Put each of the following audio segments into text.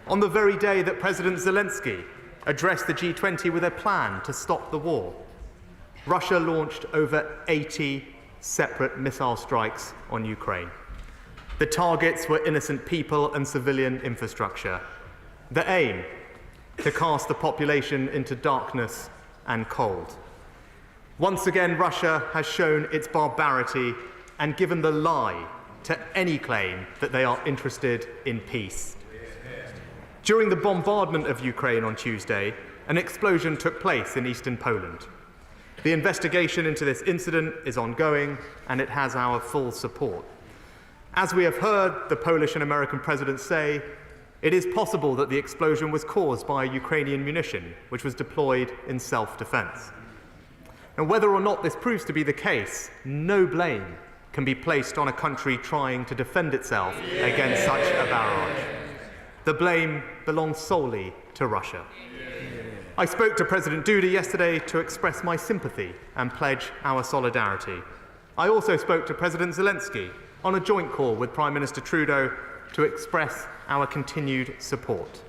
On the very day that President Zelensky addressed the G20 with a plan to stop the war, Russia launched over 80 separate missile strikes on Ukraine. The targets were innocent people and civilian infrastructure. The aim, to cast the population into darkness and cold. Once again, Russia has shown its barbarity and given the lie to any claim that they are interested in peace. During the bombardment of Ukraine on Tuesday, an explosion took place in eastern Poland. The investigation into this incident is ongoing, and it has our full support. As we have heard the Polish and American presidents say, it is possible that the explosion was caused by Ukrainian munition, which was deployed in self-defense. And whether or not this proves to be the case, no blame can be placed on a country trying to defend itself against such a barrage. The blame belongs solely to Russia. I spoke to President Duda yesterday to express my sympathy and pledge our solidarity. I also spoke to President Zelensky on a joint call with Prime Minister Trudeau to express our continued support.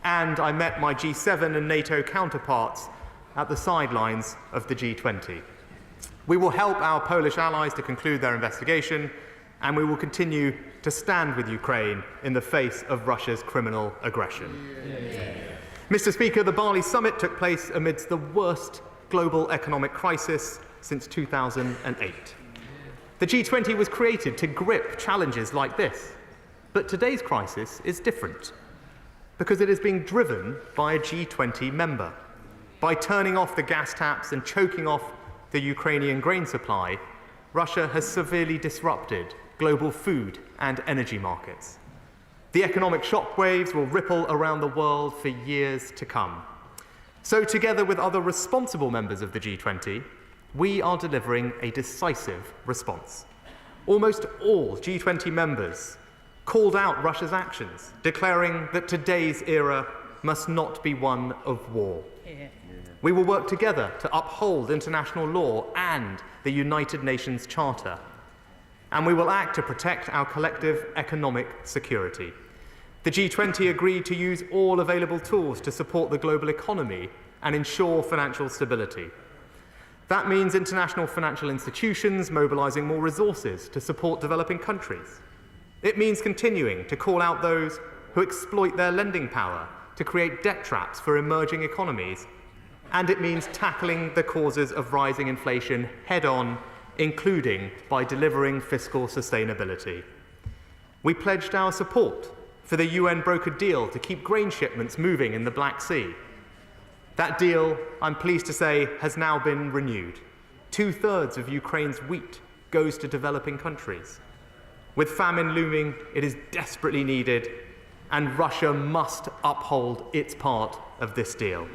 And I met my G7 and NATO counterparts at the sidelines of the G20. We will help our Polish allies to conclude their investigation, and we will continue to stand with Ukraine in the face of Russia's criminal aggression. Mr. Speaker, the Bali summit took place amidst the worst global economic crisis since 2008. The G20 was created to grip challenges like this, but today's crisis is different because it is being driven by a G20 member. By turning off the gas taps and choking off the Ukrainian grain supply, Russia has severely disrupted global food and energy markets. The economic shockwaves will ripple around the world for years to come. So together with other responsible members of the G20, we are delivering a decisive response. Almost all G20 members called out Russia's actions, declaring that today's era must not be one of war. We will work together to uphold international law and the United Nations Charter. And we will act to protect our collective economic security. The G20 agreed to use all available tools to support the global economy and ensure financial stability. That means international financial institutions mobilizing more resources to support developing countries. It means continuing to call out those who exploit their lending power to create debt traps for emerging economies. And it means tackling the causes of rising inflation head-on, including by delivering fiscal sustainability. We pledged our support for the UN-brokered deal to keep grain shipments moving in the Black Sea. That deal, I'm pleased to say, has now been renewed. 2/3 of Ukraine's wheat goes to developing countries. With famine looming, it is desperately needed, and Russia must uphold its part of this deal.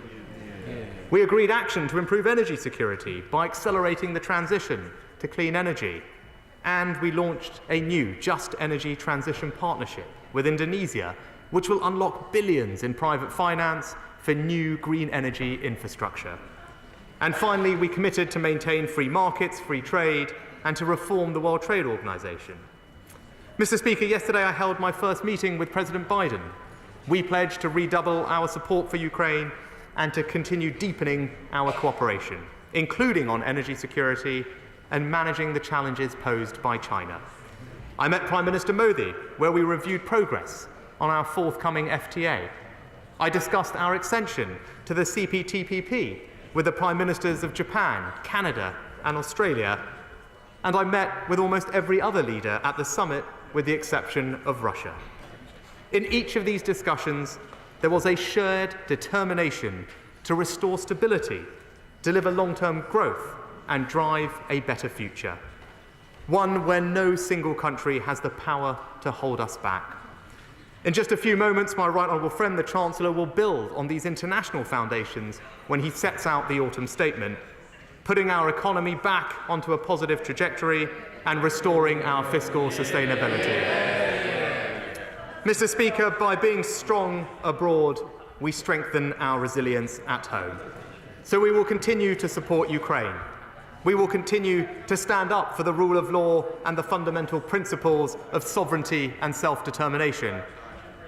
We agreed action to improve energy security by accelerating the transition to clean energy. And we launched a new Just Energy Transition Partnership with Indonesia, which will unlock billions in private finance for new green energy infrastructure. And finally, we committed to maintain free markets, free trade, and to reform the World Trade Organization. Mr. Speaker, yesterday I held my first meeting with President Biden. We pledged to redouble our support for Ukraine and to continue deepening our cooperation, including on energy security and managing the challenges posed by China. I met Prime Minister Modi, where we reviewed progress on our forthcoming FTA. I discussed our extension to the CPTPP with the Prime Ministers of Japan, Canada, and Australia, and I met with almost every other leader at the summit, with the exception of Russia. In each of these discussions, there was a shared determination to restore stability, deliver long-term growth, and drive a better future. One where no single country has the power to hold us back. In just a few moments, my right honourable friend, the Chancellor, will build on these international foundations when he sets out the autumn statement, putting our economy back onto a positive trajectory and restoring our fiscal sustainability. Mr. Speaker, by being strong abroad, we strengthen our resilience at home. So we will continue to support Ukraine. We will continue to stand up for the rule of law and the fundamental principles of sovereignty and self-determination.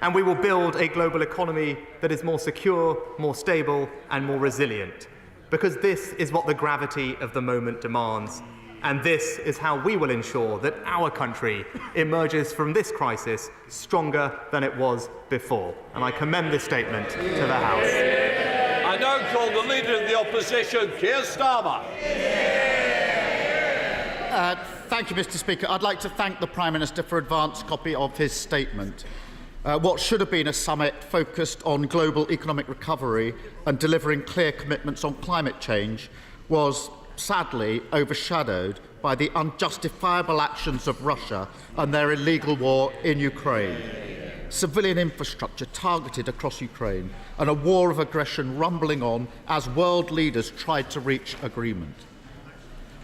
And we will build a global economy that is more secure, more stable, and more resilient. Because this is what the gravity of the moment demands. And this is how we will ensure that our country emerges from this crisis stronger than it was before. And I commend this statement to the House. I now call the Leader of the Opposition, Keir Starmer. Thank you, Mr. Speaker. I'd like to thank the Prime Minister for an advance copy of his statement. What should have been a summit focused on global economic recovery and delivering clear commitments on climate change was sadly overshadowed by the unjustifiable actions of Russia and their illegal war in Ukraine. Civilian infrastructure targeted across Ukraine and a war of aggression rumbling on as world leaders tried to reach agreement.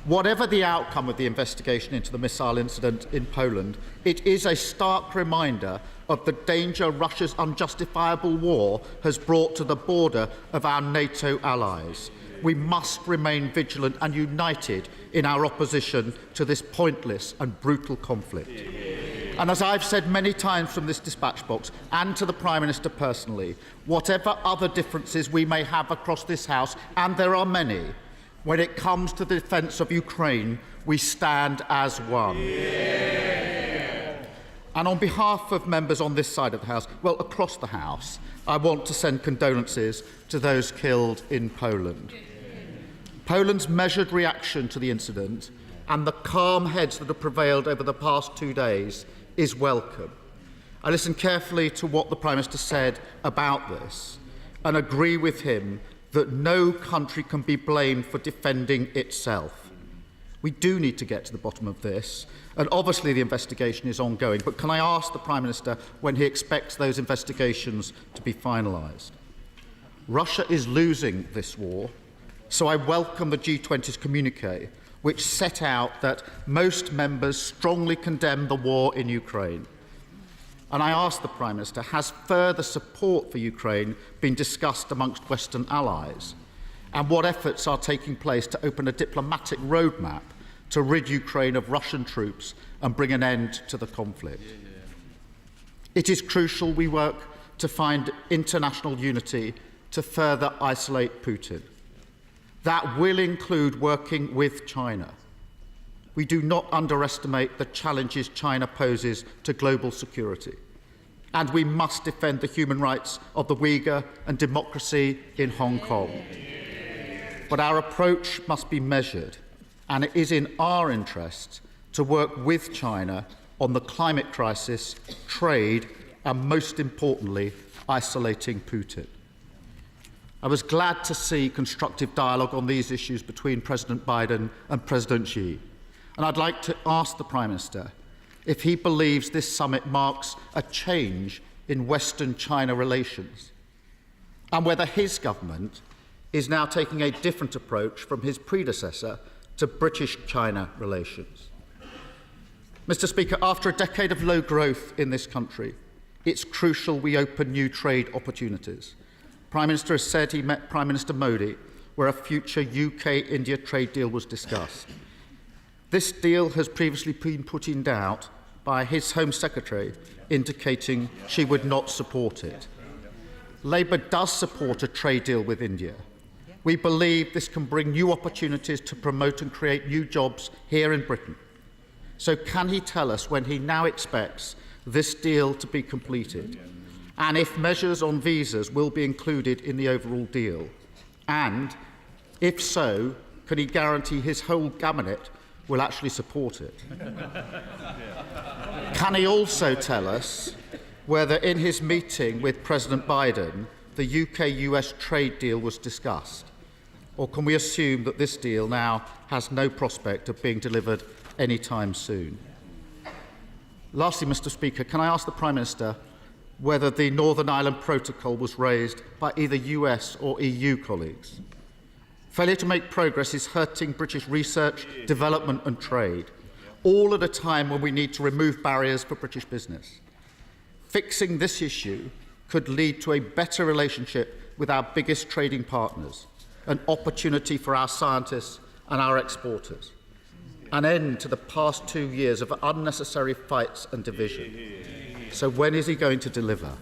Whatever the outcome of the investigation into the missile incident in Poland, it is a stark reminder of the danger Russia's unjustifiable war has brought to the border of our NATO allies. We must remain vigilant and united in our opposition to this pointless and brutal conflict. And as I've said many times from this dispatch box, and to the Prime Minister personally, whatever other differences we may have across this House, and there are many, when it comes to the defence of Ukraine, we stand as one. And on behalf of members on this side of the House, well, across the House, I want to send condolences to those killed in Poland. Poland's measured reaction to the incident and the calm heads that have prevailed over the past 2 days is welcome. I listened carefully to what the Prime Minister said about this and agree with him that no country can be blamed for defending itself. We do need to get to the bottom of this, and obviously the investigation is ongoing, but can I ask the Prime Minister when he expects those investigations to be finalised? Russia is losing this war, so I welcome the G20's communiqué, which set out that most members strongly condemn the war in Ukraine. And I ask the Prime Minister, has further support for Ukraine been discussed amongst Western allies? And what efforts are taking place to open a diplomatic roadmap to rid Ukraine of Russian troops and bring an end to the conflict? It is crucial we work to find international unity to further isolate Putin. That will include working with China. We do not underestimate the challenges China poses to global security. And we must defend the human rights of the Uyghur and democracy in Hong Kong. But our approach must be measured, and it is in our interest to work with China on the climate crisis, trade, and most importantly, isolating Putin. I was glad to see constructive dialogue on these issues between President Biden and President Xi. And I'd like to ask the Prime Minister if he believes this summit marks a change in Western-China relations, and whether his government is now taking a different approach from his predecessor to British-China relations. Mr. Speaker, after a decade of low growth in this country, it's crucial we open new trade opportunities. Prime Minister has said he met Prime Minister Modi, where a future UK-India trade deal was discussed. This deal has previously been put in doubt by his Home Secretary, indicating she would not support it. Labour does support a trade deal with India. We believe this can bring new opportunities to promote and create new jobs here in Britain. So can he tell us when he now expects this deal to be completed, and if measures on visas will be included in the overall deal? And if so, can he guarantee his whole cabinet will actually support it? Can he also tell us whether in his meeting with President Biden the UK-US trade deal was discussed? Or can we assume that this deal now has no prospect of being delivered anytime soon? Lastly, Mr. Speaker, can I ask the Prime Minister whether the Northern Ireland Protocol was raised by either US or EU colleagues? Failure to make progress is hurting British research, development and trade, all at a time when we need to remove barriers for British business. Fixing this issue could lead to a better relationship with our biggest trading partners, an opportunity for our scientists and our exporters, an end to the past 2 years of unnecessary fights and division. So when is he going to deliver?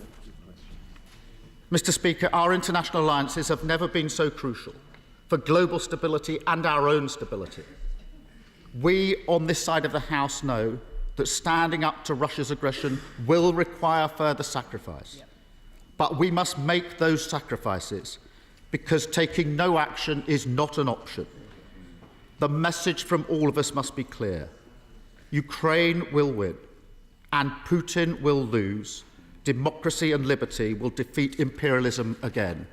Mr. Speaker, our international alliances have never been so crucial for global stability and our own stability. We on this side of the House know that standing up to Russia's aggression will require further sacrifice. But we must make those sacrifices because taking no action is not an option. The message from all of us must be clear. Ukraine will win and Putin will lose. Democracy and liberty will defeat imperialism again.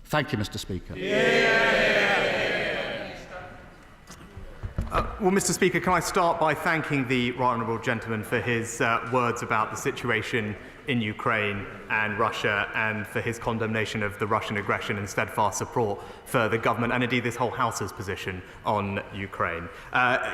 Thank you, Mr. Speaker. Well, Mr. Speaker, can I start by thanking the right honourable gentleman for his words about the situation in Ukraine and Russia, and for his condemnation of the Russian aggression and steadfast support for the government and indeed this whole House's position on Ukraine.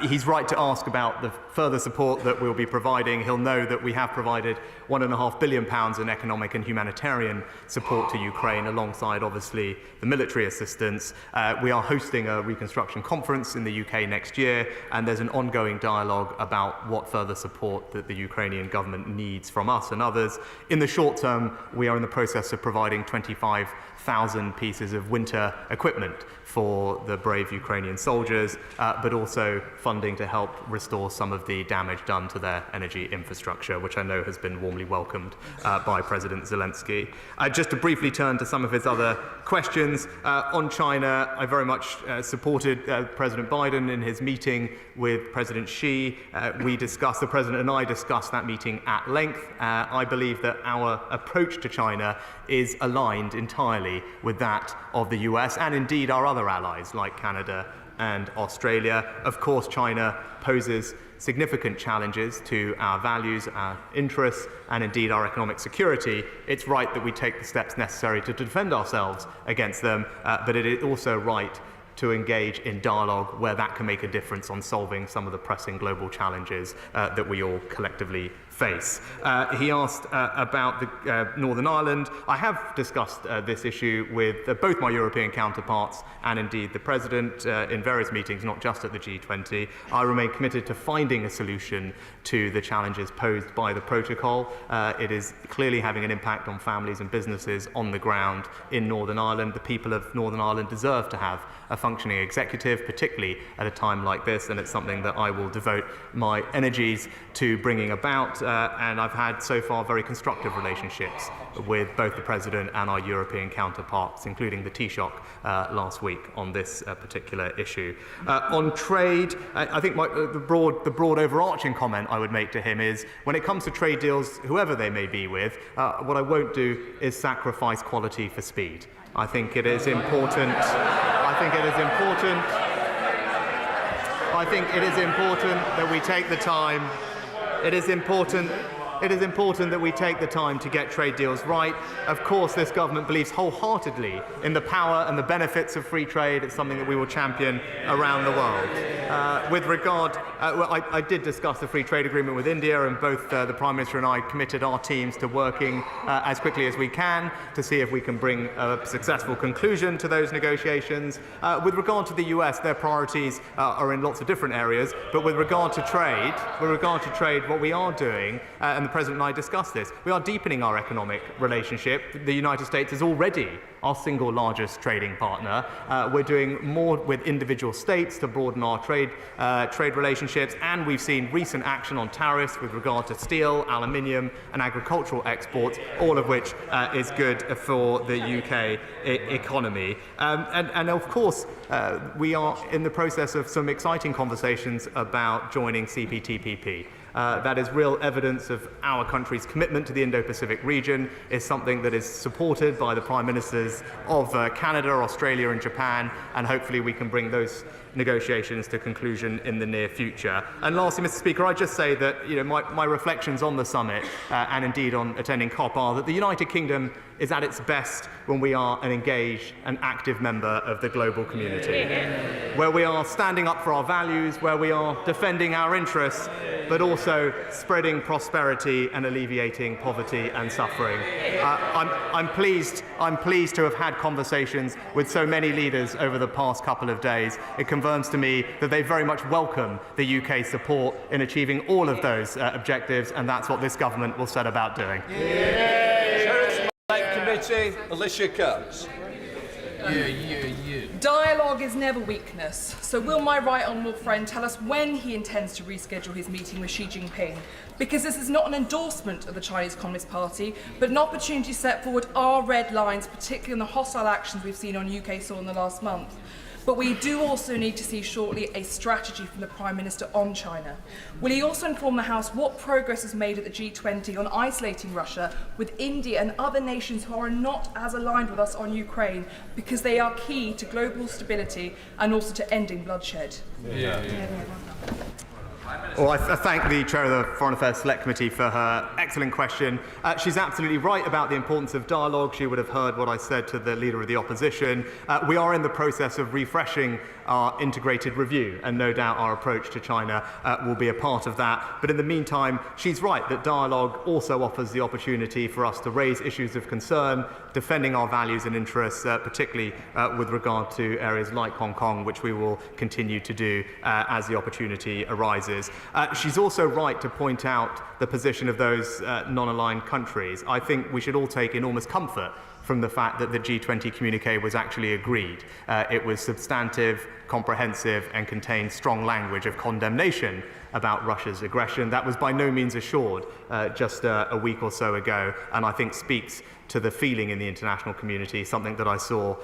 He's right to ask about the further support that we'll be providing. He'll know that we have provided £1.5 billion in economic and humanitarian support to Ukraine, alongside obviously the military assistance. We are hosting a reconstruction conference in the UK next year, and there's an ongoing dialogue about what further support that the Ukrainian government needs from us and others. In the short term, we are in the process of providing 25,000 pieces of winter equipment for the brave Ukrainian soldiers, but also funding to help restore some of the damage done to their energy infrastructure, which I know has been warmly welcomed by President Zelensky. Just to briefly turn to some of his other questions, on China, I very much supported President Biden in his meeting with President Xi. The President and I discussed that meeting at length. I believe that our approach to China is aligned entirely with that of the US and indeed our other allies like Canada and Australia. Of course, China poses significant challenges to our values, our interests, and indeed our economic security. It's right that we take the steps necessary to defend ourselves against them, but it is also right to engage in dialogue where that can make a difference on solving some of the pressing global challenges that we all collectively face. He asked about Northern Ireland. I have discussed this issue with both my European counterparts and indeed the President in various meetings, not just at the G20. I remain committed to finding a solution to the challenges posed by the protocol. It is clearly having an impact on families and businesses on the ground in Northern Ireland. The people of Northern Ireland deserve to have a functioning executive, particularly at a time like this, and it's something that I will devote my energies to bringing about. And I've had so far very constructive relationships with both the President and our European counterparts, including the Taoiseach last week on this particular issue. On trade, I think the broad overarching comment I would make to him is, when it comes to trade deals, whoever they may be with, what I won't do is sacrifice quality for speed. I think it is important. I think it is important that we take the time. It is important that we take the time to get trade deals right. Of course, this government believes wholeheartedly in the power and the benefits of free trade. It's something that we will champion around the world. With regard, I did discuss the free trade agreement with India, and both the Prime Minister and I committed our teams to working as quickly as we can to see if we can bring a successful conclusion to those negotiations. With regard to the US, their priorities are in lots of different areas, but with regard to trade, what we are doing, and the President and I discussed this, we are deepening our economic relationship. The United States is already our single largest trading partner. We're doing more with individual states to broaden our trade relationships, and we've seen recent action on tariffs with regard to steel, aluminium, and agricultural exports, all of which is good for the UK economy. And of course, we are in the process of some exciting conversations about joining CPTPP. That is real evidence of our country's commitment to the Indo-Pacific region. Is something that is supported by the Prime Ministers of Canada, Australia and Japan, and hopefully we can bring those negotiations to conclusion in the near future. And lastly, Mr. Speaker, I just say that my reflections on the summit and indeed on attending COP are that the United Kingdom is at its best when we are an engaged and active member of the global community, where we are standing up for our values, where we are defending our interests, but also spreading prosperity and alleviating poverty and suffering. I'm pleased to have had conversations with so many leaders over the past couple of days. It confirms to me that they very much welcome the UK support in achieving all of those objectives, and that's what this government will set about doing. Committee. Deputy Alicia Kearns. Dialogue is never weakness. So will my right honourable friend tell us when he intends to reschedule his meeting with Xi Jinping? Because this is not an endorsement of the Chinese Communist Party, but an opportunity to set forward our red lines, particularly on the hostile actions we've seen on UK soil in the last month. But we do also need to see shortly a strategy from the Prime Minister on China. Will he also inform the House what progress is made at the G20 on isolating Russia, with India and other nations who are not as aligned with us on Ukraine, because they are key to global stability and also to ending bloodshed? Well, I thank the Chair of the Foreign Affairs Select Committee for her excellent question. She's absolutely right about the importance of dialogue. She would have heard what I said to the Leader of the Opposition. We are in the process of refreshing our integrated review, and no doubt our approach to China will be a part of that. But in the meantime, she's right that dialogue also offers the opportunity for us to raise issues of concern, defending our values and interests, particularly with regard to areas like Hong Kong, which we will continue to do as the opportunity arises. She's also right to point out the position of those non-aligned countries. I think we should all take enormous comfort from the fact that the G20 communiqué was actually agreed. It was substantive, comprehensive, and contained strong language of condemnation about Russia's aggression. That was by no means assured just a week or so ago, and I think speaks to the feeling in the international community, something that I saw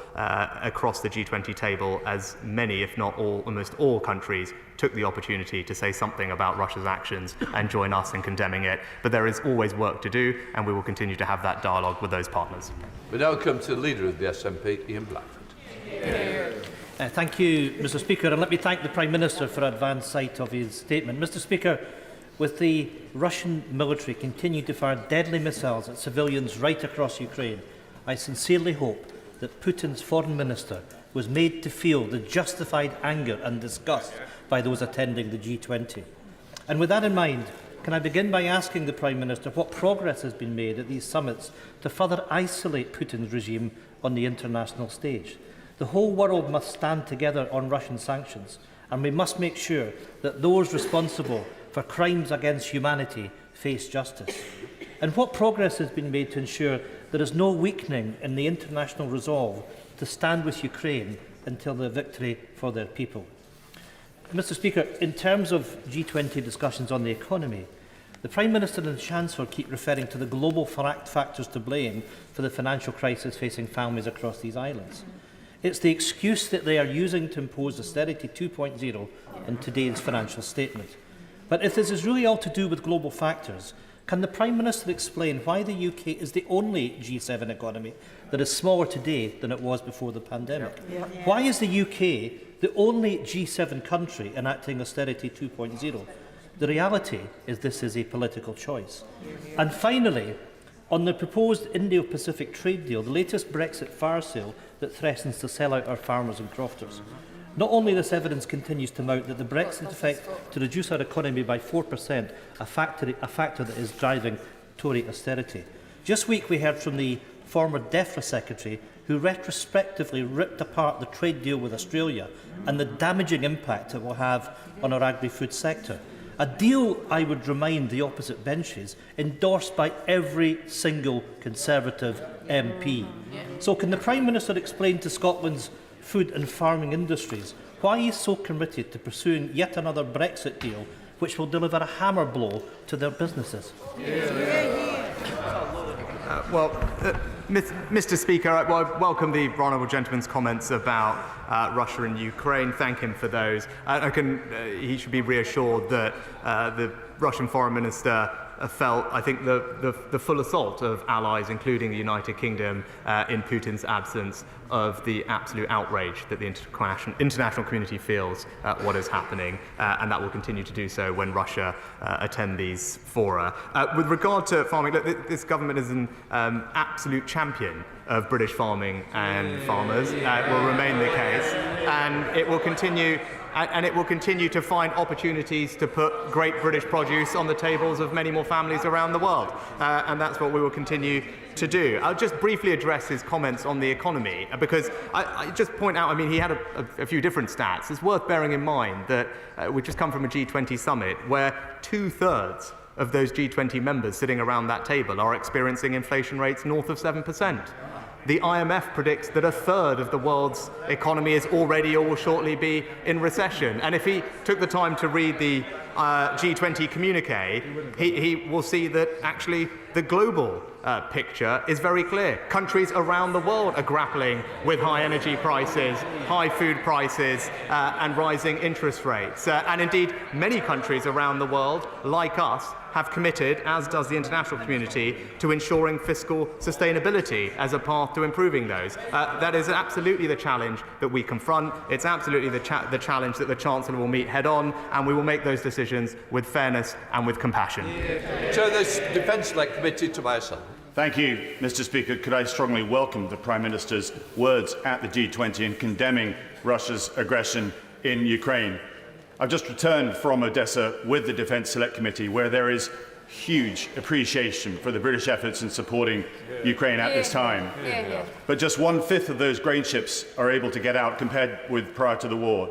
across the G20 table, as many, if not all, almost all countries took the opportunity to say something about Russia's actions and join us in condemning it. But there is always work to do, and we will continue to have that dialogue with those partners. We now come to the Leader of the SNP, Ian Blackford. Thank you, Mr Speaker, and let me thank the Prime Minister for advance sight of his statement. Mr Speaker, with the Russian military continuing to fire deadly missiles at civilians right across Ukraine, I sincerely hope that Putin's foreign minister was made to feel the justified anger and disgust by those attending the G20. And with that in mind, can I begin by asking the Prime Minister what progress has been made at these summits to further isolate Putin's regime on the international stage? The whole world must stand together on Russian sanctions, and we must make sure that those responsible for crimes against humanity face justice. And what progress has been made to ensure there is no weakening in the international resolve to stand with Ukraine until the victory for their people? Mr Speaker, in terms of G20 discussions on the economy, the Prime Minister and the Chancellor keep referring to the global factors to blame for the financial crisis facing families across these islands. It's the excuse that they are using to impose austerity 2.0 in today's financial statement. But if this is really all to do with global factors, can the Prime Minister explain why the UK is the only G7 economy that is smaller today than it was before the pandemic? Why is the UK the only G7 country enacting austerity 2.0? The reality is this is a political choice. And finally, on the proposed Indo-Pacific trade deal, the latest Brexit fire sale that threatens to sell out our farmers and crofters. Not only this evidence continues to mount that the Brexit effect to reduce our economy by 4%, a factor that is driving Tory austerity. Just week we heard from the former DEFRA Secretary who retrospectively ripped apart the trade deal with Australia and the damaging impact it will have on our agri-food sector. A deal, I would remind the opposite benches, endorsed by every single Conservative MP. So can the Prime Minister explain to Scotland's food and farming industries why he is so committed to pursuing yet another Brexit deal which will deliver a hammer blow to their businesses? Mr Speaker, I welcome the honourable gentleman's comments about Russia and Ukraine. Thank him for those. He should be reassured that the Russian Foreign Minister felt, I think, the full assault of allies, including the United Kingdom, in Putin's absence, of the absolute outrage that the international community feels what is happening, and that will continue to do so when Russia attend these fora. With regard to farming, look, this government is an absolute champion of British farming and farmers. It will remain the case, and it will continue. And it will continue to find opportunities to put great British produce on the tables of many more families around the world. And that's what we will continue to do. I'll just briefly address his comments on the economy, because I just point out, I mean, he had a few different stats. It's worth bearing in mind that we've just come from a G20 summit where 2/3 of those G20 members sitting around that table are experiencing inflation rates north of 7%. The IMF predicts that a third of the world's economy is already or will shortly be in recession. And if he took the time to read the G20 communique, he will see that actually the global picture is very clear. Countries around the world are grappling with high energy prices, high food prices, and rising interest rates. And indeed, many countries around the world, like us, have committed, as does the international community, to ensuring fiscal sustainability as a path to improving those. That is absolutely the challenge that we confront. It's absolutely the challenge that the Chancellor will meet head on, and we will make those decisions with fairness and with compassion. So this Defence Select Committee to myself. Thank you, Mr. Speaker. Could I strongly welcome the Prime Minister's words at the G20 in condemning Russia's aggression in Ukraine. I've just returned from Odessa with the Defence Select Committee, where there is huge appreciation for the British efforts in supporting Ukraine at this time. But just 1/5 of those grain ships are able to get out compared with prior to the war.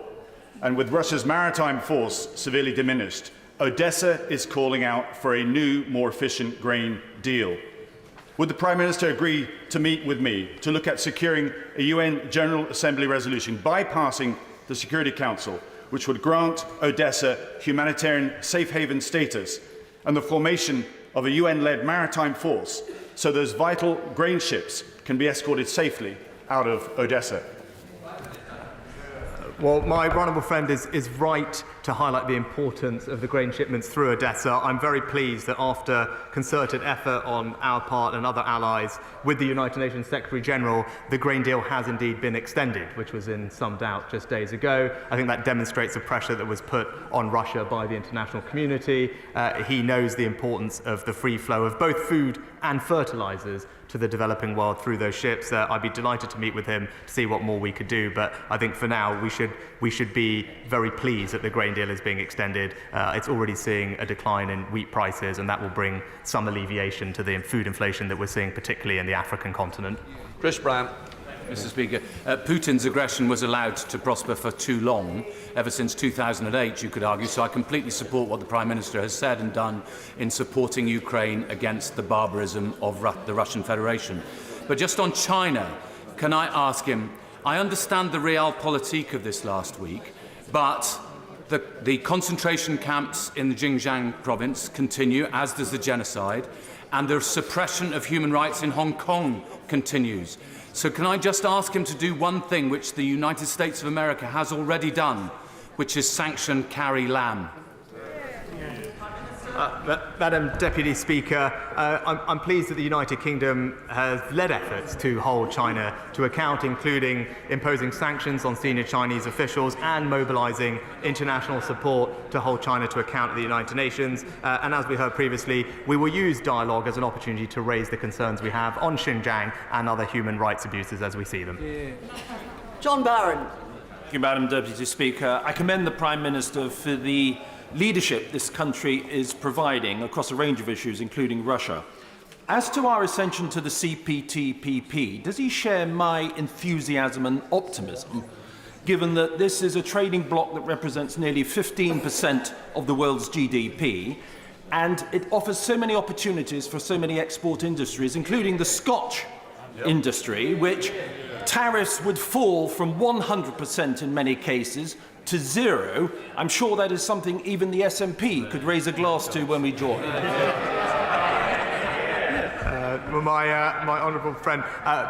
And with Russia's maritime force severely diminished, Odessa is calling out for a new, more efficient grain deal. Would the Prime Minister agree to meet with me to look at securing a UN General Assembly resolution bypassing the Security Council, which would grant Odessa humanitarian safe haven status and the formation of a UN-led maritime force so those vital grain ships can be escorted safely out of Odessa? Well, my honourable friend is right to highlight the importance of the grain shipments through Odessa. I'm very pleased that after concerted effort on our part and other allies with the United Nations Secretary General, the grain deal has indeed been extended, which was in some doubt just days ago. I think that demonstrates the pressure that was put on Russia by the international community. He knows the importance of the free flow of both food and fertilisers to the developing world through those ships. I'd be delighted to meet with him to see what more we could do, but I think for now we should be very pleased that the grain deal is being extended. It's already seeing a decline in wheat prices, and that will bring some alleviation to the food inflation that we're seeing, particularly in the African continent. Chris Brown. Mr. Speaker, Putin's aggression was allowed to prosper for too long, ever since 2008, you could argue, so I completely support what the Prime Minister has said and done in supporting Ukraine against the barbarism of the Russian Federation. But just on China, can I ask him, I understand the realpolitik of this last week, but the concentration camps in the Xinjiang province continue, as does the genocide, and the suppression of human rights in Hong Kong continues. So can I just ask him to do one thing which the United States of America has already done, which is sanction Carrie Lam? Madam Deputy Speaker, I'm pleased that the United Kingdom has led efforts to hold China to account, including imposing sanctions on senior Chinese officials and mobilising international support to hold China to account at the United Nations. And as we heard previously, we will use dialogue as an opportunity to raise the concerns we have on Xinjiang and other human rights abuses as we see them. John Barron. Thank you, Madam Deputy Speaker. I commend the Prime Minister for the leadership this country is providing across a range of issues, including Russia. As to our ascension to the CPTPP, does he share my enthusiasm and optimism, given that this is a trading bloc that represents nearly 15% of the world's GDP, and it offers so many opportunities for so many export industries, including the Scotch industry, which tariffs would fall from 100% in many cases to 0. I'm sure that is something even the SNP could raise a glass to when we join. My honourable friend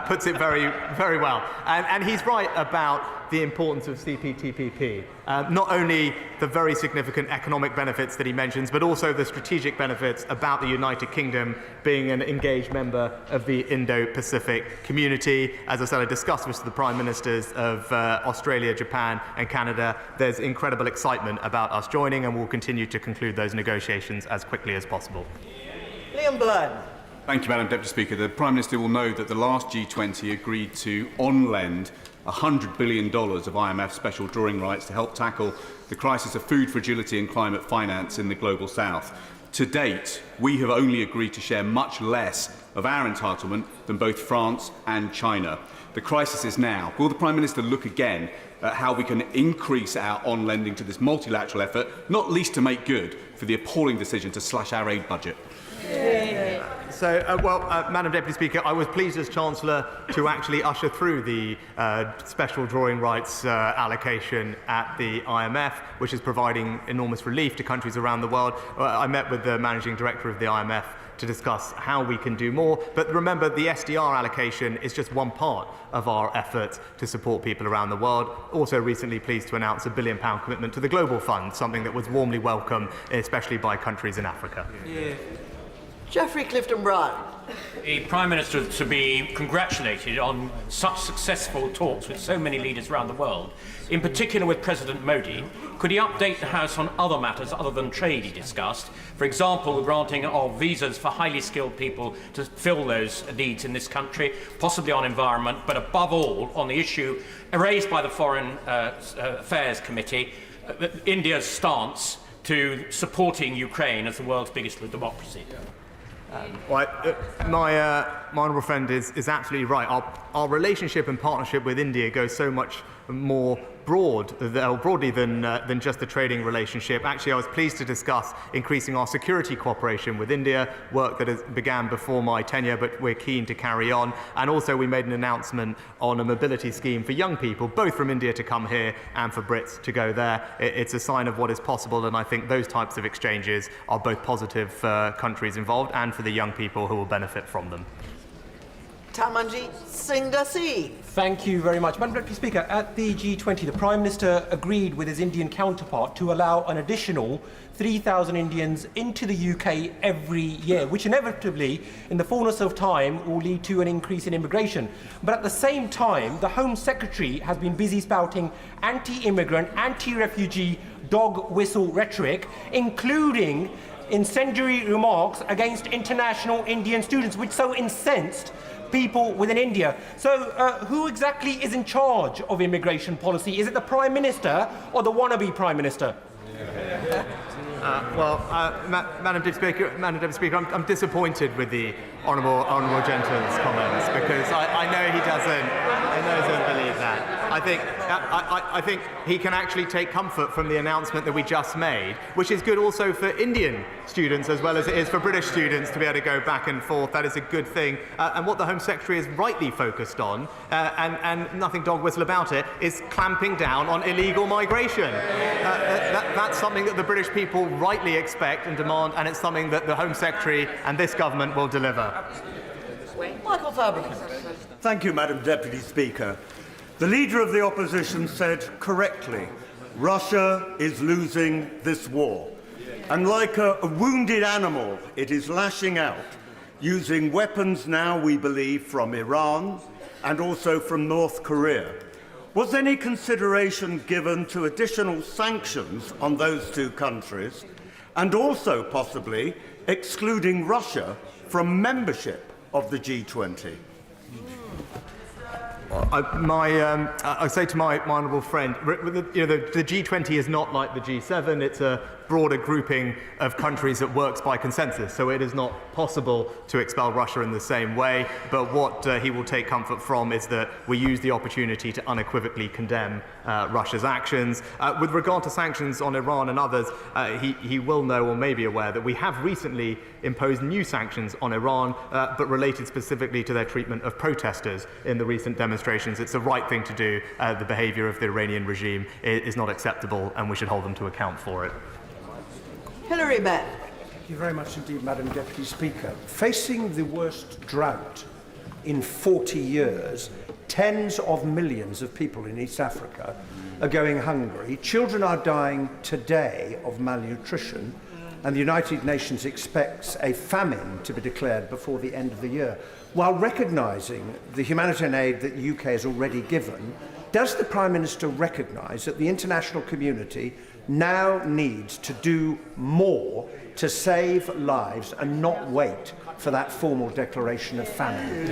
puts it very, very well. And he's right about the importance of CPTPP. Not only the very significant economic benefits that he mentions, but also the strategic benefits about the United Kingdom being an engaged member of the Indo-Pacific community. As I said, I discussed with the Prime Ministers of Australia, Japan and Canada. There's incredible excitement about us joining, and we'll continue to conclude those negotiations as quickly as possible. Liam Byrne. Thank you, Madam Deputy Speaker. The Prime Minister will know that the last G20 agreed to on-lend $100 billion of IMF special drawing rights to help tackle the crisis of food fragility and climate finance in the Global South. To date, we have only agreed to share much less of our entitlement than both France and China. The crisis is now. Will the Prime Minister look again at how we can increase our on-lending to this multilateral effort, not least to make good for the appalling decision to slash our aid budget? Madam Deputy Speaker, I was pleased as Chancellor to actually usher through the special drawing rights allocation at the IMF, which is providing enormous relief to countries around the world. I met with the Managing Director of the IMF to discuss how we can do more. But remember, the SDR allocation is just one part of our effort to support people around the world. Also recently pleased to announce a £1 billion commitment to the Global Fund, something that was warmly welcomed, especially by countries in Africa. Geoffrey Clifton-Brown. The Prime Minister to be congratulated on such successful talks with so many leaders around the world, in particular with President Modi. Could he update the House on other matters other than trade he discussed? For example, the granting of visas for highly skilled people to fill those needs in this country, possibly on environment, but above all on the issue raised by the Foreign Affairs Committee, India's stance to supporting Ukraine as the world's biggest democracy. My honourable friend is absolutely right. Our relationship and partnership with India goes so much more broadly than just a trading relationship. Actually, I was pleased to discuss increasing our security cooperation with India, work that began before my tenure, but we're keen to carry on. And also we made an announcement on a mobility scheme for young people, both from India to come here and for Brits to go there. It's a sign of what is possible, and I think those types of exchanges are both positive for countries involved and for the young people who will benefit from them. Tamanjit Singh Dasi. Thank you very much. Madam Deputy Speaker, at the G20, the Prime Minister agreed with his Indian counterpart to allow an additional 3,000 Indians into the UK every year, which inevitably, in the fullness of time, will lead to an increase in immigration. But at the same time, the Home Secretary has been busy spouting anti-immigrant, anti-refugee dog whistle rhetoric, including incendiary remarks against international Indian students, which so incensed people within India. So who exactly is in charge of immigration policy? Is it the Prime Minister or the wannabe Prime Minister? Madam Deputy Speaker, I'm disappointed with the honourable gentleman's comments because I know he doesn't believe that. I think he can actually take comfort from the announcement that we just made, which is good also for Indian students as well as it is for British students to be able to go back and forth. That is a good thing. And what the Home Secretary is rightly focused on, and nothing dog whistle about it, is clamping down on illegal migration. That's something that the British people rightly expect and demand, and it's something that the Home Secretary and this government will deliver. Michael Fabian. Thank you, Madam Deputy Speaker. The Leader of the Opposition said correctly, Russia is losing this war. And like a wounded animal, it is lashing out, using weapons now, we believe, from Iran and also from North Korea. Was any consideration given to additional sanctions on those two countries and also possibly excluding Russia from membership of the G20? I say to my honourable friend, the G20 is not like the G7. It's a broader grouping of countries that works by consensus. So it is not possible to expel Russia in the same way. But what he will take comfort from is that we use the opportunity to unequivocally condemn Russia's actions. With regard to sanctions on Iran and others, he will know or may be aware that we have recently imposed new sanctions on Iran, but related specifically to their treatment of protesters in the recent demonstrations. It's the right thing to do. The behaviour of the Iranian regime is not acceptable, and we should hold them to account for it. Hilary Benn. Thank you very much indeed, Madam Deputy Speaker. Facing the worst drought in 40 years, tens of millions of people in East Africa are going hungry. Children are dying today of malnutrition, and the United Nations expects a famine to be declared before the end of the year. While recognising the humanitarian aid that the UK has already given, does the Prime Minister recognise that the international community now needs to do more to save lives and not wait for that formal declaration of famine?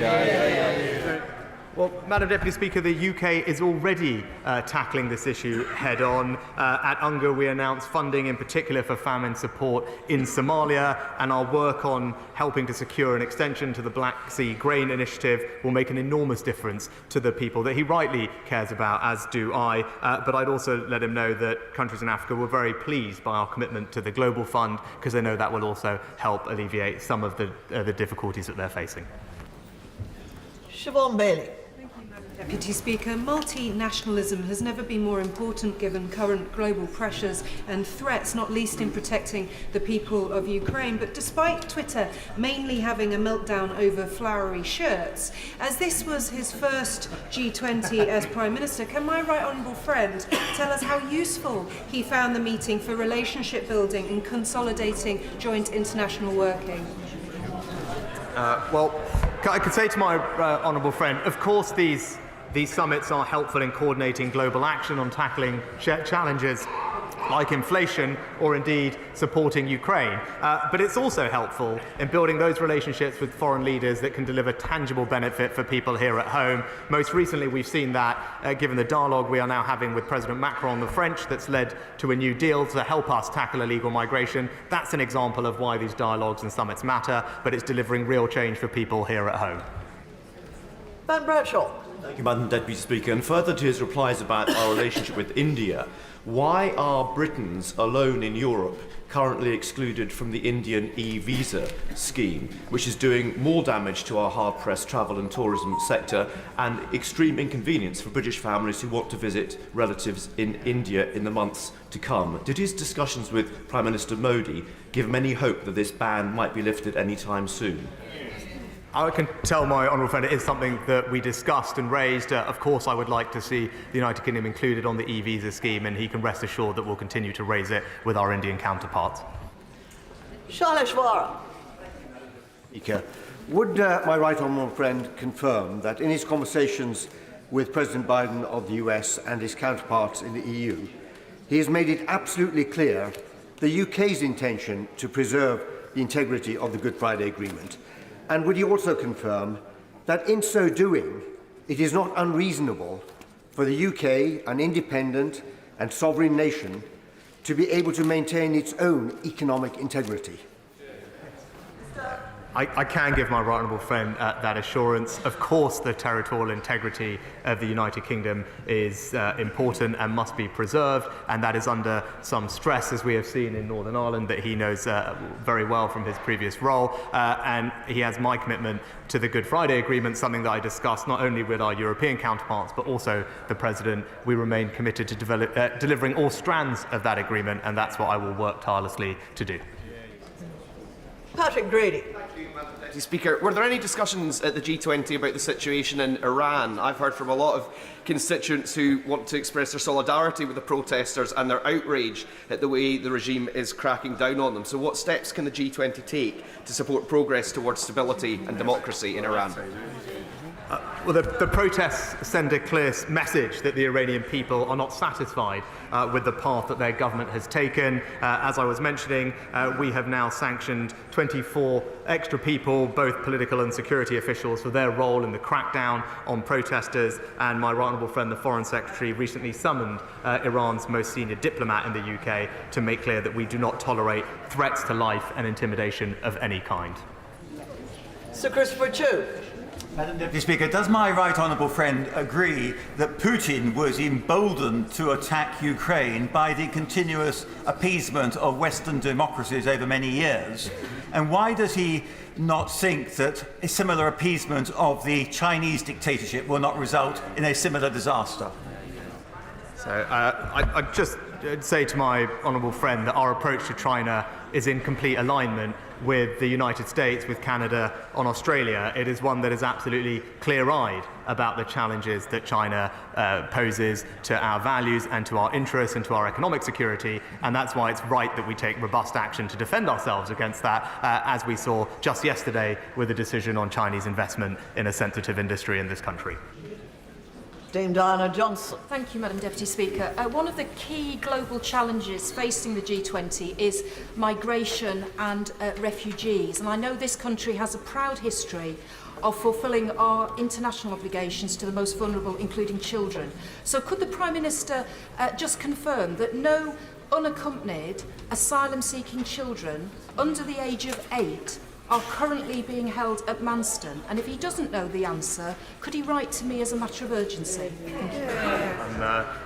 Well, Madam Deputy Speaker, the UK is already tackling this issue head-on. At UNGA, we announced funding in particular for famine support in Somalia, and our work on helping to secure an extension to the Black Sea Grain Initiative will make an enormous difference to the people that he rightly cares about, as do I. But I'd also let him know that countries in Africa were very pleased by our commitment to the Global Fund, because they know that will also help alleviate some of the difficulties that they're facing. Siobhan Bailey. Deputy Speaker, multinationalism has never been more important given current global pressures and threats, not least in protecting the people of Ukraine. But despite Twitter mainly having a meltdown over flowery shirts, as this was his first G20 as Prime Minister, can my right honourable friend tell us how useful he found the meeting for relationship building and consolidating joint international working? Well, I could say to my honourable friend, of course these summits are helpful in coordinating global action on tackling challenges like inflation or indeed supporting Ukraine. But it's also helpful in building those relationships with foreign leaders that can deliver tangible benefit for people here at home. Most recently, we've seen that given the dialogue we are now having with President Macron, the French, that's led to a new deal to help us tackle illegal migration. That's an example of why these dialogues and summits matter, but it's delivering real change for people here at home. Ben Bradshaw. Thank you, Madam Deputy Speaker. And further to his replies about our relationship with India, why are Britons alone in Europe currently excluded from the Indian e-visa scheme, which is doing more damage to our hard-pressed travel and tourism sector and extreme inconvenience for British families who want to visit relatives in India in the months to come? Did his discussions with Prime Minister Modi give him any hope that this ban might be lifted any time soon? I can tell my honourable friend it is something that we discussed and raised. Of course, I would like to see the United Kingdom included on the e-visa scheme, and he can rest assured that we'll continue to raise it with our Indian counterparts. Shaileshwara. Speaker, would my right honourable friend confirm that in his conversations with President Biden of the US and his counterparts in the EU, he has made it absolutely clear the UK's intention to preserve the integrity of the Good Friday Agreement? And would he also confirm that in so doing, it is not unreasonable for the UK, an independent and sovereign nation, to be able to maintain its own economic integrity? I can give my right honourable friend that assurance. Of course, the territorial integrity of the United Kingdom is important and must be preserved, and that is under some stress, as we have seen in Northern Ireland, that he knows very well from his previous role. And he has my commitment to the Good Friday Agreement, something that I discussed not only with our European counterparts, but also the President. We remain committed to delivering all strands of that agreement, and that's what I will work tirelessly to do. Patrick Grady. Deputy Speaker, were there any discussions at the G20 about the situation in Iran? I've heard from a lot of constituents who want to express their solidarity with the protesters and their outrage at the way the regime is cracking down on them. So what steps can the G20 take to support progress towards stability and democracy in Iran? Well, the protests send a clear message that the Iranian people are not satisfied with the path that their government has taken. As I was mentioning, we have now sanctioned 24 extra people, both political and security officials, for their role in the crackdown on protesters. And my right honourable friend, the Foreign Secretary, recently summoned Iran's most senior diplomat in the UK to make clear that we do not tolerate threats to life and intimidation of any kind. Sir Christopher Chu. Madam Deputy Speaker, does my right honourable friend agree that Putin was emboldened to attack Ukraine by the continuous appeasement of Western democracies over many years? And why does he not think that a similar appeasement of the Chinese dictatorship will not result in a similar disaster? So I just say to my honourable friend that our approach to China is in complete alignment with the United States, with Canada, on Australia. It is one that is absolutely clear-eyed about the challenges that China poses to our values and to our interests and to our economic security, and that's why it's right that we take robust action to defend ourselves against that, as we saw just yesterday with the decision on Chinese investment in a sensitive industry in this country. Dame Diana Johnson. Thank you, Madam Deputy Speaker. One of the key global challenges facing the G20 is migration and refugees. And I know this country has a proud history of fulfilling our international obligations to the most vulnerable, including children. So could the Prime Minister just confirm that no unaccompanied asylum-seeking children under the age of 8 are currently being held at Manston? And if he doesn't know the answer, could he write to me as a matter of urgency? Thank you.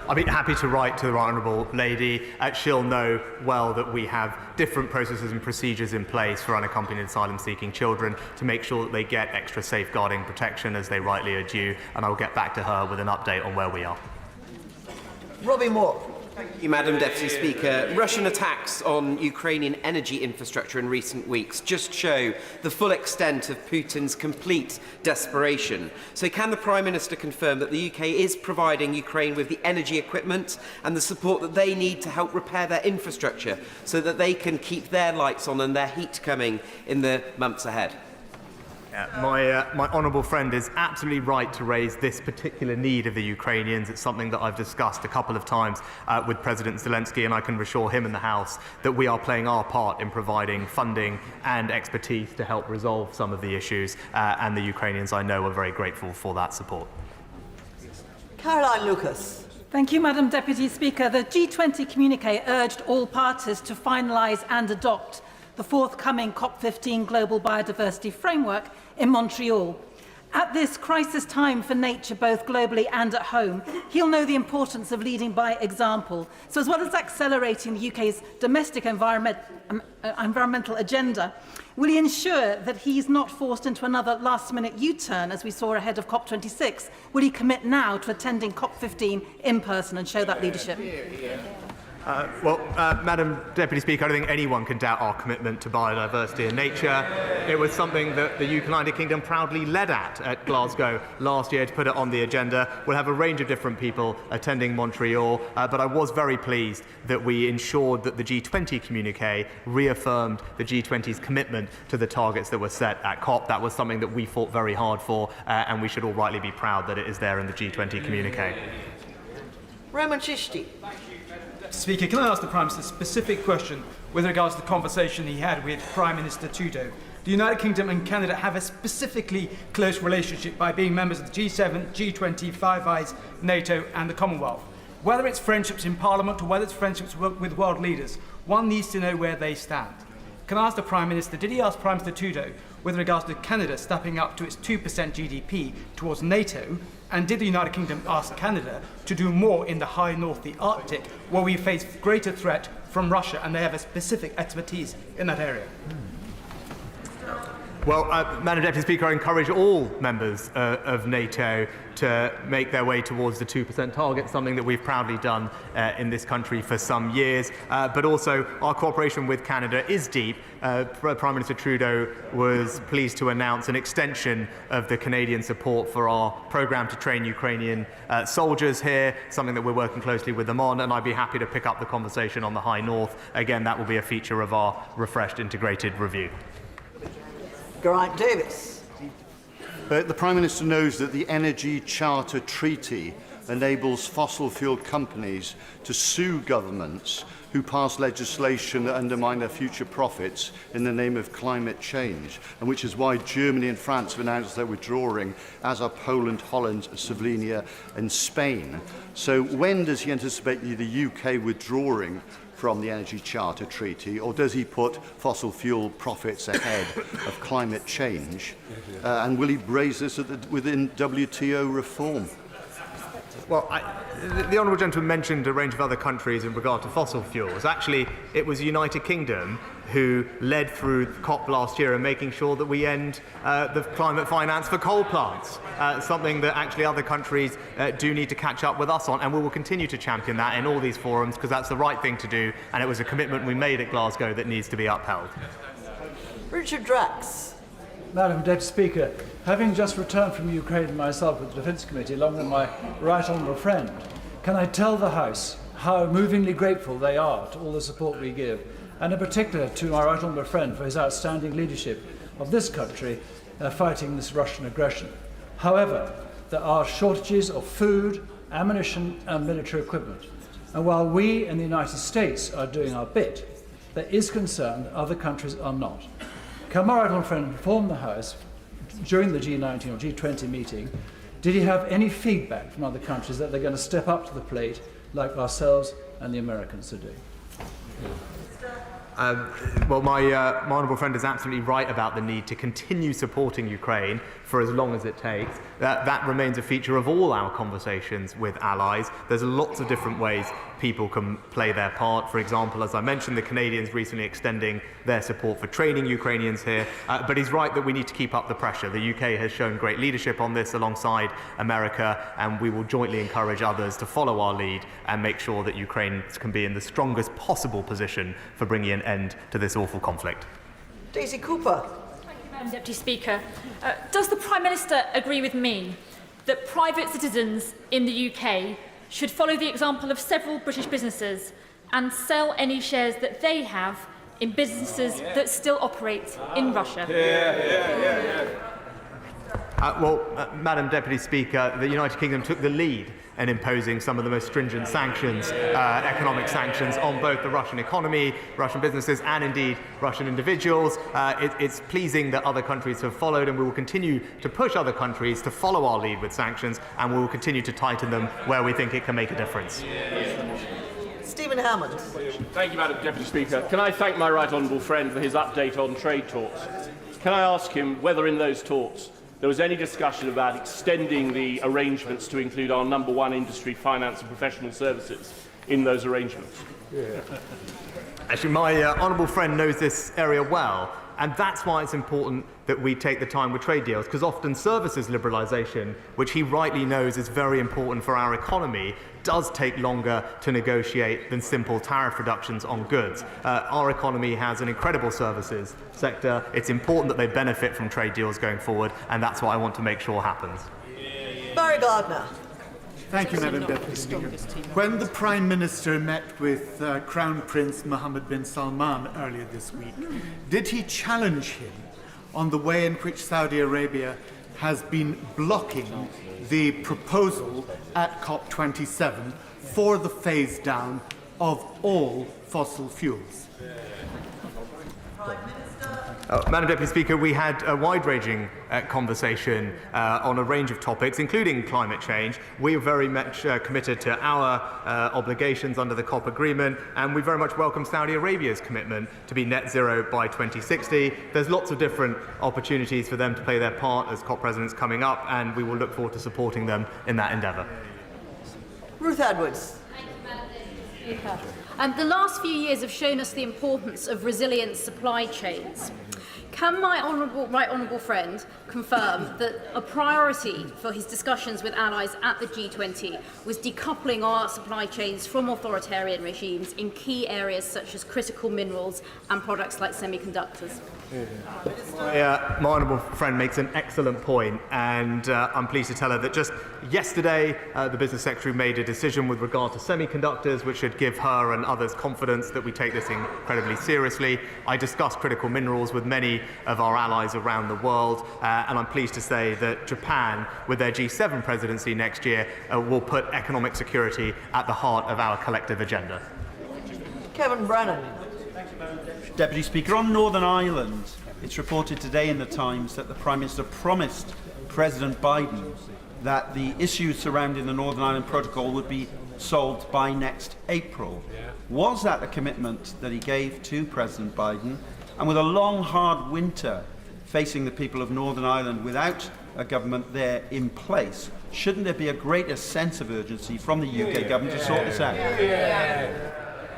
I'd be happy to write to the Right Honourable Lady. She'll know well that we have different processes and procedures in place for unaccompanied asylum-seeking children to make sure that they get extra safeguarding protection as they rightly are due, and I'll get back to her with an update on where we are. Robbie Moore. Thank you, Madam Deputy Speaker. Russian attacks on Ukrainian energy infrastructure in recent weeks just show the full extent of Putin's complete desperation. So can the Prime Minister confirm that the UK is providing Ukraine with the energy equipment and the support that they need to help repair their infrastructure so that they can keep their lights on and their heat coming in the months ahead? My honourable friend is absolutely right to raise this particular need of the Ukrainians. It's something that I've discussed a couple of times with President Zelensky, and I can assure him in the House that we are playing our part in providing funding and expertise to help resolve some of the issues, and the Ukrainians, I know, are very grateful for that support. Caroline Lucas. Thank you, Madam Deputy Speaker. The G20 communique urged all parties to finalise and adopt the forthcoming COP15 Global Biodiversity Framework in Montreal. At this crisis time for nature, both globally and at home, he'll know the importance of leading by example. So as well as accelerating the UK's domestic environmental agenda, will he ensure that he's not forced into another last-minute U-turn as we saw ahead of COP26? Will he commit now to attending COP15 in person and show that leadership? Madam Deputy Speaker, I don't think anyone can doubt our commitment to biodiversity and nature. It was something that the United Kingdom proudly led at Glasgow last year to put it on the agenda. We'll have a range of different people attending Montreal, but I was very pleased that we ensured that the G20 communique reaffirmed the G20's commitment to the targets that were set at COP. That was something that we fought very hard for, and we should all rightly be proud that it is there in the G20 communique. Roman Chishti. Speaker, can I ask the Prime Minister a specific question with regards to the conversation he had with Prime Minister Trudeau? The United Kingdom and Canada have a specifically close relationship by being members of the G7, G20, Five Eyes, NATO and the Commonwealth. Whether it's friendships in Parliament or whether it's friendships with world leaders, one needs to know where they stand. Can I ask the Prime Minister, did he ask Prime Minister Trudeau with regards to Canada stepping up to its 2% GDP towards NATO? And did the United Kingdom ask Canada to do more in the high north, the Arctic, where we face greater threat from Russia and they have a specific expertise in that area? Well, Madam Deputy Speaker, I encourage all members of NATO to make their way towards the 2% target, something that we've proudly done in this country for some years. But also, our cooperation with Canada is deep. Prime Minister Trudeau was pleased to announce an extension of the Canadian support for our programme to train Ukrainian soldiers here, something that we're working closely with them on, and I'd be happy to pick up the conversation on the High North. Again, that will be a feature of our refreshed integrated review. Geraint Davis. The Prime Minister knows that the Energy Charter Treaty enables fossil fuel companies to sue governments who pass legislation that undermine their future profits in the name of climate change, and which is why Germany and France have announced they're withdrawing, as are Poland, Holland, Slovenia and Spain. So when does he anticipate the UK withdrawing from the Energy Charter Treaty, or does he put fossil fuel profits ahead of climate change? And will he raise this within WTO reform? Well, the Honourable Gentleman mentioned a range of other countries in regard to fossil fuels. Actually, it was the United Kingdom who led through COP last year in making sure that we end the climate finance for coal plants, something that actually other countries do need to catch up with us on, and we will continue to champion that in all these forums because that's the right thing to do, and it was a commitment we made at Glasgow that needs to be upheld. Richard Drax. Madam Deputy Speaker, having just returned from Ukraine myself with the Defence Committee, along with my right honourable friend, can I tell the House how movingly grateful they are to all the support we give, and in particular to my right honourable friend for his outstanding leadership of this country fighting this Russian aggression. However, there are shortages of food, ammunition and military equipment. And while we in the United States are doing our bit, there is concern that other countries are not. Can my right honourable friend inform the House during the G19 or G20 meeting, did he have any feedback from other countries that they're going to step up to the plate like ourselves and the Americans are doing? Well, my honourable friend is absolutely right about the need to continue supporting Ukraine for as long as it takes. That remains a feature of all our conversations with allies. There's lots of different ways people can play their part. For example, as I mentioned, the Canadians recently extending their support for training Ukrainians here. But he's right that we need to keep up the pressure. The UK has shown great leadership on this alongside America, and we will jointly encourage others to follow our lead and make sure that Ukraine can be in the strongest possible position for bringing an end to this awful conflict. Daisy Cooper. Madam Deputy Speaker, does the Prime Minister agree with me that private citizens in the UK should follow the example of several British businesses and sell any shares that they have in businesses that still operate in Russia? Madam Deputy Speaker, the United Kingdom took the lead in imposing some of the most stringent sanctions, economic sanctions, on both the Russian economy, Russian businesses, and indeed Russian individuals. It's pleasing that other countries have followed, and we will continue to push other countries to follow our lead with sanctions, and we will continue to tighten them where we think it can make a difference. Stephen Hammond. Thank you, Madam Deputy Speaker. Can I thank my right honourable friend for his update on trade talks? Can I ask him whether in those talks there was any discussion about extending the arrangements to include our number one industry, finance and professional services, in those arrangements? Actually, my honourable friend knows this area well, and that's why it's important that we take the time with trade deals, because often services liberalisation, which he rightly knows is very important for our economy, does take longer to negotiate than simple tariff reductions on goods. Our economy has an incredible services sector. It's important that they benefit from trade deals going forward, and that's what I want to make sure happens. Barry Gardner. Thank you, Madam Deputy Speaker. When the Prime Minister met with Crown Prince Mohammed bin Salman earlier this week, did he challenge him on the way in which Saudi Arabia has been blocking the proposal at COP27 for the phase down of all fossil fuels? Madam Deputy Speaker, we had a wide-ranging conversation on a range of topics, including climate change. We are very much committed to our obligations under the COP agreement, and we very much welcome Saudi Arabia's commitment to be net zero by 2060. There's lots of different opportunities for them to play their part as COP presidents coming up, and we will look forward to supporting them in that endeavour. Ruth Edwards. The last few years have shown us the importance of resilient supply chains. Can my right honourable friend confirm that a priority for his discussions with allies at the G20 was decoupling our supply chains from authoritarian regimes in key areas such as critical minerals and products like semiconductors? My honourable friend makes an excellent point, and I'm pleased to tell her that just yesterday the Business Secretary made a decision with regard to semiconductors which should give her and others confidence that we take this incredibly seriously. I discussed critical minerals with many of our allies around the world, and I'm pleased to say that Japan, with their G7 presidency next year, will put economic security at the heart of our collective agenda. Kevin Brennan. Deputy Speaker, on Northern Ireland, it's reported today in the Times that the Prime Minister promised President Biden that the issues surrounding the Northern Ireland Protocol would be solved by next April. Was that a commitment that he gave to President Biden? And with a long, hard winter facing the people of Northern Ireland without a government there in place, shouldn't there be a greater sense of urgency from the UK government to sort this out?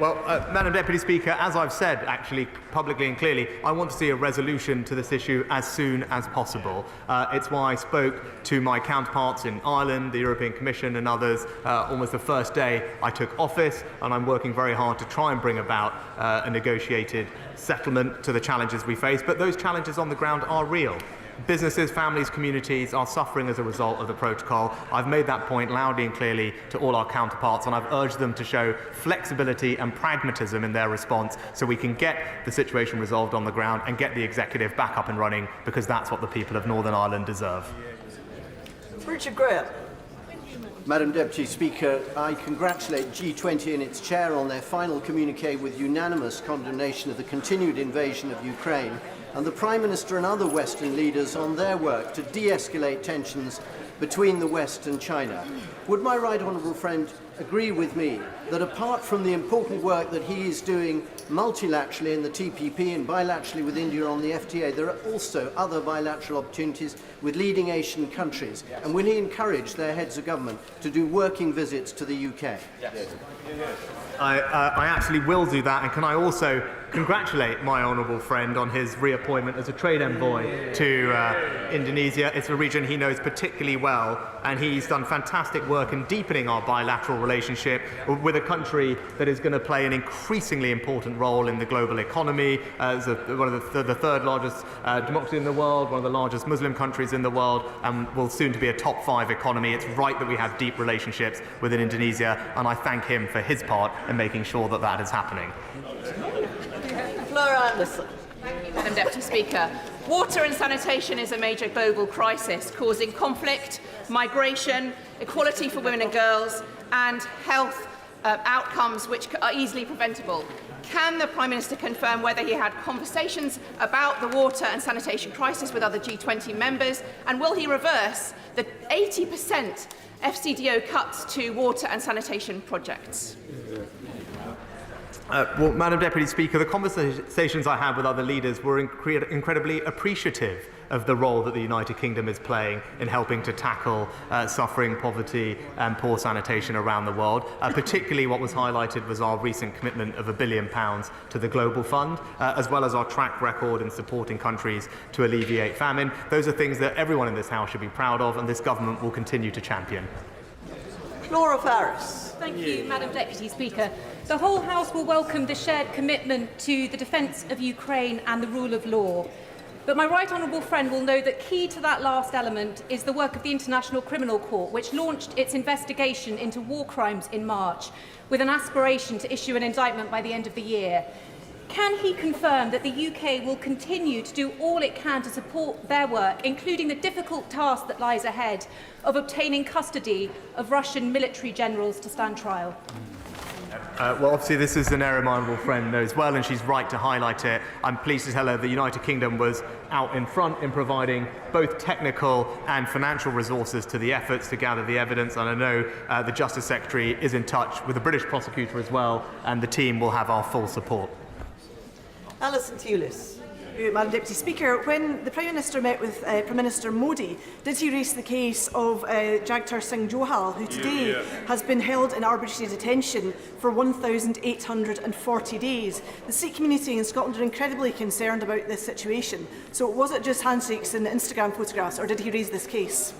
Well, Madam Deputy Speaker, as I've said actually publicly and clearly, I want to see a resolution to this issue as soon as possible. It's why I spoke to my counterparts in Ireland, the European Commission and others almost the first day I took office, and I'm working very hard to try and bring about a negotiated settlement to the challenges we face. But those challenges on the ground are real. Businesses, families, communities are suffering as a result of the protocol. I've made that point loudly and clearly to all our counterparts, and I've urged them to show flexibility and pragmatism in their response so we can get the situation resolved on the ground and get the executive back up and running, because that's what the people of Northern Ireland deserve. Richard Graham. Madam Deputy Speaker, I congratulate G20 and its chair on their final communiqué with unanimous condemnation of the continued invasion of Ukraine and the Prime Minister and other Western leaders on their work to de-escalate tensions between the West and China. Would my right honourable friend agree with me that apart from the important work that he is doing multilaterally in the TPP and bilaterally with India on the FTA, there are also other bilateral opportunities with leading Asian countries? And will he encourage their heads of government to do working visits to the UK? Yes. I absolutely will do that, and can I also congratulate my honourable friend on his reappointment as a trade envoy to Indonesia. It's a region he knows particularly well, and he's done fantastic work in deepening our bilateral relationship with a country that is going to play an increasingly important role in the global economy, as one of the third largest democracy in the world, one of the largest Muslim countries in the world, and will soon to be a top 5 economy. It's right that we have deep relationships with Indonesia, and I thank him for his part in making sure that that is happening. Flora Anderson. Thank you, Madam Deputy Speaker. Water and sanitation is a major global crisis, causing conflict, migration, equality for women and girls, and health outcomes which are easily preventable. Can the Prime Minister confirm whether he had conversations about the water and sanitation crisis with other G20 members, and will he reverse the 80% FCDO cuts to water and sanitation projects? Well, Madam Deputy Speaker, the conversations I had with other leaders were incredibly appreciative of the role that the United Kingdom is playing in helping to tackle suffering, poverty and poor sanitation around the world. Particularly what was highlighted was our recent commitment of £1 billion to the Global Fund, as well as our track record in supporting countries to alleviate famine. Those are things that everyone in this House should be proud of, and this government will continue to champion. Laura Farris. Thank you, Madam Deputy Speaker. The whole House will welcome the shared commitment to the defence of Ukraine and the rule of law. But my right honourable friend will know that key to that last element is the work of the International Criminal Court, which launched its investigation into war crimes in March, with an aspiration to issue an indictment by the end of the year. Can he confirm that the UK will continue to do all it can to support their work, including the difficult task that lies ahead of obtaining custody of Russian military generals to stand trial? Well, obviously this is an area my honourable friend knows well, and she's right to highlight it. I'm pleased to tell her the United Kingdom was out in front in providing both technical and financial resources to the efforts to gather the evidence, and I know the Justice Secretary is in touch with the British prosecutor as well, and the team will have our full support. Alison Tulis. Madam Deputy Speaker, when the Prime Minister met with Prime Minister Modi, did he raise the case of Jagtar Singh Johal, who today has been held in arbitrary detention for 1,840 days? The Sikh community in Scotland are incredibly concerned about this situation. So was it just handshakes and Instagram photographs, or did he raise this case?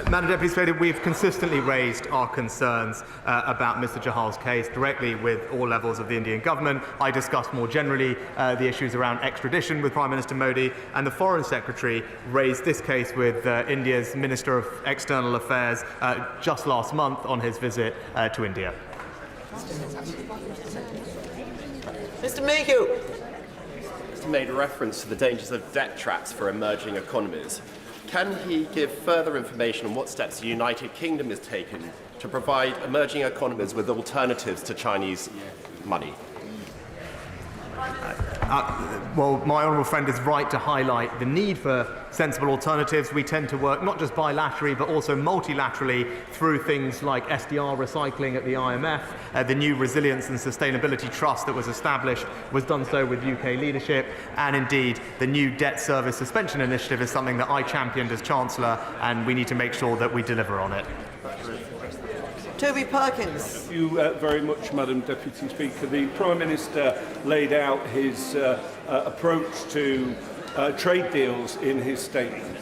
Madam Deputy Speaker, we've consistently raised our concerns about Mr Jahal's case directly with all levels of the Indian government. I discussed more generally the issues around extradition with Prime Minister Modi, and the Foreign Secretary raised this case with India's Minister of External Affairs just last month on his visit to India. Mr Mayhew. Mr made reference to the dangers of debt traps for emerging economies. Can he give further information on what steps the United Kingdom has taken to provide emerging economies with alternatives to Chinese money? Well, my honourable friend is right to highlight the need for sensible alternatives. We tend to work not just bilaterally but also multilaterally through things like SDR recycling at the IMF. The new Resilience and Sustainability Trust that was established was done so with UK leadership, and indeed the new Debt Service Suspension Initiative is something that I championed as Chancellor, and we need to make sure that we deliver on it. Toby Parkins. Thank you very much, Madam Deputy Speaker. The Prime Minister laid out his approach to trade deals in his statement.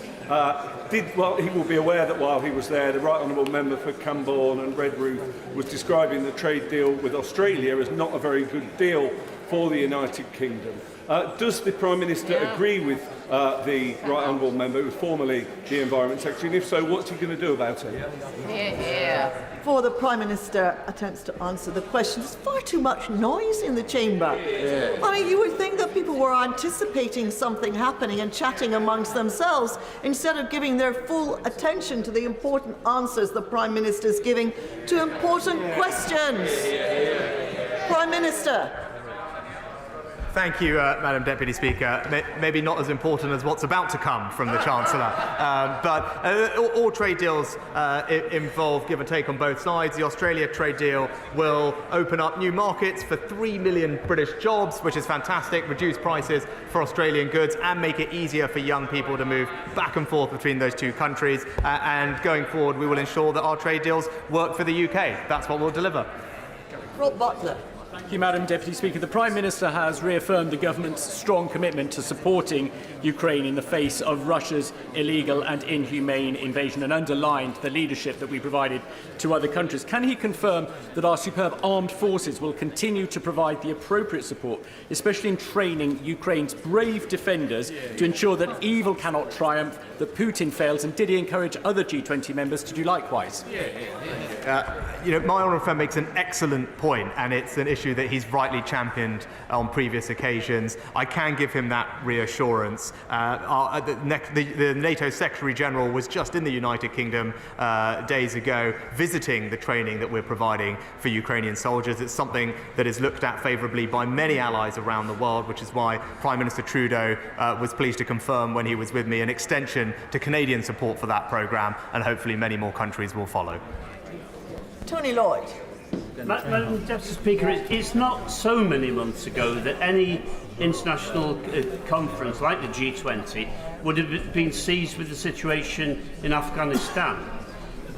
He will be aware that while he was there, the Right Honourable Member for Camborne and Redruth was describing the trade deal with Australia as not a very good deal for the United Kingdom. Does the Prime Minister agree with the Right Honourable Member, who was formerly the Environment Secretary, and if so, what's he going to do about it? Before the Prime Minister attempts to answer the question, there's far too much noise in the chamber. I mean, you would think that people were anticipating something happening and chatting amongst themselves instead of giving their full attention to the important answers the Prime Minister is giving to important questions. Prime Minister. Thank you, Madam Deputy Speaker. Maybe not as important as what's about to come from the Chancellor, but all trade deals involve give and take on both sides. The Australia trade deal will open up new markets for 3 million British jobs, which is fantastic, reduce prices for Australian goods and make it easier for young people to move back and forth between those two countries. And going forward, we will ensure that our trade deals work for the UK. That's what we'll deliver. Rob Butler. Thank you, Madam Deputy Speaker. The Prime Minister has reaffirmed the government's strong commitment to supporting Ukraine in the face of Russia's illegal and inhumane invasion and underlined the leadership that we provided to other countries. Can he confirm that our superb armed forces will continue to provide the appropriate support, especially in training Ukraine's brave defenders to ensure that evil cannot triumph, that Putin fails, and did he encourage other G20 members to do likewise? My honourable friend makes an excellent point, and it's an issue that he's rightly championed on previous occasions. I can give him that reassurance. The NATO Secretary General was just in the United Kingdom days ago visiting the training that we're providing for Ukrainian soldiers. It's something that is looked at favourably by many allies around the world, which is why Prime Minister Trudeau was pleased to confirm when he was with me an extension to Canadian support for that programme, and hopefully many more countries will follow. Tony Lloyd. Madam Deputy Speaker, it's not so many months ago that any international conference like the G20 would have been seized with the situation in Afghanistan.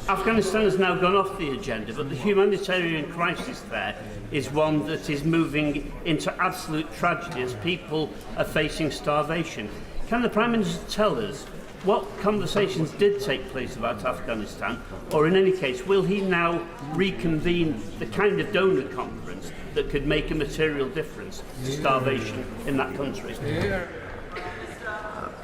Afghanistan has now gone off the agenda, but the humanitarian crisis there is one that is moving into absolute tragedy as people are facing starvation. Can the Prime Minister tell us what conversations did take place about Afghanistan, or in any case, will he now reconvene the kind of donor conference that could make a material difference to starvation in that country?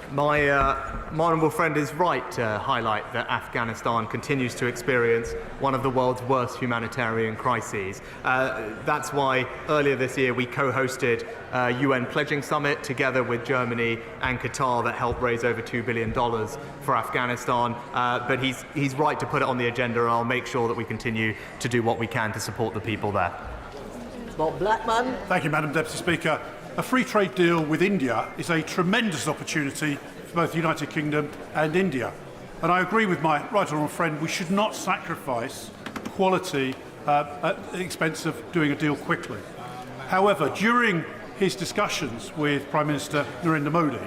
My honourable friend is right to highlight that Afghanistan continues to experience one of the world's worst humanitarian crises. That's why earlier this year we co-hosted a UN pledging summit together with Germany and Qatar that helped raise over $2 billion for Afghanistan. But he's right to put it on the agenda, and I'll make sure that we continue to do what we can to support the people there. Bob Blackman. Thank you, Madam Deputy Speaker. A free trade deal with India is a tremendous opportunity for both the United Kingdom and India. And I agree with my right honourable friend, we should not sacrifice quality at the expense of doing a deal quickly. However, during his discussions with Prime Minister Narendra Modi,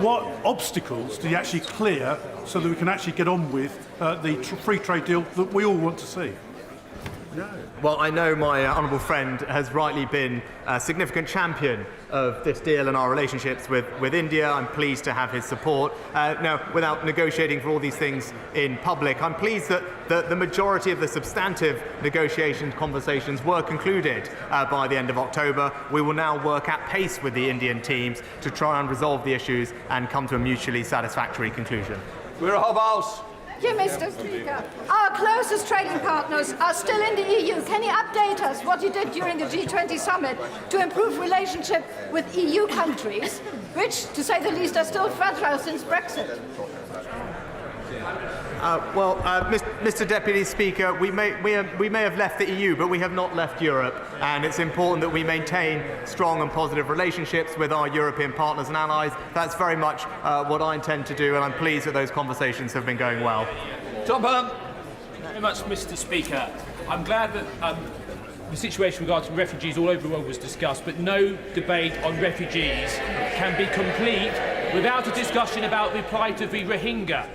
what obstacles did he actually clear so that we can actually get on with the free trade deal that we all want to see? Well, I know my honourable friend has rightly been a significant champion of this deal and our relationships with India. I'm pleased to have his support. Now, without negotiating for all these things in public, I'm pleased that the majority of the substantive negotiation conversations were concluded by the end of October. We will now work at pace with the Indian teams to try and resolve the issues and come to a mutually satisfactory conclusion. We're a house. Thank you, Mr. Speaker. Our closest trading partners are still in the EU. Can you update us what you did during the G20 summit to improve relationship with EU countries, which, to say the least, are still fragile since Brexit? Mr. Deputy Speaker, we may have left the EU, but we have not left Europe, and it's important that we maintain strong and positive relationships with our European partners and allies. That's very much what I intend to do, and I'm pleased that those conversations have been going well. Tom Hunt. Thank you very much, Mr. Speaker. I'm glad that the situation regarding refugees all over the world was discussed, but no debate on refugees can be complete without a discussion about the plight of the Rohingya.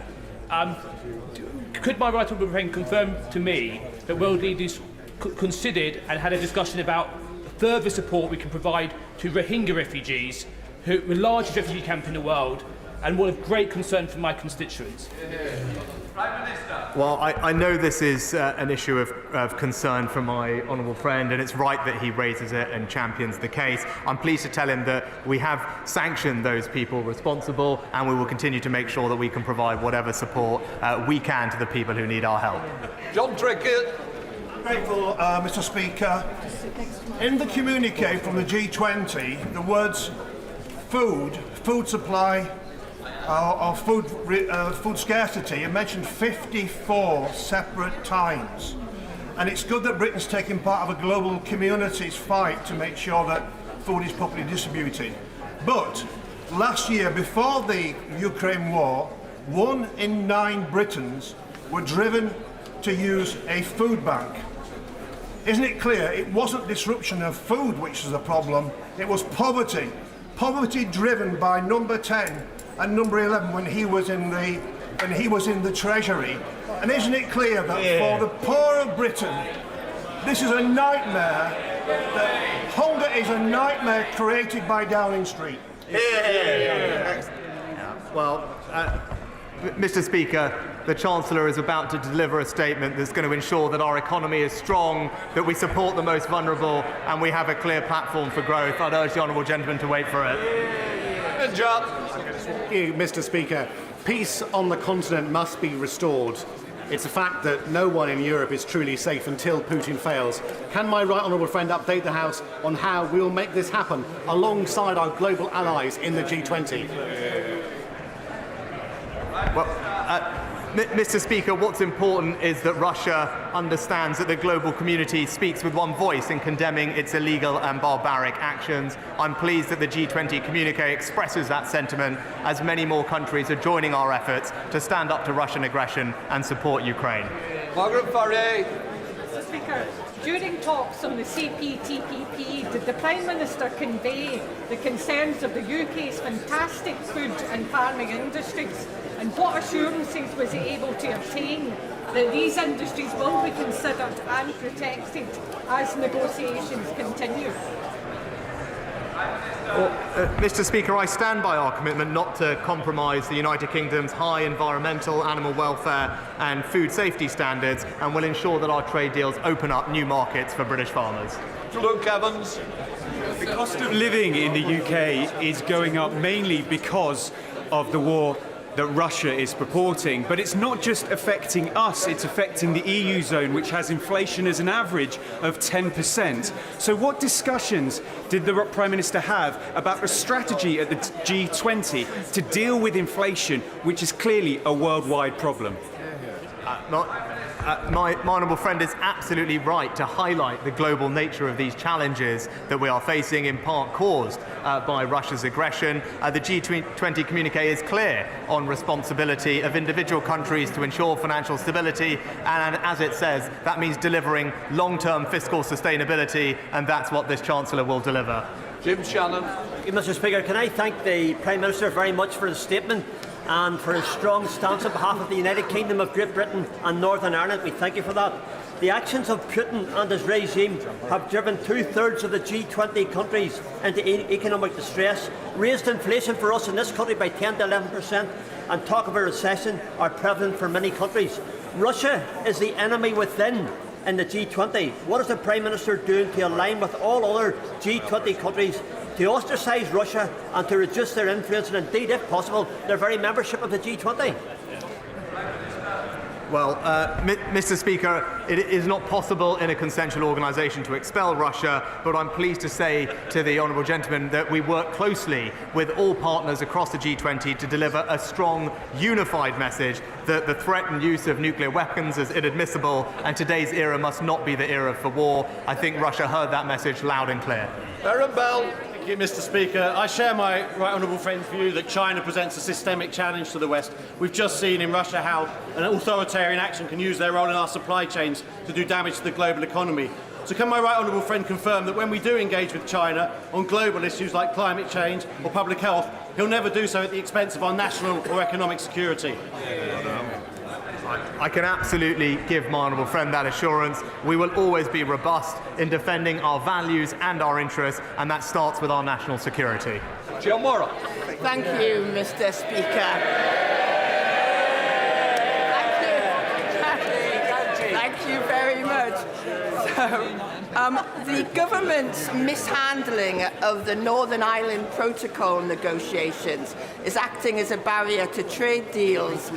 Could my right honourable friend confirm to me that world leaders considered and had a discussion about further support we can provide to Rohingya refugees, who are the largest refugee camp in the world and one of great concern for my constituents? Prime Minister. Well, I know this is an issue of concern for my honourable friend, and it's right that he raises it and champions the case. I'm pleased to tell him that we have sanctioned those people responsible, and we will continue to make sure that we can provide whatever support we can to the people who need our help. John Trickett. Grateful, Mr. Speaker. In the communique from the G20, the words food supply, or food scarcity are mentioned 54 separate times. And it's good that Britain's taking part of a global community's fight to make sure that food is properly distributed. But last year, before the Ukraine war, 1 in 9 Britons were driven to use a food bank. Isn't it clear it wasn't disruption of food which was the problem, it was poverty. Poverty driven by number 10 and number 11 when he was in the Treasury. And isn't it clear that for the poor of Britain, this is a nightmare, that hunger is a nightmare created by Downing Street? Well, Mr. Speaker, the Chancellor is about to deliver a statement that's going to ensure that our economy is strong, that we support the most vulnerable, and we have a clear platform for growth. I'd urge the honourable gentleman to wait for it. Thank you, Mr. Speaker. Peace on the continent must be restored. It's a fact that no one in Europe is truly safe until Putin fails. Can my right honourable friend update the House on how we will make this happen alongside our global allies in the G20? Well, Mr. Speaker, what's important is that Russia understands that the global community speaks with one voice in condemning its illegal and barbaric actions. I'm pleased that the G20 communique expresses that sentiment, as many more countries are joining our efforts to stand up to Russian aggression and support Ukraine. Margaret Farray. Mr. Speaker, during talks on the CPTPP, did the Prime Minister convey the concerns of the UK's fantastic food and farming industries? And what assurances was he able to obtain that these industries will be considered and protected as negotiations continue? Well, Mr. Speaker, I stand by our commitment not to compromise the United Kingdom's high environmental, animal welfare and food safety standards, and will ensure that our trade deals open up new markets for British farmers. Luke Evans. The cost of living in the UK is going up mainly because of the war that Russia is purporting, but it's not just affecting us, it's affecting the EU zone, which has inflation as an average of 10%. So what discussions did the Prime Minister have about a strategy at the G20 to deal with inflation, which is clearly a worldwide problem? My honourable friend is absolutely right to highlight the global nature of these challenges that we are facing, in part caused by Russia's aggression. The G20 communique is clear on responsibility of individual countries to ensure financial stability, and as it says, that means delivering long-term fiscal sustainability, and that's what this Chancellor will deliver. Jim Shannon. Mr. Speaker, can I thank the Prime Minister very much for his statement and for his strong stance on behalf of the United Kingdom of Great Britain and Northern Ireland. We thank you for that. The actions of Putin and his regime have driven 2/3 of the G20 countries into economic distress, raised inflation for us in this country by 10 to 11%, and talk of a recession are prevalent for many countries. Russia is the enemy within in the G20. What is the Prime Minister doing to align with all other G20 countries to ostracise Russia and to reduce their influence and indeed, if possible, their very membership of the G20? Well, Mr. Speaker, it is not possible in a consensual organisation to expel Russia, but I'm pleased to say to the honourable gentleman that we work closely with all partners across the G20 to deliver a strong, unified message that the threat and use of nuclear weapons is inadmissible, and today's era must not be the era for war. I think Russia heard that message loud and clear. Aaron Bell. Thank you, Mr. Speaker. I share my right honourable friend's view that China presents a systemic challenge to the West. We've just seen in Russia how an authoritarian action can use their role in our supply chains to do damage to the global economy. So can my right honourable friend confirm that when we do engage with China on global issues like climate change or public health, he'll never do so at the expense of our national or economic security? I can absolutely give my honourable friend that assurance. We will always be robust in defending our values and our interests, and that starts with our national security. Jill Morrow. Thank you, Mr. Speaker. Thank you very much. The government's mishandling of the Northern Ireland Protocol negotiations is acting as a barrier to trade deals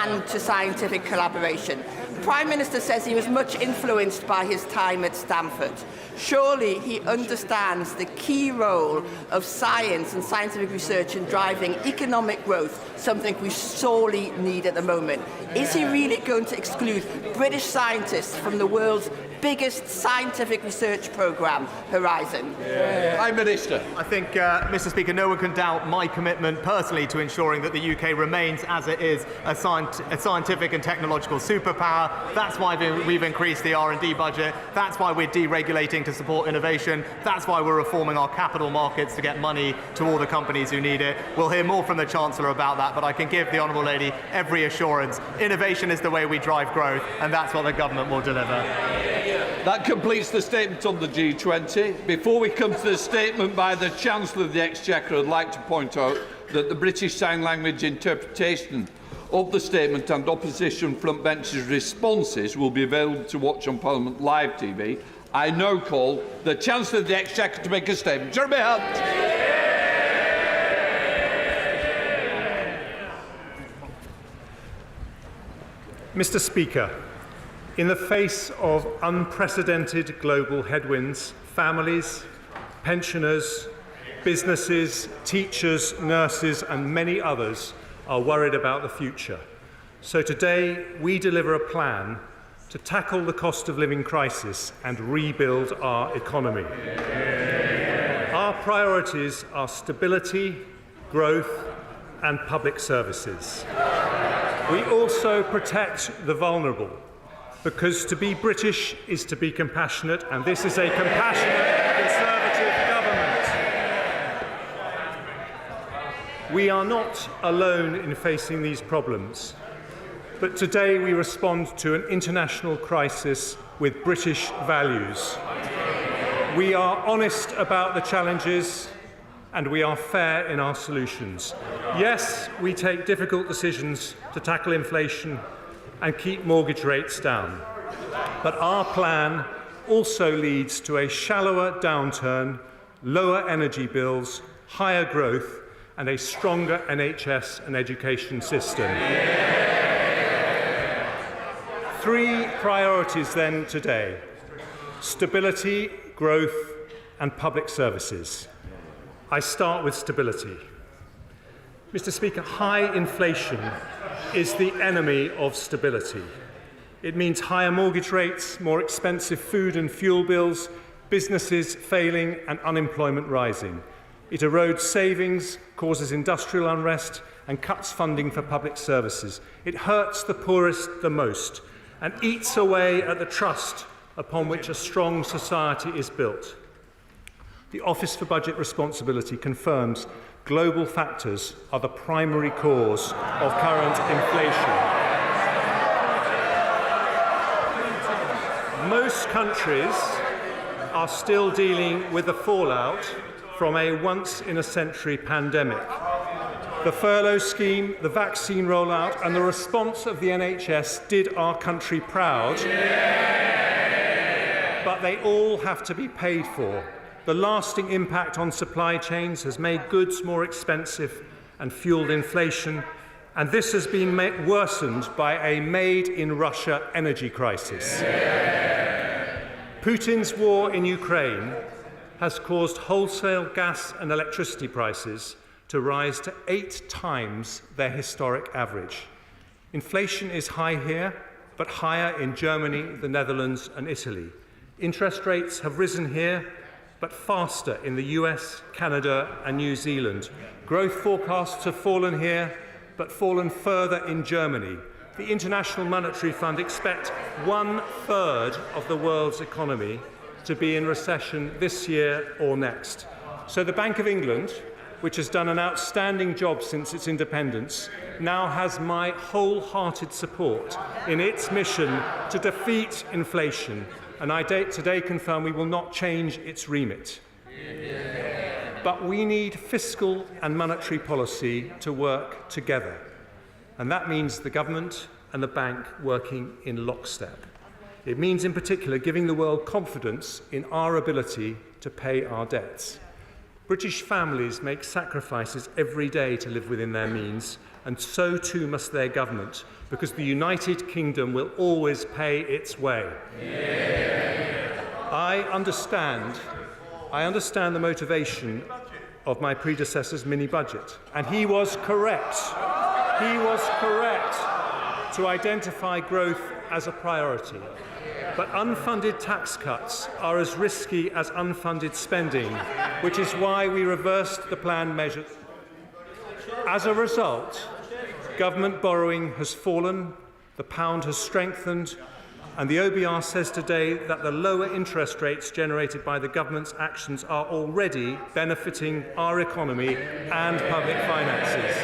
and to scientific collaboration. The Prime Minister says he was much influenced by his time at Stanford. Surely he understands the key role of science and scientific research in driving economic growth, something we sorely need at the moment. Is he really going to exclude British scientists from the world's biggest scientific research programme, Horizon? Prime Minister. I think, Mr. Speaker, no one can doubt my commitment personally to ensuring that the UK remains, as it is, a scientific and technological superpower. That's why we've increased the R&D budget. That's why we're deregulating to support innovation. That's why we're reforming our capital markets to get money to all the companies who need it. We'll hear more from the Chancellor about that, but I can give the Honourable Lady every assurance. Innovation is the way we drive growth, and that's what the government will deliver. That completes the statement on the G20. Before we come to the statement by the Chancellor of the Exchequer, I'd like to point out that the British Sign Language interpretation of the statement and opposition front benches responses will be available to watch on Parliament Live TV. I now call the Chancellor of the Exchequer to make a statement. Jeremy Hunt. Mr. Speaker, in the face of unprecedented global headwinds, families, pensioners, businesses, teachers, nurses and many others are worried about the future. So today we deliver a plan to tackle the cost of living crisis and rebuild our economy. Our priorities are stability, growth and public services. We also protect the vulnerable, because to be British is to be compassionate, and this is a compassionate Conservative government. We are not alone in facing these problems, but today we respond to an international crisis with British values. We are honest about the challenges and we are fair in our solutions. Yes, we take difficult decisions to tackle inflation and keep mortgage rates down. But our plan also leads to a shallower downturn, lower energy bills, higher growth, and a stronger NHS and education system. Three priorities then today: stability, growth, and public services. I start with stability. Mr. Speaker, high inflation is the enemy of stability. It means higher mortgage rates, more expensive food and fuel bills, businesses failing and unemployment rising. It erodes savings, causes industrial unrest and cuts funding for public services. It hurts the poorest the most and eats away at the trust upon which a strong society is built. The Office for Budget Responsibility confirms global factors are the primary cause of current inflation. Most countries are still dealing with the fallout from a once-in-a-century pandemic. The furlough scheme, the vaccine rollout and the response of the NHS did our country proud, but they all have to be paid for. The lasting impact on supply chains has made goods more expensive and fueled inflation, and this has been worsened by a made-in-Russia energy crisis. Putin's war in Ukraine has caused wholesale gas and electricity prices to rise to 8 times their historic average. Inflation is high here, but higher in Germany, the Netherlands and Italy. Interest rates have risen here, but faster in the US, Canada and New Zealand. Growth forecasts have fallen here, but fallen further in Germany. The International Monetary Fund expects 1/3 of the world's economy to be in recession this year or next. So the Bank of England, which has done an outstanding job since its independence, now has my wholehearted support in its mission to defeat inflation. And I today confirm we will not change its remit. But we need fiscal and monetary policy to work together. And that means the government and the bank working in lockstep. It means in particular giving the world confidence in our ability to pay our debts. British families make sacrifices every day to live within their means. and so too must their government, because the United Kingdom will always pay its way. I understand the motivation of my predecessor's mini-budget, and he was correct. He was correct to identify growth as a priority. But unfunded tax cuts are as risky as unfunded spending, which is why we reversed the planned measures. As a result, government borrowing has fallen, the pound has strengthened, and the OBR says today that the lower interest rates generated by the government's actions are already benefiting our economy and public finances.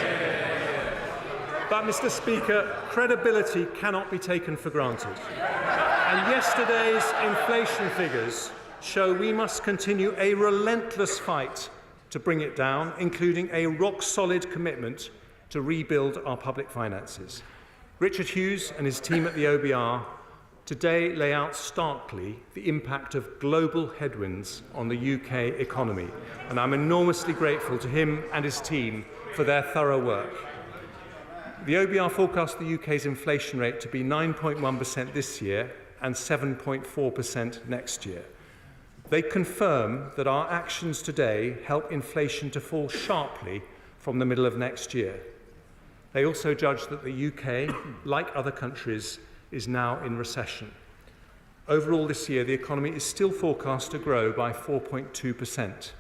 But, Mr. Speaker, credibility cannot be taken for granted. And yesterday's inflation figures show we must continue a relentless fight to bring it down, including a rock-solid commitment to rebuild our public finances. Richard Hughes and his team at the OBR today lay out starkly the impact of global headwinds on the UK economy, and I'm enormously grateful to him and his team for their thorough work. The OBR forecast the UK's inflation rate to be 9.1% this year and 7.4% next year. They confirm that our actions today help inflation to fall sharply from the middle of next year. They also judge that the UK, like other countries, is now in recession. Overall this year, the economy is still forecast to grow by 4.2%.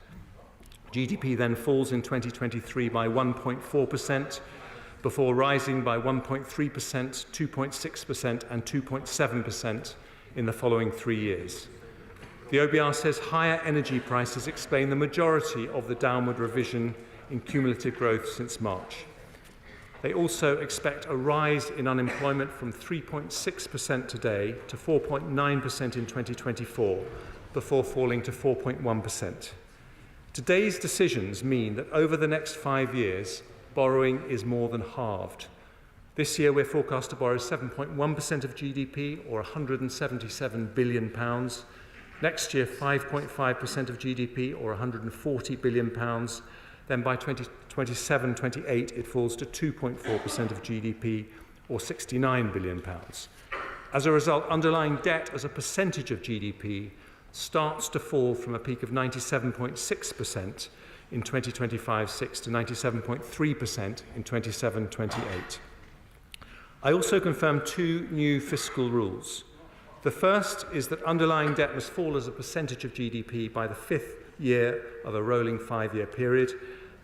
GDP then falls in 2023 by 1.4%, before rising by 1.3%, 2.6% and 2.7% in the following 3 years. The OBR says higher energy prices explain the majority of the downward revision in cumulative growth since March. They also expect a rise in unemployment from 3.6% today to 4.9% in 2024, before falling to 4.1%. Today's decisions mean that over the next 5 years, borrowing is more than halved. This year we're forecast to borrow 7.1% of GDP, or £177 billion. Next year, 5.5% of GDP, or £140 billion. Then by 2027-28, it falls to 2.4% of GDP, or £69 billion. As a result, underlying debt as a percentage of GDP starts to fall from a peak of 97.6% in 2025-6 to 97.3% in 27-28. I also confirmed 2 new fiscal rules. The first is that underlying debt must fall as a percentage of GDP by the 5th year of a rolling 5-year period.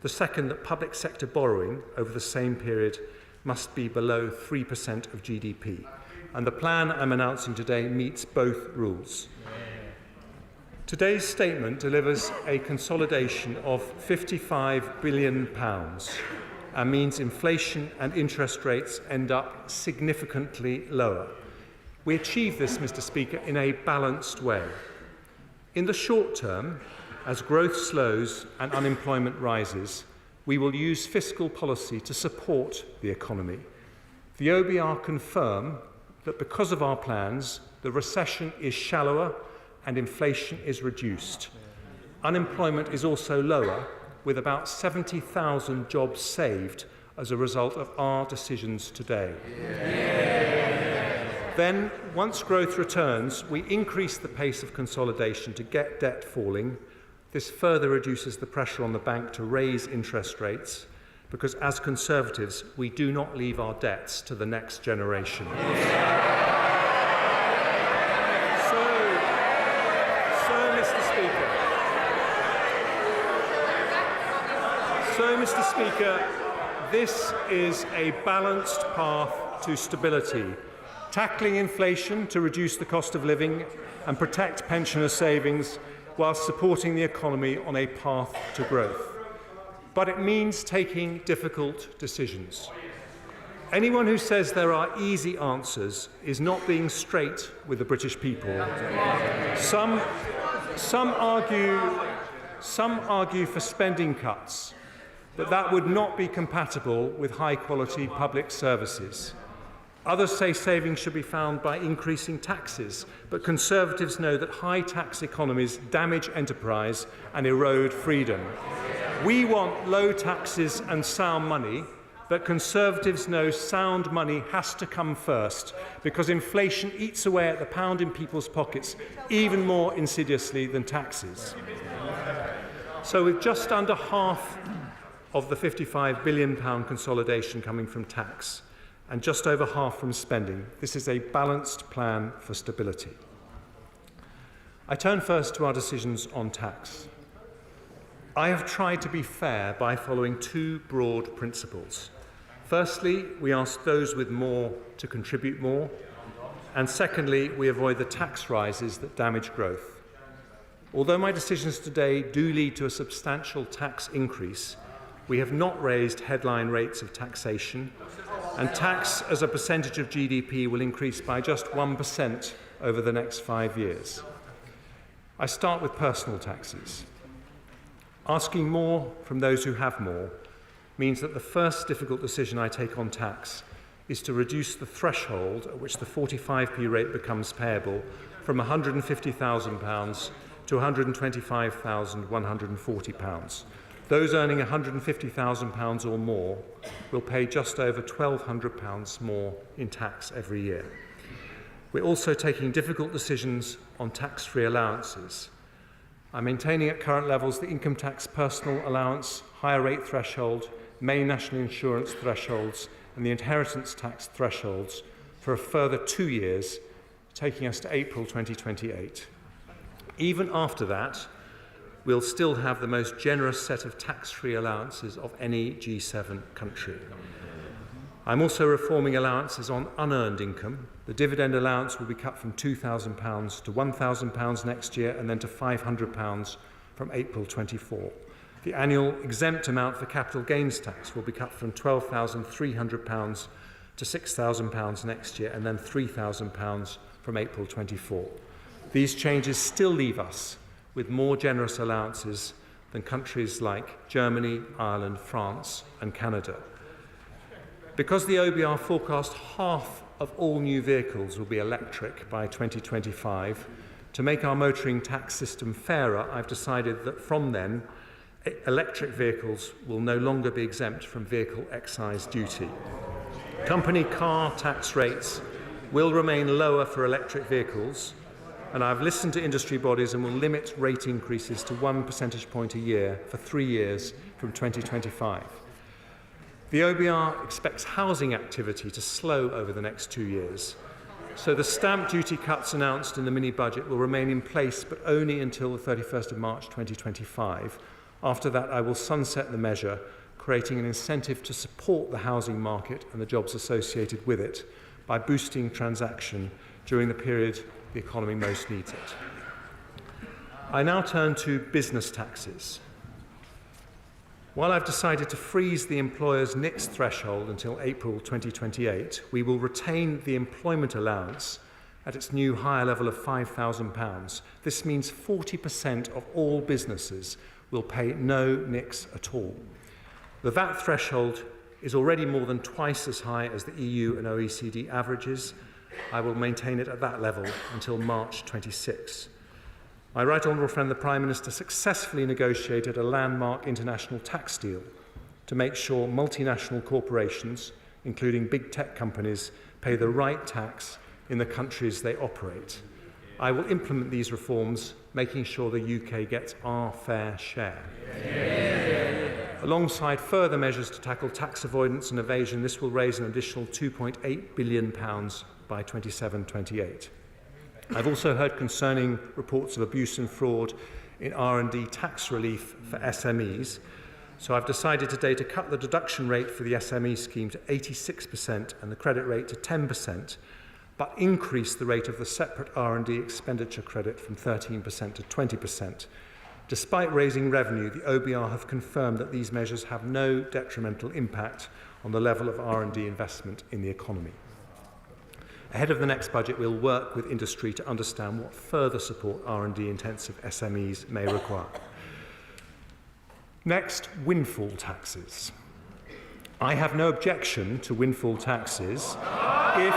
The second, that public sector borrowing over the same period must be below 3% of GDP. And the plan I'm announcing today meets both rules. Today's statement delivers a consolidation of £55 billion and means inflation and interest rates end up significantly lower. We achieve this, Mr. Speaker, in a balanced way. In the short term, as growth slows and unemployment rises, we will use fiscal policy to support the economy. The OBR confirm that because of our plans, the recession is shallower and inflation is reduced. Unemployment is also lower, with about 70,000 jobs saved as a result of our decisions today. Then, once growth returns, we increase the pace of consolidation to get debt falling. This further reduces the pressure on the bank to raise interest rates, because as Conservatives, we do not leave our debts to the next generation. So, Mr. Speaker, this is a balanced path to stability, tackling inflation to reduce the cost of living and protect pensioner savings whilst supporting the economy on a path to growth. But it means taking difficult decisions. Anyone who says there are easy answers is not being straight with the British people. Some argue for spending cuts, but that would not be compatible with high-quality public services. Others say savings should be found by increasing taxes, but Conservatives know that high-tax economies damage enterprise and erode freedom. We want low taxes and sound money that Conservatives know sound money has to come first, because inflation eats away at the pound in people's pockets even more insidiously than taxes. So with just under half of the £55 billion consolidation coming from tax and just over half from spending, this is a balanced plan for stability. I turn first to our decisions on tax. I have tried to be fair by following two broad principles. Firstly, we ask those with more to contribute more, and secondly, we avoid the tax rises that damage growth. Although my decisions today do lead to a substantial tax increase, we have not raised headline rates of taxation, and tax as a percentage of GDP will increase by just 1% over the next 5 years. I start with personal taxes. Asking more from those who have more means that the first difficult decision I take on tax is to reduce the threshold at which the 45p rate becomes payable from £150,000 to £125,140. Those earning £150,000 or more will pay just over £1,200 more in tax every year. We're also taking difficult decisions on tax-free allowances. I'm maintaining at current levels the income tax personal allowance, higher rate threshold, main national insurance thresholds and the inheritance tax thresholds for a further 2 years, taking us to April 2028. Even after that, we'll still have the most generous set of tax-free allowances of any G7 country. I'm also reforming allowances on unearned income. The dividend allowance will be cut from £2,000 to £1,000 next year and then to £500 from April 24. The annual exempt amount for capital gains tax will be cut from £12,300 to £6,000 next year and then £3,000 from April 24. These changes still leave us with more generous allowances than countries like Germany, Ireland, France and Canada. Because the OBR forecast half of all new vehicles will be electric by 2025, to make our motoring tax system fairer, I've decided that from then, electric vehicles will no longer be exempt from vehicle excise duty. Company car tax rates will remain lower for electric vehicles, and I've listened to industry bodies and will limit rate increases to 1 percentage point a year for 3 years from 2025. The OBR expects housing activity to slow over the next 2 years, so the stamp duty cuts announced in the mini-budget will remain in place, but only until the 31st of March 2025. After that, I will sunset the measure, creating an incentive to support the housing market and the jobs associated with it by boosting transaction during the period the economy most needs it. I now turn to business taxes. While I've decided to freeze the employer's NICS threshold until April 2028, we will retain the employment allowance at its new higher level of £5,000. This means 40% of all businesses will pay no NICS at all. The VAT threshold is already more than twice as high as the EU and OECD averages. I will maintain it at that level until March 26. My right honourable friend, the Prime Minister, successfully negotiated a landmark international tax deal to make sure multinational corporations, including big tech companies, pay the right tax in the countries they operate. I will implement these reforms, making sure the UK gets our fair share. Yeah. Alongside further measures to tackle tax avoidance and evasion, this will raise an additional £2.8 billion by 27-28. I've also heard concerning reports of abuse and fraud in R&D tax relief for SMEs, so I've decided today to cut the deduction rate for the SME scheme to 86% and the credit rate to 10%, but increase the rate of the separate R&D expenditure credit from 13% to 20%. Despite raising revenue, the OBR have confirmed that these measures have no detrimental impact on the level of R&D investment in the economy. Ahead of the next budget, we'll work with industry to understand what further support R&D intensive SMEs may require. Next, windfall taxes. I have no objection to windfall taxes if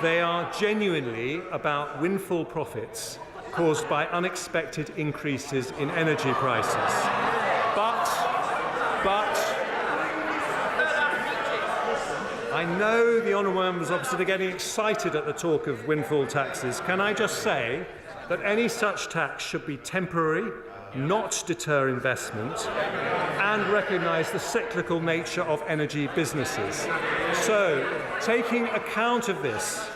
they are genuinely about windfall profits caused by unexpected increases in energy prices. But I know the honourable members opposite are getting excited at the talk of windfall taxes. Can I just say that any such tax should be temporary, not deter investment, and recognise the cyclical nature of energy businesses. So, taking account of this,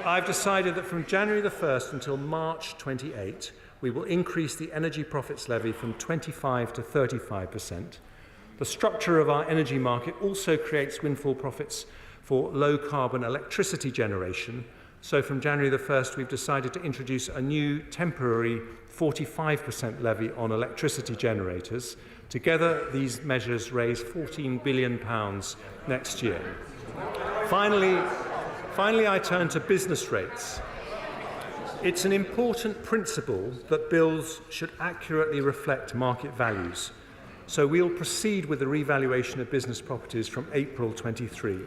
I've decided that from January the 1st until March 28, we will increase the energy profits levy from 25 to 35%. The structure of our energy market also creates windfall profits for low-carbon electricity generation. So from January the 1st, we've decided to introduce a new temporary 45% levy on electricity generators. Together, these measures raise £14 billion next year. Finally, I turn to business rates. It's an important principle that bills should accurately reflect market values. So we'll proceed with the revaluation of business properties from April 23.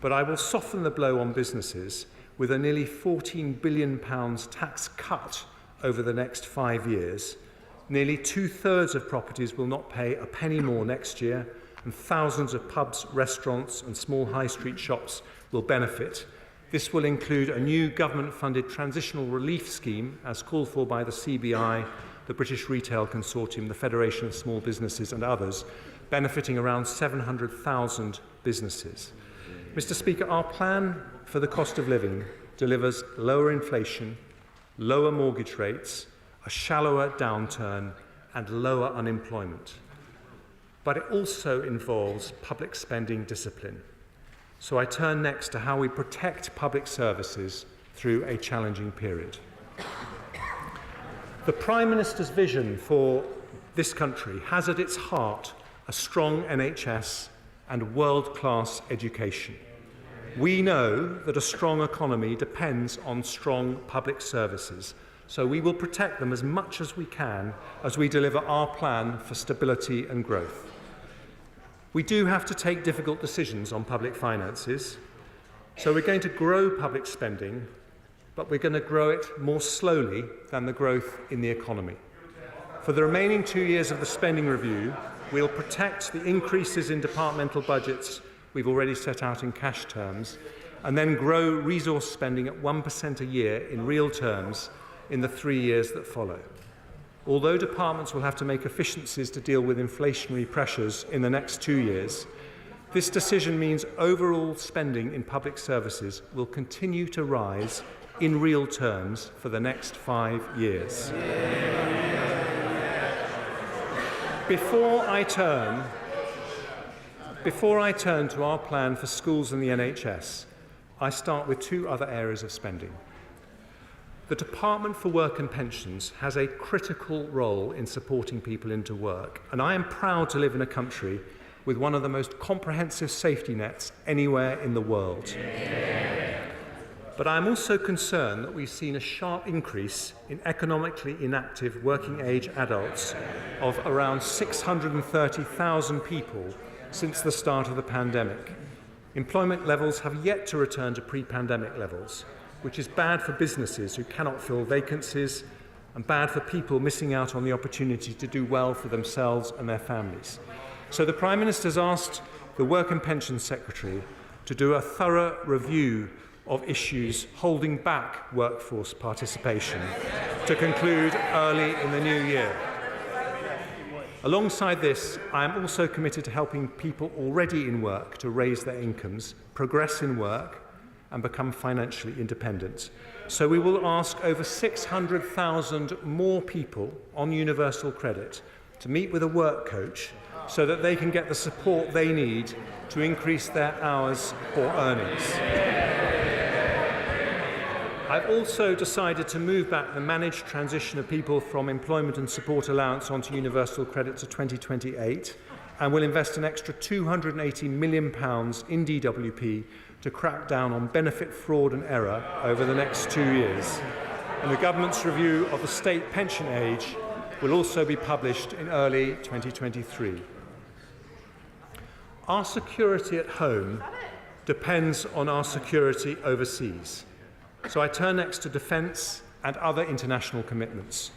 But I will soften the blow on businesses with a nearly £14 billion tax cut over the next 5 years. Nearly 2/3 of properties will not pay a penny more next year, and thousands of pubs, restaurants and small high street shops will benefit. This will include a new government-funded transitional relief scheme, as called for by the CBI, the British Retail Consortium, the Federation of Small Businesses and others, benefiting around 700,000 businesses. Mr. Speaker, our plan for the cost of living delivers lower inflation, lower mortgage rates, a shallower downturn and lower unemployment. But it also involves public spending discipline. So I turn next to how we protect public services through a challenging period. The Prime Minister's vision for this country has at its heart a strong NHS and world-class education. We know that a strong economy depends on strong public services, so we will protect them as much as we can as we deliver our plan for stability and growth. We do have to take difficult decisions on public finances, so we're going to grow public spending, but we're going to grow it more slowly than the growth in the economy. For the remaining 2 years of the spending review, we'll protect the increases in departmental budgets we've already set out in cash terms, and then grow resource spending at 1% a year in real terms in the 3 years that follow. Although departments will have to make efficiencies to deal with inflationary pressures in the next 2 years, this decision means overall spending in public services will continue to rise in real terms for the next 5 years. Before I turn to our plan for schools and the NHS, I start with 2 other areas of spending. The Department for Work and Pensions has a critical role in supporting people into work, and I am proud to live in a country with one of the most comprehensive safety nets anywhere in the world. But I am also concerned that we've seen a sharp increase in economically inactive working-age adults of around 630,000 people since the start of the pandemic. Employment levels have yet to return to pre-pandemic levels, which is bad for businesses who cannot fill vacancies and bad for people missing out on the opportunity to do well for themselves and their families. So the Prime Minister has asked the Work and Pensions Secretary to do a thorough review of issues holding back workforce participation to conclude early in the new year. Alongside this, I am also committed to helping people already in work to raise their incomes, progress in work and become financially independent. So we will ask over 600,000 more people on universal credit to meet with a work coach so that they can get the support they need to increase their hours or earnings. I've also decided to move back the managed transition of people from employment and support allowance onto universal credit to 2028 and will invest an extra £280 million in DWP to crack down on benefit fraud and error over the next 2 years. And the government's review of the state pension age will also be published in early 2023. Our security at home depends on our security overseas. So I turn next to defence and other international commitments.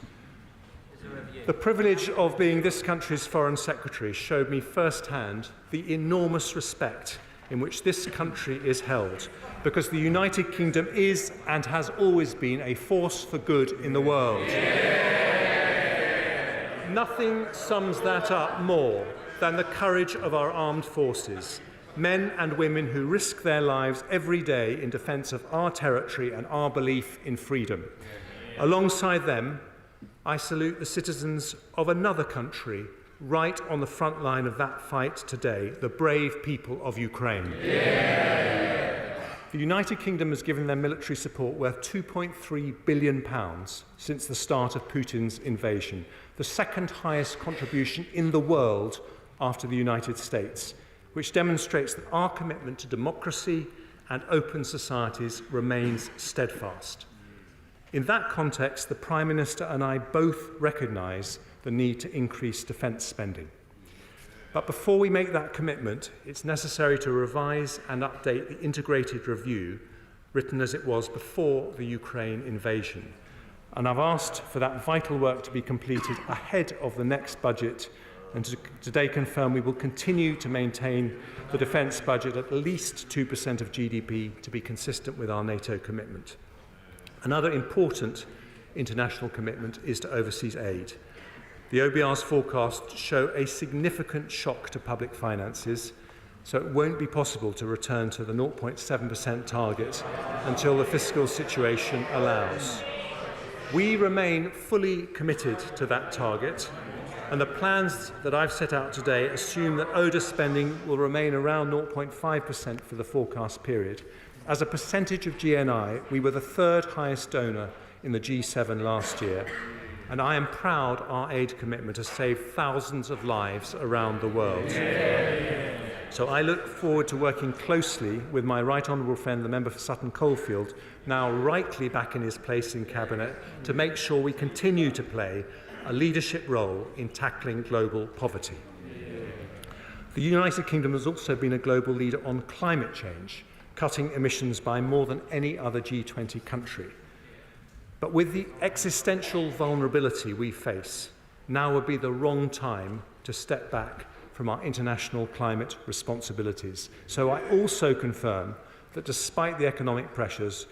The privilege of being this country's Foreign Secretary showed me firsthand the enormous respect in which this country is held, because the United Kingdom is and has always been a force for good in the world. Nothing sums that up more than the courage of our armed forces, men and women who risk their lives every day in defence of our territory and our belief in freedom. Alongside them, I salute the citizens of another country right on the front line of that fight today, the brave people of Ukraine. The United Kingdom has given their military support worth £2.3 billion since the start of Putin's invasion, the second highest contribution in the world after the United States, which demonstrates that our commitment to democracy and open societies remains steadfast. In that context, the Prime Minister and I both recognise the need to increase defence spending. But before we make that commitment, it's necessary to revise and update the integrated review written as it was before the Ukraine invasion. And I've asked for that vital work to be completed ahead of the next budget, and to today confirm we will continue to maintain the defence budget at least 2% of GDP to be consistent with our NATO commitment. Another important international commitment is to overseas aid. The OBR's forecasts show a significant shock to public finances, so it won't be possible to return to the 0.7% target until the fiscal situation allows. We remain fully committed to that target, and the plans that I've set out today assume that ODA spending will remain around 0.5% for the forecast period. As a percentage of GNI, we were the third highest donor in the G7 last year, and I am proud our aid commitment has saved thousands of lives around the world. So I look forward to working closely with my right honourable friend, the member for Sutton Coldfield, now rightly back in his place in Cabinet, to make sure we continue to play a leadership role in tackling global poverty. The United Kingdom has also been a global leader on climate change, cutting emissions by more than any other G20 country. But with the existential vulnerability we face, now would be the wrong time to step back from our international climate responsibilities. So I also confirm that despite the economic pressures,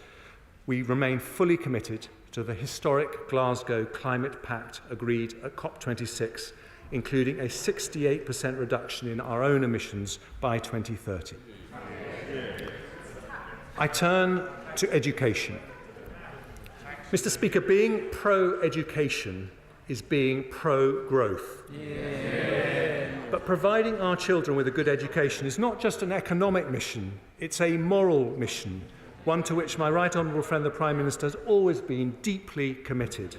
we remain fully committed to the historic Glasgow Climate Pact agreed at COP26, including a 68% reduction in our own emissions by 2030. I turn to education. Mr. Speaker, being pro-education is being pro-growth. But providing our children with a good education is not just an economic mission, it's a moral mission, one to which my right honourable friend the Prime Minister has always been deeply committed.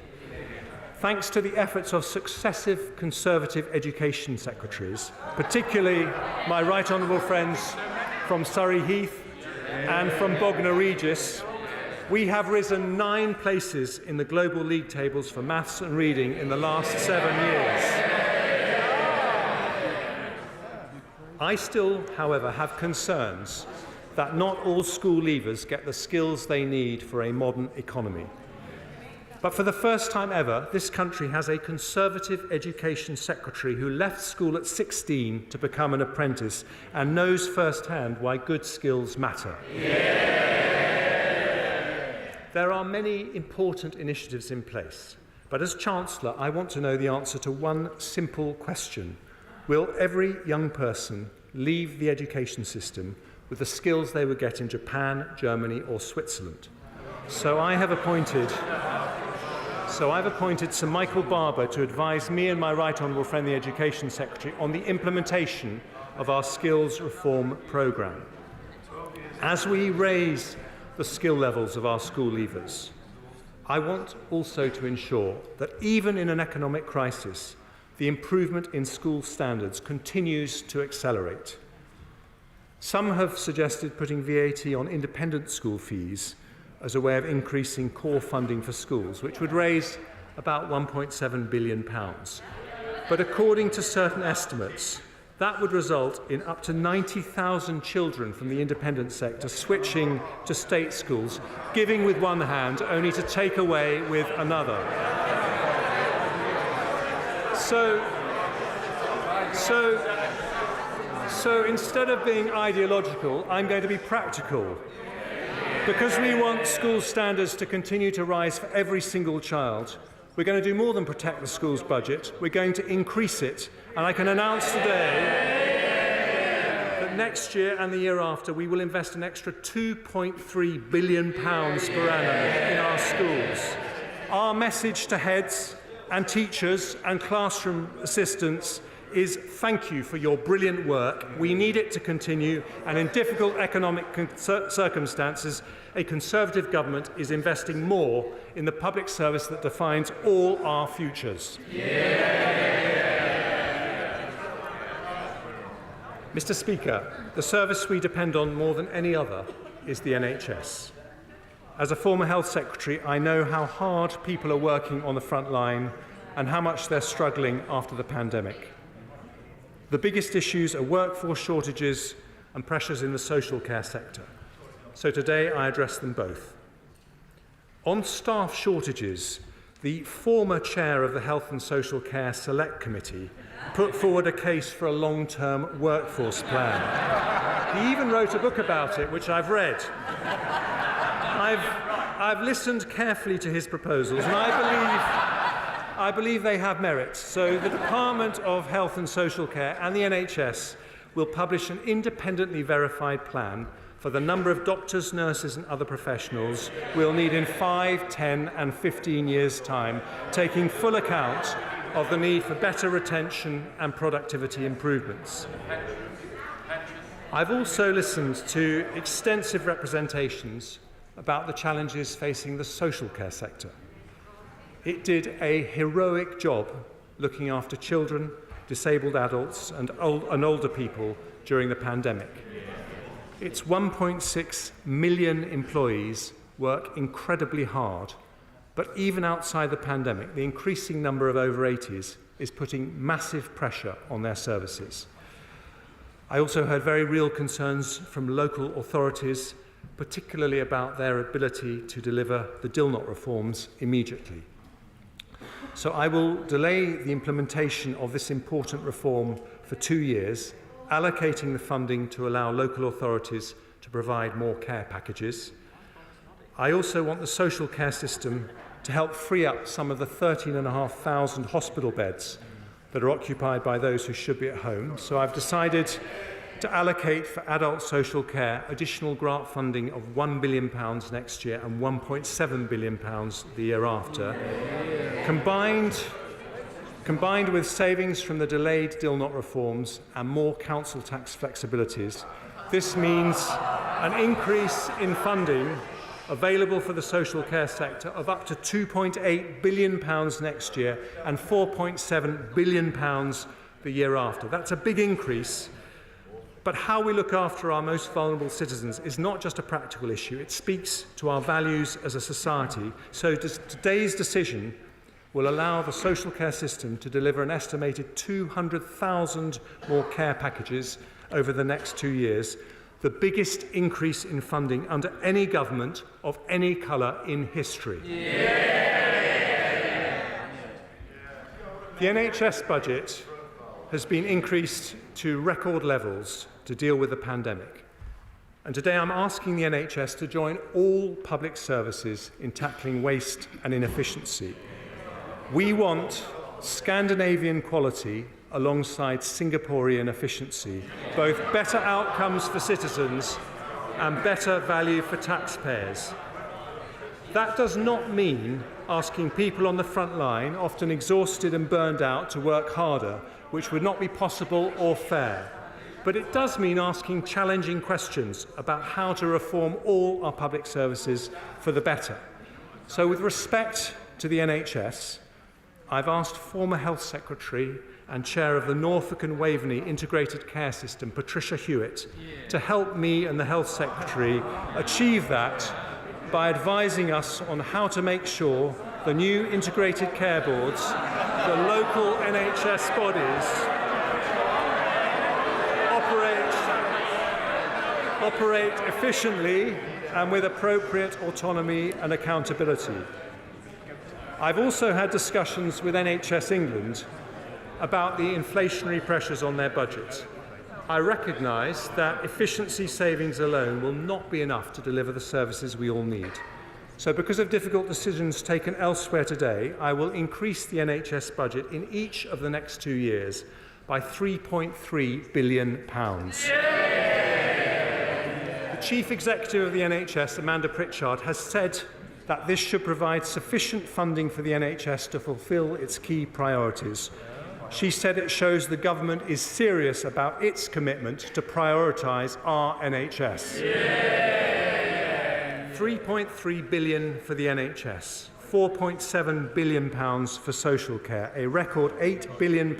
Thanks to the efforts of successive Conservative education secretaries, particularly my right honourable friends from Surrey Heath and from Bognor Regis, we have risen 9 places in the global league tables for maths and reading in the last 7 years. I still, however, have concerns that not all school leavers get the skills they need for a modern economy. But for the first time ever, this country has a Conservative education secretary who left school at 16 to become an apprentice and knows firsthand why good skills matter. There are many important initiatives in place, but as Chancellor, I want to know the answer to one simple question. Will every young person leave the education system with the skills they would get in Japan, Germany or Switzerland? So I've appointed Sir Michael Barber to advise me and my right honourable friend, the Education Secretary, on the implementation of our skills reform programme. As we raise the skill levels of our school leavers, I want also to ensure that even in an economic crisis, the improvement in school standards continues to accelerate. Some have suggested putting VAT on independent school fees as a way of increasing core funding for schools, which would raise about £1.7 billion. But according to certain estimates, that would result in up to 90,000 children from the independent sector switching to state schools, giving with one hand only to take away with another. So instead of being ideological, I'm going to be practical. Because we want school standards to continue to rise for every single child, we're going to do more than protect the school's budget. We're going to increase it. And I can announce today that next year and the year after, we will invest an extra £2.3 billion per annum in our schools. Our message to heads and teachers and classroom assistants is thank you for your brilliant work. We need it to continue, and in difficult economic circumstances, a Conservative government is investing more in the public service that defines all our futures. Mr. Speaker, the service we depend on more than any other is the NHS. As a former Health Secretary, I know how hard people are working on the front line and how much they're struggling after the pandemic. The biggest issues are workforce shortages and pressures in the social care sector. So today I address them both. On staff shortages, the former chair of the Health and Social Care Select Committee put forward a case for a long-term workforce plan. He even wrote a book about it, which I've read. I've listened carefully to his proposals, and I believe they have merit. So the Department of Health and Social Care and the NHS will publish an independently verified plan for the number of doctors, nurses and other professionals we'll need in 5, 10 and 15 years' time, taking full account of the need for better retention and productivity improvements. I've also listened to extensive representations about the challenges facing the social care sector. It did a heroic job looking after children, disabled adults and older people during the pandemic. Its 1.6 million employees work incredibly hard, but even outside the pandemic, the increasing number of over 80s is putting massive pressure on their services. I also heard very real concerns from local authorities, particularly about their ability to deliver the Dilnot reforms immediately. So I will delay the implementation of this important reform for 2 years, allocating the funding to allow local authorities to provide more care packages. I also want the social care system to help free up some of the 13,500 hospital beds that are occupied by those who should be at home. So I've decided to allocate for adult social care additional grant funding of £1 billion next year and £1.7 billion the year after. Combined with savings from the delayed Dilnot reforms and more council tax flexibilities, this means an increase in funding available for the social care sector of up to £2.8 billion next year and £4.7 billion the year after. That's a big increase, but how we look after our most vulnerable citizens is not just a practical issue. It speaks to our values as a society. So today's decision will allow the social care system to deliver an estimated 200,000 more care packages over the next 2 years, the biggest increase in funding under any government of any colour in history. The NHS budget has been increased to record levels to deal with the pandemic. And today I'm asking the NHS to join all public services in tackling waste and inefficiency. We want Scandinavian quality alongside Singaporean efficiency, both better outcomes for citizens and better value for taxpayers. That does not mean asking people on the front line, often exhausted and burned out, to work harder, which would not be possible or fair. But it does mean asking challenging questions about how to reform all our public services for the better. So with respect to the NHS, I've asked former Health Secretary and Chair of the Norfolk and Waveney Integrated Care System, Patricia Hewitt, to help me and the Health Secretary achieve that by advising us on how to make sure the new integrated care boards, the local NHS bodies, operate efficiently and with appropriate autonomy and accountability. I've also had discussions with NHS England about the inflationary pressures on their budget. I recognise that efficiency savings alone will not be enough to deliver the services we all need. So because of difficult decisions taken elsewhere today, I will increase the NHS budget in each of the next 2 years by £3.3 billion. The Chief Executive of the NHS, Amanda Pritchard, has said that this should provide sufficient funding for the NHS to fulfil its key priorities. She said it shows the government is serious about its commitment to prioritise our NHS. £3.3 billion for the NHS, £4.7 billion for social care, a record £8 billion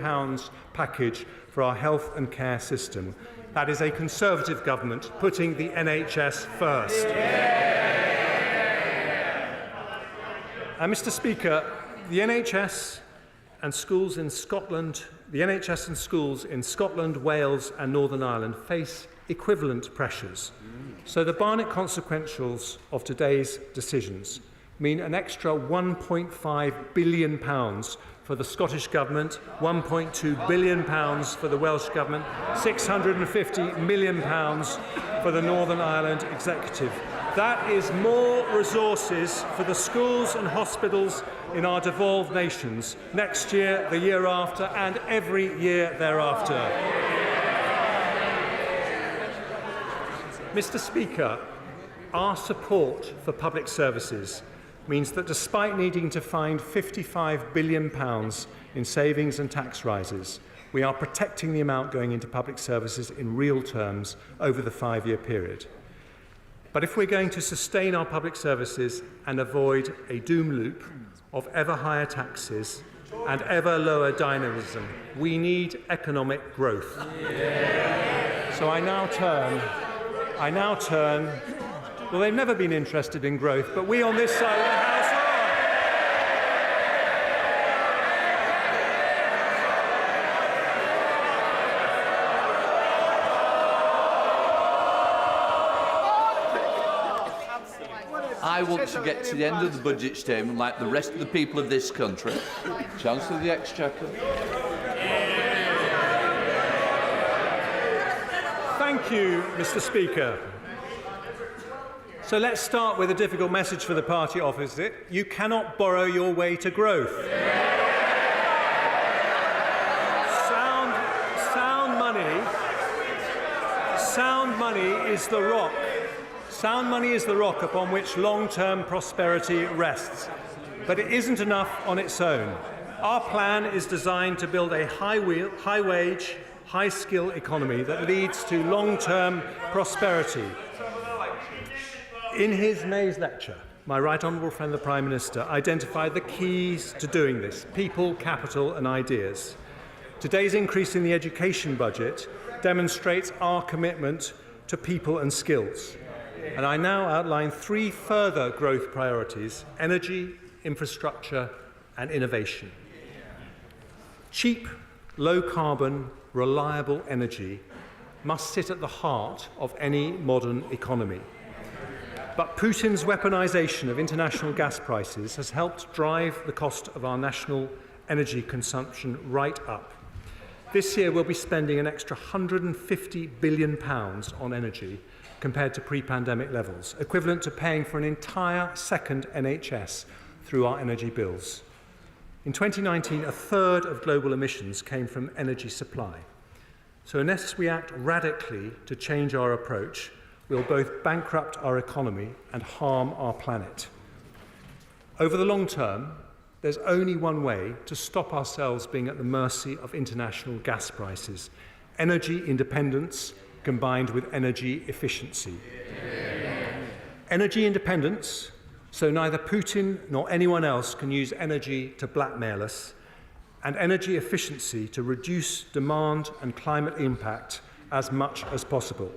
package for our health and care system. That is a Conservative government putting the NHS first. And Mr. Speaker, the NHS and schools in Scotland, Wales and Northern Ireland face equivalent pressures. So the Barnett consequentials of today's decisions mean an extra £1.5 billion for the Scottish Government, £1.2 billion for the Welsh Government, £650 million for the Northern Ireland Executive. That is more resources for the schools and hospitals in our devolved nations next year, the year after, and every year thereafter. Mr. Speaker, our support for public services means that despite needing to find £55 billion in savings and tax rises, we are protecting the amount going into public services in real terms over the 5-year period. But if we're going to sustain our public services and avoid a doom loop of ever higher taxes and ever lower dynamism, we need economic growth. So I now turn, well, they've never been interested in growth, but we on this side of the House I want to get to the end of the budget statement like the rest of the people of this country. Chancellor of the Exchequer. Thank you, Mr. Speaker. So let's start with a difficult message for the party opposite. You cannot borrow your way to growth. Sound money is the rock. Sound money is the rock upon which long-term prosperity rests. But it isn't enough on its own. Our plan is designed to build a high-wage, high-skill economy that leads to long-term prosperity. In his May's lecture, my right honourable friend the Prime Minister identified the keys to doing this: people, capital and ideas. Today's increase in the education budget demonstrates our commitment to people and skills. And I now outline 3 further growth priorities: energy, infrastructure and innovation. Cheap, low-carbon, reliable energy must sit at the heart of any modern economy. But Putin's weaponisation of international gas prices has helped drive the cost of our national energy consumption right up. This year we'll be spending an extra £150 billion on energy compared to pre-pandemic levels, equivalent to paying for an entire second NHS through our energy bills. In 2019, a third of global emissions came from energy supply. So unless we act radically to change our approach, we'll both bankrupt our economy and harm our planet. Over the long term, there's only one way to stop ourselves being at the mercy of international gas prices: energy independence combined with energy efficiency. Energy independence, so neither Putin nor anyone else can use energy to blackmail us, and energy efficiency to reduce demand and climate impact as much as possible.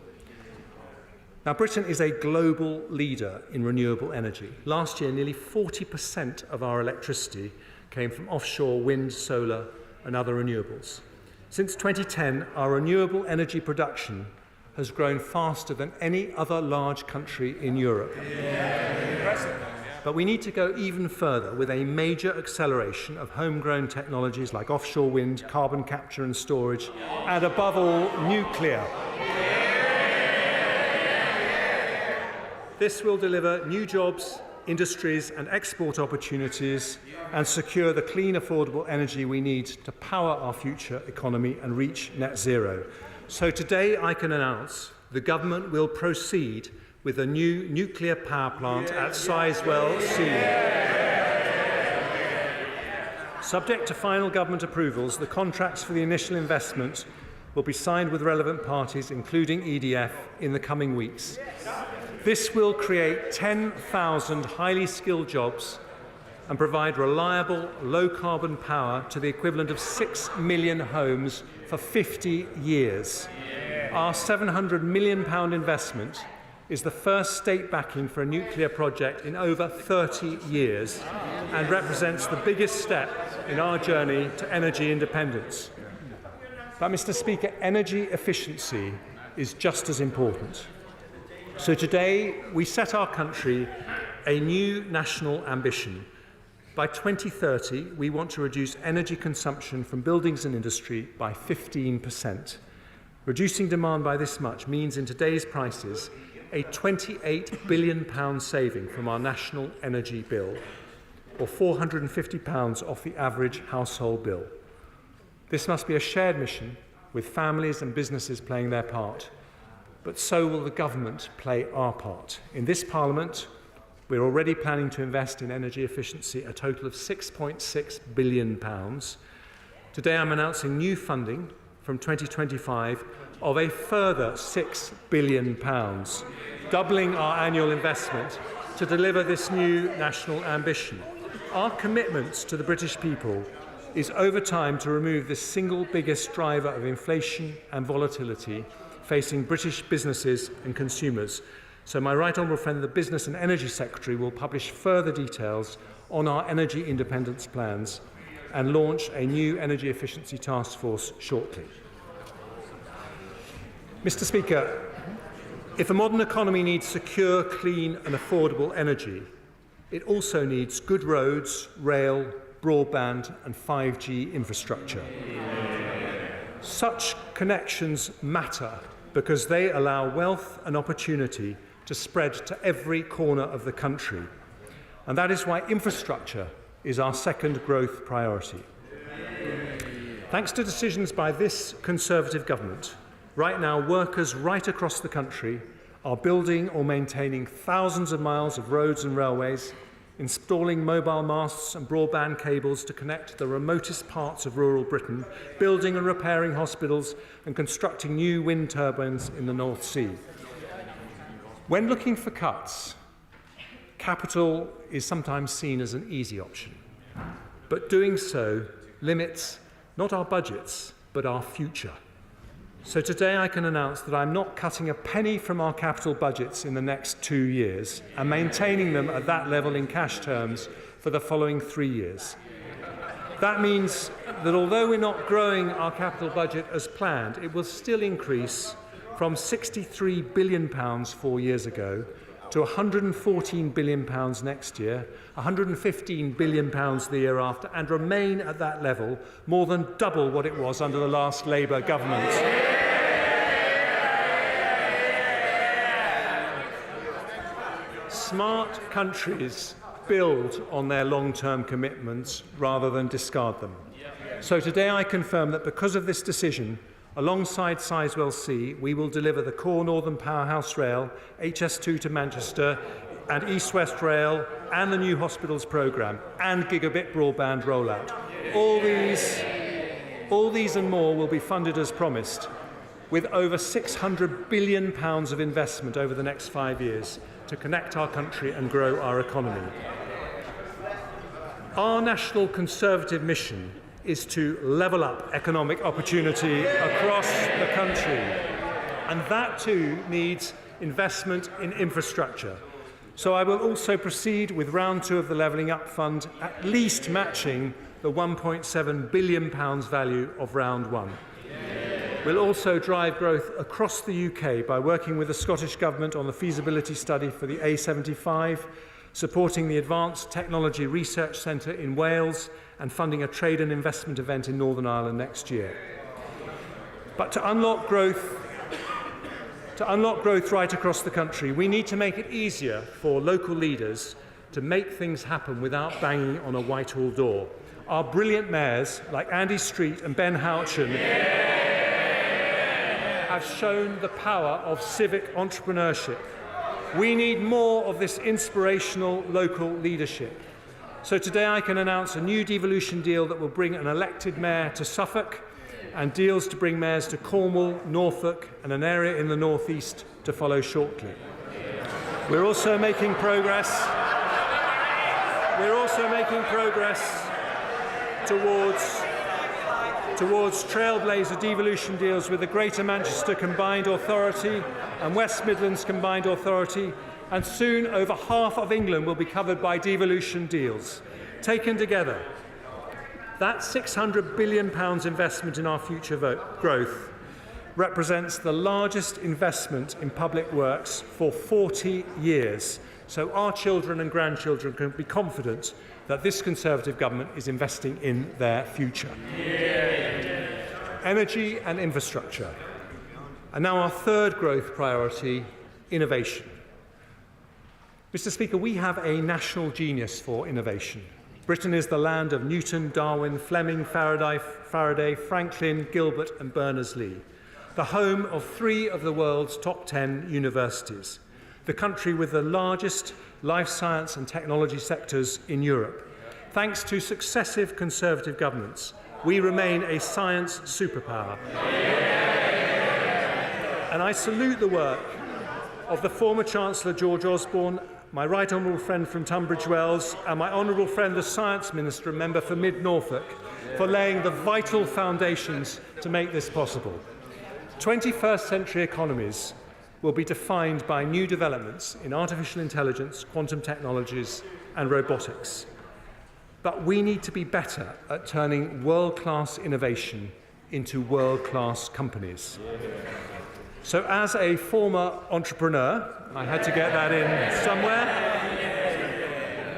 Now, Britain is a global leader in renewable energy. Last year, nearly 40% of our electricity came from offshore wind, solar and other renewables. Since 2010, our renewable energy production has grown faster than any other large country in Europe. But we need to go even further with a major acceleration of homegrown technologies like offshore wind, carbon capture and storage, and above all, nuclear. This will deliver new jobs, industries and export opportunities and secure the clean, affordable energy we need to power our future economy and reach net zero. So today I can announce the government will proceed with a new nuclear power plant at Sizewell C. Subject to final government approvals, the contracts for the initial investment will be signed with relevant parties, including EDF, in the coming weeks. This will create 10,000 highly skilled jobs and provide reliable, low-carbon power to the equivalent of 6 million homes for 50 years. Our £700 million investment is the first state backing for a nuclear project in over 30 years and represents the biggest step in our journey to energy independence. But, Mr. Speaker, energy efficiency is just as important. So today we set our country a new national ambition. By 2030, we want to reduce energy consumption from buildings and industry by 15%. Reducing demand by this much means, in today's prices, a £28 billion saving from our national energy bill, or £450 off the average household bill. This must be a shared mission, with families and businesses playing their part. But so will the government play our part. In this Parliament, we're already planning to invest in energy efficiency a total of £6.6 billion. Today I'm announcing new funding from 2025 of a further £6 billion, doubling our annual investment to deliver this new national ambition. Our commitment to the British people is over time to remove the single biggest driver of inflation and volatility facing British businesses and consumers. So my right honourable friend, the Business and Energy Secretary, will publish further details on our energy independence plans and launch a new energy efficiency task force shortly. Mr. Speaker, if a modern economy needs secure, clean and affordable energy, it also needs good roads, rail, broadband and 5G infrastructure. Such connections matter because they allow wealth and opportunity to spread to every corner of the country. And that is why infrastructure is our second growth priority. Thanks to decisions by this Conservative government, right now workers right across the country are building or maintaining thousands of miles of roads and railways, installing mobile masts and broadband cables to connect the remotest parts of rural Britain, building and repairing hospitals and constructing new wind turbines in the North Sea. When looking for cuts, capital is sometimes seen as an easy option, but doing so limits not our budgets, but our future. So today I can announce that I'm not cutting a penny from our capital budgets in the next 2 years and maintaining them at that level in cash terms for the following 3 years. That means that although we're not growing our capital budget as planned, it will still increase from £63 billion 4 years ago to £114 billion next year, £115 billion the year after, and remain at that level, more than double what it was under the last Labour government. Smart countries build on their long-term commitments rather than discard them. So today I confirm that because of this decision, alongside Sizewell C, we will deliver the core Northern Powerhouse Rail, HS2 to Manchester, and East-West Rail, and the new hospitals programme, and gigabit broadband rollout. All these and more will be funded as promised, with over £600 billion of investment over the next 5 years to connect our country and grow our economy. Our National Conservative mission is to level up economic opportunity across the country. And that too needs investment in infrastructure. So I will also proceed with round 2 of the Levelling Up Fund, at least matching the £1.7 billion value of round 1. We'll also drive growth across the UK by working with the Scottish Government on the feasibility study for the A75, supporting the Advanced Technology Research Centre in Wales and funding a trade and investment event in Northern Ireland next year. But to unlock growth right across the country, we need to make it easier for local leaders to make things happen without banging on a Whitehall door. Our brilliant mayors, like Andy Street and Ben Houchin, have shown the power of civic entrepreneurship. We need more of this inspirational local leadership. So today I can announce a new devolution deal that will bring an elected mayor to Suffolk and deals to bring mayors to Cornwall, Norfolk and an area in the northeast to follow shortly. We're also making progress towards trailblazer devolution deals with the Greater Manchester Combined Authority and West Midlands Combined Authority, and soon over half of England will be covered by devolution deals. Taken together, that £600 billion investment in our future growth represents the largest investment in public works for 40 years. So our children and grandchildren can be confident that this Conservative government is investing in their future. Yeah. Energy and infrastructure. And now our third growth priority, innovation. Mr. Speaker, we have a national genius for innovation. Britain is the land of Newton, Darwin, Fleming, Faraday, Franklin, Gilbert and Berners-Lee, the home of 3 of the world's top 10 universities, the country with the largest life science and technology sectors in Europe. Thanks to successive Conservative governments, we remain a science superpower. And I salute the work of the former Chancellor George Osborne, my right honourable friend from Tunbridge Wells, and my honourable friend the Science Minister and member for Mid Norfolk, for laying the vital foundations to make this possible. 21st century economies will be defined by new developments in artificial intelligence, quantum technologies and robotics. But we need to be better at turning world-class innovation into world-class companies. So as a former entrepreneur, I had to get that in somewhere,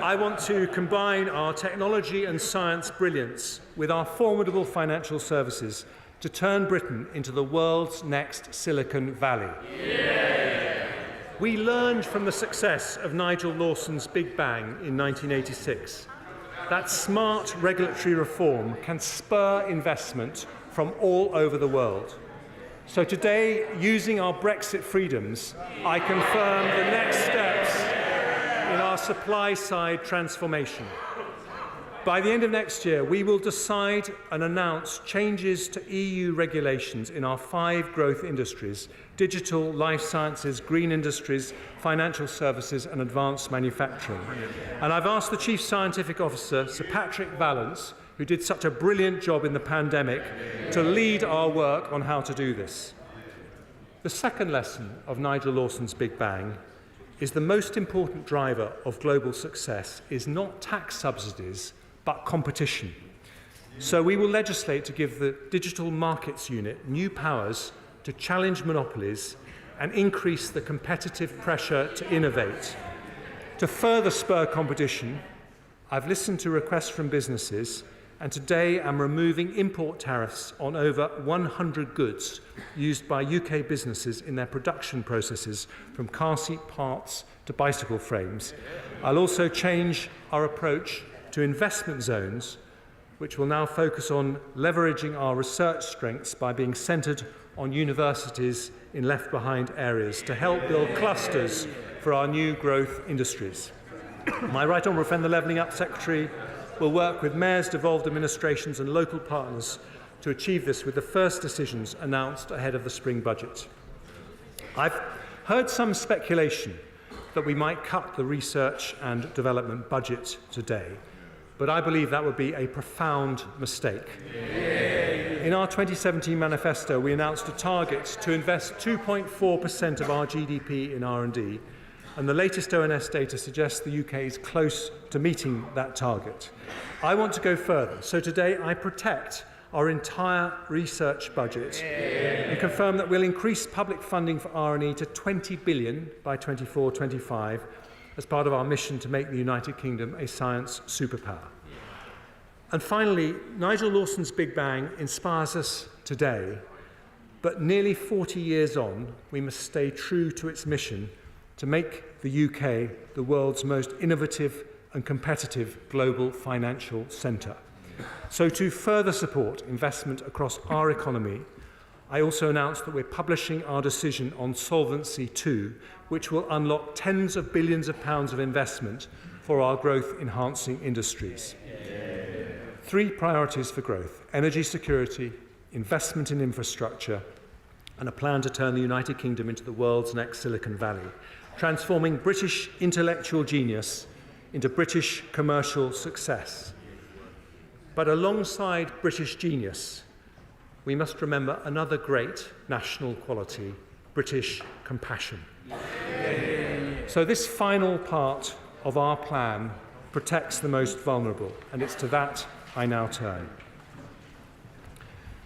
I want to combine our technology and science brilliance with our formidable financial services to turn Britain into the world's next Silicon Valley. Yeah. We learned from the success of Nigel Lawson's Big Bang in 1986 that smart regulatory reform can spur investment from all over the world. So today, using our Brexit freedoms, I confirm the next steps in our supply-side transformation. By the end of next year, we will decide and announce changes to EU regulations in our 5 growth industries: digital, life sciences, green industries, financial services and advanced manufacturing. And I've asked the Chief Scientific Officer, Sir Patrick Vallance, who did such a brilliant job in the pandemic, to lead our work on how to do this. The second lesson of Nigel Lawson's Big Bang is the most important driver of global success is not tax subsidies, but competition. So we will legislate to give the Digital Markets Unit new powers to challenge monopolies and increase the competitive pressure to innovate. To further spur competition, I've listened to requests from businesses, and today I'm removing import tariffs on over 100 goods used by UK businesses in their production processes, from car seat parts to bicycle frames. I'll also change our approach to investment zones, which will now focus on leveraging our research strengths by being centred on universities in left-behind areas to help build clusters for our new growth industries. My right honourable friend, the Levelling Up Secretary, will work with mayors, devolved administrations and local partners to achieve this, with the first decisions announced ahead of the spring budget. I've heard some speculation that we might cut the research and development budget today, but I believe that would be a profound mistake. In our 2017 manifesto, we announced a target to invest 2.4% of our GDP in R&D, and the latest ONS data suggests the UK is close to meeting that target. I want to go further, so today I protect our entire research budget and confirm that we'll increase public funding for R&E to 20 billion by 24-25, as part of our mission to make the United Kingdom a science superpower. And finally, Nigel Lawson's Big Bang inspires us today, but nearly 40 years on, we must stay true to its mission to make the UK the world's most innovative and competitive global financial centre. So to further support investment across our economy, I also announced that we're publishing our decision on Solvency II, which will unlock tens of billions of pounds of investment for our growth-enhancing industries. 3 priorities for growth: energy security, investment in infrastructure, and a plan to turn the United Kingdom into the world's next Silicon Valley, transforming British intellectual genius into British commercial success. But alongside British genius, we must remember another great national quality: British compassion. So this final part of our plan protects the most vulnerable, and it's to that I now turn.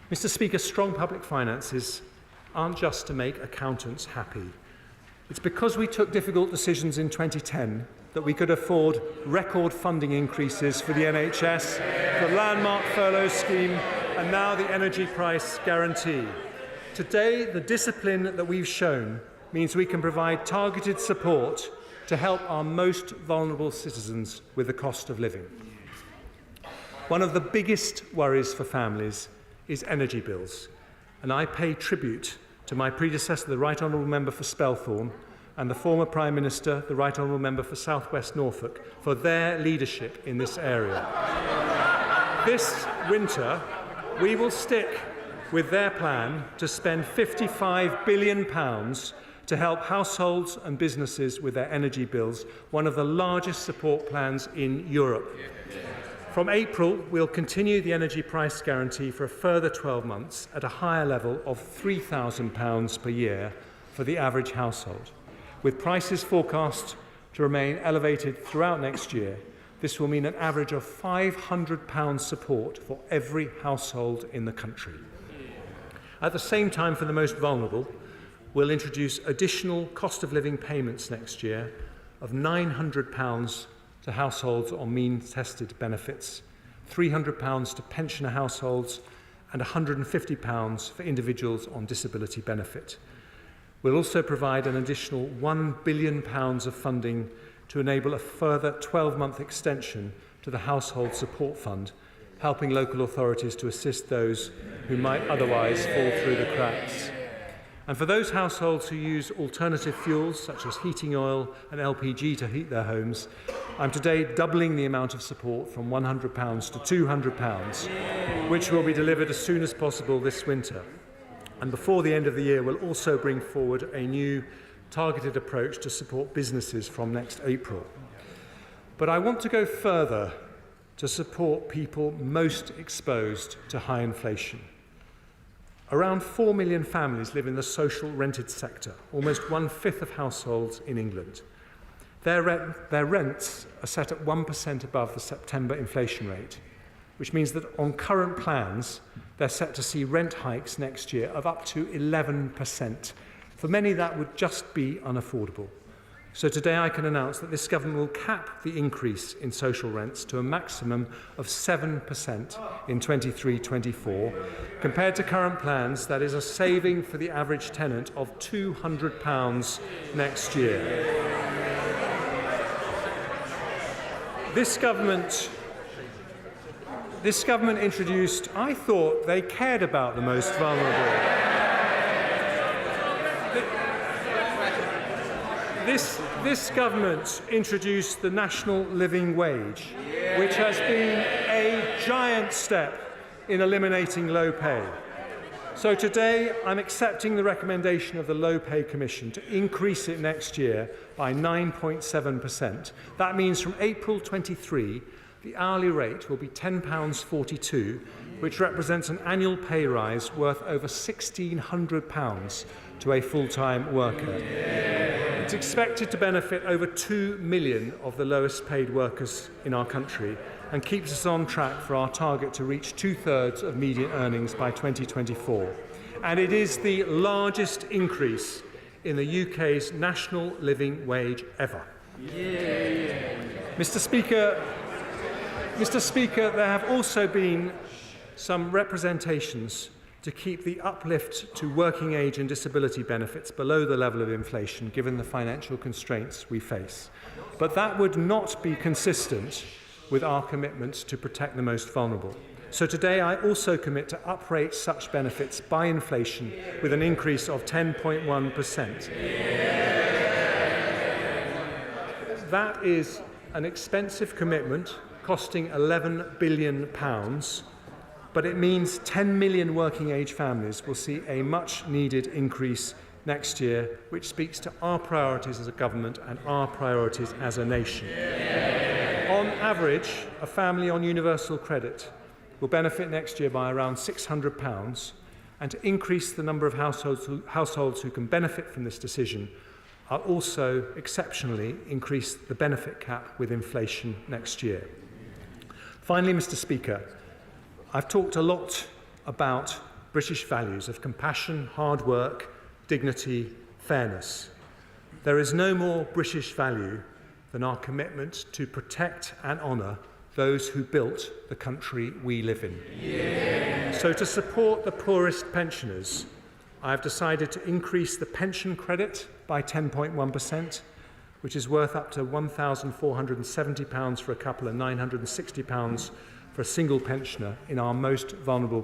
Mr. Speaker, strong public finances aren't just to make accountants happy. It's because we took difficult decisions in 2010 that we could afford record funding increases for the NHS, the landmark furlough scheme, and now the energy price guarantee. Today, the discipline that we've shown means we can provide targeted support to help our most vulnerable citizens with the cost of living. One of the biggest worries for families is energy bills, and I pay tribute to my predecessor, the Right Honourable Member for Spelthorne, and the former Prime Minister, the Right Honourable Member for South West Norfolk, for their leadership in this area. This winter, we will stick with their plan to spend £55 billion to help households and businesses with their energy bills, one of the largest support plans in Europe. From April, we'll continue the energy price guarantee for a further 12 months at a higher level of £3,000 per year for the average household. With prices forecast to remain elevated throughout next year, this will mean an average of £500 support for every household in the country. At the same time, for the most vulnerable, we'll introduce additional cost of living payments next year of £900 to households on means-tested benefits, £300 to pensioner households, and £150 for individuals on disability benefit. We'll also provide an additional £1 billion of funding to enable a further 12-month extension to the Household Support Fund, helping local authorities to assist those who might otherwise fall through the cracks. And for those households who use alternative fuels, such as heating oil and LPG to heat their homes, I'm today doubling the amount of support from £100 to £200, which will be delivered as soon as possible this winter. And before the end of the year, we'll also bring forward a new targeted approach to support businesses from next April. But I want to go further to support people most exposed to high inflation. Around 4 million families live in the social rented sector, almost 1/5 of households in England. Their rents are set at 1% above the September inflation rate, which means that on current plans, they're set to see rent hikes next year of up to 11%. For many, that would just be unaffordable. So today I can announce that this government will cap the increase in social rents to a maximum of 7% in 23-24. Compared to current plans, that is a saving for the average tenant of £200 next year. This government introduced, I thought they cared about the most vulnerable. This government introduced the national living wage, which has been a giant step in eliminating low pay. So today, I'm accepting the recommendation of the Low Pay Commission to increase it next year by 9.7%. That means from April 23, the hourly rate will be £10.42, which represents an annual pay rise worth over £1,600 to a full-time worker. It's expected to benefit over 2 million of the lowest paid workers in our country and keeps us on track for our target to reach 2/3 of median earnings by 2024. And it is the largest increase in the UK's national living wage ever. Mr. Speaker, there have also been some representations to keep the uplift to working age and disability benefits below the level of inflation, given the financial constraints we face. But that would not be consistent with our commitment to protect the most vulnerable. So today I also commit to uprate such benefits by inflation with an increase of 10.1%. That is an expensive commitment costing £11 billion, but it means 10 million working age families will see a much needed increase next year, which speaks to our priorities as a government and our priorities as a nation. On average, a family on universal credit will benefit next year by around £600, and to increase the number of households who can benefit from this decision, I'll also exceptionally increase the benefit cap with inflation next year. Finally, Mr. Speaker, I've talked a lot about British values of compassion, hard work, dignity, fairness. There is no more British value than our commitment to protect and honour those who built the country we live in. So to support the poorest pensioners, I have decided to increase the pension credit by 10.1%, which is worth up to £1,470 for a couple and £960 for a single pensioner in our most vulnerable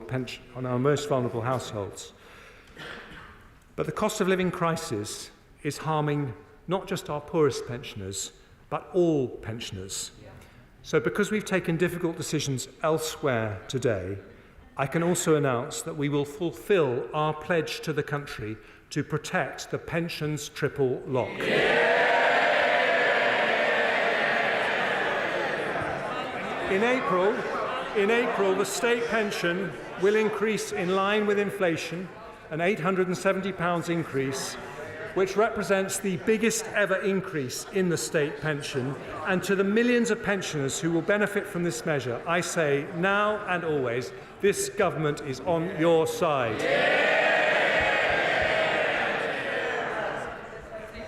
households. But the cost of living crisis is harming not just our poorest pensioners, but all pensioners. So because we've taken difficult decisions elsewhere today, I can also announce that we will fulfil our pledge to the country to protect the pensions triple lock. In April, the state pension will increase in line with inflation, an £870 increase, which represents the biggest ever increase in the state pension. And to the millions of pensioners who will benefit from this measure, I say now and always, this government is on your side.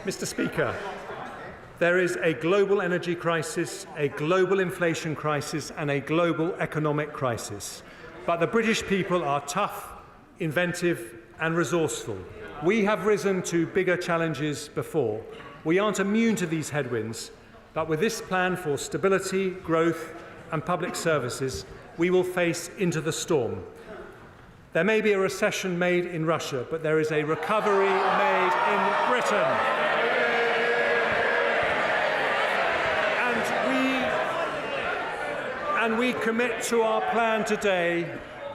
Mr. Speaker, there is a global energy crisis, a global inflation crisis, and a global economic crisis. But the British people are tough, inventive, and resourceful. We have risen to bigger challenges before. We aren't immune to these headwinds, but with this plan for stability, growth, and public services, we will face into the storm. There may be a recession made in Russia, but there is a recovery made in Britain. And we commit to our plan today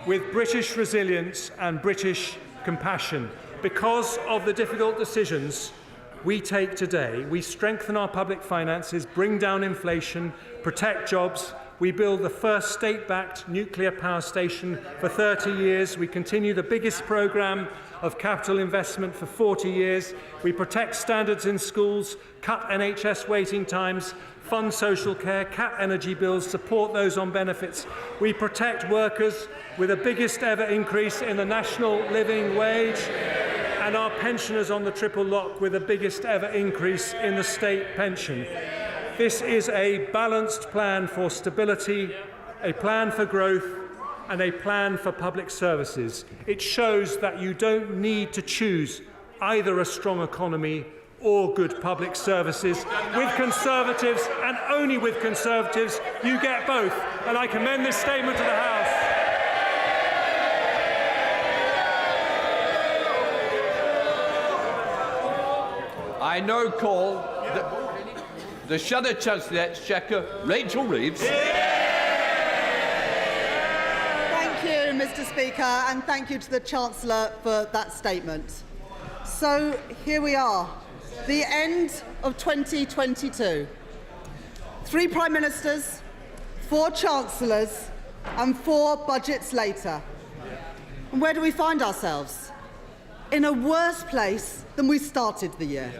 with British resilience and British compassion. Because of the difficult decisions we take today, we strengthen our public finances, bring down inflation, protect jobs. We build the first state-backed nuclear power station for 30 years. We continue the biggest programme of capital investment for 40 years. We protect standards in schools, cut NHS waiting times, fund social care, cap energy bills, support those on benefits. We protect workers with the biggest ever increase in the national living wage, and our pensioners on the triple lock with the biggest ever increase in the state pension. This is a balanced plan for stability, a plan for growth, and a plan for public services. It shows that you don't need to choose either a strong economy or good public services. With Conservatives, and only with Conservatives, you get both. And I commend this statement to the House. I now call the Shadow Chancellor of the Exchequer, Rachel Reeves. Thank you, Mr. Speaker, and thank you to the Chancellor for that statement. So here we are, the end of 2022. 3 Prime Ministers, 4 Chancellors, and 4 budgets later. And where do we find ourselves? In a worse place than we started the year.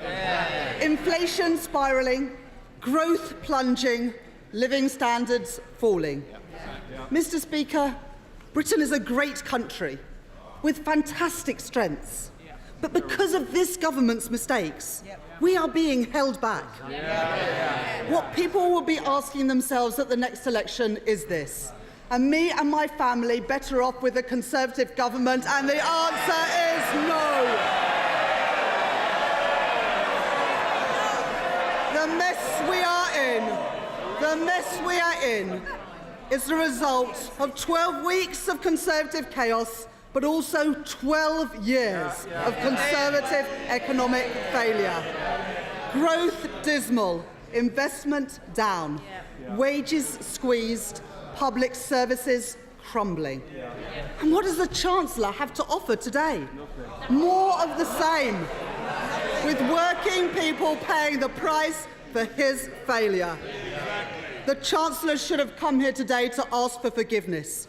Inflation spiralling, growth plunging, living standards falling. Mr. Speaker, Britain is a great country with fantastic strengths. But because of this government's mistakes, we are being held back. What people will be asking themselves at the next election is this: are me and my family better off with a Conservative government? And the answer is no. The mess we are in is the result of 12 weeks of Conservative chaos, but also 12 years of Conservative economic failure. Growth dismal, investment down, wages squeezed, public services crumbling. And what does the Chancellor have to offer today? More of the same, with working people paying the price for his failure. The Chancellor should have come here today to ask for forgiveness.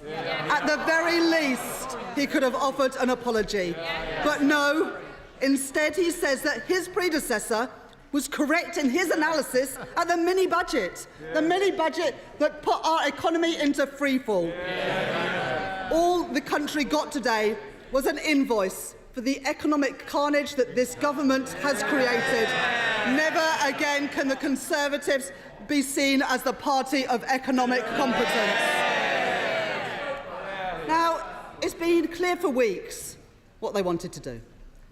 At the very least, he could have offered an apology. But no, instead he says that his predecessor was correct in his analysis at the mini-budget, the mini-budget that put our economy into freefall. All the country got today was an invoice for the economic carnage that this government has created. Never again can the Conservatives be seen as the party of economic competence. Now, it's been clear for weeks what they wanted to do.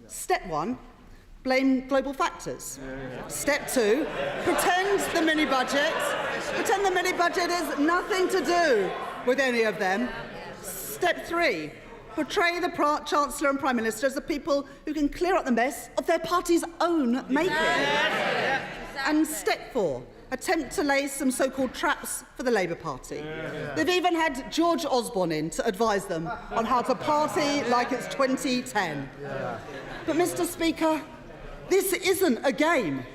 Step one, blame global factors. Step two, pretend the mini-budget is nothing to do with any of them. Step three, portray the Chancellor and Prime Minister as the people who can clear up the mess of their party's own making. And step four, attempt to lay some so-called traps for the Labour Party. They've even had George Osborne in to advise them on how to party like it's 2010. But, Mr. Speaker, this isn't a game.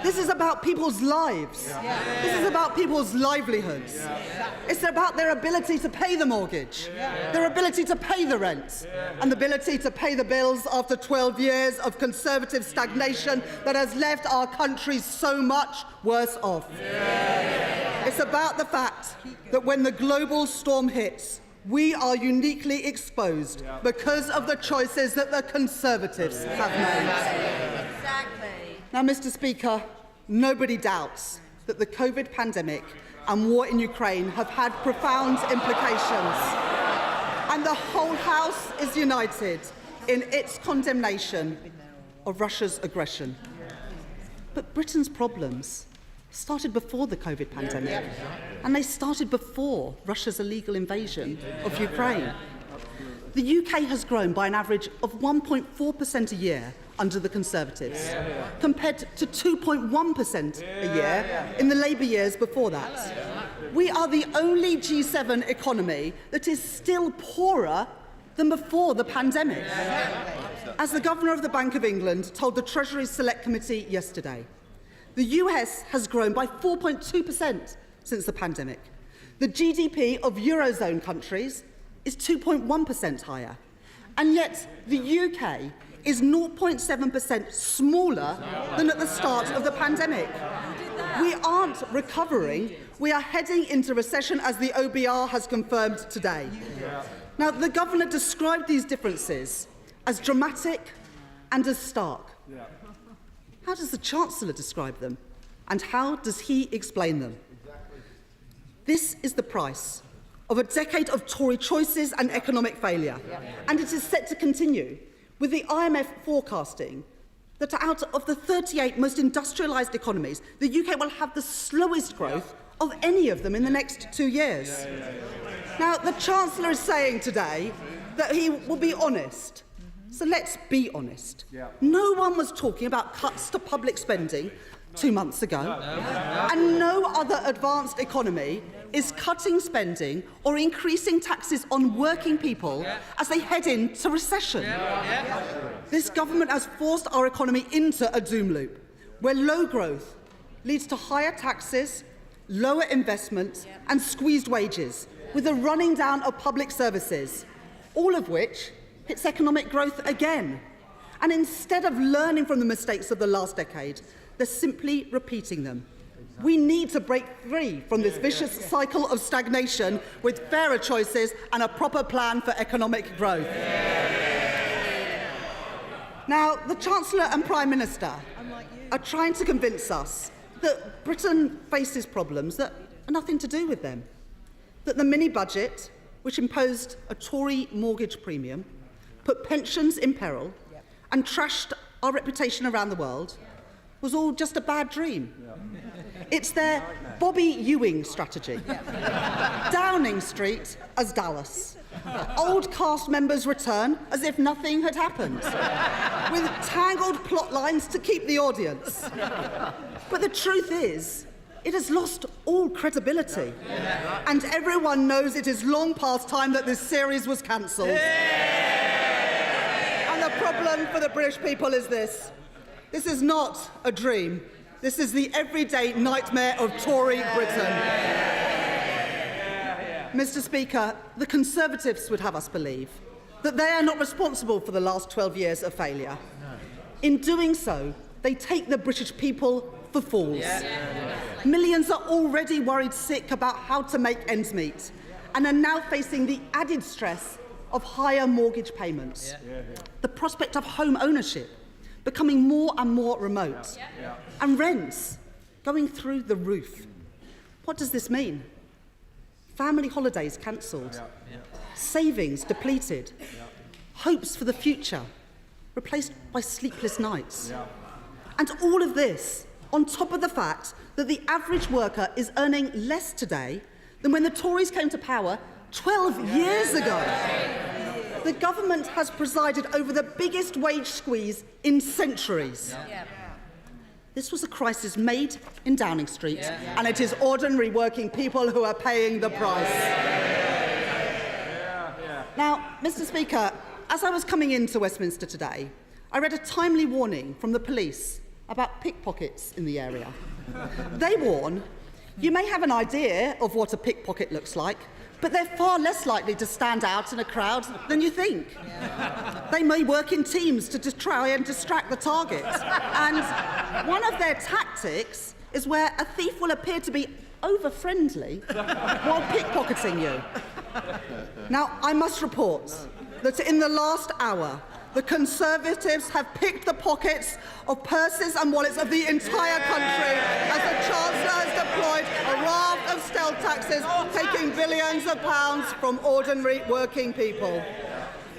This is about people's lives. This is about people's livelihoods. It's about their ability to pay the mortgage, their ability to pay the rent, and the ability to pay the bills after 12 years of Conservative stagnation that has left our country so much worse off. It's about the fact that when the global storm hits, we are uniquely exposed because of the choices that the Conservatives have made. Now, Mr. Speaker, nobody doubts that the COVID pandemic and war in Ukraine have had profound implications. And the whole House is united in its condemnation of Russia's aggression. But Britain's problems started before the COVID pandemic, and they started before Russia's illegal invasion of Ukraine. The UK has grown by an average of 1.4% a year under the Conservatives, compared to 2.1% a year in the Labour years before that. We are the only G7 economy that is still poorer than before the pandemic. As the Governor of the Bank of England told the Treasury Select Committee yesterday, the US has grown by 4.2% since the pandemic. The GDP of Eurozone countries is 2.1% higher. And yet the UK is 0.7% smaller than at the start of the pandemic. We aren't recovering. We are heading into recession, as the OBR has confirmed today. Now, the Governor described these differences as dramatic and as stark. How does the Chancellor describe them? And how does he explain them? This is the price of a decade of Tory choices and economic failure. And it is set to continue, with the IMF forecasting that out of the 38 most industrialised economies, the UK will have the slowest growth of any of them in the next 2 years. Now, the Chancellor is saying today that he will be honest. So let's be honest. No one was talking about cuts to public spending 2 months ago, and no other advanced economy is cutting spending or increasing taxes on working people as they head into recession. This government has forced our economy into a doom loop, where low growth leads to higher taxes, lower investment and squeezed wages, with a running down of public services, all of which hits economic growth again. And instead of learning from the mistakes of the last decade, they're simply repeating them. We need to break free from this vicious cycle of stagnation with fairer choices and a proper plan for economic growth. Now, the Chancellor and Prime Minister are trying to convince us that Britain faces problems that are nothing to do with them, that the mini-budget, which imposed a Tory mortgage premium, put pensions in peril, and trashed our reputation around the world, was all just a bad dream. It's their Bobby Ewing strategy. Downing Street as Dallas. Old cast members return as if nothing had happened, with tangled plot lines to keep the audience. But the truth is, it has lost all credibility. And everyone knows it is long past time that this series was cancelled. And the problem for the British people is this. This is not a dream. This is the everyday nightmare of Tory Britain. Mr. Speaker, the Conservatives would have us believe that they are not responsible for the last 12 years of failure. In doing so, they take the British people for fools. Millions are already worried sick about how to make ends meet and are now facing the added stress of higher mortgage payments. The prospect of home ownership becoming more and more remote, and rents going through the roof. What does this mean? Family holidays cancelled, savings depleted, hopes for the future replaced by sleepless nights. And all of this on top of the fact that the average worker is earning less today than when the Tories came to power 12 years ago. The government has presided over the biggest wage squeeze in centuries. This was a crisis made in Downing Street, and it is ordinary working people who are paying the price. Now, Mr. Speaker, as I was coming into Westminster today, I read a timely warning from the police about pickpockets in the area. They warn, you may have an idea of what a pickpocket looks like, but they're far less likely to stand out in a crowd than you think. They may work in teams to try and distract the target. And one of their tactics is where a thief will appear to be over-friendly while pickpocketing you. Now, I must report that in the last hour, the Conservatives have picked the pockets of purses and wallets of the entire country as the Chancellor has deployed a raft of stealth taxes, taking billions of pounds from ordinary working people.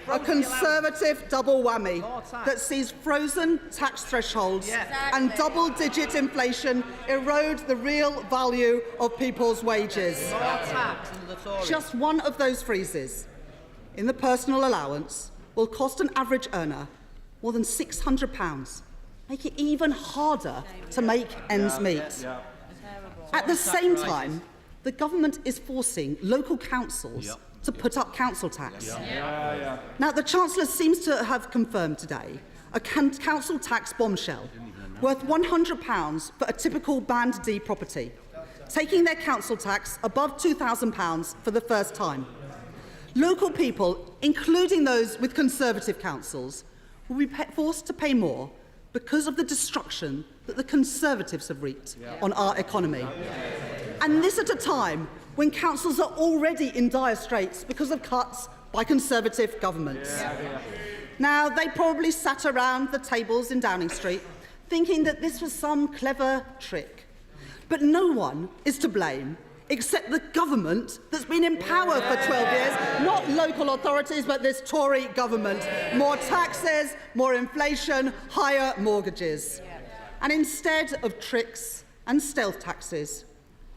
A Conservative double whammy that sees frozen tax thresholds and double-digit inflation erode the real value of people's wages. Just one of those freezes in the personal allowance will cost an average earner more than £600, make it even harder to make ends meet. At the same time, the government is forcing local councils to put up council tax. Now, the Chancellor seems to have confirmed today a council tax bombshell worth £100 for a typical Band D property, taking their council tax above £2,000 for the first time. Local people, including those with Conservative councils, will be forced to pay more because of the destruction that the Conservatives have wreaked on our economy. And this at a time when councils are already in dire straits because of cuts by Conservative governments. Now, they probably sat around the tables in Downing Street thinking that this was some clever trick. But no one is to blame except the government that's been in power for 12 years, not local authorities, but this Tory government. More taxes, more inflation, higher mortgages. And instead of tricks and stealth taxes,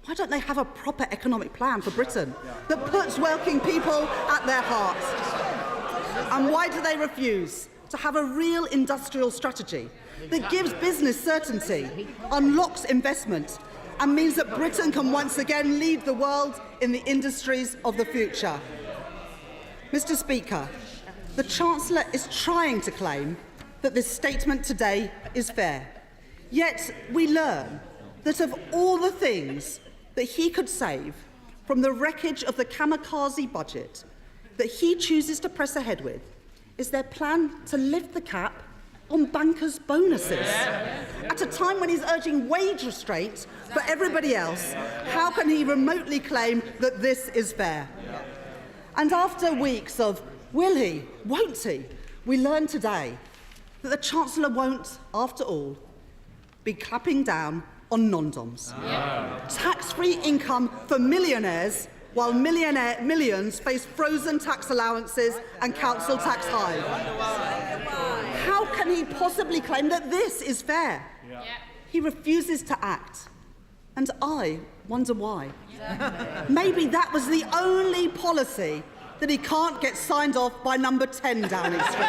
why don't they have a proper economic plan for Britain that puts working people at their heart? And why do they refuse to have a real industrial strategy that gives business certainty, unlocks investment, and means that Britain can once again lead the world in the industries of the future? Mr. Speaker, the Chancellor is trying to claim that this statement today is fair. Yet we learn that of all the things that he could save from the wreckage of the kamikaze budget that he chooses to press ahead with is their plan to lift the cap on bankers' bonuses. At a time when he's urging wage restraint for everybody else, how can he remotely claim that this is fair? And after weeks of will he, won't he, we learn today that the Chancellor won't, after all, be clapping down on non-doms. Tax-free income for millionaires, while millions face frozen tax allowances and council tax highs. How can he possibly claim that this is fair? He refuses to act, and I wonder why. Maybe that was the only policy that he can't get signed off by number 10 Downing Street.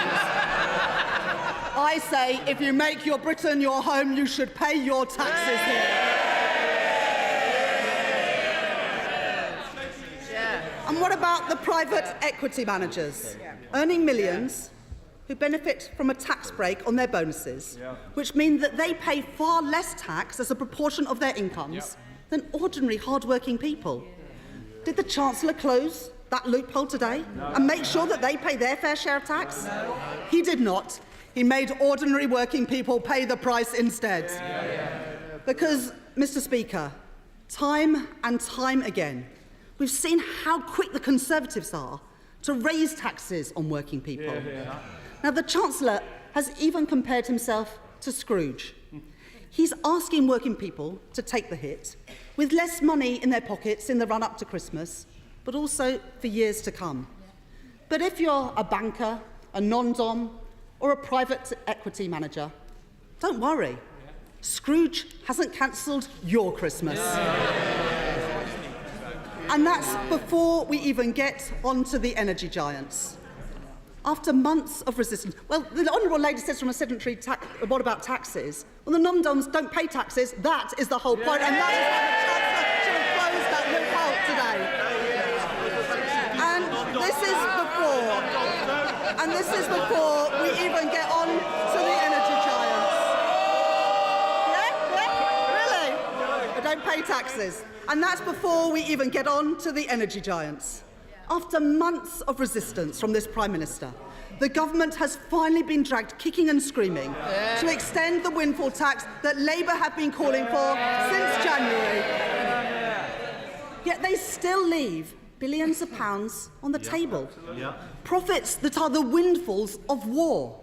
I say, if you make your Britain your home, you should pay your taxes here. And what about the private equity managers earning millions who benefit from a tax break on their bonuses, which mean that they pay far less tax as a proportion of their incomes than ordinary hard-working people? Did the Chancellor close that loophole today and make sure that they pay their fair share of tax? He did not. He made ordinary working people pay the price instead. Because, Mr. Speaker, time and time again, we've seen how quick the Conservatives are to raise taxes on working people. Now, the Chancellor has even compared himself to Scrooge. He's asking working people to take the hit, with less money in their pockets in the run-up to Christmas, but also for years to come. But if you're a banker, a non-dom, or a private equity manager, don't worry. Scrooge hasn't cancelled your Christmas. And that's before we even get onto the energy giants. After months of resistance, well, the Honourable Lady says from a sedentary what about taxes? Well, the non-doms don't pay taxes. That is the whole point, and that is why the Chancellor should have closed that loophole today. And this is before we even get on to the energy giants. Really? They don't pay taxes. And that's before we even get on to the energy giants. After months of resistance from this Prime Minister, the government has finally been dragged kicking and screaming to extend the windfall tax that Labour have been calling for since January. Yet they still leave billions of pounds on the table. Profits that are the windfalls of war.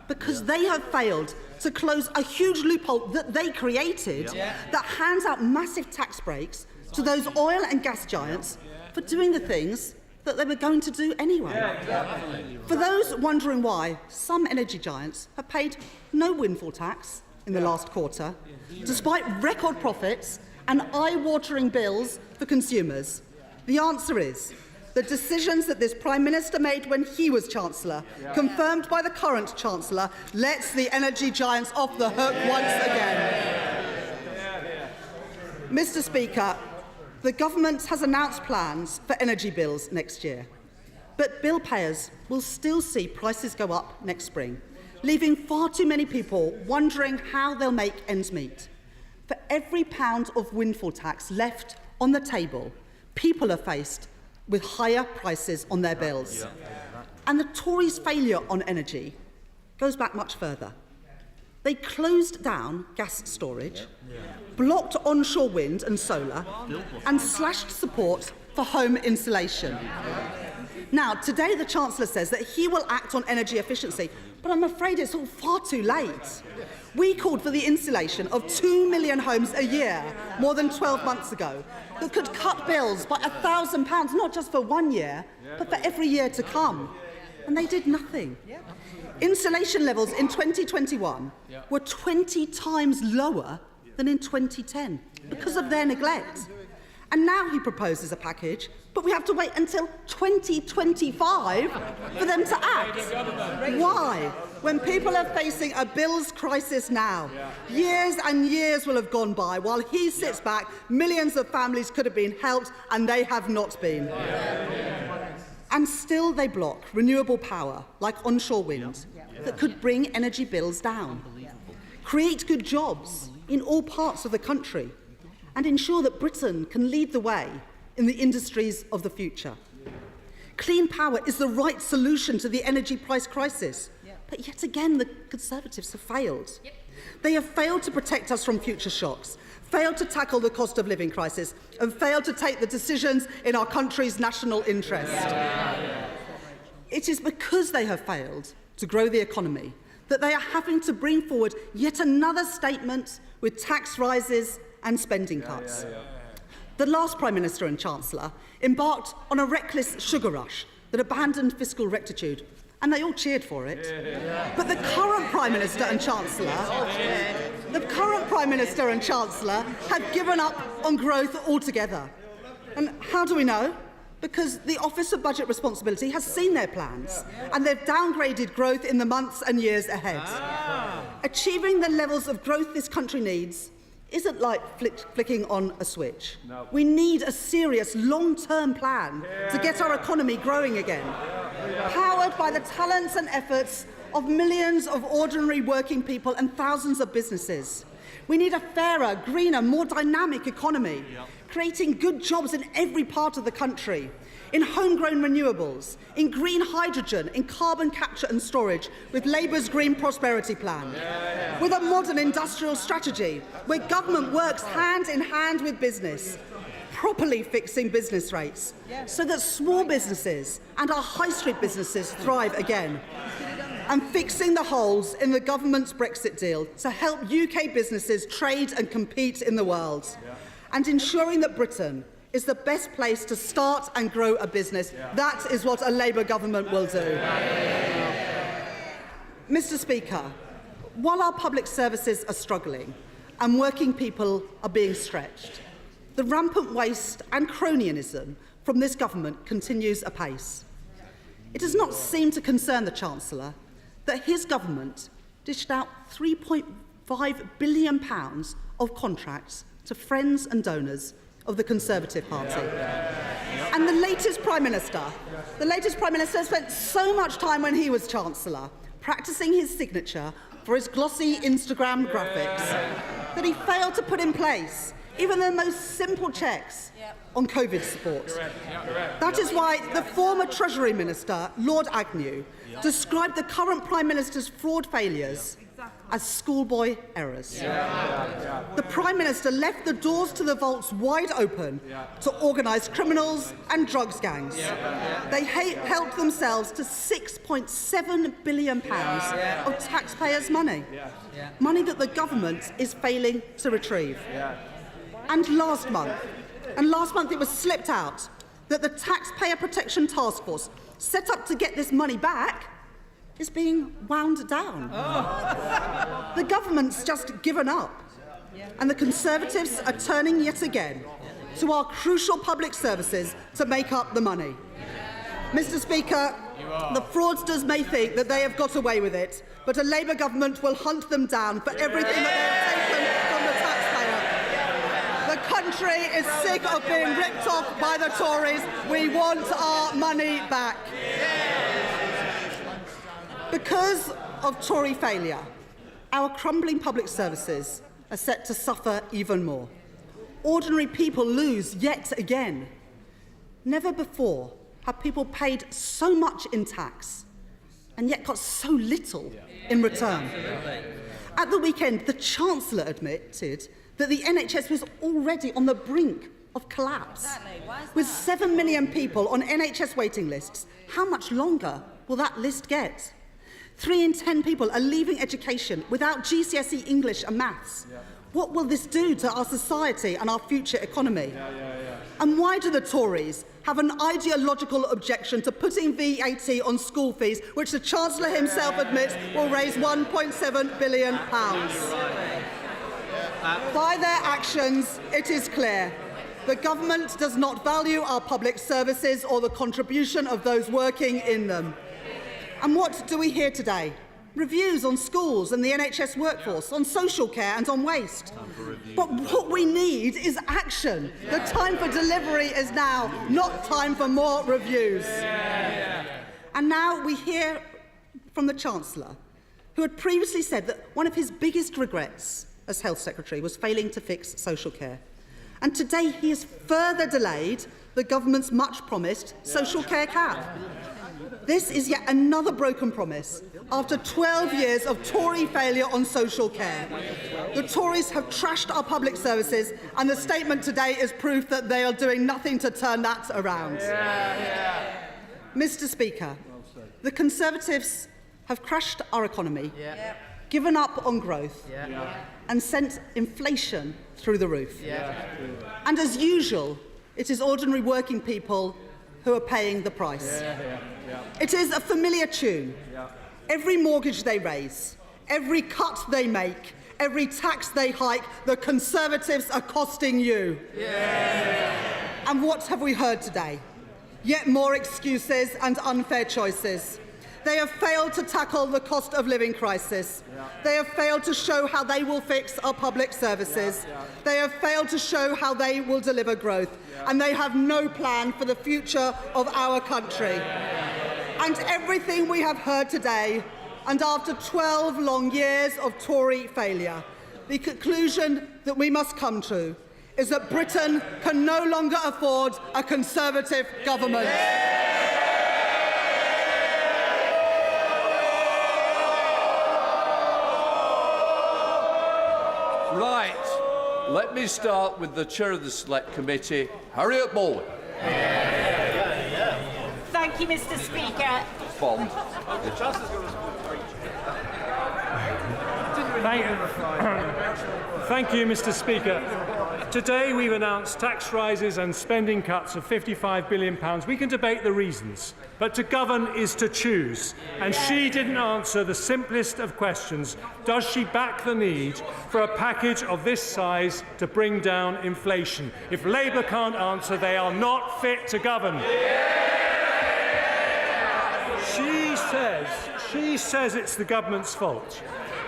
Because they have failed to close a huge loophole that they created that hands out massive tax breaks to those oil and gas giants for doing the things that they were going to do anyway. For those wondering why, some energy giants have paid no windfall tax in the last quarter, despite record profits and eye-watering bills for consumers. The answer is the decisions that this Prime Minister made when he was Chancellor, confirmed by the current Chancellor, lets the energy giants off the hook once again. Mr. Speaker, the government has announced plans for energy bills next year, but bill payers will still see prices go up next spring, leaving far too many people wondering how they'll make ends meet. For every pound of windfall tax left on the table, people are faced with higher prices on their bills. And the Tories' failure on energy goes back much further. They closed down gas storage, blocked onshore wind and solar, and slashed support for home insulation. Now, today the Chancellor says that he will act on energy efficiency, but I'm afraid it's all far too late. We called for the insulation of 2 million homes a year more than 12 months ago that could cut bills by £1,000, not just for 1 year, but for every year to come. And they did nothing. Insulation levels in 2021 were 20 times lower than in 2010 because of their neglect. And now he proposes a package, but we have to wait until 2025 for them to act. Why? When people are facing a bills crisis now, years and years will have gone by while he sits back, millions of families could have been helped, and they have not been. And still they block renewable power, like onshore wind, that could bring energy bills down, create good jobs in all parts of the country, and ensure that Britain can lead the way in the industries of the future. Clean power is the right solution to the energy price crisis, but yet again the Conservatives have failed. They have failed to protect us from future shocks, failed to tackle the cost of living crisis, and failed to take the decisions in our country's national interest. It is because they have failed to grow the economy that they are having to bring forward yet another statement with tax rises and spending cuts. The last Prime Minister and Chancellor embarked on a reckless sugar rush that abandoned fiscal rectitude, and they all cheered for it. But the current Prime Minister and Chancellor have given up on growth altogether. And how do we know? Because the Office of Budget Responsibility has seen their plans, and they've downgraded growth in the months and years ahead. Achieving the levels of growth this country needs isn't like flicking on a switch. No. We need a serious long-term plan to get our economy growing again, powered by the talents and efforts of millions of ordinary working people and thousands of businesses. We need a fairer, greener, more dynamic economy, creating good jobs in every part of the country, in homegrown renewables, in green hydrogen, in carbon capture and storage, with Labour's Green Prosperity Plan, with a modern industrial strategy where government works hand in hand with business, properly fixing business rates so that small businesses and our high street businesses thrive again, and fixing the holes in the government's Brexit deal to help UK businesses trade and compete in the world, and ensuring that Britain is the best place to start and grow a business. That is what a Labour government will do. Mr. Speaker, while our public services are struggling and working people are being stretched, the rampant waste and cronyism from this government continues apace. It does not seem to concern the Chancellor that his government dished out £3.5 billion of contracts to friends and donors of the Conservative Party. And the latest Prime Minister spent so much time when he was Chancellor practising his signature for his glossy Instagram graphics that he failed to put in place even the most simple checks on COVID support. That is why the former Treasury Minister, Lord Agnew, described the current Prime Minister's fraud failures as schoolboy errors. The Prime Minister left the doors to the vaults wide open to organised criminals and drugs gangs. They helped themselves to £6.7 billion of taxpayers' money, money that the government is failing to retrieve. And last month it was slipped out that the Taxpayer Protection Task Force, set up to get this money back, is being wound down. The government's just given up, and the Conservatives are turning yet again to our crucial public services to make up the money. Mr. Speaker, the fraudsters may think that they have got away with it, but a Labour government will hunt them down for everything that they have taken from the taxpayer. The country is sick of being ripped off by the Tories. We want our money back. Because of Tory failure, our crumbling public services are set to suffer even more. Ordinary people lose yet again. Never before have people paid so much in tax and yet got so little in return. At the weekend, the Chancellor admitted that the NHS was already on the brink of collapse. With 7 million people on NHS waiting lists, how much longer will that list get? 3 in 10 people are leaving education without GCSE English and maths. What will this do to our society and our future economy? And why do the Tories have an ideological objection to putting VAT on school fees, which the Chancellor himself admits will raise £1.7 billion? By their actions, it is clear the government does not value our public services or the contribution of those working in them. And what do we hear today? Reviews on schools and the NHS workforce, on social care and on waste. But what we need is action. The time for delivery is now, not time for more reviews. And now we hear from the Chancellor, who had previously said that one of his biggest regrets as Health Secretary was failing to fix social care. And today he has further delayed the government's much-promised social care cap. This is yet another broken promise after 12 years of Tory failure on social care. The Tories have trashed our public services, and the statement today is proof that they are doing nothing to turn that around. Mr. Speaker, the Conservatives have crashed our economy, given up on growth, and sent inflation through the roof. And as usual, it is ordinary working people who are paying the price. It is a familiar tune. Every mortgage they raise, every cut they make, every tax they hike, the Conservatives are costing you. And what have we heard today? Yet more excuses and unfair choices. They have failed to tackle the cost of living crisis. They have failed to show how they will fix our public services. They have failed to show how they will deliver growth. And they have no plan for the future of our country. And everything we have heard today, and after 12 long years of Tory failure, the conclusion that we must come to is that Britain can no longer afford a Conservative government. Right, let me start with the chair of the Select Committee, Harriet Baldwin. Thank you, Mr. Speaker. Bond. Thank you, Mr. Speaker. Today we've announced tax rises and spending cuts of £55 billion. We can debate the reasons, but to govern is to choose. And she didn't answer the simplest of questions. Does she back the need for a package of this size to bring down inflation? If Labour can't answer, they are not fit to govern. She says it's the government's fault.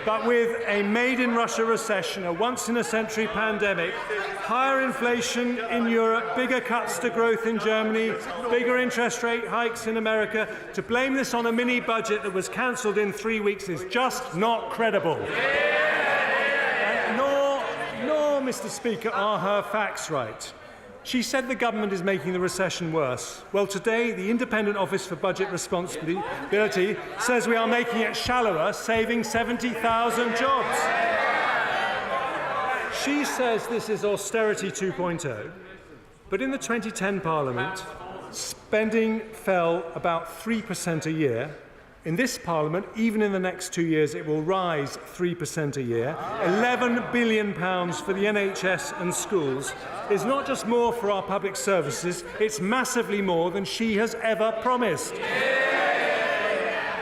But with a made-in-Russia recession, a once-in-a-century pandemic, higher inflation in Europe, bigger cuts to growth in Germany, bigger interest rate hikes in America, to blame this on a mini-budget that was cancelled in 3 weeks is just not credible. Nor, Mr. Speaker, are her facts right. She said the government is making the recession worse. Well, today, the Independent Office for Budget Responsibility says we are making it shallower, saving 70,000 jobs. She says this is austerity 2.0, but in the 2010 Parliament, spending fell about 3% a year. In this Parliament, even in the next 2 years, it will rise 3% a year. £11 billion for the NHS and schools is not just more for our public services, it's massively more than she has ever promised.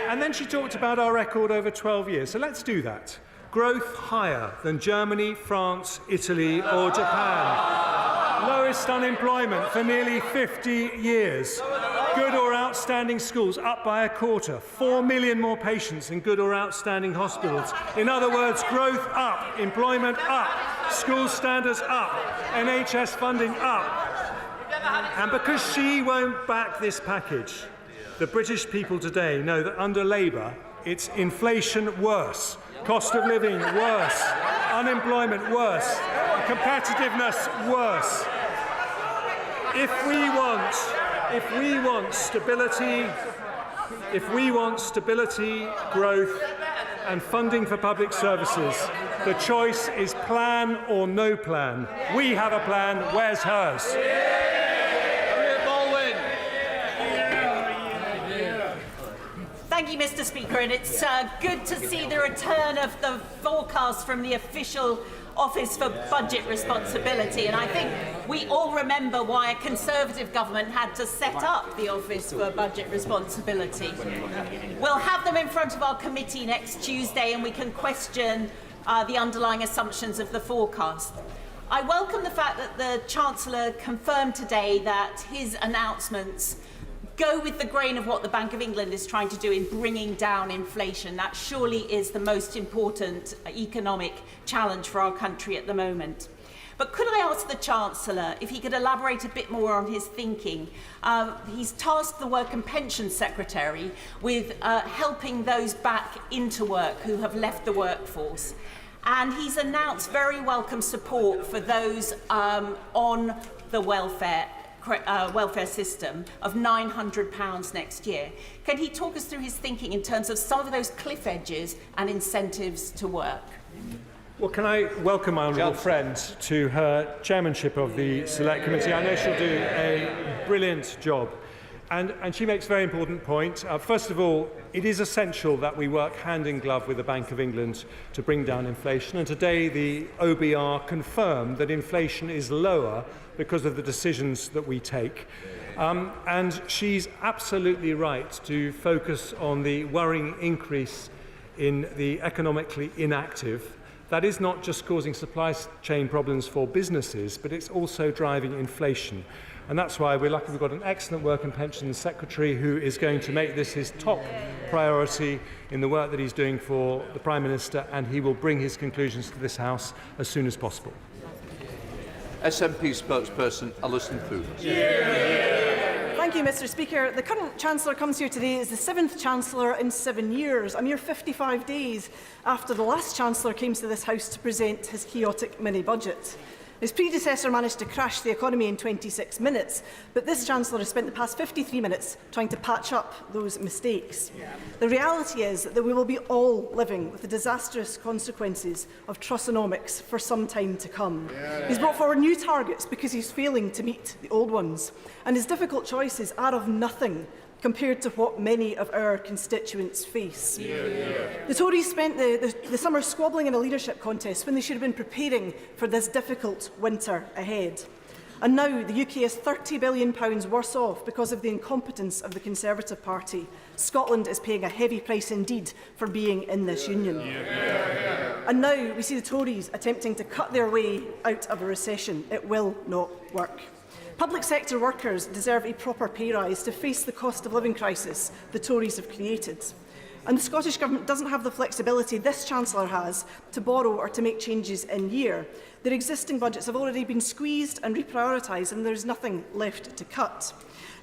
And then she talked about our record over 12 years, so let's do that. Growth higher than Germany, France, Italy or Japan. Lowest unemployment for nearly 50 years. Good or outstanding schools up by a quarter. 4 million more patients in good or outstanding hospitals. In other words, growth up, employment up, school standards up, NHS funding up. And because she won't back this package, the British people today know that under Labour, it's inflation worse, cost of living worse, unemployment worse, competitiveness worse. If we want stability, growth and funding for public services, the choice is plan or no plan. We have a plan. Where's hers? Thank you, Mr. Speaker, and it's good to see the return of the forecast from the official Office for Budget Responsibility, and I think we all remember why a Conservative government had to set up the Office for Budget Responsibility. We'll have them in front of our committee next Tuesday and we can question the underlying assumptions of the forecast. I welcome the fact that the Chancellor confirmed today that his announcements go with the grain of what the Bank of England is trying to do in bringing down inflation. That surely is the most important economic challenge for our country at the moment. But could I ask the Chancellor if he could elaborate a bit more on his thinking? He's tasked the Work and Pensions Secretary with helping those back into work who have left the workforce. And he's announced very welcome support for those on the welfare system of £900 next year. Can he talk us through his thinking in terms of some of those cliff edges and incentives to work? Well, can I welcome my honourable friend to her chairmanship of the Select Committee? I know she'll do a brilliant job. And she makes a very important point. First of all, it is essential that we work hand in glove with the Bank of England to bring down inflation. And today the OBR confirmed that inflation is lower because of the decisions that we take. And she's absolutely right to focus on the worrying increase in the economically inactive. That is not just causing supply chain problems for businesses, but it's also driving inflation. And that's why we're lucky we've got an excellent Work and Pensions Secretary who is going to make this his top priority in the work that he's doing for the Prime Minister, and he will bring his conclusions to this House as soon as possible. SNP spokesperson Alison Poole. Thank you, Mr. Speaker. The current Chancellor comes here today as the 7th Chancellor in 7 years, a mere 55 days after the last Chancellor came to this House to present his chaotic mini-budget. His predecessor managed to crash the economy in 26 minutes, but this Chancellor has spent the past 53 minutes trying to patch up those mistakes. The reality is that we will be all living with the disastrous consequences of Trussonomics for some time to come. He's brought forward new targets because he's failing to meet the old ones, and his difficult choices are of nothing compared to what many of our constituents face. The Tories spent the summer squabbling in a leadership contest when they should have been preparing for this difficult winter ahead. And now the UK is £30 billion worse off because of the incompetence of the Conservative Party. Scotland is paying a heavy price indeed for being in this union. And now we see the Tories attempting to cut their way out of a recession. It will not work. Public sector workers deserve a proper pay rise to face the cost of living crisis the Tories have created. And the Scottish Government doesn't have the flexibility this Chancellor has to borrow or to make changes in year. Their existing budgets have already been squeezed and reprioritised, and there is nothing left to cut.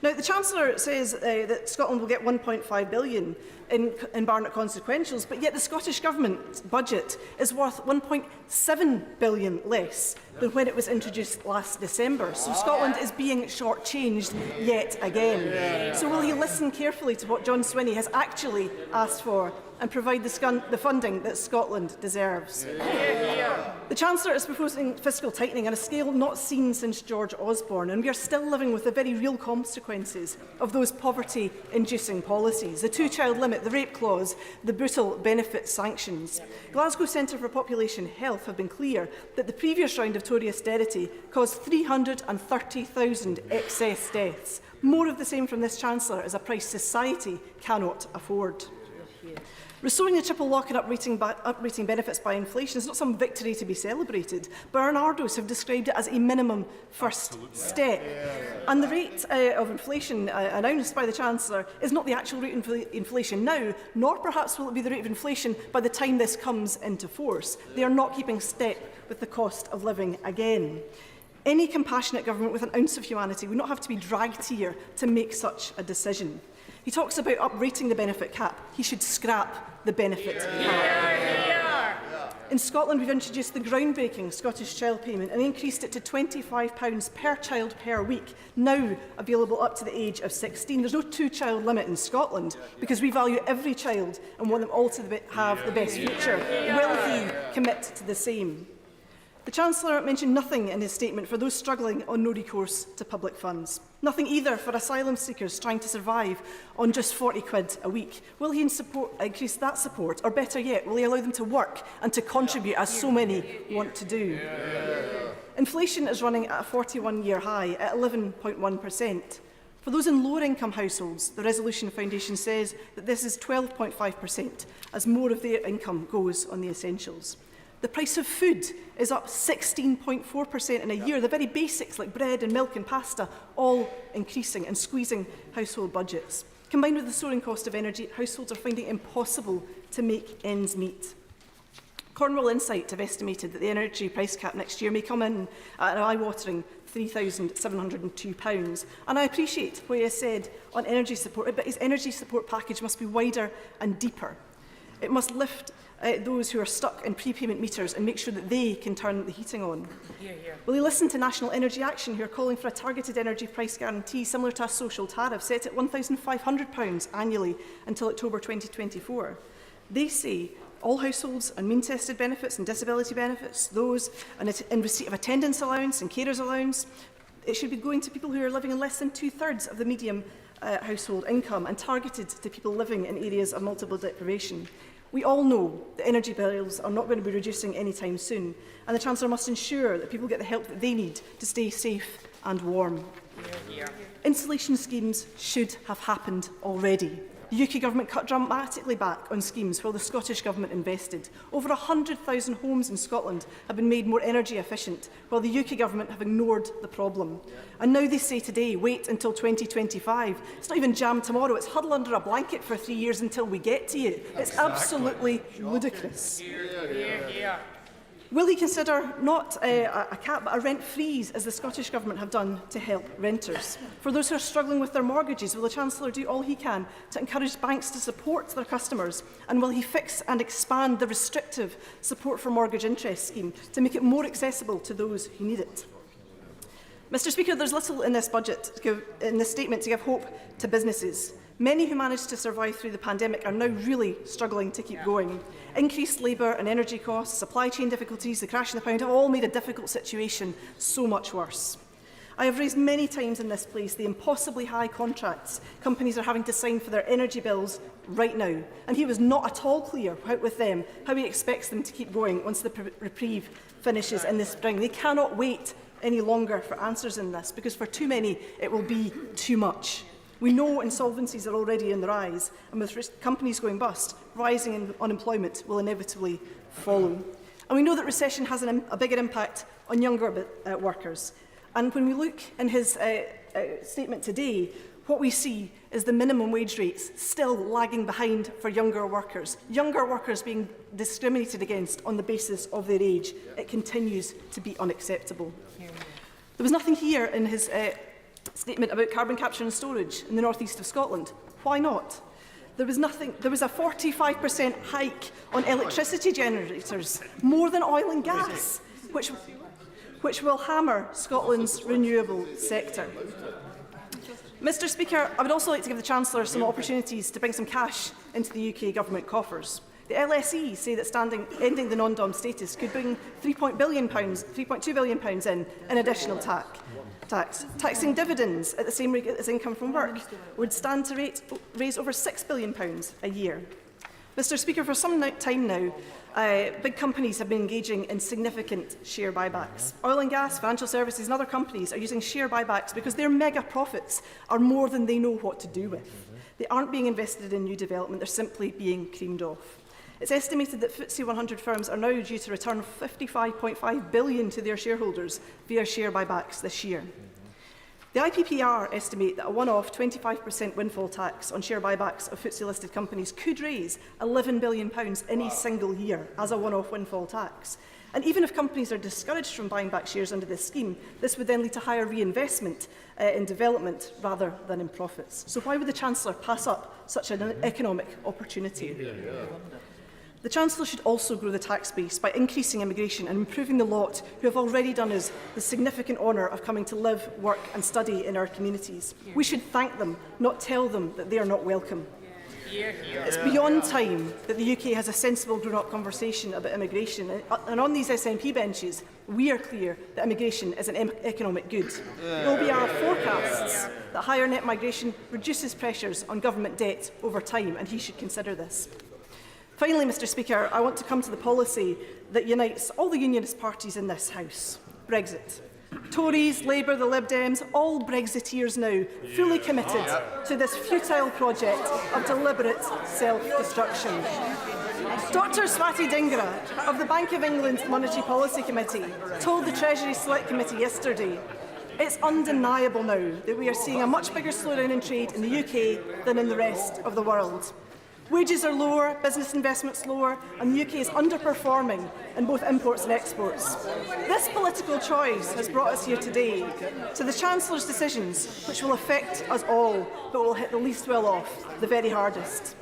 Now, the Chancellor says that Scotland will get £1.5 billion in Barnett consequentials, but yet the Scottish Government budget is worth £1.7 billion less than when it was introduced last December. So Scotland is being shortchanged yet again. So will he listen carefully to what John Swinney has actually asked for and provide the funding that Scotland deserves? The Chancellor is proposing fiscal tightening on a scale not seen since George Osborne, and we are still living with the very real consequences of those poverty-inducing policies. The two-child limit, the rape clause, the brutal benefit sanctions. Glasgow Centre for Population Health have been clear that the previous round of Tory austerity caused 330,000 excess deaths. More of the same from this Chancellor is a price society cannot afford. Restoring the triple lock and uprating benefits by inflation is not some victory to be celebrated. Bernardos have described it as a minimum first step. And the rate of inflation announced by the Chancellor is not the actual rate of inflation now, nor perhaps will it be the rate of inflation by the time this comes into force. They are not keeping step with the cost of living again. Any compassionate government with an ounce of humanity would not have to be dragged here to make such a decision. He talks about uprating the benefit cap. He should scrap the benefit cap. In Scotland, we've introduced the groundbreaking Scottish Child Payment and increased it to £25 per child per week, now available up to the age of 16. There's no two-child limit in Scotland because we value every child and want them all to have the best future. Will he commit to the same? The Chancellor mentioned nothing in his statement for those struggling on no recourse to public funds. Nothing either for asylum seekers trying to survive on just £40 a week. Will he increase that support, or better yet, will he allow them to work and to contribute as so many want to do? Inflation is running at a 41-year high at 11.1%. For those in lower income households, the Resolution Foundation says that this is 12.5%, as more of their income goes on the essentials. The price of food is up 16.4% in a year. The very basics like bread and milk and pasta all increasing and squeezing household budgets. Combined with the soaring cost of energy, households are finding it impossible to make ends meet. Cornwall Insight have estimated that the energy price cap next year may come in at an eye-watering £3,702. And I appreciate what he has said on energy support, but his energy support package must be wider and deeper. It must lift those who are stuck in prepayment meters and make sure that they can turn the heating on. Will he listen to National Energy Action, who are calling for a targeted energy price guarantee similar to a social tariff set at £1,500 annually until October 2024? They say all households and mean-tested benefits and disability benefits, those in receipt of attendance allowance and carers allowance, it should be going to people who are living in less than two-thirds of the medium household income and targeted to people living in areas of multiple deprivation. We all know that energy bills are not going to be reducing anytime soon, and the Chancellor must ensure that people get the help that they need to stay safe and warm. Insulation schemes should have happened already. The UK Government cut dramatically back on schemes while the Scottish Government invested. Over 100,000 homes in Scotland have been made more energy efficient, while the UK Government have ignored the problem. And now they say today, wait until 2025. It's not even jam tomorrow, it's huddle under a blanket for 3 years until we get to you. It's absolutely ludicrous. Will he consider not a cap but a rent freeze, as the Scottish Government have done to help renters? For those who are struggling with their mortgages, will the Chancellor do all he can to encourage banks to support their customers? And will he fix and expand the restrictive support for mortgage interest scheme to make it more accessible to those who need it? Mr. Speaker, there's little in this budget, in this statement, to give hope to businesses. Many who managed to survive through the pandemic are now really struggling to keep going. Increased labour and energy costs, supply chain difficulties, the crash in the pound have all made a difficult situation so much worse. I have raised many times in this place the impossibly high contracts companies are having to sign for their energy bills right now, and he was not at all clear with them how he expects them to keep going once the reprieve finishes in the spring. They cannot wait any longer for answers in this, because for too many it will be too much. We know insolvencies are already on the rise, and with companies going bust, rising unemployment will inevitably follow. And we know that recession has a bigger impact on younger workers. And when we look in his statement today, what we see is the minimum wage rates still lagging behind for younger workers being discriminated against on the basis of their age. It continues to be unacceptable. There was nothing here in his statement about carbon capture and storage in the northeast of Scotland. Why not? There was a 45% hike on electricity generators, more than oil and gas, which will hammer Scotland's renewable sector. Mr. Speaker, I would also like to give the Chancellor some opportunities to bring some cash into the UK Government coffers. The LSE say that ending the non-dom status could bring £3.2 billion in additional tax. Taxing dividends at the same rate as income from work would stand to raise over £6 billion a year. Mr. Speaker, for some time now, big companies have been engaging in significant share buybacks. Oil and gas, financial services and other companies are using share buybacks because their mega profits are more than they know what to do with. They aren't being invested in new development, they're simply being creamed off. It's estimated that FTSE 100 firms are now due to return £55.5 billion to their shareholders via share buybacks this year. The IPPR estimate that a one-off 25% windfall tax on share buybacks of FTSE-listed companies could raise £11 billion in a single year as a one-off windfall tax. And even if companies are discouraged from buying back shares under this scheme, this would then lead to higher reinvestment in development rather than in profits. So why would the Chancellor pass up such an economic opportunity? The Chancellor should also grow the tax base by increasing immigration and improving the lot who have already done us the significant honour of coming to live, work and study in our communities. We should thank them, not tell them that they are not welcome. It's beyond time that the UK has a sensible grown-up conversation about immigration, and on these SNP benches, we are clear that immigration is an economic good. The OBR forecasts that higher net migration reduces pressures on government debt over time, and he should consider this. Finally, Mr. Speaker, I want to come to the policy that unites all the unionist parties in this House: Brexit. Tories, Labour, the Lib Dems, all Brexiteers now fully committed to this futile project of deliberate self-destruction. Dr Swati Dhingra of the Bank of England Monetary Policy Committee told the Treasury Select Committee yesterday, "It's undeniable now that we are seeing a much bigger slowdown in trade in the UK than in the rest of the world. Wages are lower, business investment's lower, and the UK is underperforming in both imports and exports. This political choice has brought us here today to the Chancellor's decisions, which will affect us all, but will hit the least well off the very hardest."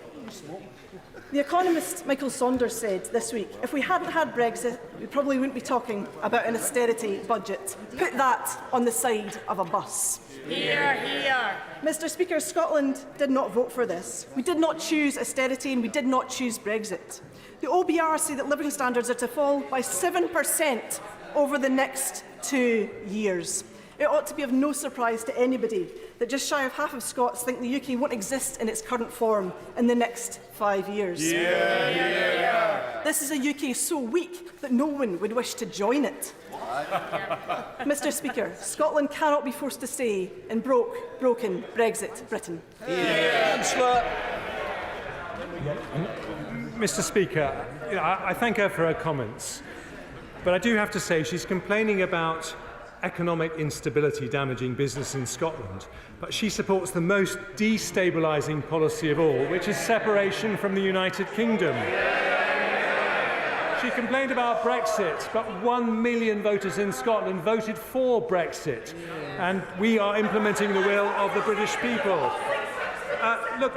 The economist Michael Saunders said this week, if we hadn't had Brexit, we probably wouldn't be talking about an austerity budget. Put that on the side of a bus. Hear, hear. Mr. Speaker, Scotland did not vote for this. We did not choose austerity and we did not choose Brexit. The OBR say that living standards are to fall by 7% over the next 2 years. It ought to be of no surprise to anybody that just shy of half of Scots think the UK won't exist in its current form in the next 5 years. This is a UK so weak that no one would wish to join it. Mr. Speaker, Scotland cannot be forced to stay in broken Brexit Britain. Mr. Speaker, I thank her for her comments, but I do have to say she's complaining about economic instability damaging business in Scotland, but she supports the most destabilising policy of all, which is separation from the United Kingdom. She complained about Brexit, but 1 million voters in Scotland voted for Brexit, and we are implementing the will of the British people. Look,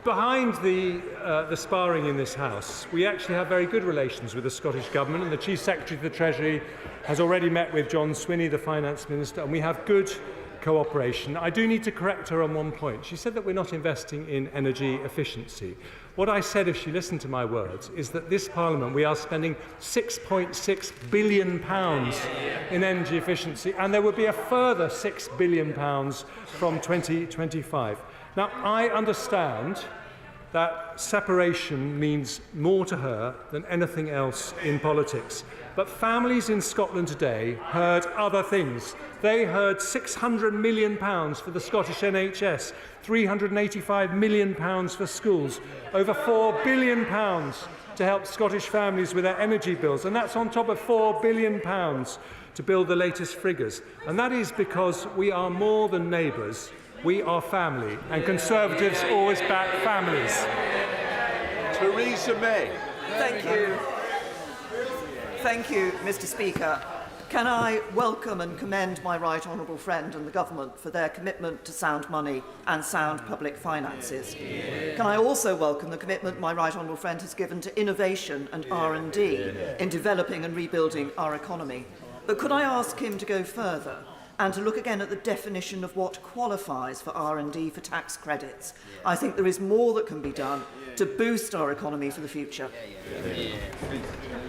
behind the sparring in this House, we actually have very good relations with the Scottish Government, and the Chief Secretary of the Treasury has already met with John Swinney, the Finance Minister, and we have good cooperation. I do need to correct her on one point. She said that we're not investing in energy efficiency. What I said, if she listened to my words, is that this Parliament, we are spending £6.6 billion in energy efficiency, and there would be a further £6 billion from 2025. Now, I understand that separation means more to her than anything else in politics. But families in Scotland today heard other things. They heard £600 million for the Scottish NHS, £385 million for schools, over £4 billion to help Scottish families with their energy bills, and that's on top of £4 billion to build the latest frigates. And that is because we are more than neighbours. We are family, and Conservatives always back families. Theresa May. Thank you. Thank you, Mr. Speaker. Can I welcome and commend my right honourable friend and the government for their commitment to sound money and sound public finances. Can I also welcome the commitment my right honourable friend has given to innovation and R&D in developing and rebuilding our economy. But could I ask him to go further and to look again at the definition of what qualifies for R&D for tax credits? I think there is more that can be done to boost our economy for the future.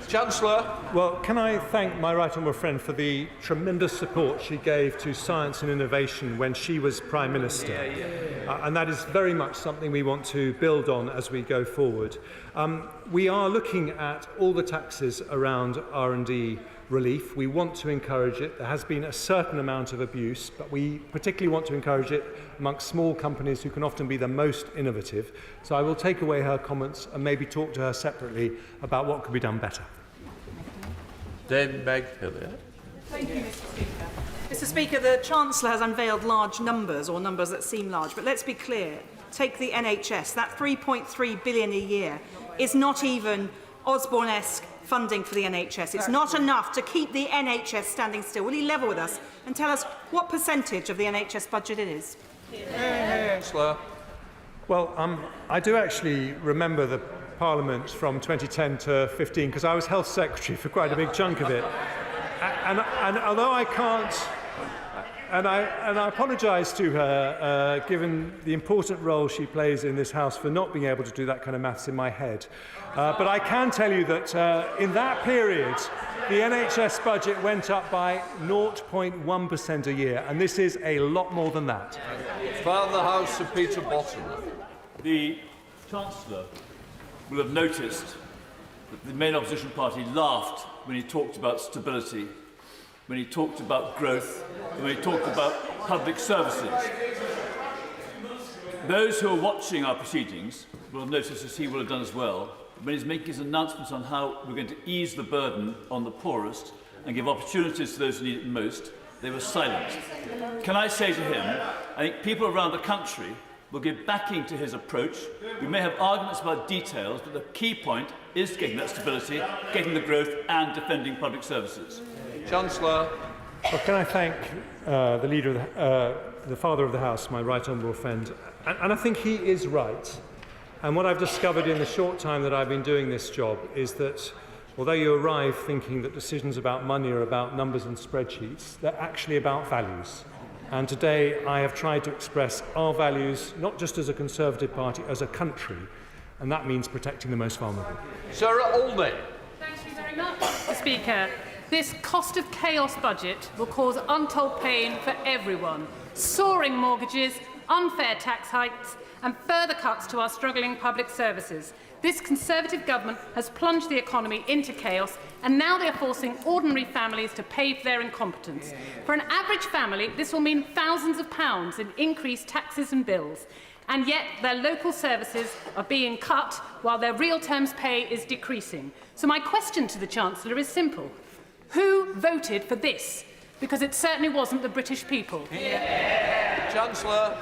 Chancellor. Well, can I thank my right honourable friend for the tremendous support she gave to science and innovation when she was Prime Minister. And that is very much something we want to build on as we go forward. We are looking at all the taxes around R&D relief. We want to encourage it. There has been a certain amount of abuse, but we particularly want to encourage it amongst small companies who can often be the most innovative. So I will take away her comments and maybe talk to her separately about what could be done better. Then Meg Hillier. Thank you, Mr. Speaker. Mr. Speaker, the Chancellor has unveiled large numbers, or numbers that seem large, but let's be clear. Take the NHS. That £3.3 billion a year is not even Osborne-esque funding for the NHS. It's not enough to keep the NHS standing still. Will he level with us and tell us what percentage of the NHS budget it is? Chancellor. Well, I do actually remember the Parliament from 2010 to 15 because I was Health Secretary for quite a big chunk of it. And although I can't, and I apologise to her, given the important role she plays in this House for not being able to do that kind of maths in my head. But I can tell you that in that period, the NHS budget went up by 0.1% a year, and this is a lot more than that. Father of the House, Sir Peter Bottom. The Chancellor will have noticed that the main opposition party laughed when he talked about stability, when he talked about growth, and when he talked about public services. Those who are watching our proceedings will have noticed, as he will have done as well, when he's making his announcements on how we're going to ease the burden on the poorest and give opportunities to those who need it most, they were silent. Can I say to him, I think people around the country will give backing to his approach. We may have arguments about details, but the key point is getting that stability, getting the growth and defending public services. Chancellor. Well, can I thank the leader, the Father of the House, my right honourable friend, and I think he is right. And what I've discovered in the short time that I've been doing this job is that although you arrive thinking that decisions about money are about numbers and spreadsheets, they're actually about values. And today I have tried to express our values, not just as a Conservative Party, as a country, and that means protecting the most vulnerable. Sarah Olney. Thank you very much, Mr. Speaker. This cost of chaos budget will cause untold pain for everyone. Soaring mortgages, unfair tax hikes and further cuts to our struggling public services. This Conservative government has plunged the economy into chaos, and now they are forcing ordinary families to pay for their incompetence. For an average family, this will mean thousands of pounds in increased taxes and bills. And yet their local services are being cut while their real terms pay is decreasing. So my question to the Chancellor is simple. Who voted for this? Because it certainly wasn't the British people. Yeah. Chancellor.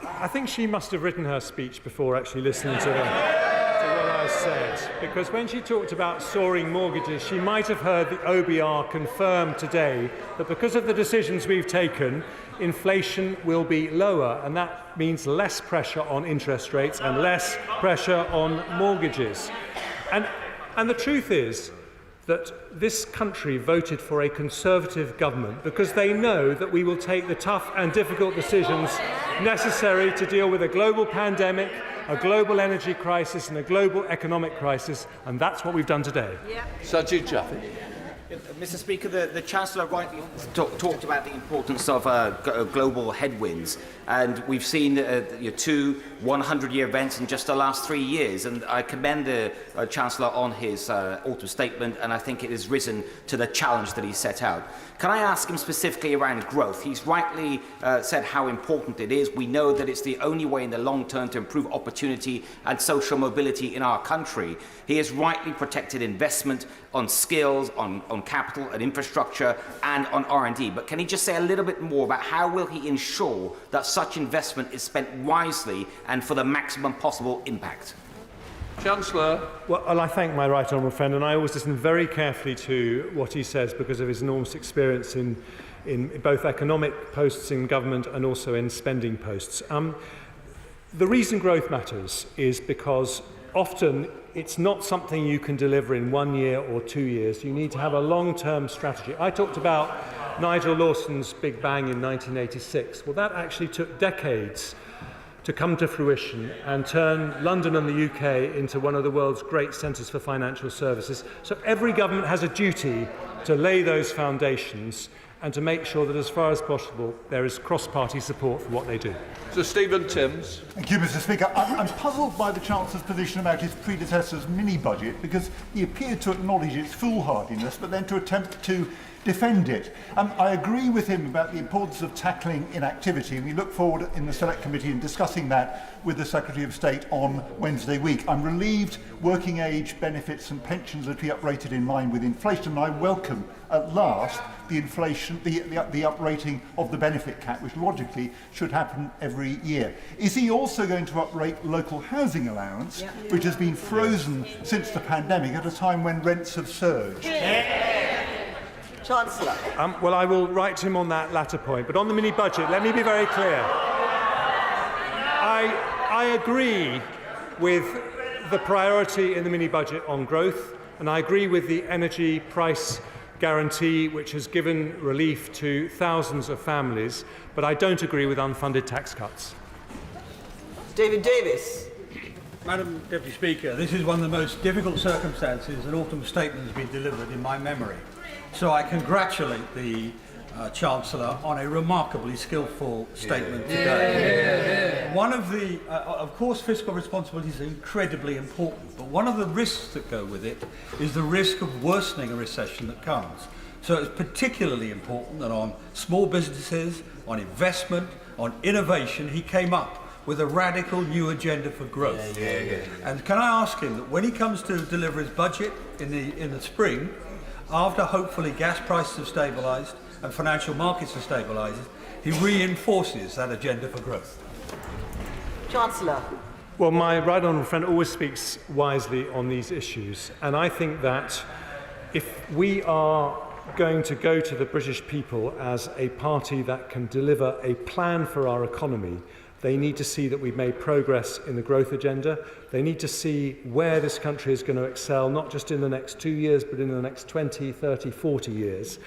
I think she must have written her speech before actually listening to what I said, because when she talked about soaring mortgages, she might have heard the OBR confirm today that because of the decisions we've taken, inflation will be lower, and that means less pressure on interest rates and less pressure on mortgages. And the truth is that this country voted for a Conservative government because they know that we will take the tough and difficult decisions necessary to deal with a global pandemic, a global energy crisis and a global economic crisis, and that's what we've done today. Sajid Jaffy. Mr. Speaker, the Chancellor rightly talked about the importance of global headwinds, and we've seen two 100-year events in just the last 3 years, and I commend the Chancellor on his autumn statement, and I think it has risen to the challenge that he set out. Can I ask him specifically around growth? He's rightly said how important it is. We know that it's the only way in the long term to improve opportunity and social mobility in our country. He has rightly protected investment on skills, on capital and infrastructure and on R&D. But can he just say a little bit more about how will he ensure that such investment is spent wisely and for the maximum possible impact? Chancellor. Well, I thank my right honourable friend, and I always listen very carefully to what he says because of his enormous experience in both economic posts in government and also in spending posts. The reason growth matters is because often it's not something you can deliver in 1 year or 2 years. You need to have a long-term strategy. I talked about Nigel Lawson's Big Bang in 1986. Well, that actually took decades to come to fruition and turn London and the UK into one of the world's great centres for financial services. So every government has a duty to lay those foundations and to make sure that as far as possible there is cross-party support for what they do. So Stephen Timms. Thank you, Mr. Speaker. I'm puzzled by the Chancellor's position about his predecessor's mini-budget because he appeared to acknowledge its foolhardiness but then to attempt to defend it. I agree with him about the importance of tackling inactivity, and we look forward in the Select Committee in discussing that with the Secretary of State on Wednesday week. I'm relieved working age benefits and pensions are to be uprated in line with inflation, and I welcome at last the uprating of the benefit cap, which logically should happen every year. Is he also going to uprate local housing allowance, which has been frozen since the pandemic at a time when rents have surged? Chancellor. Well, I will write to him on that latter point. But on the mini-budget, let me be very clear. I agree with the priority in the mini-budget on growth, and I agree with the energy price guarantee, which has given relief to thousands of families, but I don't agree with unfunded tax cuts. David Davis. Madam Deputy Speaker, this is one of the most difficult circumstances an autumn statement has been delivered in my memory. So I congratulate the Chancellor on a remarkably skillful statement today. One of the, of course, fiscal responsibility is incredibly important, but one of the risks that go with it is the risk of worsening a recession that comes. So it's particularly important that on small businesses, on investment, on innovation, he came up with a radical new agenda for growth. And can I ask him that when he comes to deliver his budget in the spring, after hopefully gas prices have stabilised and financial markets have stabilised, he reinforces that agenda for growth? Chancellor. Well, my right honourable friend always speaks wisely on these issues, and I think that if we are going to go to the British people as a party that can deliver a plan for our economy, they need to see that we've made progress in the growth agenda. They need to see where this country is going to excel, not just in the next 2 years, but in the next 20, 30, 40 years.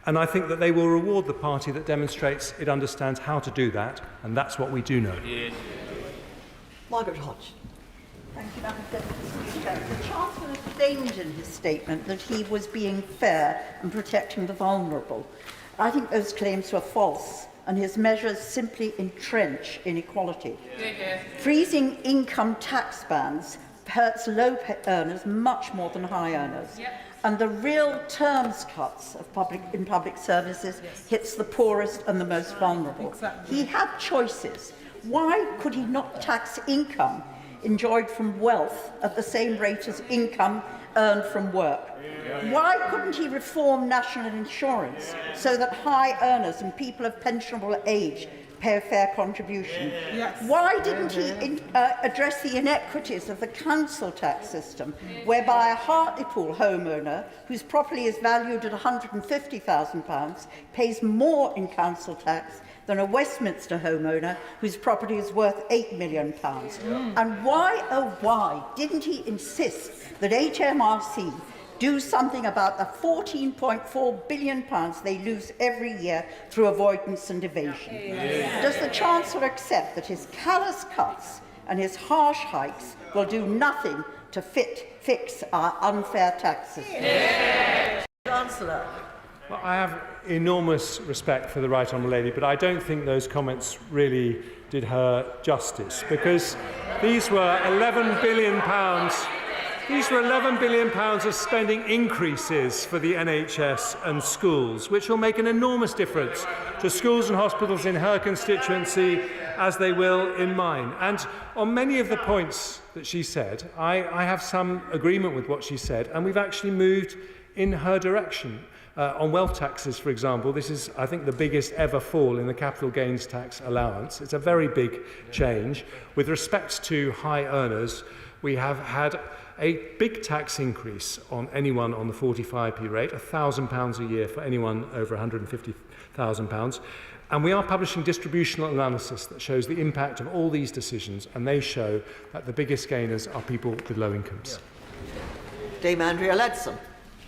And I think that they will reward the party that demonstrates it understands how to do that, and that's what we do know. Margaret Hodge. Thank you, Madam Deputy Speaker. The Chancellor claimed in his statement that he was being fair and protecting the vulnerable. I think those claims were false, and his measures simply entrench inequality. Freezing income tax bands hurts low earners much more than high earners. And the real terms cuts of in public services hits the poorest and the most vulnerable. He had choices. Why could he not tax income enjoyed from wealth at the same rate as income earned from work? Why couldn't he reform national insurance so that high earners and people of pensionable age pay a fair contribution? Why didn't he address the inequities of the council tax system, whereby a Hartlepool homeowner whose property is valued at £150,000 pays more in council tax than a Westminster homeowner whose property is worth £8 million? And why, oh why, didn't he insist that HMRC do something about the £14.4 billion they lose every year through avoidance and evasion? Does the Chancellor accept that his callous cuts and his harsh hikes will do nothing to fix our unfair tax system? Chancellor. Well, I have enormous respect for the Right Honourable Lady, but I don't think those comments really did her justice, because these were £11 billion. These were £11 billion of spending increases for the NHS and schools, which will make an enormous difference to schools and hospitals in her constituency, as they will in mine. And on many of the points that she said, I have some agreement with what she said, and we've actually moved in her direction. On wealth taxes, for example, this is, I think, the biggest ever fall in the capital gains tax allowance. It's a very big change. With respect to high earners, we have had a big tax increase on anyone on the 45p rate, £1,000 a year for anyone over £150,000. And we are publishing distributional analysis that shows the impact of all these decisions, and they show that the biggest gainers are people with low incomes. Dame Andrea Leadsom.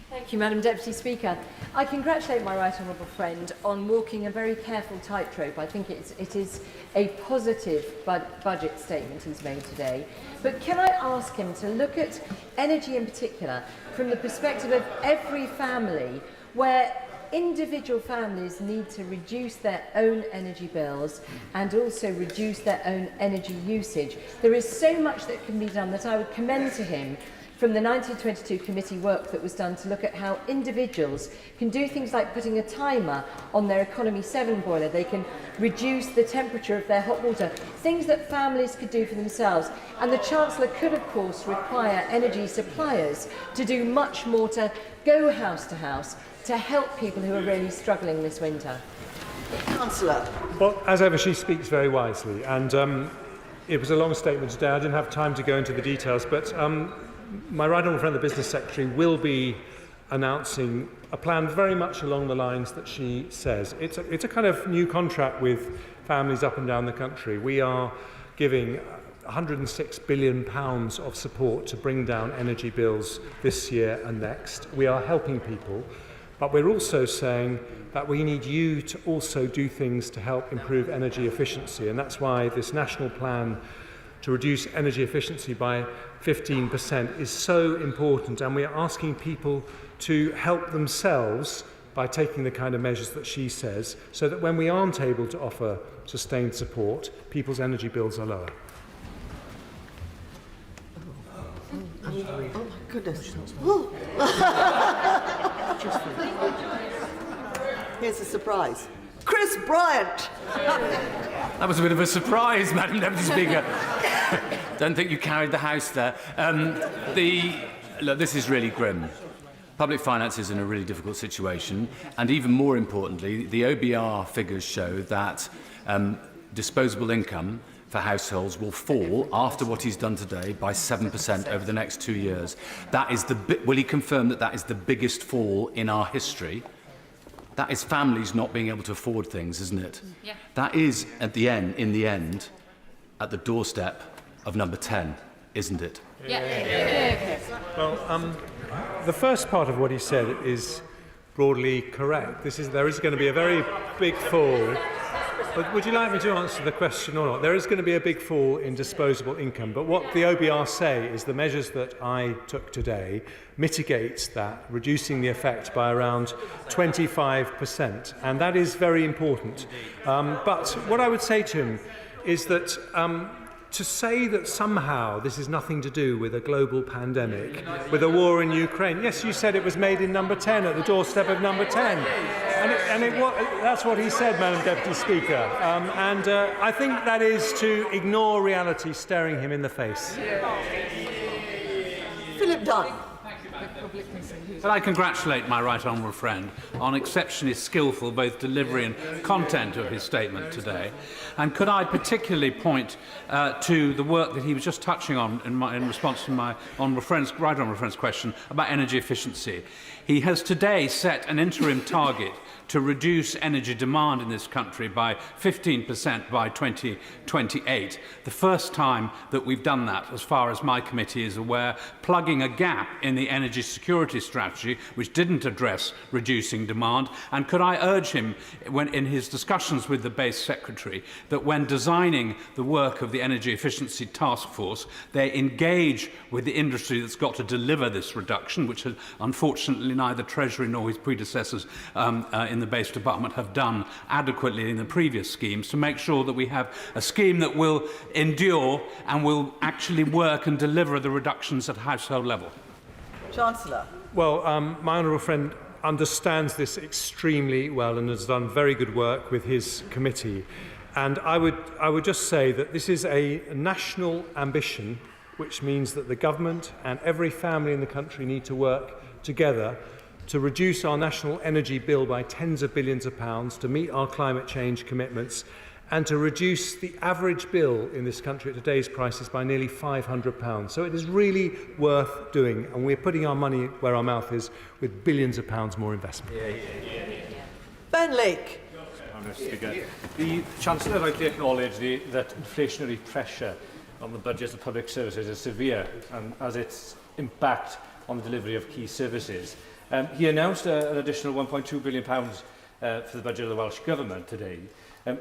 Thank you, Madam Deputy Speaker. I congratulate my right honourable friend on walking a very careful tightrope. I think it is a positive budget statement he's made today. But can I ask him to look at energy in particular from the perspective of every family, where individual families need to reduce their own energy bills and also reduce their own energy usage? There is so much that can be done that I would commend to him from the 1922 committee work that was done to look at how individuals can do things like putting a timer on their Economy 7 boiler. They can reduce the temperature of their hot water, things that families could do for themselves. And the Chancellor could, of course, require energy suppliers to do much more, to go house to house, to help people who are really struggling this winter. Chancellor. Well, as ever, she speaks very wisely. And it was a long statement today. I didn't have time to go into the details, but my right honourable friend, the Business Secretary, will be announcing a plan very much along the lines that she says. It's a kind of new contract with families up and down the country. We are giving £106 billion of support to bring down energy bills this year and next. We are helping people, but we're also saying that we need you to also do things to help improve energy efficiency, and that's why this national plan to reduce energy efficiency by 15% is so important, and we are asking people to help themselves by taking the kind of measures that she says, so that when we aren't able to offer sustained support, people's energy bills are lower. Oh my goodness. Here's a surprise. Chris Bryant. That was a bit of a surprise, Madam Deputy Speaker. Don't think you carried the house there. Look, this is really grim. Public finance is in a really difficult situation, and even more importantly, the OBR figures show that disposable income for households will fall after what he's done today by 7% over the next 2 years. That is will he confirm that that is the biggest fall in our history? That is families not being able to afford things, isn't it? Yeah. That is, in the end, at the doorstep of number 10, isn't it? Yeah. Well, the first part of what he said is broadly correct. There is going to be a very big fall. But would you like me to answer the question or not? There is going to be a big fall in disposable income, but what the OBR say is the measures that I took today mitigate that, reducing the effect by around 25%, and that is very important. But what I would say to him is that to say that somehow this is nothing to do with a global pandemic, with a war in Ukraine. Yes, you said it was made in number 10, at the doorstep of number 10. That's what he said, Madam Deputy Speaker. I think that is to ignore reality staring him in the face. Philip Dunn. But I congratulate my right honourable friend on exceptionally skillful both delivery and content of his statement today. And could I particularly point to the work that he was just touching on in response to my right honourable friend's question about energy efficiency. He has today set an interim target to reduce energy demand in this country by 15% by 2028. The first time that we've done that, as far as my committee is aware, plugging a gap in the energy security strategy, which didn't address reducing demand. And could I urge him, when in his discussions with the base secretary, that when designing the work of the Energy Efficiency Task Force, they engage with the industry that's got to deliver this reduction, which has, unfortunately neither Treasury nor his predecessors in the base department have done adequately in the previous schemes, to make sure that we have a scheme that will endure and will actually work and deliver the reductions at household level. Chancellor. Well, my honourable friend understands this extremely well and has done very good work with his committee. And I would just say that this is a national ambition, which means that the government and every family in the country need to work together to reduce our national energy bill by tens of billions of pounds, to meet our climate change commitments, and to reduce the average bill in this country at today's prices by nearly £500. So it is really worth doing, and we're putting our money where our mouth is with billions of pounds more investment. Ben Lake. Mr. Speaker, the Chancellor rightly acknowledged that inflationary pressure on the budgets of public services is severe and as its impact on the delivery of key services. He announced an additional £1.2 billion for the budget of the Welsh Government today.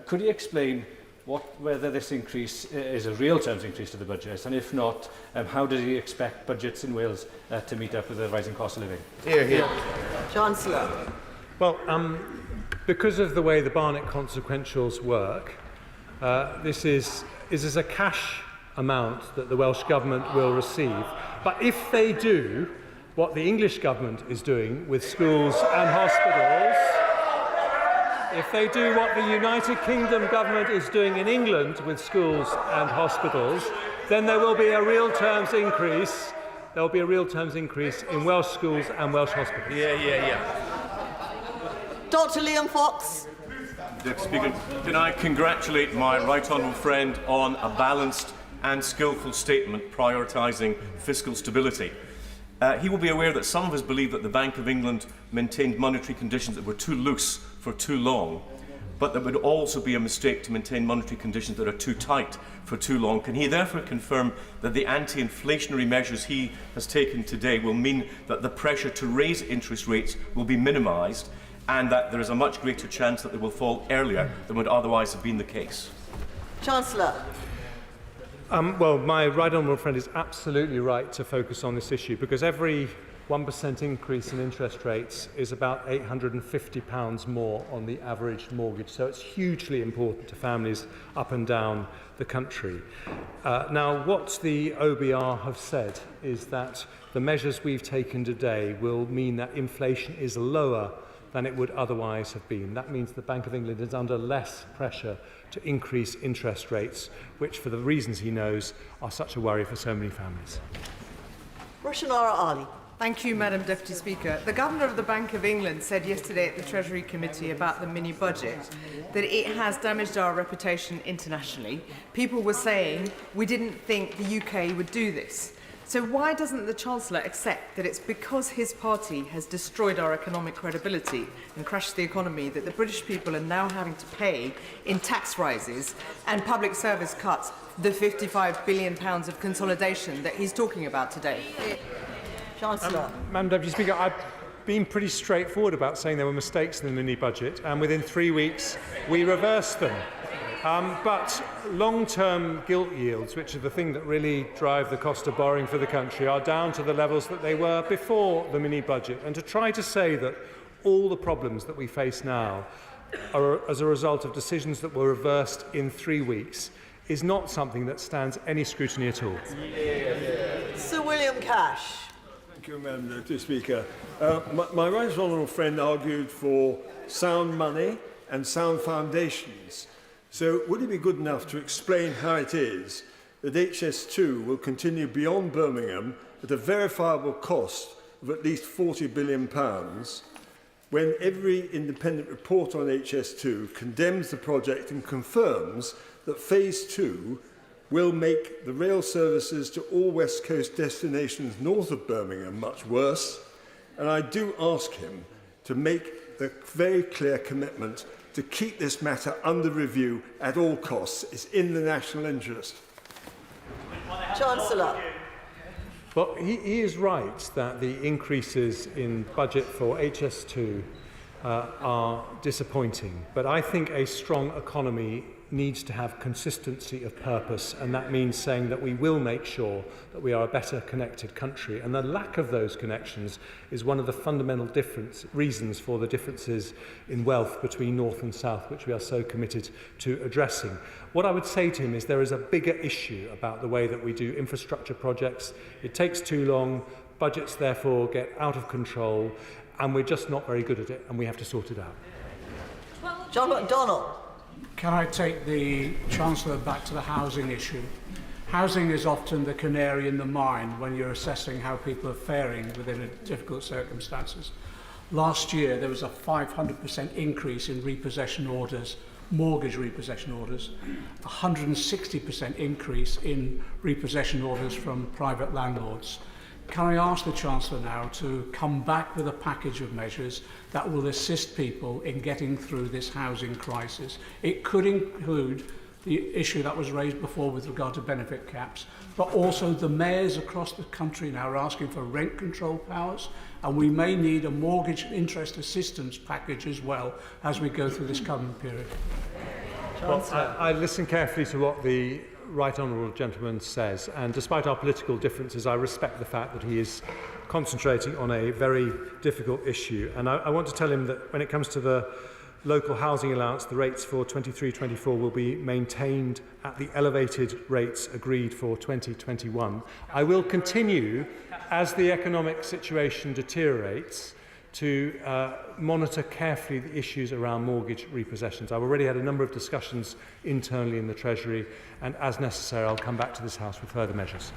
Could he explain whether this increase is a real terms increase to the budget, and if not, how does he expect budgets in Wales to meet up with the rising cost of living? Hear, hear. Chancellor. Well, because of the way the Barnett consequentials work, this is a cash amount that the Welsh Government will receive. But if they do what the English Government is doing with schools and hospitals, if they do what the United Kingdom Government is doing in England with schools and hospitals, then there will be a real terms increase. There will be a real terms increase in Welsh schools and Welsh hospitals. Dr. Liam Fox. Deputy Speaker, can I congratulate my right honourable friend on a balanced and skillful statement prioritising fiscal stability. He will be aware that some of us believe that the Bank of England maintained monetary conditions that were too loose for too long, but that would also be a mistake to maintain monetary conditions that are too tight for too long. Can he therefore confirm that the anti-inflationary measures he has taken today will mean that the pressure to raise interest rates will be minimised, and that there is a much greater chance that they will fall earlier than would otherwise have been the case? Chancellor. Well, my right honourable friend is absolutely right to focus on this issue, because every 1% increase in interest rates is about £850 more on the average mortgage. So it's hugely important to families up and down the country. Now, what the OBR have said is that the measures we've taken today will mean that inflation is lower than it would otherwise have been. That means the Bank of England is under less pressure to increase interest rates, which, for the reasons he knows, are such a worry for so many families. Rushanara Ali. Thank you, Madam Deputy Speaker. The Governor of the Bank of England said yesterday at the Treasury Committee about the mini-budget that it has damaged our reputation internationally. People were saying we didn't think the UK would do this. So why doesn't the Chancellor accept that it's because his party has destroyed our economic credibility and crashed the economy that the British people are now having to pay in tax rises and public service cuts the £55 billion of consolidation that he's talking about today? Chancellor. Madam Deputy Speaker, been pretty straightforward about saying there were mistakes in the mini-budget, and within 3 weeks we reversed them. But long-term gilt yields, which are the thing that really drive the cost of borrowing for the country, are down to the levels that they were before the mini-budget. And to try to say that all the problems that we face now are as a result of decisions that were reversed in 3 weeks is not something that stands any scrutiny at all. Sir William Cash. Thank you, Madam Deputy Speaker. My right honourable friend argued for sound money and sound foundations. So would he be good enough to explain how it is that HS2 will continue beyond Birmingham at a verifiable cost of at least £40 billion when every independent report on HS2 condemns the project and confirms that Phase 2 will make the rail services to all West Coast destinations north of Birmingham much worse? And I do ask him to make the very clear commitment to keep this matter under review at all costs. It's in the national interest. Chancellor. Well, he is right that the increases in budget for HS2 are disappointing, but I think a strong economy needs to have consistency of purpose, and that means saying that we will make sure that we are a better connected country, and the lack of those connections is one of the fundamental reasons for the differences in wealth between north and south, which we are so committed to addressing. What I would say to him is there is a bigger issue about the way that we do infrastructure projects. It takes too long, budgets therefore get out of control, and we're just not very good at it, and we have to sort it out. John McDonnell. Can I take the Chancellor back to the housing issue? Housing is often the canary in the mine when you're assessing how people are faring within difficult circumstances. Last year, there was a 500% increase in repossession orders, mortgage repossession orders, 160% increase in repossession orders from private landlords. Can I ask the Chancellor now to come back with a package of measures that will assist people in getting through this housing crisis? It could include the issue that was raised before with regard to benefit caps, but also the mayors across the country now are asking for rent control powers, and we may need a mortgage interest assistance package as well as we go through this coming period. Well, I listened carefully to what the right honourable gentleman says, and despite our political differences, I respect the fact that he is concentrating on a very difficult issue. And I want to tell him that when it comes to the local housing allowance, the rates for 23-24 will be maintained at the elevated rates agreed for 2021. I will continue, as the economic situation deteriorates, to monitor carefully the issues around mortgage repossessions. I've already had a number of discussions internally in the Treasury, and as necessary, I'll come back to this House with further measures.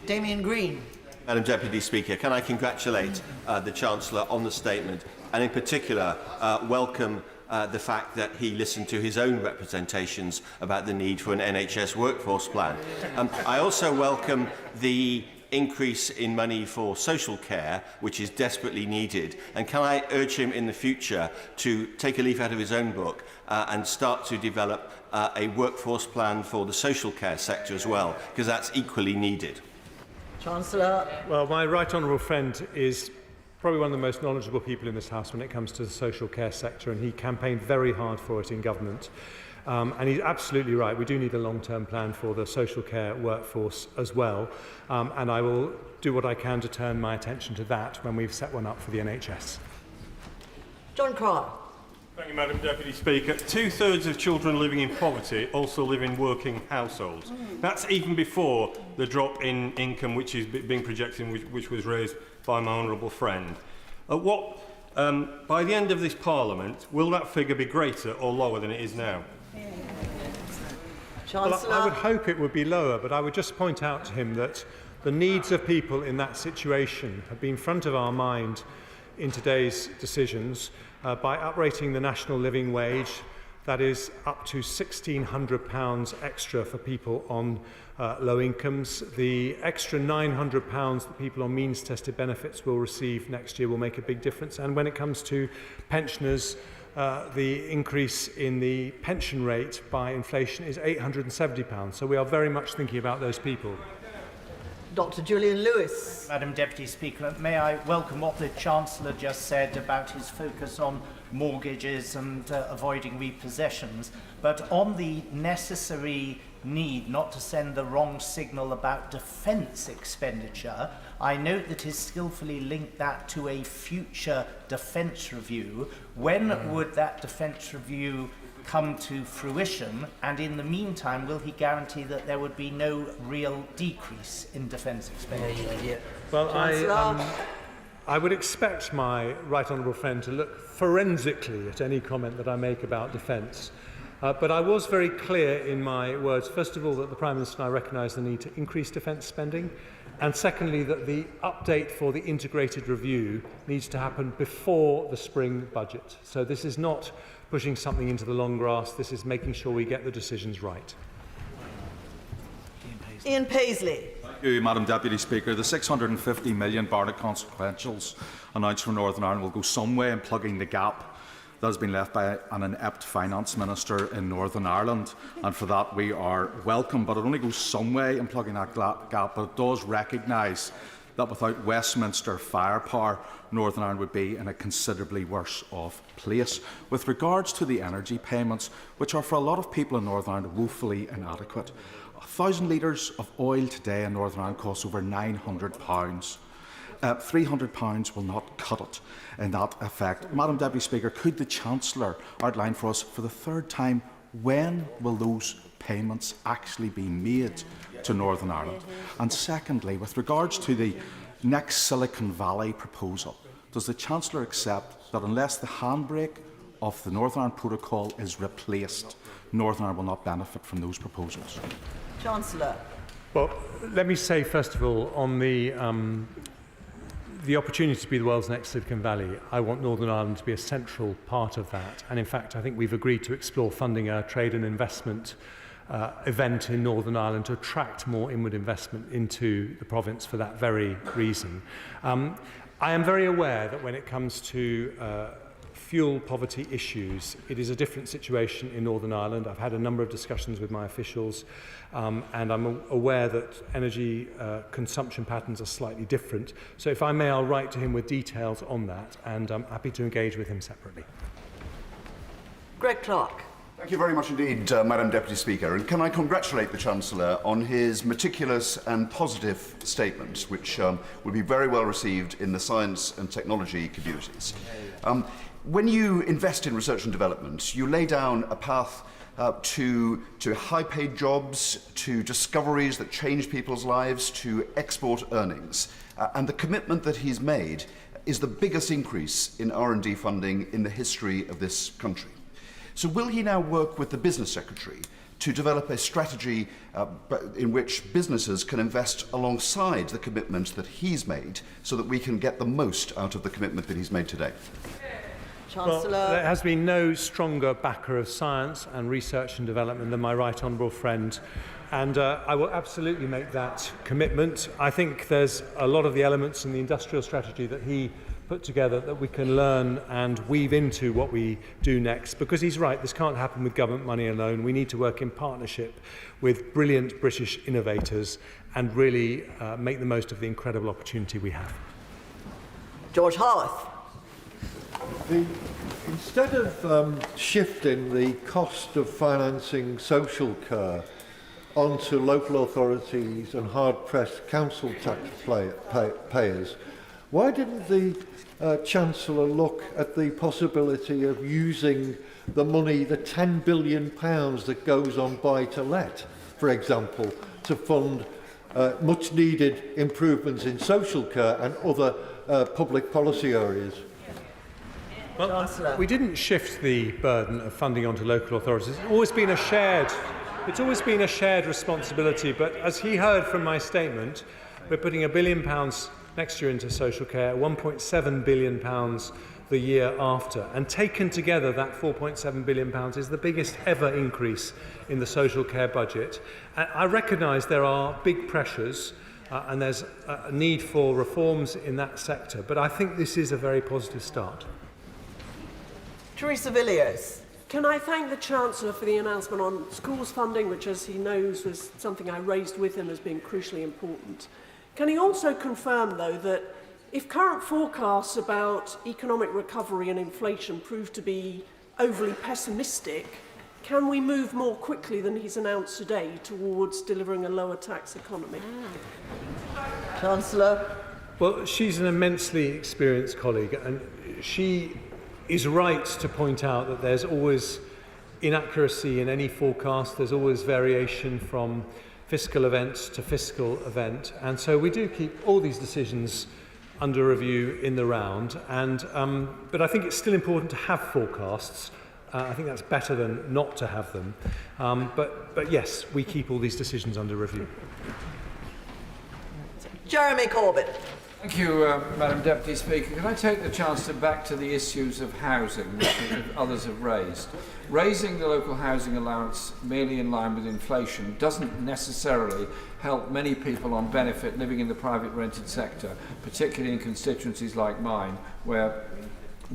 Damien Green. Madam Deputy Speaker, can I congratulate the Chancellor on the statement, and in particular welcome the fact that he listened to his own representations about the need for an NHS workforce plan. I also welcome the increase in money for social care, which is desperately needed. And can I urge him in the future to take a leaf out of his own book and start to develop a workforce plan for the social care sector as well, because that's equally needed. Chancellor. Well, my right honourable friend is probably one of the most knowledgeable people in this House when it comes to the social care sector, and he campaigned very hard for it in government. And he's absolutely right. We do need a long-term plan for the social care workforce as well. And I will do what I can to turn my attention to that when we've set one up for the NHS. John Carr. Thank you, Madam Deputy Speaker. 2/3 of children living in poverty also live in working households. That's even before the drop in income which is being projected, which was raised by my honourable friend. By the end of this Parliament, will that figure be greater or lower than it is now? Well, I would hope it would be lower, but I would just point out to him that the needs of people in that situation have been front of our mind in today's decisions by uprating the national living wage. That is up to £1,600 extra for people on low incomes. The extra £900 that people on means-tested benefits will receive next year will make a big difference. And when it comes to pensioners, the increase in the pension rate by inflation is £870. So we are very much thinking about those people. Dr. Julian Lewis. Madam Deputy Speaker, may I welcome what the Chancellor just said about his focus on mortgages and avoiding repossessions, but on the necessary need not to send the wrong signal about defence expenditure, I note that he's skillfully linked that to a future defence review. When would that defence review come to fruition, and in the meantime will he guarantee that there would be no real decrease in defence expenditure? Well, I would expect my right honourable friend to look forensically at any comment that I make about defence. But I was very clear in my words, first of all, that the Prime Minister and I recognise the need to increase defence spending, and secondly, that the update for the integrated review needs to happen before the spring budget. So this is not pushing something into the long grass, this is making sure we get the decisions right. Ian Paisley. Thank you, Madam Deputy Speaker. The £650 million Barnett consequentials announced for Northern Ireland will go some way in plugging the gap that has been left by an inept finance minister in Northern Ireland, and for that we are welcome. But it only goes some way in plugging that gap, but it does recognise that without Westminster firepower, Northern Ireland would be in a considerably worse off place. With regards to the energy payments, which are for a lot of people in Northern Ireland woefully inadequate, 1,000 litres of oil today in Northern Ireland costs over £900. £300 will not cut it in that effect. Madam Deputy Speaker, could the Chancellor outline for us for the third time when will those payments actually be made to Northern Ireland? And secondly, with regards to the next Silicon Valley proposal, does the Chancellor accept that unless the handbrake of the Northern Ireland Protocol is replaced, Northern Ireland will not benefit from those proposals? Chancellor. Well, let me say first of all, on the opportunity to be the world's next Silicon Valley, I want Northern Ireland to be a central part of that. And in fact, I think we've agreed to explore funding a trade and investment event in Northern Ireland to attract more inward investment into the province for that very reason. I am very aware that when it comes to fuel poverty issues, it is a different situation in Northern Ireland. I've had a number of discussions with my officials, and I'm aware that energy consumption patterns are slightly different. So if I may, I'll write to him with details on that, and I'm happy to engage with him separately. Greg Clark. Thank you very much indeed, Madam Deputy Speaker. And can I congratulate the Chancellor on his meticulous and positive statement, which will be very well received in the science and technology communities. When you invest in research and development, you lay down a path to high-paid jobs, to discoveries that change people's lives, to export earnings. And the commitment that he's made is the biggest increase in R&D funding in the history of this country. So will he now work with the Business Secretary to develop a strategy in which businesses can invest alongside the commitment that he's made so that we can get the most out of the commitment that he's made today? Chancellor. Well, there has been no stronger backer of science and research and development than my right honourable friend, and I will absolutely make that commitment. I think there's a lot of the elements in the industrial strategy that he put together that we can learn and weave into what we do next, because he's right, this can't happen with government money alone. We need to work in partnership with brilliant British innovators and really make the most of the incredible opportunity we have. George Howarth. Instead of shifting the cost of financing social care onto local authorities and hard-pressed council taxpayers, why didn't the Chancellor look at the possibility of using the money, the £10 billion that goes on buy-to-let, for example, to fund much-needed improvements in social care and other public policy areas? Well, we didn't shift the burden of funding onto local authorities. It's always been a shared responsibility. But as he heard from my statement, we're putting £1 billion next year into social care, £1.7 billion the year after. And taken together, that £4.7 billion is the biggest ever increase in the social care budget. I recognise there are big pressures and there's a need for reforms in that sector. But I think this is a very positive start. Teresa Villiers. Can I thank the Chancellor for the announcement on schools funding, which, as he knows, was something I raised with him as being crucially important. Can he also confirm, though, that if current forecasts about economic recovery and inflation prove to be overly pessimistic, can we move more quickly than he's announced today towards delivering a lower tax economy? Chancellor. Well, she's an immensely experienced colleague, and she is right to point out that there's always inaccuracy in any forecast. There's always variation from fiscal event to fiscal event, and so we do keep all these decisions under review in the round. And but I think it's still important to have forecasts. I think that's better than not to have them. But yes, we keep all these decisions under review. Jeremy Corbyn. Thank you, Madam Deputy Speaker. Can I take the chance to back to the issues of housing, which others have raised? Raising the local housing allowance merely in line with inflation doesn't necessarily help many people on benefit living in the private rented sector, particularly in constituencies like mine, where,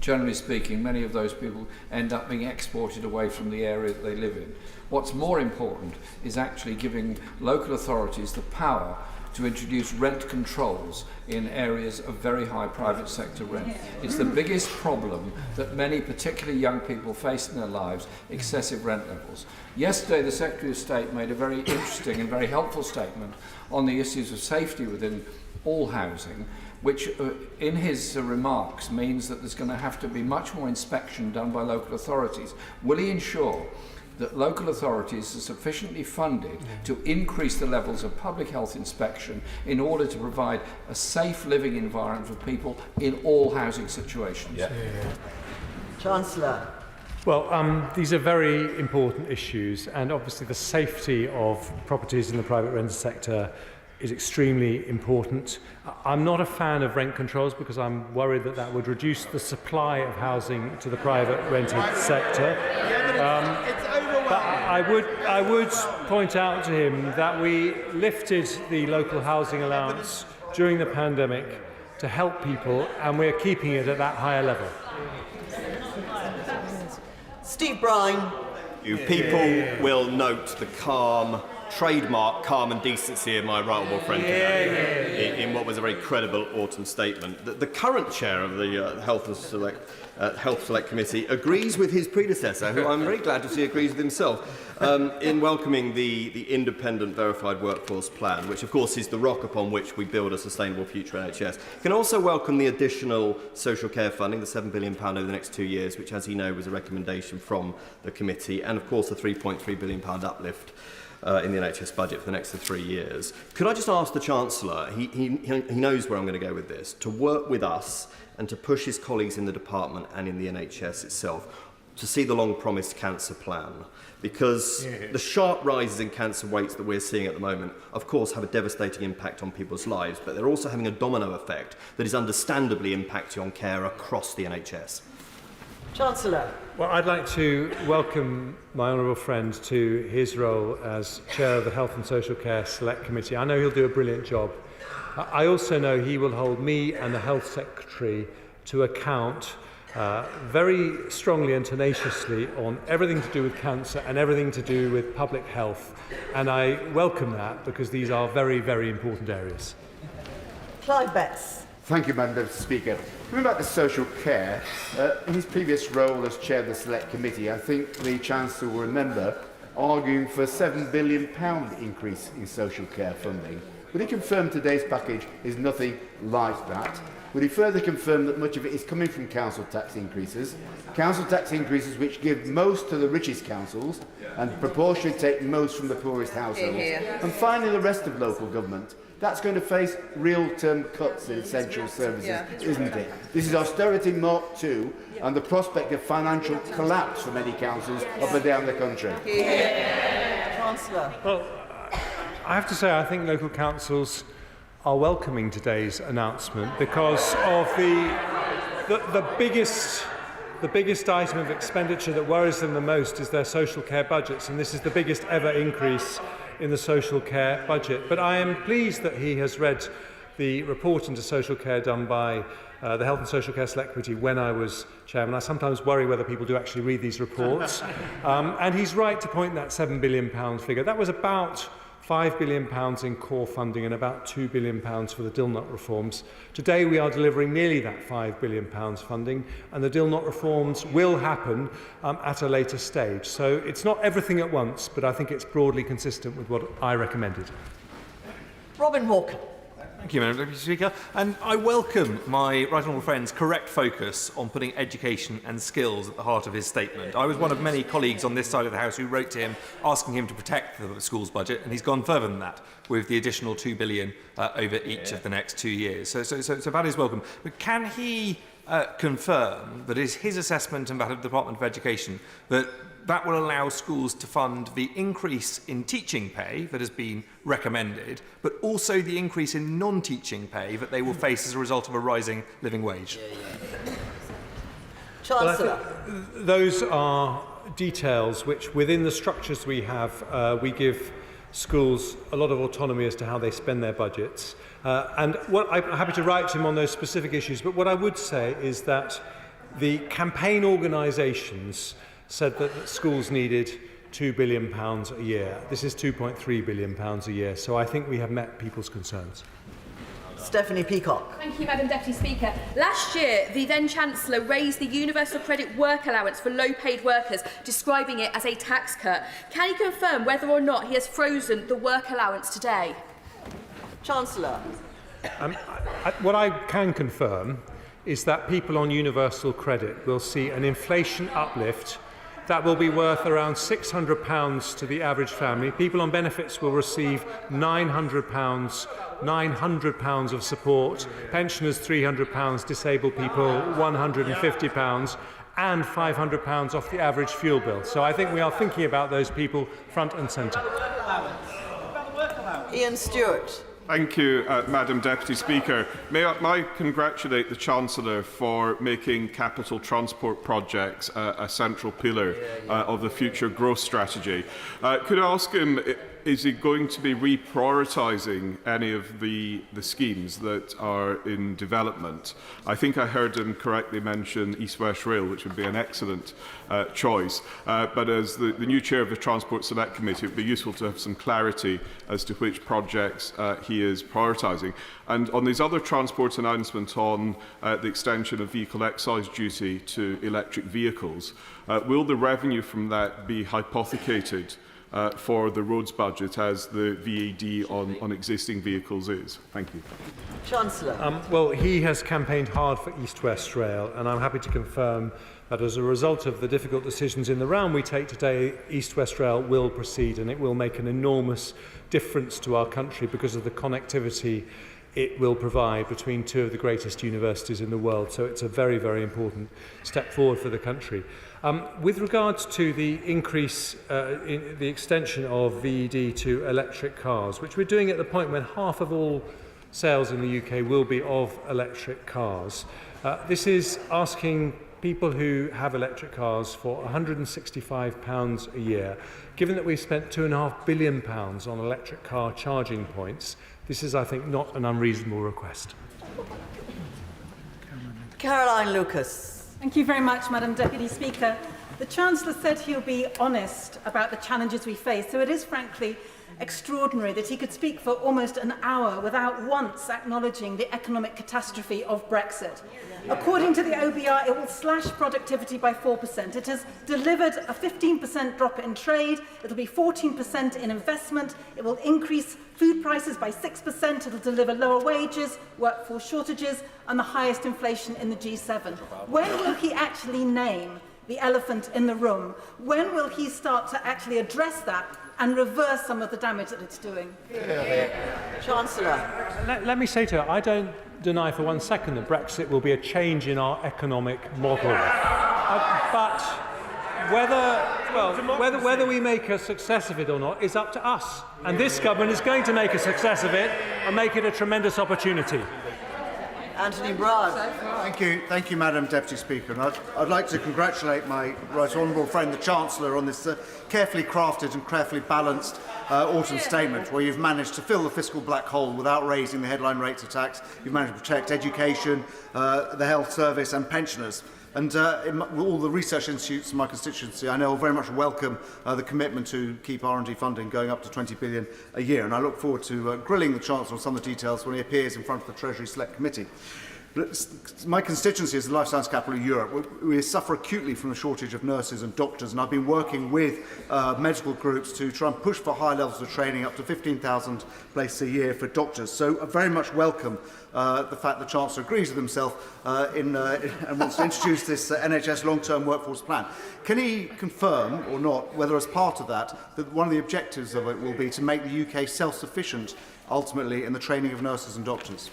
generally speaking, many of those people end up being exported away from the area that they live in. What's more important is actually giving local authorities the power to introduce rent controls in areas of very high private sector rent. It's the biggest problem that many, particularly young people, face in their lives, excessive rent levels. Yesterday, the Secretary of State made a very interesting and very helpful statement on the issues of safety within all housing, which in his remarks means that there's going to have to be much more inspection done by local authorities. Will he ensure that local authorities are sufficiently funded to increase the levels of public health inspection in order to provide a safe living environment for people in all housing situations? Chancellor. Well, these are very important issues, and obviously the safety of properties in the private rented sector is extremely important. I'm not a fan of rent controls because I'm worried that that would reduce the supply of housing to the private rented sector. But I would point out to him that we lifted the local housing allowance during the pandemic to help people, and we're keeping it at that higher level. Steve Brine. People will note the trademark calm and decency of my right honourable friend today in what was a very credible autumn statement. The current chair of the Health Select Committee agrees with his predecessor, who I'm very glad to see agrees with himself, in welcoming the independent verified workforce plan, which of course is the rock upon which we build a sustainable future NHS. Can also welcome the additional social care funding, the £7 billion over the next 2 years, which, as you know, was a recommendation from the committee, and of course the £3.3 billion uplift in the NHS budget for the next 3 years. Could I just ask the Chancellor, he knows where I'm going to go with this, to work with us and to push his colleagues in the department and in the NHS itself to see the long-promised cancer plan? Because the sharp rises in cancer rates that we're seeing at the moment, of course, have a devastating impact on people's lives, but they're also having a domino effect that is understandably impacting on care across the NHS. Chancellor. Well, I'd like to welcome my honourable friend to his role as chair of the Health and Social Care Select Committee. I know he'll do a brilliant job. I also know he will hold me and the Health Secretary to account very strongly and tenaciously on everything to do with cancer and everything to do with public health. And I welcome that because these are very, very important areas. Clive Betts. Thank you, Madam Deputy Speaker. Coming back to social care, in his previous role as chair of the Select Committee, I think the Chancellor will remember arguing for a £7 billion increase in social care funding. Would he confirm today's package is nothing like that? Would he further confirm that much of it is coming from council tax increases which give most to the richest councils and proportionally take most from the poorest households? And finally, the rest of local government. That's going to face real-term cuts in essential services, isn't it? This is austerity Mark II and the prospect of financial collapse for many councils up and down the country. Chancellor. Well, I have to say I think local councils are welcoming today's announcement because of the biggest item of expenditure that worries them the most is their social care budgets, and this is the biggest ever increase in the social care budget. But I am pleased that he has read the report into social care done by the Health and Social Care Select Committee when I was chairman. I sometimes worry whether people do actually read these reports. And he's right to point that £7 billion figure. That was about £5 billion in core funding and about £2 billion for the Dilnot reforms. Today we are delivering nearly that £5 billion funding, and the Dilnot reforms will happen at a later stage. So it's not everything at once, but I think it's broadly consistent with what I recommended. Robin Hawken. Thank you, Madam Deputy Speaker. And I welcome my right honourable friend's correct focus on putting education and skills at the heart of his statement. I was one of many colleagues on this side of the House who wrote to him asking him to protect the school's budget, and he's gone further than that with the additional £2 billion over each of the next 2 years. So that is welcome. But can he confirm that it is his assessment and that of the Department of Education that will allow schools to fund the increase in teaching pay that has been recommended, but also the increase in non-teaching pay that they will face as a result of a rising living wage? Chancellor. Well, those are details which, within the structures we have, we give schools a lot of autonomy as to how they spend their budgets. And I'm happy to write to him on those specific issues, but what I would say is that the campaign organisations said that schools needed £2 billion a year. This is £2.3 billion a year, so I think we have met people's concerns. Stephanie Peacock. Thank you, Madam Deputy Speaker. Last year, the then-Chancellor raised the Universal Credit Work Allowance for low-paid workers, describing it as a tax cut. Can he confirm whether or not he has frozen the work allowance today? Chancellor. What I can confirm is that people on universal credit will see an inflation uplift that will be worth around £600 to the average family. People on benefits will receive £900 of support, pensioners £300, disabled people £150, and £500 off the average fuel bill. So I think we are thinking about those people front and centre. Ian Stewart. Thank you, Madam Deputy Speaker. May I congratulate the Chancellor for making capital transport projects a central pillar of the future growth strategy. Could I ask him, is he going to be reprioritising any of the schemes that are in development? I think I heard him correctly mention East West Rail, which would be an excellent choice. But as the new chair of the Transport Select Committee, it would be useful to have some clarity as to which projects he is prioritising. And on these other transport announcements on the extension of vehicle excise duty to electric vehicles, will the revenue from that be hypothecated for the roads budget as the VAD on existing vehicles is? Thank you. Chancellor. Well, he has campaigned hard for East West Rail, and I'm happy to confirm that as a result of the difficult decisions in the round we take today, East West Rail will proceed, and it will make an enormous difference to our country because of the connectivity it will provide between two of the greatest universities in the world. So it's a very, very important step forward for the country. With regards to the increase in the extension of VED to electric cars, which we're doing at the point when half of all sales in the UK will be of electric cars, this is asking people who have electric cars for £165 a year. Given that we've spent £2.5 billion on electric car charging points, this is, I think, not an unreasonable request. Caroline Lucas. Thank you very much, Madam Deputy Speaker. The Chancellor said he'll be honest about the challenges we face, so it is frankly extraordinary that he could speak for almost an hour without once acknowledging the economic catastrophe of Brexit. According to the OBR, it will slash productivity by 4%. It has delivered a 15% drop in trade. It will be 14% in investment. It will increase food prices by 6%. It will deliver lower wages, workforce shortages, and the highest inflation in the G7. When will he actually name the elephant in the room? When will he start to actually address that and reverse some of the damage that it's doing? Chancellor. Let me say to her, I don't deny for 1 second that Brexit will be a change in our economic model. But whether we make a success of it or not is up to us. And this government is going to make a success of it and make it a tremendous opportunity. Anthony Bragg. Thank you, Madam Deputy Speaker. And I'd like to congratulate my right honourable friend, the Chancellor, on this carefully crafted and carefully balanced autumn statement, where you've managed to fill the fiscal black hole without raising the headline rates of tax. You've managed to protect education, the health service and pensioners. And all the research institutes in my constituency, I know, very much welcome the commitment to keep R&D funding going up to 20 billion a year. And I look forward to grilling the Chancellor on some of the details when he appears in front of the Treasury Select Committee. My constituency is the life science capital of Europe. We suffer acutely from a shortage of nurses and doctors, and I've been working with medical groups to try and push for high levels of training, up to 15,000 places a year for doctors. So I very much welcome the fact the Chancellor agrees with himself and wants to introduce this NHS long-term workforce plan. Can he confirm or not whether, as part of that one of the objectives of it will be to make the UK self-sufficient ultimately in the training of nurses and doctors?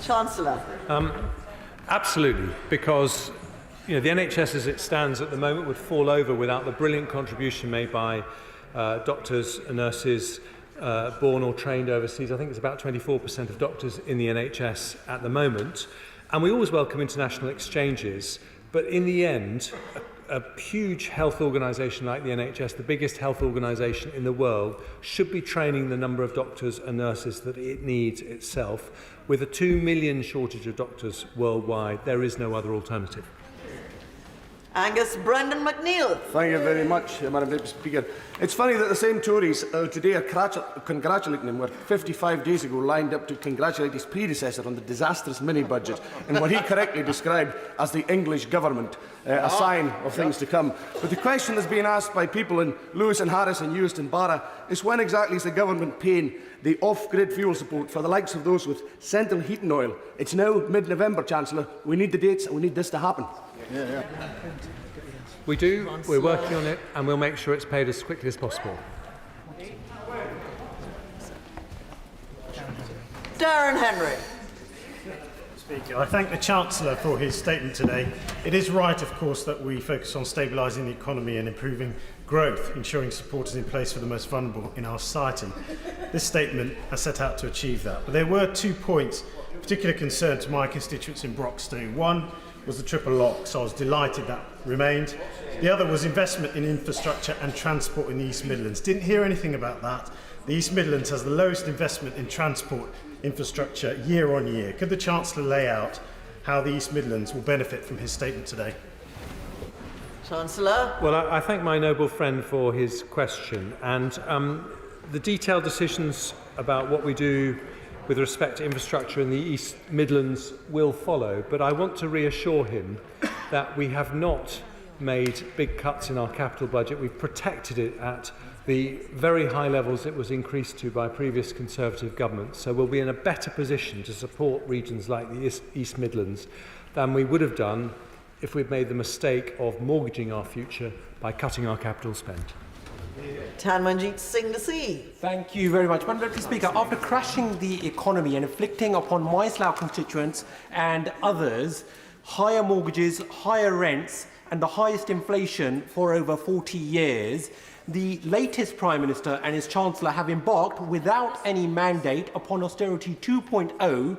Chancellor. Absolutely, because the NHS as it stands at the moment would fall over without the brilliant contribution made by doctors and nurses born or trained overseas. I think it's about 24% of doctors in the NHS at the moment. And we always welcome international exchanges, but in the end, a huge health organisation like the NHS, the biggest health organisation in the world, should be training the number of doctors and nurses that it needs itself. With a 2 million shortage of doctors worldwide, there is no other alternative. Angus Brendan McNeill. Thank you very much, Madam Deputy Speaker. It's funny that the same Tories today are congratulating him, where 55 days ago lined up to congratulate his predecessor on the disastrous mini-budget and what he correctly described as the English government, a sign of things to come. But the question that's being asked by people in Lewis and Harris and Euston Barra is, when exactly is the government paying the off-grid fuel support for the likes of those with central heating oil? It's now mid-November, Chancellor. We need the dates and we need this to happen. We do, we're working on it, and we'll make sure it's paid as quickly as possible. Darren Henry. Speaker, I thank the Chancellor for his statement today. It is right, of course, that we focus on stabilising the economy and improving growth, ensuring support is in place for the most vulnerable in our society. This statement has set out to achieve that. But there were 2 points of particular concern to my constituents in Broxton. One was the triple lock, so I was delighted that remained. The other was investment in infrastructure and transport in the East Midlands. Didn't hear anything about that. The East Midlands has the lowest investment in transport infrastructure year on year. Could the Chancellor lay out how the East Midlands will benefit from his statement today? Chancellor. Well, I thank my noble friend for his question, and the detailed decisions about what we do with respect to infrastructure in the East Midlands will follow, but I want to reassure him that we have not made big cuts in our capital budget. We've protected it at the very high levels it was increased to by previous Conservative governments, so we'll be in a better position to support regions like the East Midlands than we would have done if we'd made the mistake of mortgaging our future by cutting our capital spend. Tanmanjeet Singh Nassi. Thank you very much. Madam Deputy Speaker, after crashing the economy and inflicting upon my Slough constituents and others higher mortgages, higher rents and the highest inflation for over 40 years, the latest Prime Minister and his Chancellor have embarked without any mandate upon austerity 2.0,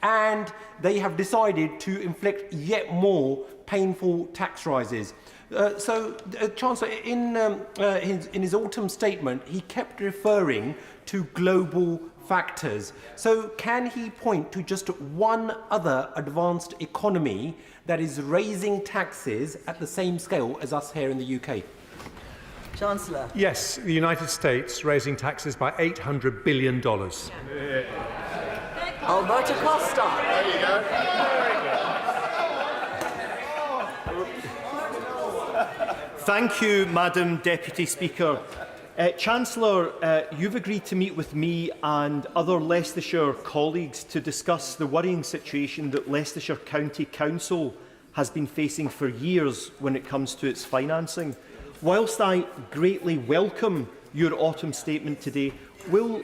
and they have decided to inflict yet more painful tax rises. Chancellor, in his autumn statement, he kept referring to global factors. So can he point to just one other advanced economy that is raising taxes at the same scale as us here in the UK? Chancellor. Yes, the United States raising taxes by $800 billion. Alberto Costa. There you go. Thank you, Madam Deputy Speaker. Chancellor, you've agreed to meet with me and other Leicestershire colleagues to discuss the worrying situation that Leicestershire County Council has been facing for years when it comes to its financing. Whilst I greatly welcome your autumn statement today, will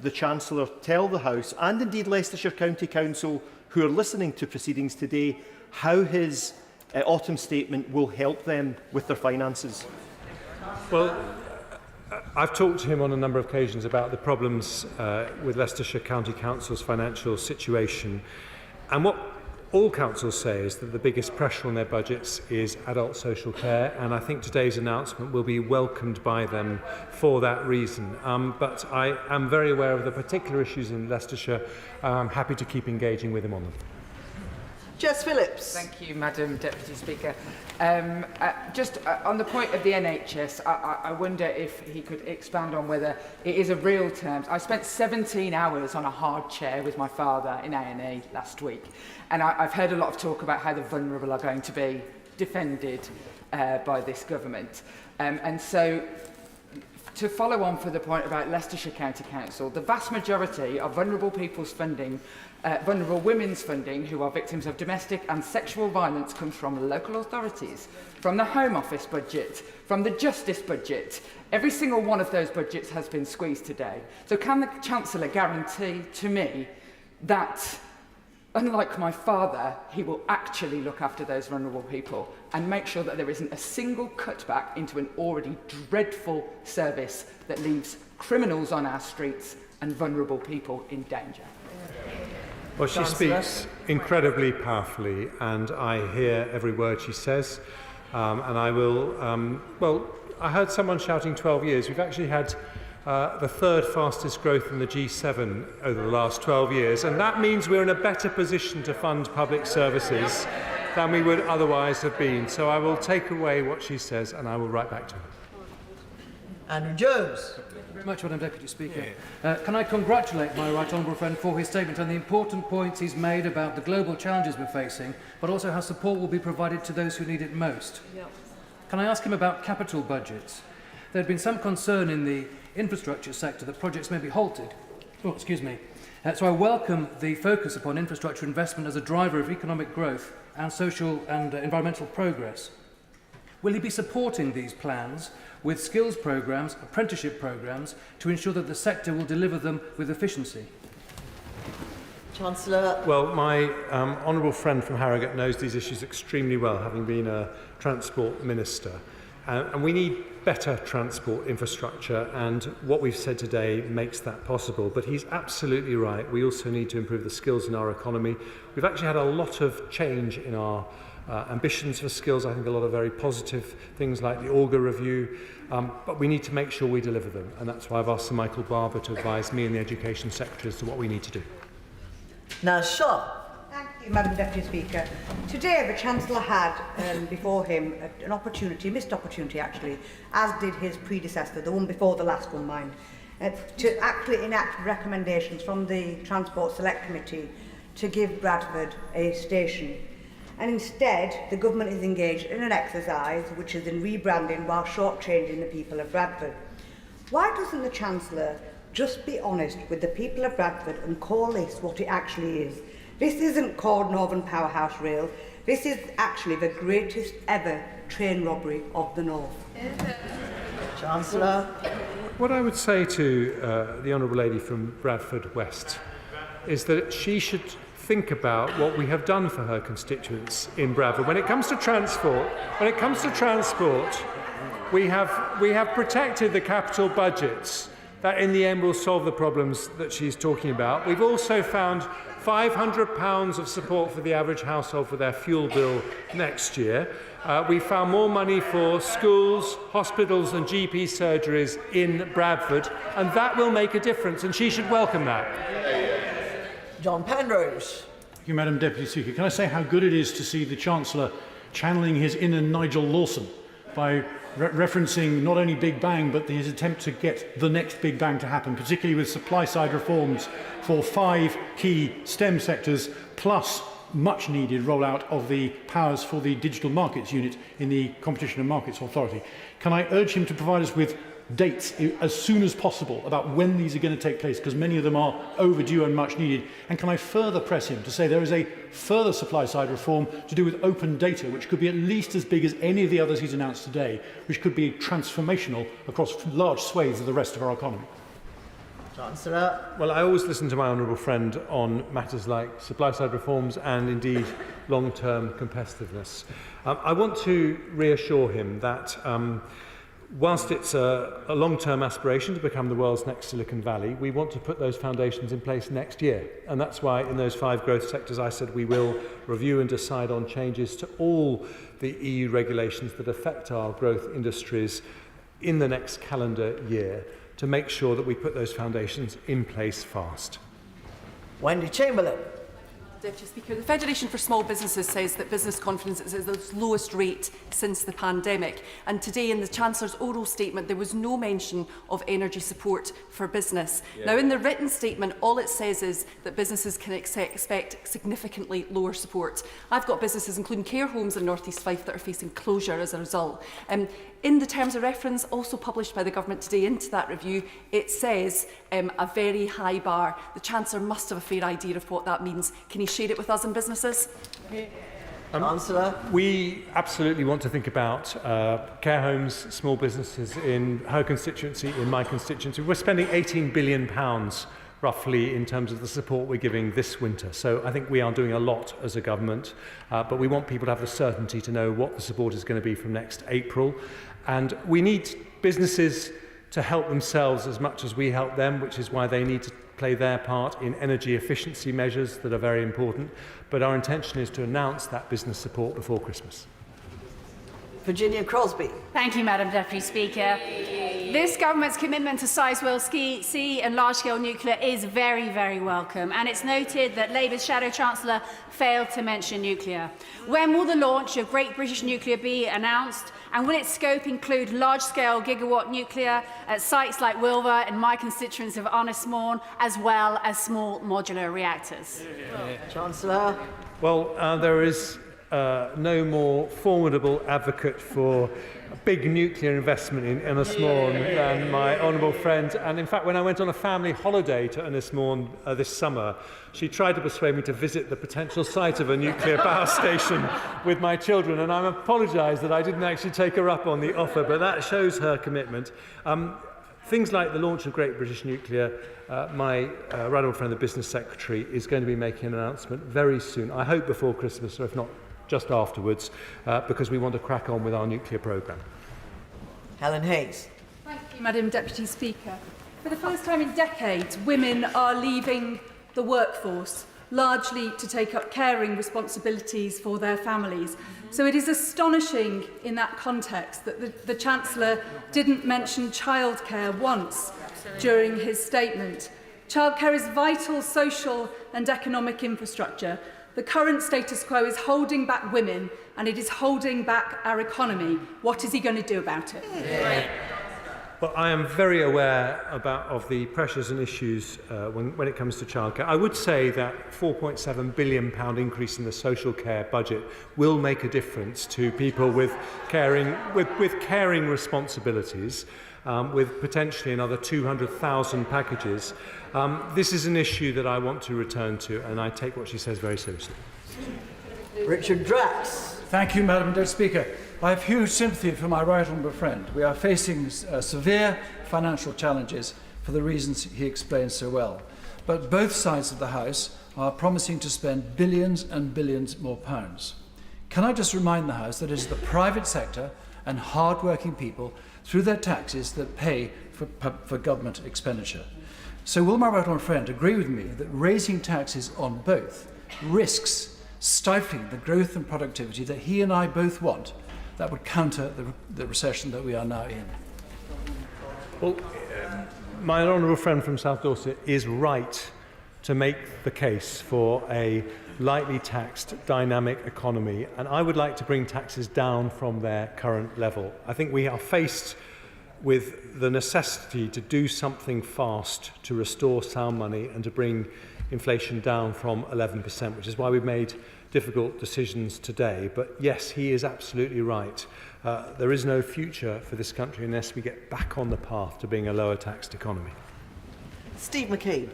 the Chancellor tell the House and indeed Leicestershire County Council who are listening to proceedings today how his autumn statement will help them with their finances? Well, I've talked to him on a number of occasions about the problems with Leicestershire County Council's financial situation, and what all councils say is that the biggest pressure on their budgets is adult social care, and I think today's announcement will be welcomed by them for that reason. But I am very aware of the particular issues in Leicestershire. I'm happy to keep engaging with him on them. Jess Phillips. Thank you, Madam Deputy Speaker. Just on the point of the NHS, I wonder if he could expand on whether it is a real terms. I spent 17 hours on a hard chair with my father in A&E last week, and I've heard a lot of talk about how the vulnerable are going to be defended by this government. And so, to follow on for the point about Leicestershire County Council, the vast majority of vulnerable people's funding, vulnerable women's funding who are victims of domestic and sexual violence comes from local authorities, from the Home Office budget, from the Justice budget. Every single one of those budgets has been squeezed today. So can the Chancellor guarantee to me that, unlike my father, he will actually look after those vulnerable people and make sure that there isn't a single cutback into an already dreadful service that leaves criminals on our streets and vulnerable people in danger? Well, she speaks incredibly powerfully, and I hear every word she says. And I will, well, I heard someone shouting 12 years. We've actually had the third fastest growth in the G7 over the last 12 years, and that means we're in a better position to fund public services than we would otherwise have been. So I will take away what she says and I will write back to her. Andrew Jones. Thank you very much, Madam Deputy Speaker. Can I congratulate my right honourable friend for his statement and the important points he's made about the global challenges we're facing, but also how support will be provided to those who need it most. Yep. Can I ask him about capital budgets? There had been some concern in the infrastructure sector that projects may be halted. Oh, excuse me. So I welcome the focus upon infrastructure investment as a driver of economic growth and social and environmental progress. Will he be supporting these plans with skills programmes, apprenticeship programmes, to ensure that the sector will deliver them with efficiency? Chancellor. Well, my honourable friend from Harrogate knows these issues extremely well, having been a transport minister. And we need better transport infrastructure, and what we've said today makes that possible. But he's absolutely right. We also need to improve the skills in our economy. We've actually had a lot of change in our ambitions for skills. I think a lot of very positive things like the Auger Review, but we need to make sure we deliver them. And that's why I've asked Sir Michael Barber to advise me and the Education Secretary as to what we need to do. Now, Shaw. Thank you, Madam Deputy Speaker. Today, the Chancellor had before him an opportunity, missed opportunity actually, as did his predecessor, the one before the last one, mind, to actually enact recommendations from the Transport Select Committee to give Bradford a station. And instead, the government is engaged in an exercise which is in rebranding while shortchanging the people of Bradford. Why doesn't the Chancellor just be honest with the people of Bradford and call this what it actually is? This isn't called Northern Powerhouse Rail. This is actually the greatest ever train robbery of the North. Chancellor. What I would say to the Honourable Lady from Bradford West is that she should think about what we have done for her constituents in Bradford. When it comes to transport, we have protected the capital budgets that in the end will solve the problems that she's talking about. We've also found £500 of support for the average household for their fuel bill next year. We found more money for schools, hospitals and GP surgeries in Bradford, and that will make a difference, and she should welcome that. John Penrose. Thank you, Madam Deputy Speaker. Can I say how good it is to see the Chancellor channeling his inner Nigel Lawson by referencing not only Big Bang, but his attempt to get the next Big Bang to happen, particularly with supply-side reforms for 5 key STEM sectors, plus much-needed rollout of the powers for the Digital Markets Unit in the Competition and Markets Authority. Can I urge him to provide us with dates as soon as possible about when these are going to take place, because many of them are overdue and much needed? And can I further press him to say there is a further supply-side reform to do with open data, which could be at least as big as any of the others he's announced today, which could be transformational across large swathes of the rest of our economy? Chancellor. Well, I always listen to my honourable friend on matters like supply-side reforms and indeed long-term competitiveness. I want to reassure him that whilst it's a long-term aspiration to become the world's next Silicon Valley, we want to put those foundations in place next year. And that's why in those 5 growth sectors I said we will review and decide on changes to all the EU regulations that affect our growth industries in the next calendar year to make sure that we put those foundations in place fast. Wendy Chamberlain. Deputy Speaker, the Federation for Small Businesses says that business confidence is at its lowest rate since the pandemic. And today in the Chancellor's oral statement, there was no mention of energy support for business. Now, in the written statement, all it says is that businesses can expect significantly lower support. I've got businesses, including care homes in North East Fife, that are facing closure as a result. In the terms of reference, also published by the Government today into that review, it says a very high bar. The Chancellor must have a fair idea of what that means. Can he share it with us and businesses? We absolutely want to think about care homes, small businesses in her constituency, in my constituency. We're spending £18 billion roughly in terms of the support we're giving this winter. So I think we are doing a lot as a government, but we want people to have the certainty to know what the support is going to be from next April. And we need businesses to help themselves as much as we help them, which is why they need to play their part in energy efficiency measures that are very important. But our intention is to announce that business support before Christmas. Virginia Crosby. Thank you, Madam Deputy Speaker. This government's commitment to Sizewell C and large-scale nuclear is very, very welcome, and it's noted that Labour's Shadow Chancellor failed to mention nuclear. When will the launch of Great British Nuclear be announced, and will its scope include large-scale gigawatt nuclear at sites like Wilver in my constituency of Arnismorn, as well as small modular reactors? Chancellor. Well, there is no more formidable advocate for big nuclear investment in Arnismorn than my honourable friend. And in fact, when I went on a family holiday to Arnismorn this summer, she tried to persuade me to visit the potential site of a nuclear power station with my children, and I apologise that I didn't actually take her up on the offer, but that shows her commitment. Things like the launch of Great British Nuclear, my right honourable friend, the Business Secretary, is going to be making an announcement very soon, I hope before Christmas, or if not just afterwards, because we want to crack on with our nuclear programme. Helen Hayes. Thank you, Madam Deputy Speaker. For the first time in decades, women are leaving the workforce, largely to take up caring responsibilities for their families. So it is astonishing in that context that the Chancellor didn't mention childcare once during his statement. Childcare is vital social and economic infrastructure. The current status quo is holding back women, and it is holding back our economy. What is he going to do about it? Well, I am very aware of the pressures and issues when it comes to childcare. I would say that £4.7 billion increase in the social care budget will make a difference to people with caring responsibilities, with potentially another 200,000 packages. This is an issue that I want to return to, and I take what she says very seriously. Richard Drax. Thank you, Madam Deputy Speaker. I have huge sympathy for my right honourable friend. We are facing severe financial challenges for the reasons he explained so well. But both sides of the House are promising to spend billions and billions more pounds. Can I just remind the House that it is the private sector and hard-working people through their taxes that pay for government expenditure? So will my right honourable friend agree with me that raising taxes on both risks stifling the growth and productivity that he and I both want, that would counter the recession that we are now in? Well, my honourable friend from South Dorset is right to make the case for a lightly taxed, dynamic economy, and I would like to bring taxes down from their current level. I think we are faced with the necessity to do something fast to restore sound money and to bring inflation down from 11%, which is why we've made difficult decisions today. But yes, he is absolutely right. There is no future for this country unless we get back on the path to being a lower taxed economy. Steve McKean.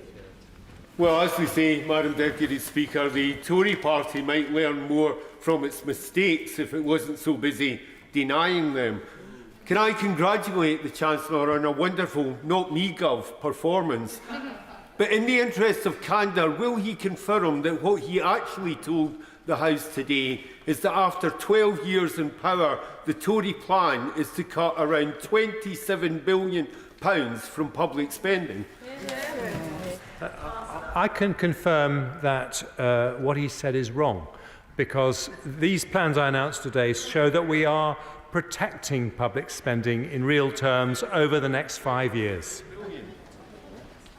Well, as we say, Madam Deputy Speaker, the Tory party might learn more from its mistakes if it wasn't so busy denying them. Can I congratulate the Chancellor on a wonderful Not Me Gov performance? But in the interest of candour, will he confirm that what he actually told the House today is that after 12 years in power, the Tory plan is to cut around £27 billion from public spending? I can confirm that what he said is wrong, because these plans I announced today show that we are protecting public spending in real terms over the next 5 years.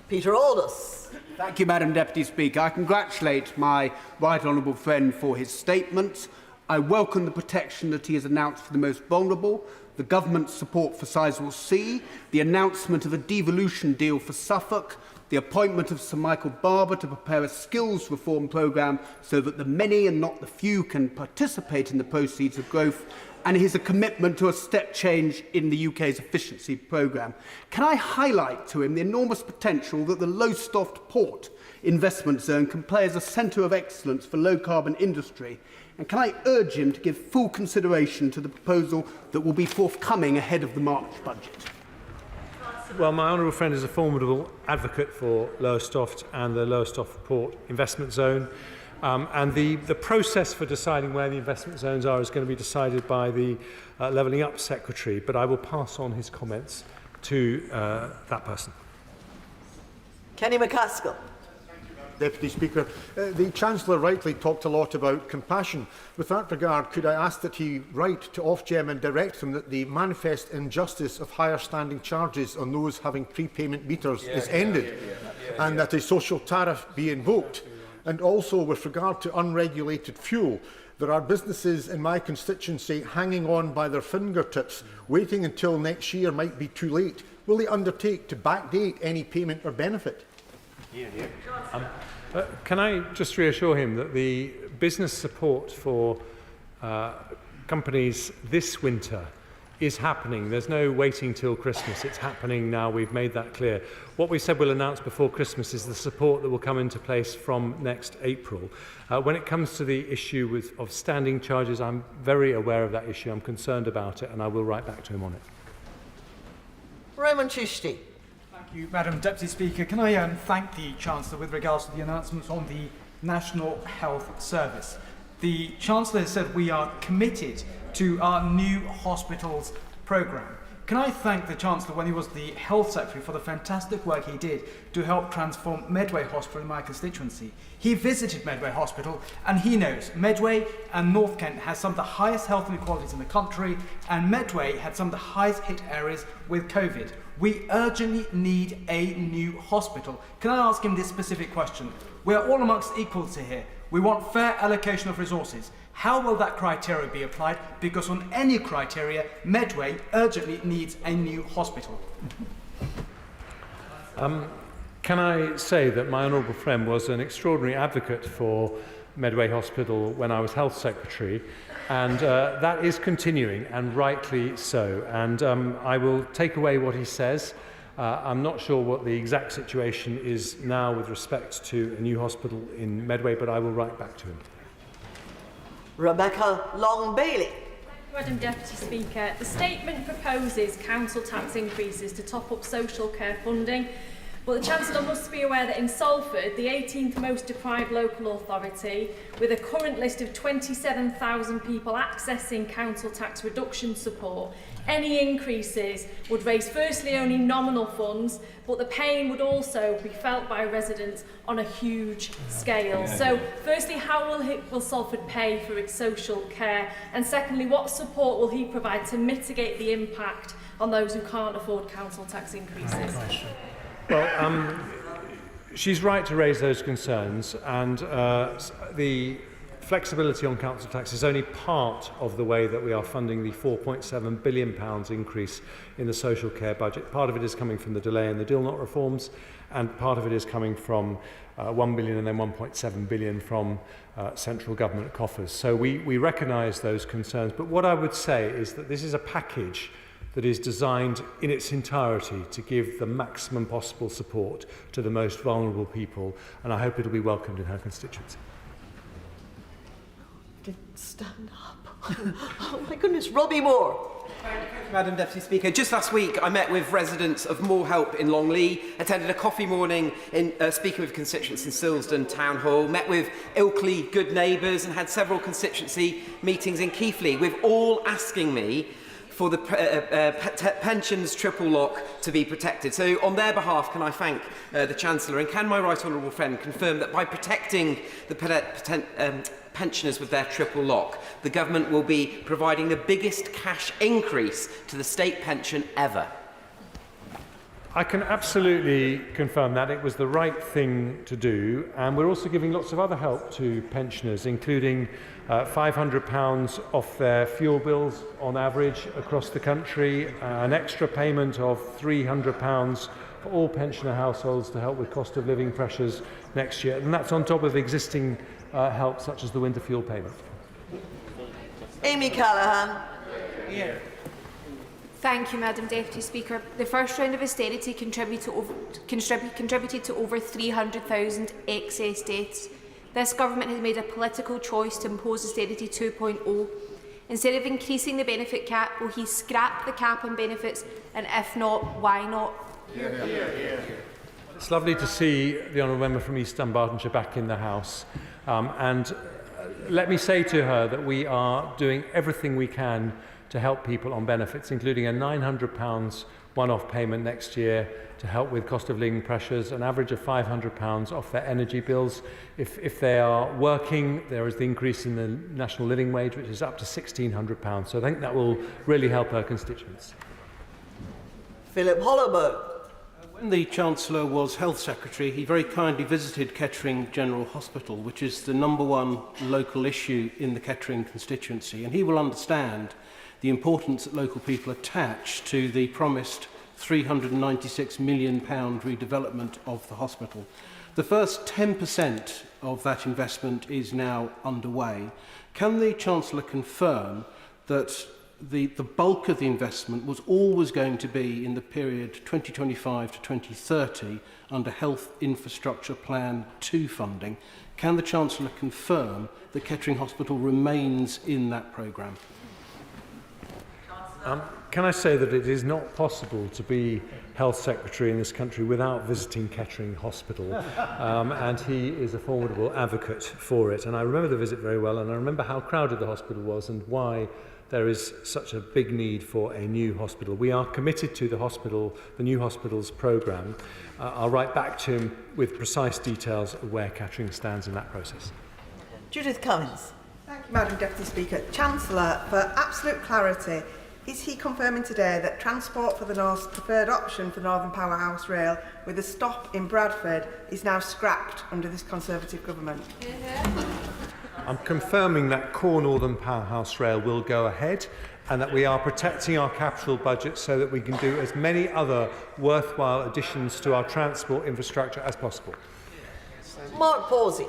Peter Aldous. Thank you, Madam Deputy Speaker. I congratulate my right honourable friend for his statement. I welcome the protection that he has announced for the most vulnerable, the government's support for Sizewell C, the announcement of a devolution deal for Suffolk, the appointment of Sir Michael Barber to prepare a skills reform programme so that the many and not the few can participate in the proceeds of growth, and his commitment to a step change in the UK's efficiency programme. Can I highlight to him the enormous potential that the Lowestoft Port investment zone can play as a centre of excellence for low-carbon industry? And can I urge him to give full consideration to the proposal that will be forthcoming ahead of the March budget? Well, my honourable friend is a formidable advocate for Lowestoft and the Lowestoft Port investment zone. And the process for deciding where the investment zones are is going to be decided by the Levelling Up Secretary, but I will pass on his comments to that person. Kenny McCaskill. Deputy Speaker, the Chancellor rightly talked a lot about compassion. With that regard, could I ask that he write to Ofgem and direct them that the manifest injustice of higher standing charges on those having prepayment meters is ended, and that a social tariff be invoked? And also, with regard to unregulated fuel, there are businesses in my constituency hanging on by their fingertips. Waiting until next year might be too late. Will they undertake to backdate any payment or benefit? Can I just reassure him that the business support for companies this winter is happening. There's no waiting till Christmas. It's happening now. We've made that clear. What we said we'll announce before Christmas is the support that will come into place from next April. When it comes to the issue of standing charges, I'm very aware of that issue. I'm concerned about it, and I will write back to him on it. Raymond Chishti. Thank you, Madam Deputy Speaker. Can I thank the Chancellor with regards to the announcements on the National Health Service. The Chancellor has said we are committed to our new hospitals programme. Can I thank the Chancellor when he was the Health Secretary for the fantastic work he did to help transform Medway Hospital in my constituency. He visited Medway Hospital and he knows Medway and North Kent has some of the highest health inequalities in the country, and Medway had some of the highest hit areas with COVID. We urgently need a new hospital. Can I ask him this specific question? We are all amongst equals here. We want fair allocation of resources. How will that criteria be applied? Because on any criteria, Medway urgently needs a new hospital. Can I say that my honourable friend was an extraordinary advocate for Medway Hospital when I was Health Secretary, and that is continuing, and rightly so. And I will take away what he says. I'm not sure what the exact situation is now with respect to a new hospital in Medway, but I will write back to him. Rebecca Long-Bailey. Madam Deputy Speaker, the statement proposes council tax increases to top up social care funding, but the Chancellor must be aware that in Salford, the 18th most deprived local authority, with a current list of 27,000 people accessing council tax reduction support, any increases would raise firstly only nominal funds, but the pain would also be felt by residents on a huge scale. So firstly, how will Salford pay for its social care? And secondly, what support will he provide to mitigate the impact on those who can't afford council tax increases? Well, she's right to raise those concerns, and the flexibility on council tax is only part of the way that we are funding the £4.7 billion increase in the social care budget. Part of it is coming from the delay in the deal-not reforms, and part of it is coming from 1 billion and then 1.7 billion from central government coffers. So we recognise those concerns, but what I would say is that this is a package that is designed in its entirety to give the maximum possible support to the most vulnerable people, and I hope it will be welcomed in her constituency. Stand up. Oh my goodness, Robbie Moore. Madam Deputy Speaker, just last week I met with residents of More Help in Longleat, attended a coffee morning in speaking with constituents in Silsden Town Hall, met with Ilkley Good Neighbours and had several constituency meetings in Keighley, with all asking me for the pensions triple lock to be protected. So on their behalf, can I thank the Chancellor, and can my right honourable friend confirm that by protecting the pensioners with their triple lock, the government will be providing the biggest cash increase to the state pension ever? I can absolutely confirm that it was the right thing to do, and we're also giving lots of other help to pensioners, including £500 off their fuel bills on average across the country, an extra payment of £300 for all pensioner households to help with cost of living pressures next year, and that's on top of existing help such as the winter fuel payment. Amy Callaghan. Yeah. Thank you, Madam Deputy Speaker. The first round of austerity contributed to over 300,000 excess deaths. This government has made a political choice to impose austerity 2.0. Instead of increasing the benefit cap, will he scrap the cap on benefits? And if not, why not? It's lovely to see the Honourable Member from East Dunbartonshire back in the House. And let me say to her that we are doing everything we can to help people on benefits, including a £900 one-off payment next year to help with cost of living pressures, an average of £500 off their energy bills. If they are working, there is the increase in the national living wage, which is up to £1,600. So I think that will really help her constituents. Philip Hollowburn. When the Chancellor was Health Secretary, he very kindly visited Kettering General Hospital, which is the #1 local issue in the Kettering constituency, and he will understand the importance that local people attach to the promised £396 million redevelopment of the hospital. The first 10% of that investment is now underway. Can the Chancellor confirm that the bulk of the investment was always going to be in the period 2025 to 2030 under Health Infrastructure Plan 2 funding? Can the Chancellor confirm that Kettering Hospital remains in that programme? Can I say that it is not possible to be Health Secretary in this country without visiting Kettering Hospital, and he is a formidable advocate for it. And I remember the visit very well, and I remember how crowded the hospital was and why there is such a big need for a new hospital. We are committed to the new hospital's programme. I'll write back to him with precise details of where Kettering stands in that process. Judith Cummins. Thank you, Madam Deputy Speaker. Chancellor, for absolute clarity, is he confirming today that Transport for the North's preferred option for Northern Powerhouse Rail with a stop in Bradford is now scrapped under this Conservative government? I'm confirming that Core Northern Powerhouse Rail will go ahead and that we are protecting our capital budget so that we can do as many other worthwhile additions to our transport infrastructure as possible. Mark Pawsey.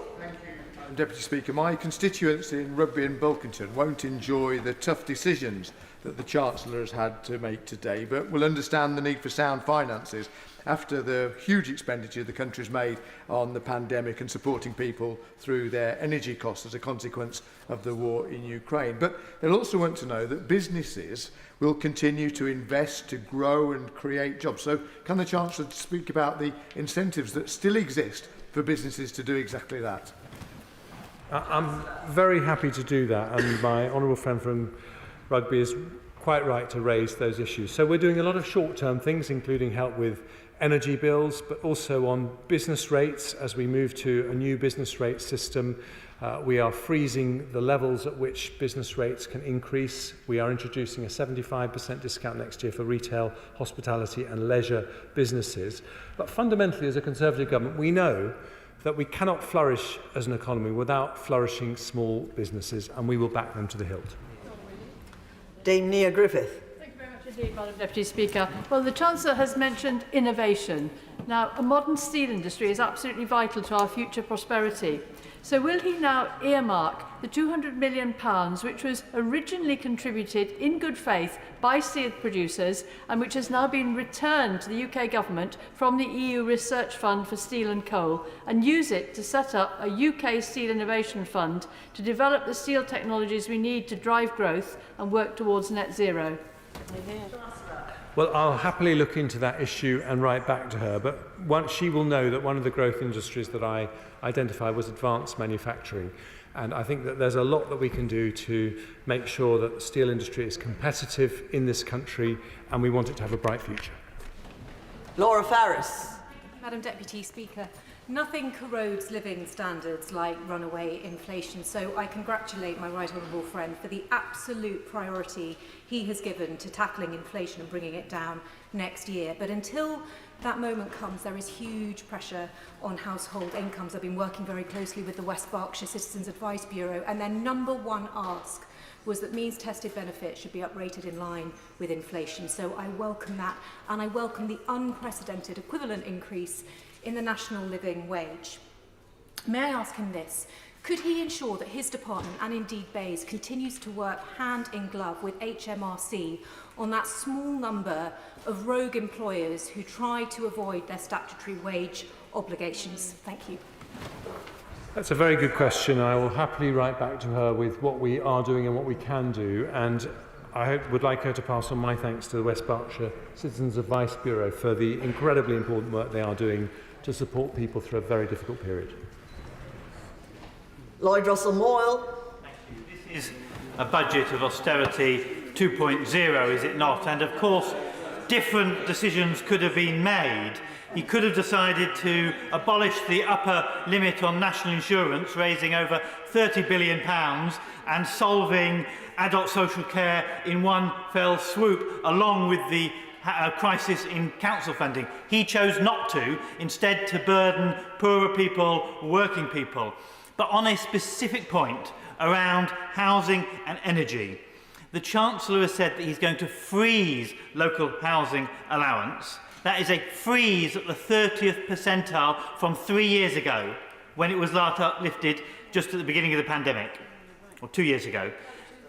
Deputy Speaker, my constituents in Rugby and Bulkington won't enjoy the tough decisions that the Chancellor has had to make today, but will understand the need for sound finances after the huge expenditure the country has made on the pandemic and supporting people through their energy costs as a consequence of the war in Ukraine. But they'll also want to know that businesses will continue to invest, to grow and create jobs. So can the Chancellor speak about the incentives that still exist for businesses to do exactly that? I'm very happy to do that, and my honourable friend from Rugby is quite right to raise those issues. So we're doing a lot of short-term things, including help with energy bills, but also on business rates as we move to a new business rate system. We are freezing the levels at which business rates can increase. We are introducing a 75% discount next year for retail, hospitality and leisure businesses. But fundamentally, as a Conservative government, we know that we cannot flourish as an economy without flourishing small businesses, and we will back them to the hilt. Dame Nia Griffith. Thank you very much indeed, Madam Deputy Speaker. Well, the Chancellor has mentioned innovation. Now, a modern steel industry is absolutely vital to our future prosperity. So will he now earmark the £200 million which was originally contributed in good faith by steel producers and which has now been returned to the UK government from the EU Research Fund for Steel and Coal, and use it to set up a UK Steel Innovation Fund to develop the steel technologies we need to drive growth and work towards net zero? Well, I'll happily look into that issue and write back to her, but she will know that one of the growth industries that I identified was advanced manufacturing. And I think that there's a lot that we can do to make sure that the steel industry is competitive in this country, and we want it to have a bright future. Laura Farris. Madam Deputy Speaker, nothing corrodes living standards like runaway inflation, so I congratulate my right honourable friend for the absolute priority he has given to tackling inflation and bringing it down next year. But until that moment comes, there is huge pressure on household incomes. I've been working very closely with the West Berkshire Citizens Advice Bureau, and their number one ask was that means-tested benefits should be uprated in line with inflation. So I welcome that, and I welcome the unprecedented equivalent increase in the national living wage. May I ask him this? Could he ensure that his department, and indeed Bayes, continues to work hand in glove with HMRC on that small number of rogue employers who try to avoid their statutory wage obligations? Thank you. That's a very good question. I will happily write back to her with what we are doing and what we can do. And I would like her to pass on my thanks to the West Berkshire Citizens Advice Bureau for the incredibly important work they are doing to support people through a very difficult period. Lloyd Russell Moyle. This is a budget of austerity 2.0, is it not? And of course, different decisions could have been made. He could have decided to abolish the upper limit on national insurance, raising over £30 billion and solving adult social care in one fell swoop, along with the crisis in council funding. He chose not to, instead to burden poorer people, working people. But on a specific point around housing and energy, the Chancellor has said that he's going to freeze local housing allowance. That is a freeze at the 30th percentile from 3 years ago, when it was last uplifted just at the beginning of the pandemic, or 2 years ago.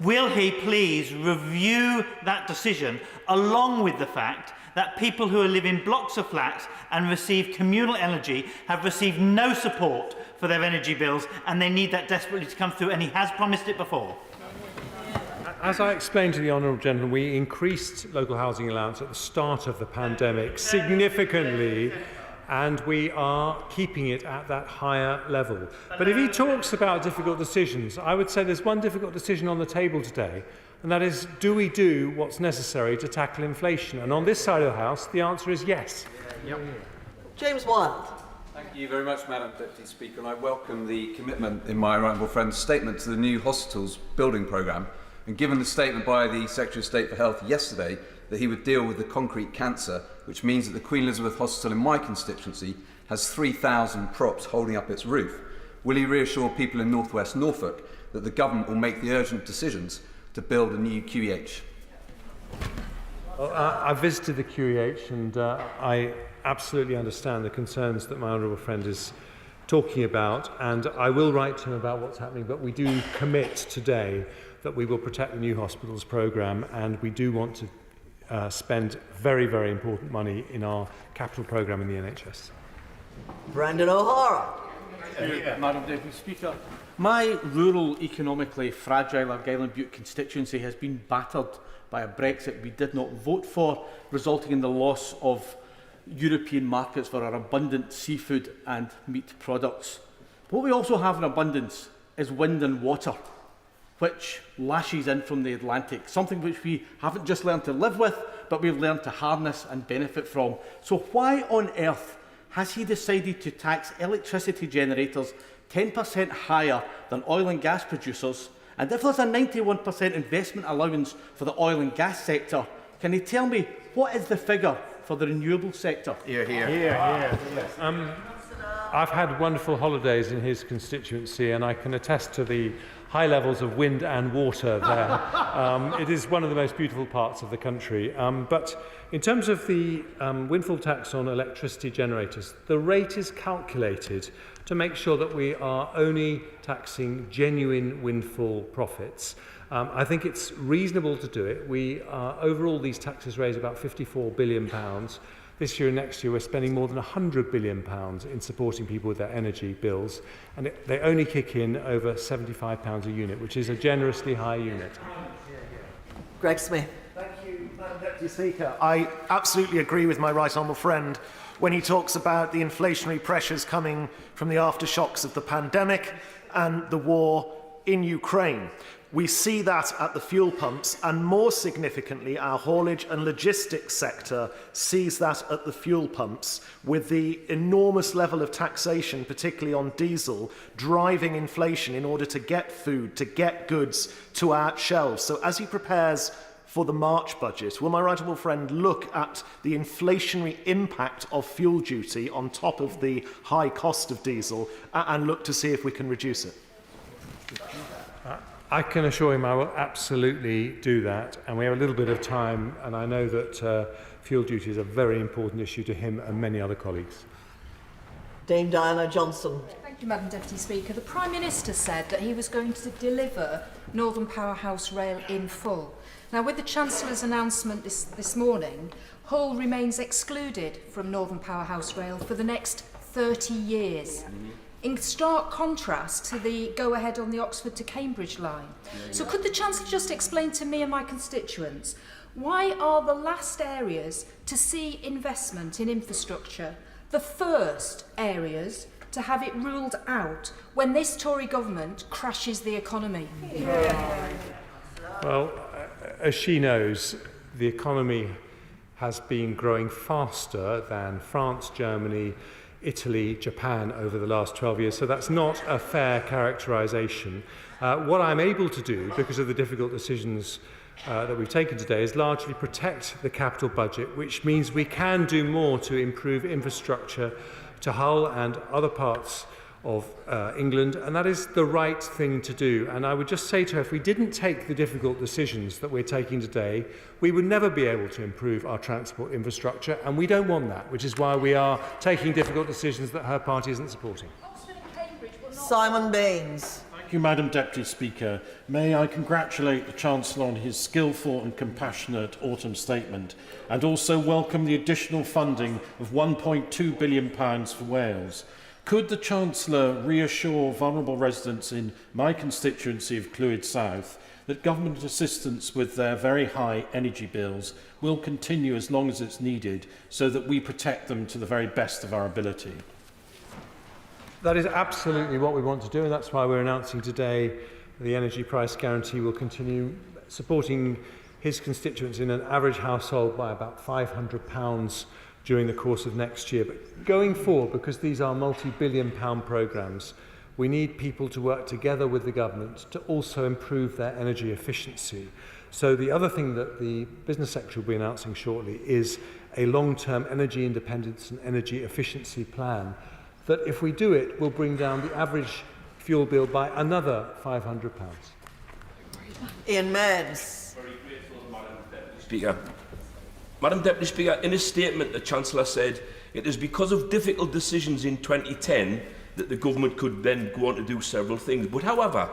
Will he please review that decision, along with the fact that people who live in blocks of flats and receive communal energy have received no support for their energy bills, and they need that desperately to come through, and he has promised it before? As I explained to the Honourable Gentleman, we increased local housing allowance at the start of the pandemic significantly, and we are keeping it at that higher level. But if he talks about difficult decisions, I would say there's one difficult decision on the table today, and that is, do we do what's necessary to tackle inflation? And on this side of the House, the answer is yes. Yep. James Wild. Thank you very much, Madam Deputy Speaker, and I welcome the commitment in my right honourable friend's statement to the new hospitals building programme. And given the statement by the Secretary of State for Health yesterday that he would deal with the concrete cancer, which means that the Queen Elizabeth Hospital in my constituency has 3,000 props holding up its roof, will he reassure people in North West Norfolk that the government will make the urgent decisions to build a new QEH? Well, I visited the QEH, and I absolutely understand the concerns that my honourable friend is talking about, and I will write to him about what's happening, but we do commit today that we will protect the new hospitals programme, and we do want to spend very, very important money in our capital programme in the NHS. Brendan O'Hara. Madam Deputy Speaker, my rural, economically fragile Argyll and Bute constituency has been battered by a Brexit we did not vote for, resulting in the loss of European markets for our abundant seafood and meat products. What we also have in abundance is wind and water, which lashes in from the Atlantic, something which we haven't just learned to live with, but we've learned to harness and benefit from. So why on earth has he decided to tax electricity generators 10% higher than oil and gas producers? And if there's a 91% investment allowance for the oil and gas sector, can he tell me what is the figure for the renewable sector? I've had wonderful holidays in his constituency, and I can attest to the high levels of wind and water there. It is one of the most beautiful parts of the country. But in terms of the windfall tax on electricity generators, the rate is calculated to make sure that we are only taxing genuine windfall profits. I think it's reasonable to do it. Overall, these taxes raise about £54 billion. This year and next year, we're spending more than £100 billion in supporting people with their energy bills, and they only kick in over £75 a unit, which is a generously high unit. Greg Smith. Thank you, Madam Deputy Speaker. I absolutely agree with my right honourable friend when he talks about the inflationary pressures coming from the aftershocks of the pandemic and the war in Ukraine. We see that at the fuel pumps, and more significantly, our haulage and logistics sector sees that at the fuel pumps, with the enormous level of taxation, particularly on diesel, driving inflation in order to get food, to get goods to our shelves. So as he prepares for the March budget? Will my right honourable friend look at the inflationary impact of fuel duty on top of the high cost of diesel and look to see if we can reduce it? I can assure him I will absolutely do that, and we have a little bit of time, and I know that fuel duty is a very important issue to him and many other colleagues. Dame Diana Johnson. Thank you, Madam Deputy Speaker. The Prime Minister said that he was going to deliver Northern Powerhouse Rail in full. Now, with the Chancellor's announcement this morning, Hull remains excluded from Northern Powerhouse Rail for the next 30 years. In stark contrast to the go-ahead on the Oxford to Cambridge line. So could the Chancellor just explain to me and my constituents, why are the last areas to see investment in infrastructure the first areas to have it ruled out when this Tory government crashes the economy? Well, as she knows, the economy has been growing faster than France, Germany, Italy, Japan over the last 12 years, so that's not a fair characterisation. What I'm able to do, because of the difficult decisions that we've taken today, is largely protect the capital budget, which means we can do more to improve infrastructure to Hull and other parts of England, and that is the right thing to do. And I would just say to her, if we didn't take the difficult decisions that we're taking today, we would never be able to improve our transport infrastructure, and we don't want that, which is why we are taking difficult decisions that her party isn't supporting. Simon Baines. Thank you, Madam Deputy Speaker. May I congratulate the Chancellor on his skillful and compassionate autumn statement, and also welcome the additional funding of £1.2 billion for Wales. Could the Chancellor reassure vulnerable residents in my constituency of Clwyd South that government assistance with their very high energy bills will continue as long as it's needed so that we protect them to the very best of our ability? That is absolutely what we want to do, and that's why we're announcing today the energy price guarantee will continue supporting his constituents in an average household by about £500 during the course of next year. But going forward, because these are multi-billion-pound programmes, we need people to work together with the government to also improve their energy efficiency. So the other thing that the Business Secretary will be announcing shortly is a long-term energy independence and energy efficiency plan that, if we do it, will bring down the average fuel bill by another £500. Ian Meads. Speaker. Madam Deputy Speaker, in his statement, the Chancellor said it is because of difficult decisions in 2010 that the government could then go on to do several things. But however,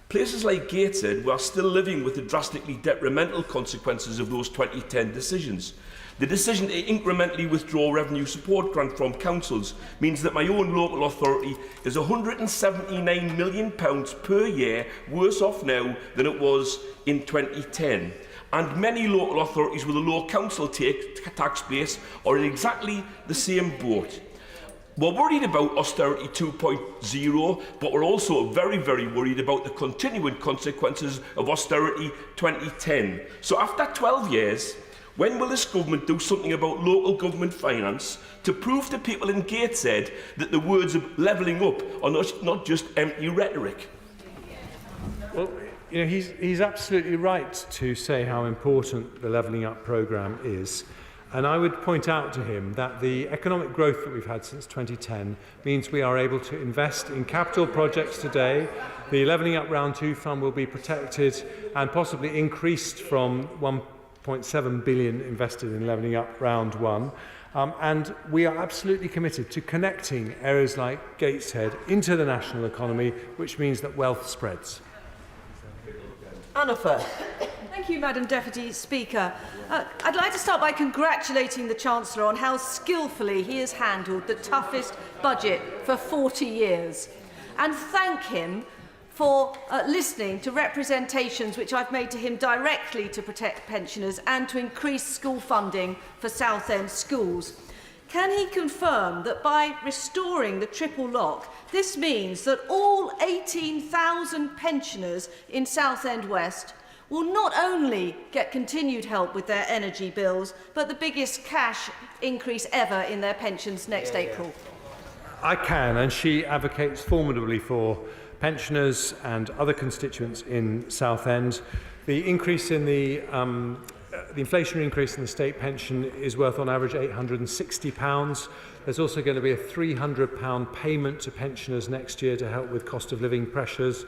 places like Gateshead were still living with the drastically detrimental consequences of those 2010 decisions. The decision to incrementally withdraw revenue support grant from councils means that my own local authority is £179 million per year worse off now than it was in 2010. And many local authorities with a low council tax base are in exactly the same boat. We're worried about austerity 2.0, but we're also very, very worried about the continuing consequences of austerity 2010. So after 12 years, when will this government do something about local government finance to prove to people in Gateshead that the words of levelling up are not just empty rhetoric? Well, you know, he's absolutely right to say how important the Levelling Up programme is. And I would point out to him that the economic growth that we've had since 2010 means we are able to invest in capital projects today. The Levelling Up Round 2 fund will be protected and possibly increased from 1.7 billion invested in Levelling Up Round 1. And we are absolutely committed to connecting areas like Gateshead into the national economy, which means that wealth spreads. Anna Firth. Thank you, Madam Deputy Speaker. I'd like to start by congratulating the Chancellor on how skillfully he has handled the toughest budget for 40 years, and thank him for listening to representations which I've made to him directly to protect pensioners and to increase school funding for Southend schools. Can he confirm that by restoring the triple lock, this means that all 18,000 pensioners in Southend West will not only get continued help with their energy bills, but the biggest cash increase ever in their pensions next April? I can, and she advocates formidably for pensioners and other constituents in Southend. The increase in the inflationary increase in the state pension is worth on average £860. There's also going to be a £300 payment to pensioners next year to help with cost of living pressures,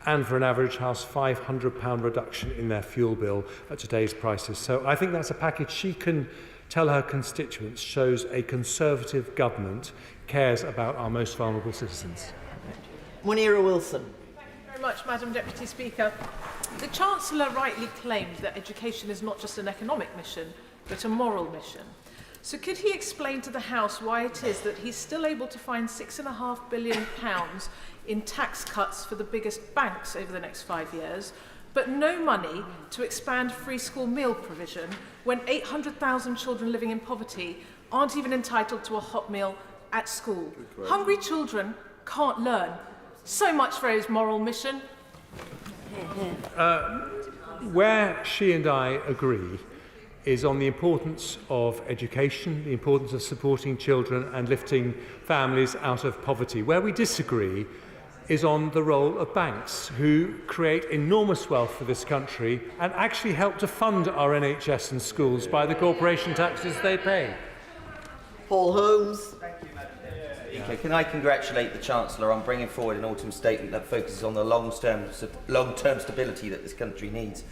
and for an average house, £500 reduction in their fuel bill at today's prices. So I think that's a package she can tell her constituents shows a Conservative government cares about our most vulnerable citizens. Munira Wilson. Thank you very much, Madam Deputy Speaker. The Chancellor rightly claimed that education is not just an economic mission, but a moral mission. So could he explain to the House why it is that he's still able to find £6.5 billion in tax cuts for the biggest banks over the next 5 years, but no money to expand free school meal provision when 800,000 children living in poverty aren't even entitled to a hot meal at school? Hungry children can't learn. So much for his moral mission. Where she and I agree is on the importance of education, the importance of supporting children and lifting families out of poverty. Where we disagree is on the role of banks, who create enormous wealth for this country and actually help to fund our NHS and schools by the corporation taxes they pay. Paul Holmes. Okay, can I congratulate the Chancellor on bringing forward an autumn statement that focuses on the long-term stability that this country needs.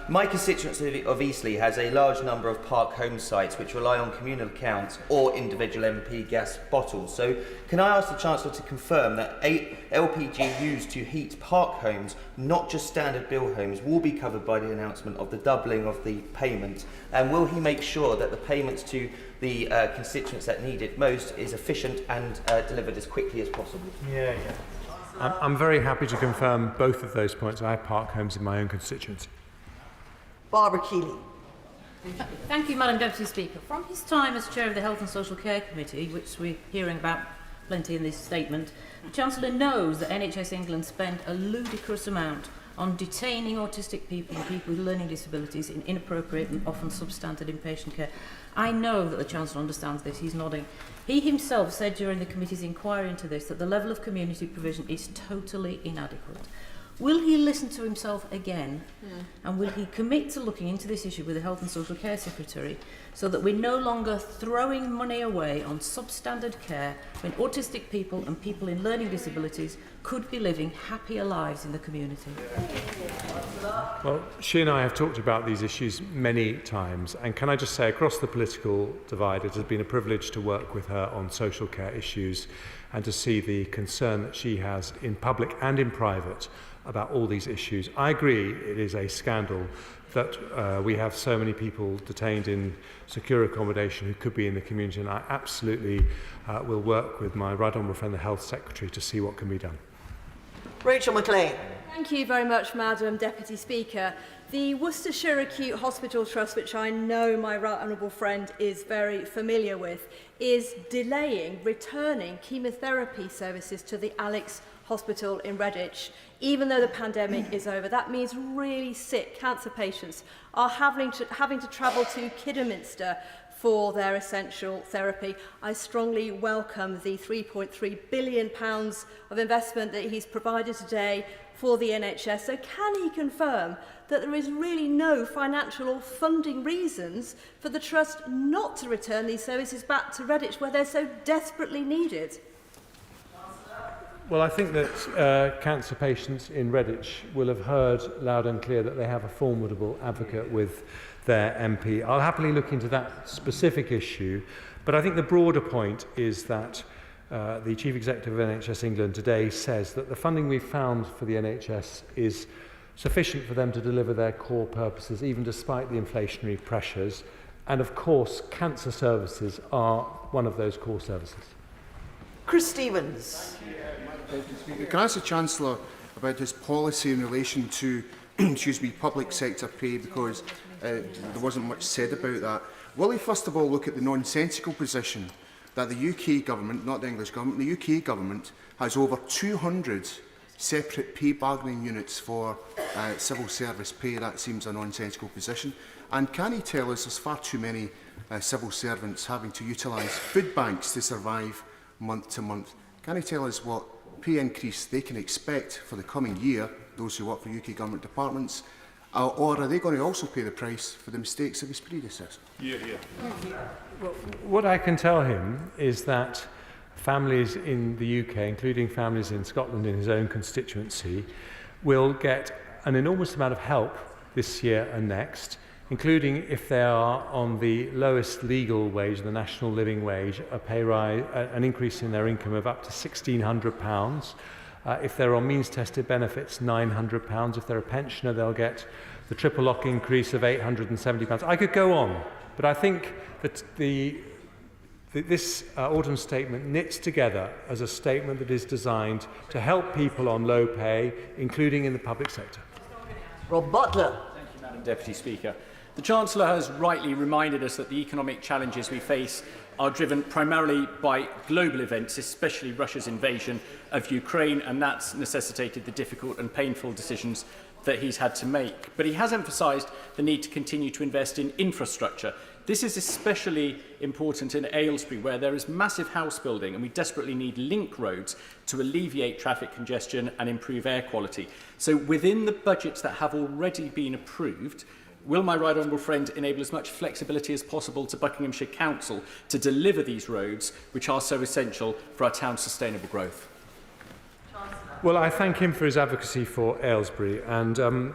My constituency of Eastleigh has a large number of park home sites which rely on communal accounts or individual MP gas bottles. So can I ask the Chancellor to confirm that LPG used to heat park homes, not just standard bill homes, will be covered by the announcement of the doubling of the payment? And will he make sure that the payments to the constituents that need it most is efficient and delivered as quickly as possible? I'm very happy to confirm both of those points. I have park homes in my own constituency. Barbara Keeley. Thank you, Madam Deputy Speaker. From his time as Chair of the Health and Social Care Committee, which we're hearing about plenty in this statement, the Chancellor knows that NHS England spent a ludicrous amount on detaining autistic people and people with learning disabilities in inappropriate and often substandard inpatient care. I know that the Chancellor understands this. He's nodding. He himself said during the committee's inquiry into this that the level of community provision is totally inadequate. Will he listen to himself again? And will he commit to looking into this issue with the Health and Social Care Secretary so that we're no longer throwing money away on substandard care when autistic people and people in learning disabilities could be living happier lives in the community? Well, she and I have talked about these issues many times, and can I just say, across the political divide, it has been a privilege to work with her on social care issues and to see the concern that she has in public and in private about all these issues. I agree it is a scandal that we have so many people detained in secure accommodation who could be in the community, and I absolutely will work with my right honourable friend, the Health Secretary, to see what can be done. Rachel McLean. Thank you very much, Madam Deputy Speaker. The Worcestershire Acute Hospital Trust, which I know my right honourable friend is very familiar with, is delaying returning chemotherapy services to the Alex Hospital in Redditch. Even though the pandemic is over, that means really sick cancer patients are having to travel to Kidderminster for their essential therapy. I strongly welcome the £3.3 billion of investment that he's provided today for the NHS. So can he confirm that there is really no financial or funding reasons for the Trust not to return these services back to Redditch, where they're so desperately needed? Well, I think that cancer patients in Redditch will have heard loud and clear that they have a formidable advocate with their MP. I'll happily look into that specific issue, but I think the broader point is that the Chief Executive of NHS England today says that the funding we've found for the NHS is sufficient for them to deliver their core purposes, even despite the inflationary pressures. And of course, cancer services are one of those core services. Chris Stevens. Can I ask the Chancellor about his policy in relation to public sector pay, because there wasn't much said about that. Will he first of all look at the nonsensical position that the UK government, not the English government, the UK government has over 200 separate pay bargaining units for civil service pay? That seems a nonsensical position. And can he tell us there's far too many civil servants having to utilise food banks to survive month to month? Can he tell us what pay increase they can expect for the coming year, those who work for UK government departments, or are they going to also pay the price for the mistakes of his predecessor? What I can tell him is that families in the UK, including families in Scotland in his own constituency, will get an enormous amount of help this year and next, including if they are on the lowest legal wage, the national living wage, a pay rise, an increase in their income of up to £1,600. If they're on means-tested benefits, £900. If they're a pensioner, they'll get the triple lock increase of £870. I could go on, but I think that this autumn statement knits together as a statement that is designed to help people on low pay, including in the public sector. Rob Butler. Thank you, Madam Deputy Speaker. The Chancellor has rightly reminded us that the economic challenges we face are driven primarily by global events, especially Russia's invasion of Ukraine, and that's necessitated the difficult and painful decisions that he's had to make. But he has emphasised the need to continue to invest in infrastructure. This is especially important in Aylesbury, where there is massive house building and we desperately need link roads to alleviate traffic congestion and improve air quality. So within the budgets that have already been approved, will my right honourable friend enable as much flexibility as possible to Buckinghamshire Council to deliver these roads, which are so essential for our town's sustainable growth? Well, I thank him for his advocacy for Aylesbury, and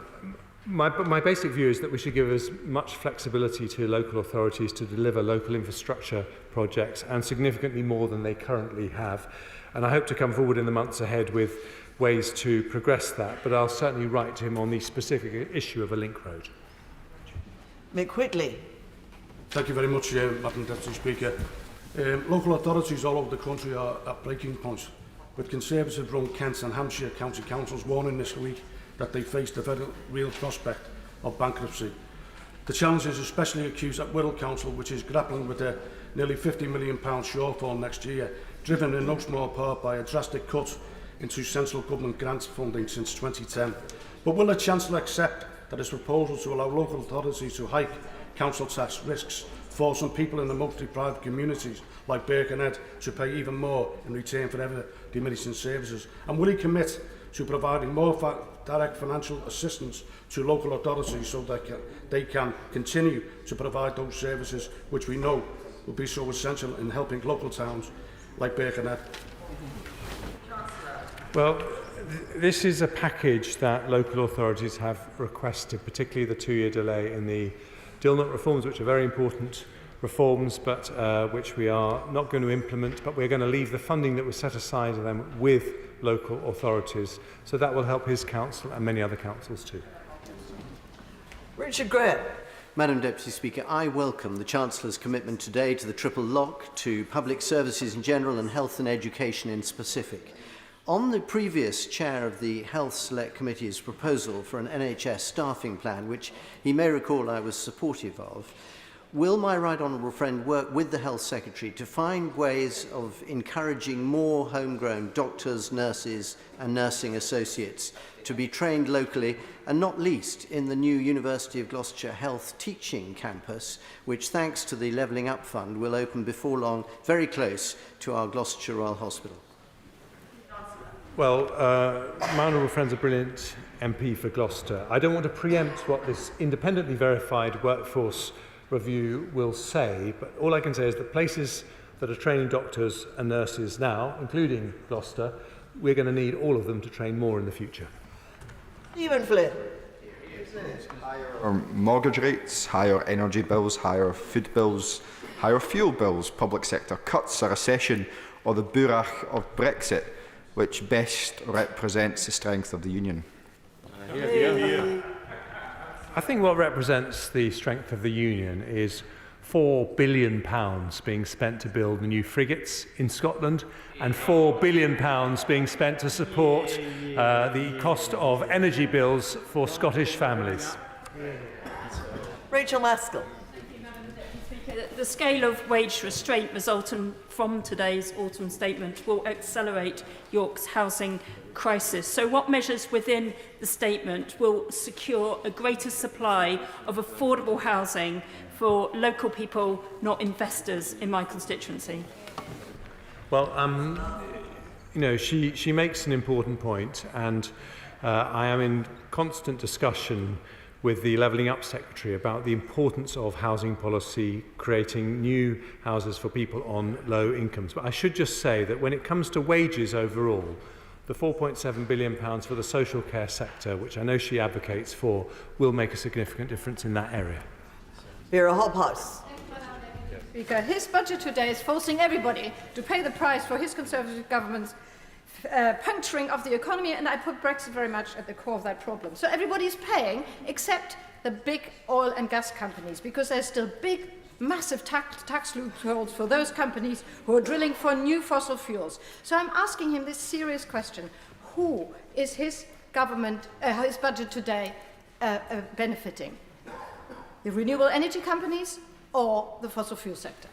my basic view is that we should give as much flexibility to local authorities to deliver local infrastructure projects, and significantly more than they currently have. And I hope to come forward in the months ahead with ways to progress that, but I'll certainly write to him on the specific issue of a link road. Mick Whitley. Thank you very much, Madam Deputy Speaker. Local authorities all over the country are at breaking points, with Conservative-run Kent and Hampshire County Councils warning this week that they face the very real prospect of bankruptcy. The challenge is especially acute at Wirral Council, which is grappling with a nearly £50 million shortfall next year, driven in no small part by a drastic cut into central government grants funding since 2010. But will the Chancellor accept that his proposal to allow local authorities to hike council tax risks force some people in the most deprived communities like Birkenhead to pay even more in return for ever diminishing services? And will he commit to providing more direct financial assistance to local authorities so that they can continue to provide those services which we know will be so essential in helping local towns like Birkenhead? Well, this is a package that local authorities have requested, particularly the 2-year delay in the Dilnut reforms, which are very important reforms, but which we are not going to implement, but we're going to leave the funding that was set aside to them with local authorities. So that will help his council and many other councils too. Richard Graham. Madam Deputy Speaker, I welcome the Chancellor's commitment today to the triple lock, to public services in general and health and education in specific. On the previous chair of the Health Select Committee's proposal for an NHS staffing plan, which he may recall I was supportive of, will my right honourable friend work with the Health Secretary to find ways of encouraging more homegrown doctors, nurses and nursing associates to be trained locally, and not least in the new University of Gloucestershire Health Teaching Campus, which thanks to the Levelling Up Fund will open before long, very close to our Gloucestershire Royal Hospital? Well, my honourable friend's a brilliant MP for Gloucester. I don't want to preempt what this independently verified workforce review will say, but all I can say is that places that are training doctors and nurses now, including Gloucester, we're going to need all of them to train more in the future. Stephen Flynn. Higher mortgage rates, higher energy bills, higher food bills, higher fuel bills, public sector cuts, a recession, or the bourrach of Brexit, which best represents the strength of the Union? I think what represents the strength of the Union is £4 billion being spent to build the new frigates in Scotland, and £4 billion being spent to support the cost of energy bills for Scottish families. Rachel Maskell. The scale of wage restraint resulting from today's autumn statement will accelerate York's housing crisis. So what measures within the statement will secure a greater supply of affordable housing for local people, not investors, in my constituency? Well, you know, she makes an important point, and I am in constant discussion with the Levelling Up Secretary about the importance of housing policy, creating new houses for people on low incomes. But I should just say that when it comes to wages overall, the £4.7 billion for the social care sector, which I know she advocates for, will make a significant difference in that area. Vera Hobhouse. Speaker, his budget today is forcing everybody to pay the price for his Conservative government's puncturing of the economy, and I put Brexit very much at the core of that problem. So everybody is paying except the big oil and gas companies, because there's still big, massive tax loopholes for those companies who are drilling for new fossil fuels. So I'm asking him this serious question. Who is his government, his budget today benefiting? The renewable energy companies or the fossil fuel sector?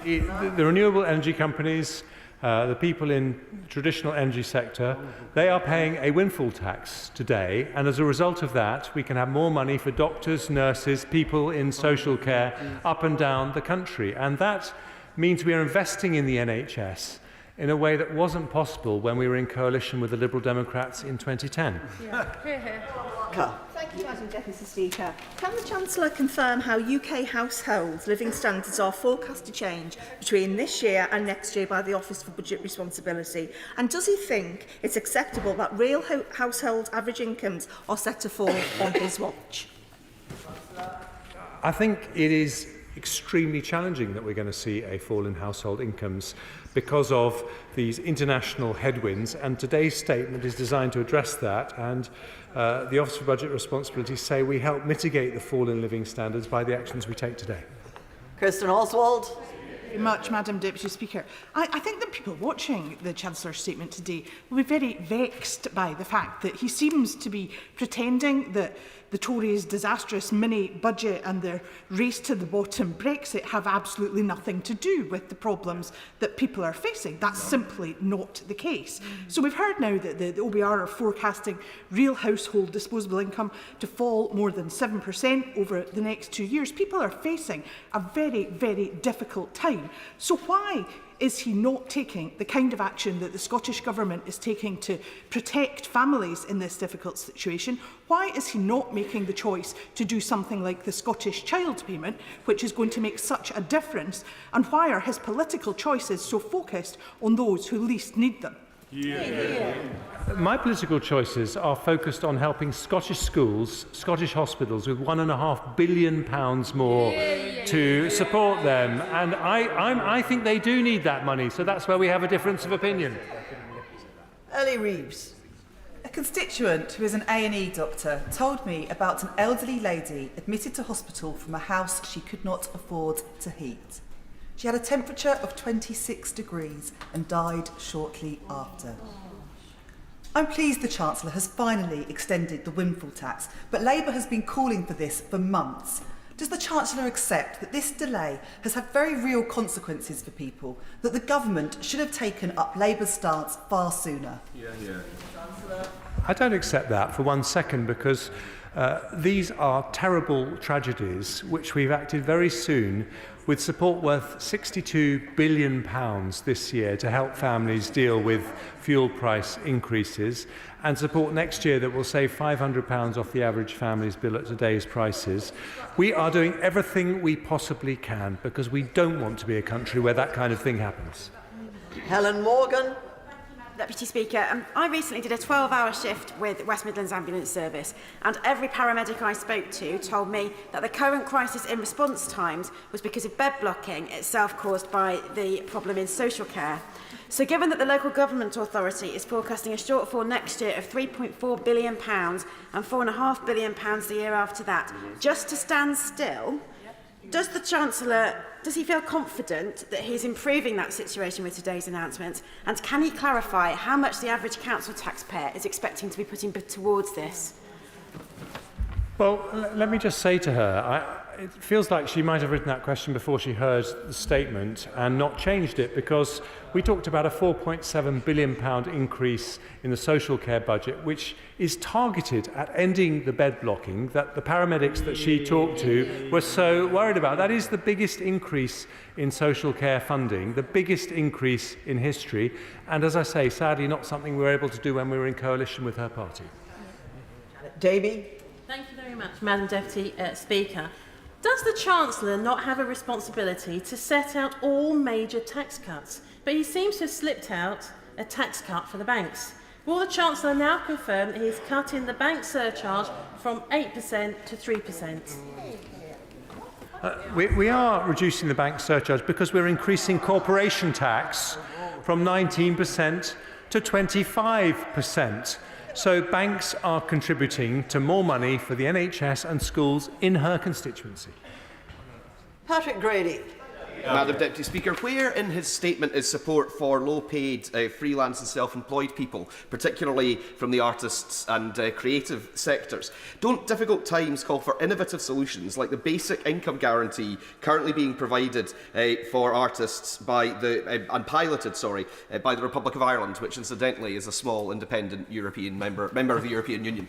The renewable energy companies, the people in the traditional energy sector, they are paying a windfall tax today, and as a result of that, we can have more money for doctors, nurses, people in social care up and down the country. And that means we are investing in the NHS in a way that wasn't possible when we were in coalition with the Liberal Democrats in 2010. Thank you, Madam Deputy Speaker. Can the Chancellor confirm how UK households' living standards are forecast to change between this year and next year by the Office for Budget Responsibility? And does he think it's acceptable that real household average incomes are set to fall on his watch? I think it is extremely challenging that we're going to see a fall in household incomes because of these international headwinds, and today's statement is designed to address that, and the Office for Budget Responsibility say we help mitigate the fall in living standards by the actions we take today. Kirsten Oswald. Very much, Madam Deputy Speaker. I think that people watching the Chancellor's statement today will be very vexed by the fact that he seems to be pretending that the Tories' disastrous mini-budget and their race to the bottom Brexit have absolutely nothing to do with the problems that people are facing. That's simply not the case. So we've heard now that the OBR are forecasting real household disposable income to fall more than 7% over the next 2 years. People are facing a very, very difficult time. So why is he not taking the kind of action that the Scottish Government is taking to protect families in this difficult situation? Why is he not making the choice to do something like the Scottish Child Payment, which is going to make such a difference? And why are his political choices so focused on those who least need them? My political choices are focused on helping Scottish schools, Scottish hospitals with £1.5 billion more to support them. And I think they do need that money, so that's where we have a difference of opinion. Ellie Reeves. A constituent who is an A&E doctor told me about an elderly lady admitted to hospital from a house she could not afford to heat. She had a temperature of 26 degrees and died shortly after. I'm pleased the Chancellor has finally extended the windfall tax, but Labour has been calling for this for months. Does the Chancellor accept that this delay has had very real consequences for people, that the government should have taken up Labour's stance far sooner? I don't accept that for 1 second, because these are terrible tragedies which we've acted very soon with support worth £62 billion this year to help families deal with fuel price increases, and support next year that will save £500 off the average family's bill at today's prices. We are doing everything we possibly can because we don't want to be a country where that kind of thing happens. Helen Morgan. Deputy Speaker, I recently did a 12-hour shift with West Midlands Ambulance Service, and every paramedic I spoke to told me that the current crisis in response times was because of bed blocking, itself caused by the problem in social care. So given that the local government authority is forecasting a shortfall next year of £3.4 billion and £4.5 billion the year after that, just to stand still, does the Chancellor, does he feel confident that he's improving that situation with today's announcement? And can he clarify how much the average council taxpayer is expecting to be putting towards this? Well, let me just say to her, it feels like she might have written that question before she heard the statement and not changed it, because we talked about a £4.7 billion increase in the social care budget, which is targeted at ending the bed blocking that the paramedics that she talked to were so worried about. That is the biggest increase in social care funding, the biggest increase in history, and as I say, sadly not something we were able to do when we were in coalition with her party. Davy. Thank you very much, Madam Deputy Speaker. Does the Chancellor not have a responsibility to set out all major tax cuts? But he seems to have slipped out a tax cut for the banks. Will the Chancellor now confirm that he's cutting the bank surcharge from 8% to 3%? We are reducing the bank surcharge because we're increasing corporation tax from 19% to 25%. So banks are contributing to more money for the NHS and schools in her constituency. Patrick Grady. Madam Deputy Speaker, where in his statement is support for low-paid freelance and self-employed people, particularly from the artists and creative sectors? Don't difficult times call for innovative solutions like the basic income guarantee currently being provided for artists by and piloted, by the Republic of Ireland, which incidentally is a small independent European member of the European Union?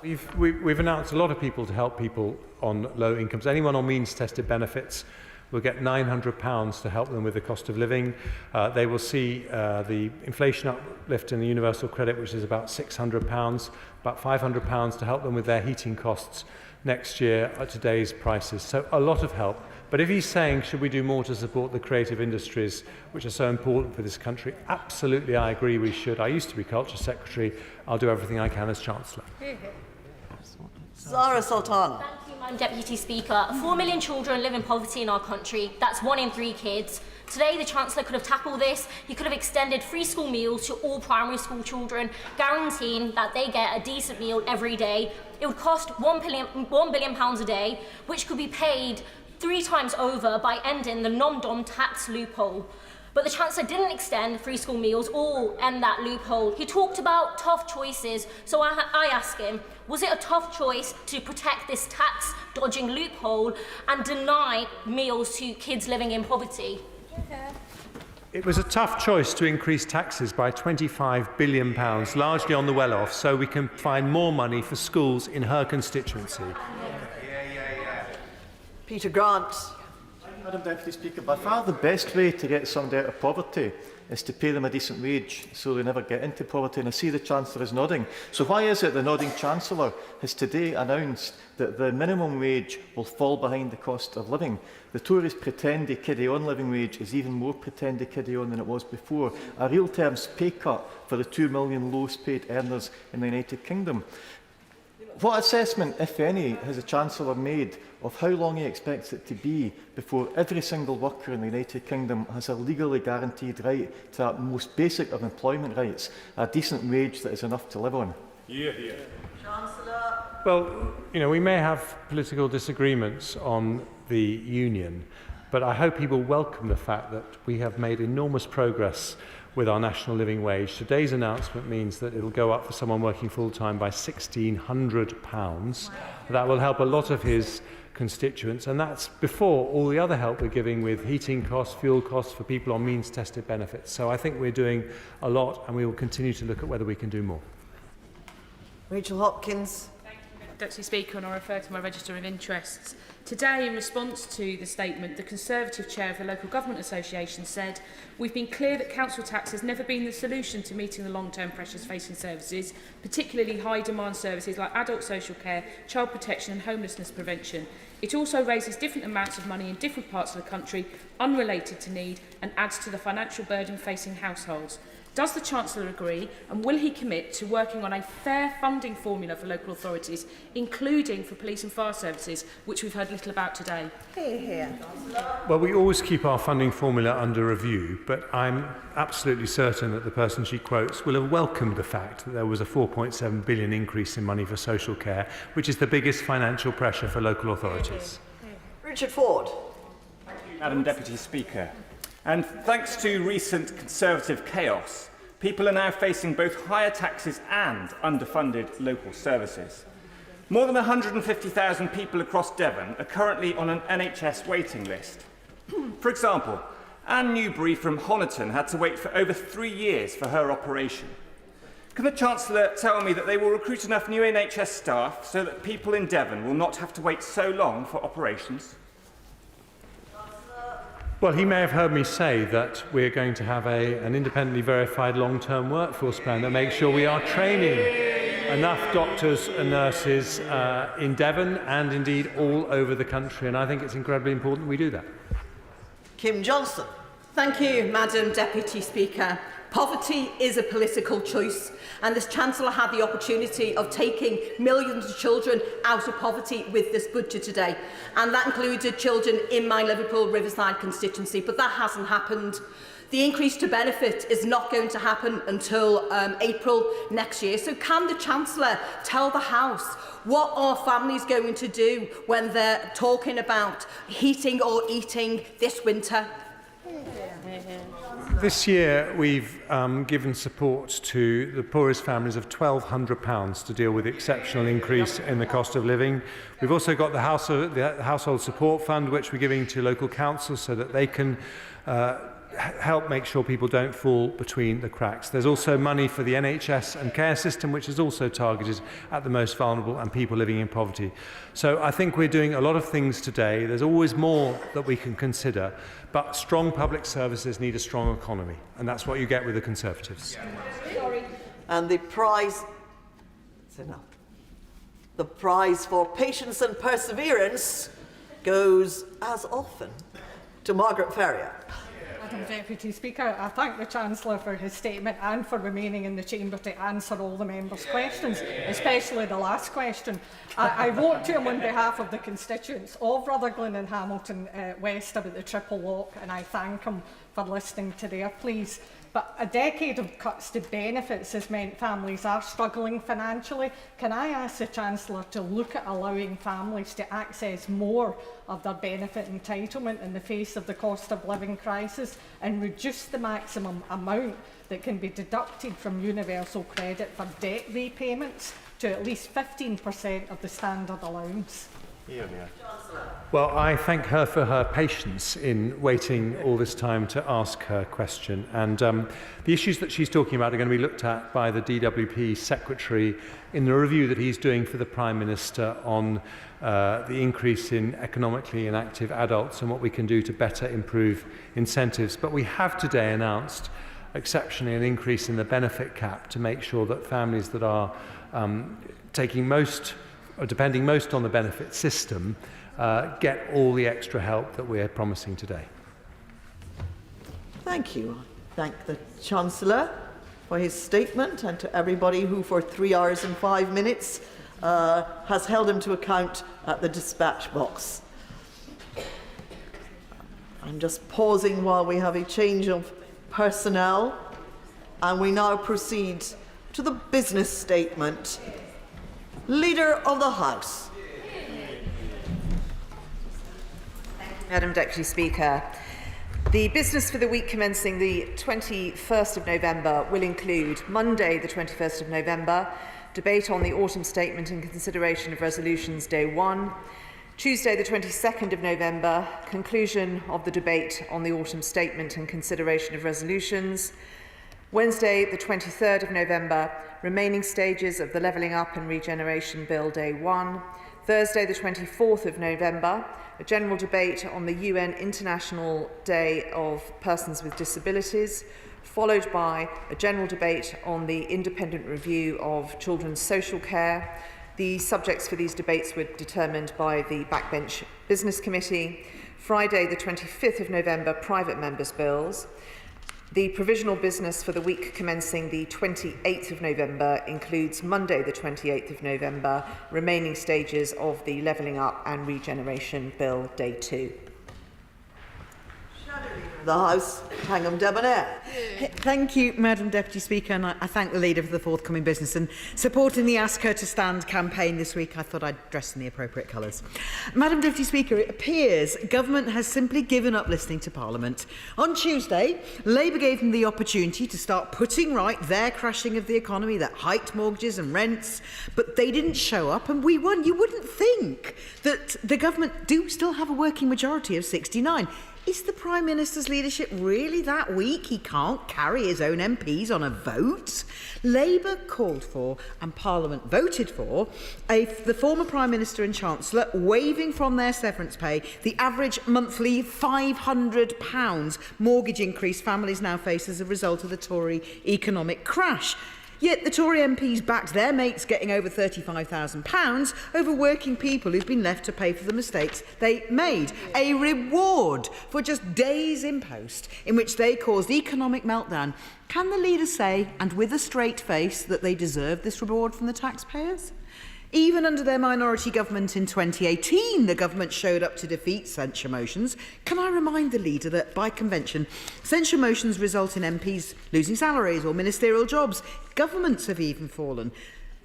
We've announced a lot of people to help people on low incomes. Anyone on means-tested benefits will get £900 to help them with the cost of living. They will see the inflation uplift in the universal credit, which is about £600, about £500 to help them with their heating costs next year at today's prices. So a lot of help. But if he's saying, should we do more to support the creative industries, which are so important for this country, absolutely I agree we should. I used to be Culture Secretary. I'll do everything I can as Chancellor. Zara Sultan. Thank you, Madam Deputy Speaker. 4 million children live in poverty in our country. That's 1 in 3 kids. Today, the Chancellor could have tackled this. He could have extended free school meals to all primary school children, guaranteeing that they get a decent meal every day. It would cost £1 billion a day, which could be paid 3 times over by ending the non-dom tax loophole. But the Chancellor didn't extend free school meals or end that loophole. He talked about tough choices, so I ask him, was it a tough choice to protect this tax-dodging loophole and deny meals to kids living in poverty? It was a tough choice to increase taxes by £25 billion, largely on the well-off, so we can find more money for schools in her constituency. Peter Grant. Madam Deputy Speaker, by far the best way to get somebody out of poverty is to pay them a decent wage so they never get into poverty. And I see the Chancellor is nodding. So why is it the nodding Chancellor has today announced that the minimum wage will fall behind the cost of living? The Tories pretend a kiddie-on living wage is even more pretend a kiddie-on than it was before. A real terms pay cut for the 2 million lowest paid earners in the United Kingdom. What assessment, if any, has the Chancellor made of how long he expects it to be before every single worker in the United Kingdom has a legally guaranteed right to that most basic of employment rights, a decent wage that is enough to live on? Chancellor. Well, we may have political disagreements on the union, but I hope he will welcome the fact that we have made enormous progress with our national living wage. Today's announcement means that it will go up for someone working full-time by £1,600. That will help a lot of his constituents, and that's before all the other help we're giving with heating costs, fuel costs for people on means-tested benefits. So I think we're doing a lot, and we will continue to look at whether we can do more. Rachel Hopkins. Deputy Speaker, and I refer to my register of interests. Today, in response to the statement, the Conservative chair of the Local Government Association said, "We've been clear that council tax has never been the solution to meeting the long-term pressures facing services, particularly high-demand services like adult social care, child protection and homelessness prevention. It also raises different amounts of money in different parts of the country, unrelated to need, and adds to the financial burden facing households. Does the Chancellor agree, and will he commit to working on a fair funding formula for local authorities, including for police and fire services, which we've heard little about today?" Well, we always keep our funding formula under review, but I'm absolutely certain that the person she quotes will have welcomed the fact that there was a £4.7 billion increase in money for social care, which is the biggest financial pressure for local authorities. Richard Ford. Madam Deputy Speaker. And thanks to recent Conservative chaos, people are now facing both higher taxes and underfunded local services. More than 150,000 people across Devon are currently on an NHS waiting list. For example, Anne Newbury from Honiton had to wait for over 3 years for her operation. Can the Chancellor tell me that they will recruit enough new NHS staff so that people in Devon will not have to wait so long for operations? Well, he may have heard me say that we're going to have an independently verified long-term workforce plan that makes sure we are training enough doctors and nurses in Devon and indeed all over the country, and I think it's incredibly important we do that. Kim Johnson. Thank you, Madam Deputy Speaker. Poverty is a political choice, and this Chancellor had the opportunity of taking millions of children out of poverty with this budget today, and that included children in my Liverpool Riverside constituency, but that hasn't happened. The increase to benefit is not going to happen until April next year. So can the Chancellor tell the House what are families going to do when they're talking about heating or eating this winter? This year we've given support to the poorest families of £1,200 to deal with the exceptional increase in the cost of living. We've also got the Household Support Fund, which we're giving to local councils so that they can help make sure people don't fall between the cracks. There's also money for the NHS and care system, which is also targeted at the most vulnerable and people living in poverty. So I think we're doing a lot of things today. There's always more that we can consider, but strong public services need a strong economy, and that's what you get with the Conservatives. And the prize, the prize for patience and perseverance goes, as often, to Margaret Ferrier. Madam Deputy Speaker, I thank the Chancellor for his statement and for remaining in the chamber to answer all the members' questions, especially the last question. I wrote to him on behalf of the constituents of Rutherglen and Hamilton West about the triple lock, and I thank him for listening to their pleas. But a decade of cuts to benefits has meant families are struggling financially. Can I ask the Chancellor to look at allowing families to access more of their benefit entitlement in the face of the cost of living crisis and reduce the maximum amount that can be deducted from universal credit for debt repayments to at least 15% of the standard allowance? Well, I thank her for her patience in waiting all this time to ask her question. And the issues that she's talking about are going to be looked at by the DWP Secretary in the review that he's doing for the Prime Minister on the increase in economically inactive adults and what we can do to better improve incentives. But we have today announced exceptionally an increase in the benefit cap to make sure that families that are depending most on the benefit system get all the extra help that we're promising today. Thank you. I thank the Chancellor for his statement and to everybody who for 3 hours and 5 minutes has held him to account at the dispatch box. I'm just pausing while we have a change of personnel, and we now proceed to the business statement. Leader of the House. Madam Deputy Speaker, the business for the week commencing the 21st of November will include Monday the 21st of November, debate on the autumn statement and consideration of resolutions day 1, Tuesday the 22nd of November, conclusion of the debate on the autumn statement and consideration of resolutions, Wednesday the 23rd of November, remaining stages of the Levelling Up and Regeneration Bill Day 1. Thursday the 24th of November, a general debate on the UN International Day of Persons with Disabilities, followed by a general debate on the independent review of children's social care. The subjects for these debates were determined by the Backbench Business Committee. Friday the 25th of November, private members' bills. The provisional business for the week commencing the 28th of November includes Monday the 28th of November, remaining stages of the Levelling Up and Regeneration Bill Day 2. The House, Pangham Debonair. Thank you, Madam Deputy Speaker, and I thank the Leader for the forthcoming business and supporting the Ask Her to Stand campaign this week. I thought I'd dress in the appropriate colours. Madam Deputy Speaker, it appears government has simply given up listening to Parliament. On Tuesday, Labour gave them the opportunity to start putting right their crashing of the economy that hiked mortgages and rents, but they didn't show up and we won. You wouldn't think that the government do still have a working majority of 69. Is the Prime Minister's leadership really that weak he can't carry his own MPs on a vote? Labour called for, and Parliament voted for, the former Prime Minister and Chancellor waiving from their severance pay the average monthly £500 mortgage increase families now face as a result of the Tory economic crash. Yet the Tory MPs backed their mates getting over £35,000 over working people who've been left to pay for the mistakes they made. A reward for just days in post in which they caused economic meltdown. Can the leader say, and with a straight face, that they deserve this reward from the taxpayers? Even under their minority government in 2018, the government showed up to defeat censure motions. Can I remind the leader that, by convention, censure motions result in MPs losing salaries or ministerial jobs? Governments have even fallen.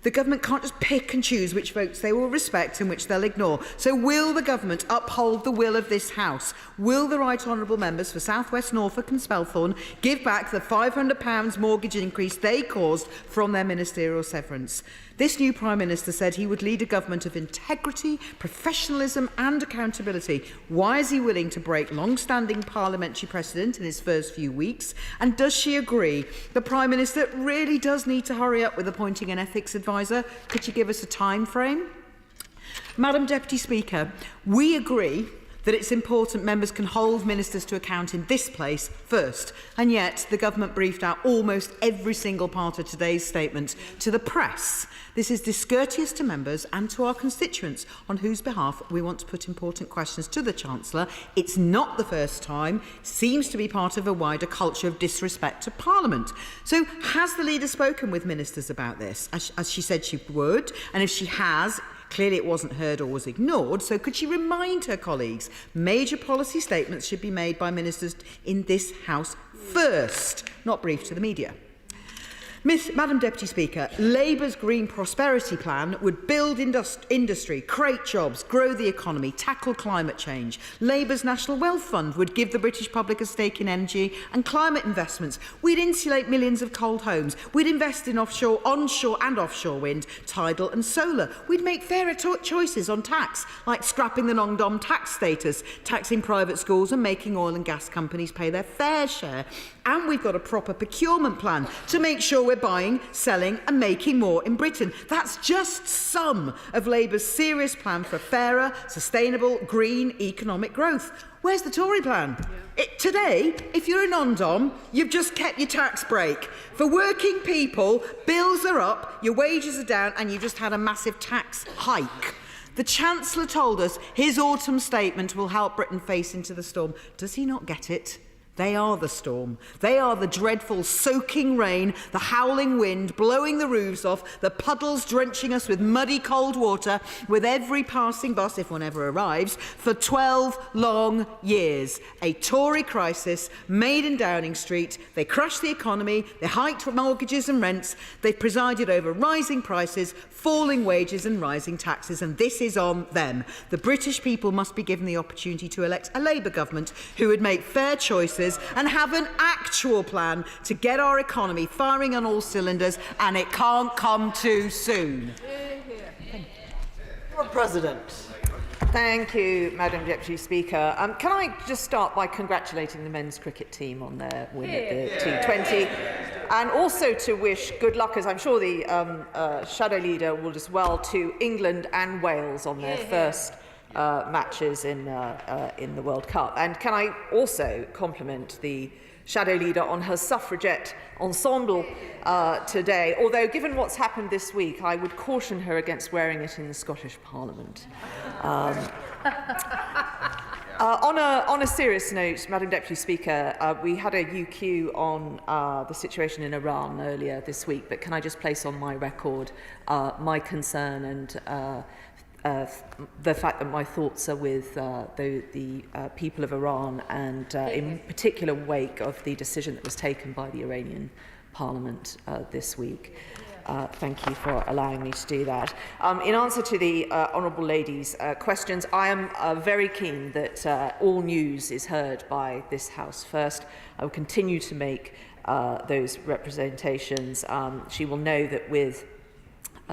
The government can't just pick and choose which votes they will respect and which they'll ignore. So will the government uphold the will of this House? Will the right honourable members for South West Norfolk and Spelthorne give back the £500 mortgage increase they caused from their ministerial severance? This new Prime Minister said he would lead a government of integrity, professionalism and accountability. Why is he willing to break long-standing parliamentary precedent in his first few weeks? And does she agree the Prime Minister really does need to hurry up with appointing an ethics advisor? Could you give us a time frame? Madam Deputy Speaker, we agree that it's important members can hold ministers to account in this place first, and yet the government briefed out almost every single part of today's statement to the press. This is discourteous to members and to our constituents on whose behalf we want to put important questions to the Chancellor. It's not the first time, seems to be part of a wider culture of disrespect to Parliament. So has the leader spoken with ministers about this, as she said she would? And if she has, clearly it wasn't heard or was ignored, so could she remind her colleagues major policy statements should be made by ministers in this House first, not briefed to the media? Madam Deputy Speaker, Labour's Green Prosperity Plan would build industry, create jobs, grow the economy, tackle climate change. Labour's National Wealth Fund would give the British public a stake in energy and climate investments. We'd insulate millions of cold homes. We'd invest in onshore and offshore wind, tidal and solar. We'd make fairer choices on tax, like scrapping the non-dom tax status, taxing private schools and making oil and gas companies pay their fair share. And we've got a proper procurement plan to make sure we're buying, selling and making more in Britain. That's just some of Labour's serious plan for fairer, sustainable, green economic growth. Where's the Tory plan? Today, if you're a non-dom, you've just kept your tax break. For working people, bills are up, your wages are down and you've just had a massive tax hike. The Chancellor told us his autumn statement will help Britain face into the storm. Does he not get it? They are the storm. They are the dreadful soaking rain, the howling wind blowing the roofs off, the puddles drenching us with muddy cold water with every passing bus, if one ever arrives, for 12 long years. A Tory crisis made in Downing Street. They crashed the economy, they hiked mortgages and rents, they've presided over rising prices, falling wages and rising taxes, and this is on them. The British people must be given the opportunity to elect a Labour government who would make fair choices and have an actual plan to get our economy firing on all cylinders, and it can't come too soon. Lord President. Thank you, Madam Deputy Speaker. Can I just start by congratulating the men's cricket team on their win at the T20, and also to wish good luck, as I'm sure the Shadow Leader will as well, to England and Wales on their first matches in the World Cup. And can I also compliment the Shadow Leader on her suffragette ensemble today, although given what's happened this week, I would caution her against wearing it in the Scottish Parliament. On a serious note, Madam Deputy Speaker, we had a UQ on the situation in Iran earlier this week, but can I just place on my record my concern and the fact that my thoughts are with the people of Iran, and in particular wake of the decision that was taken by the Iranian Parliament this week. Thank you for allowing me to do that. In answer to the Honourable Lady's questions, I am very keen that all news is heard by this House first. I will continue to make those representations. She will know that with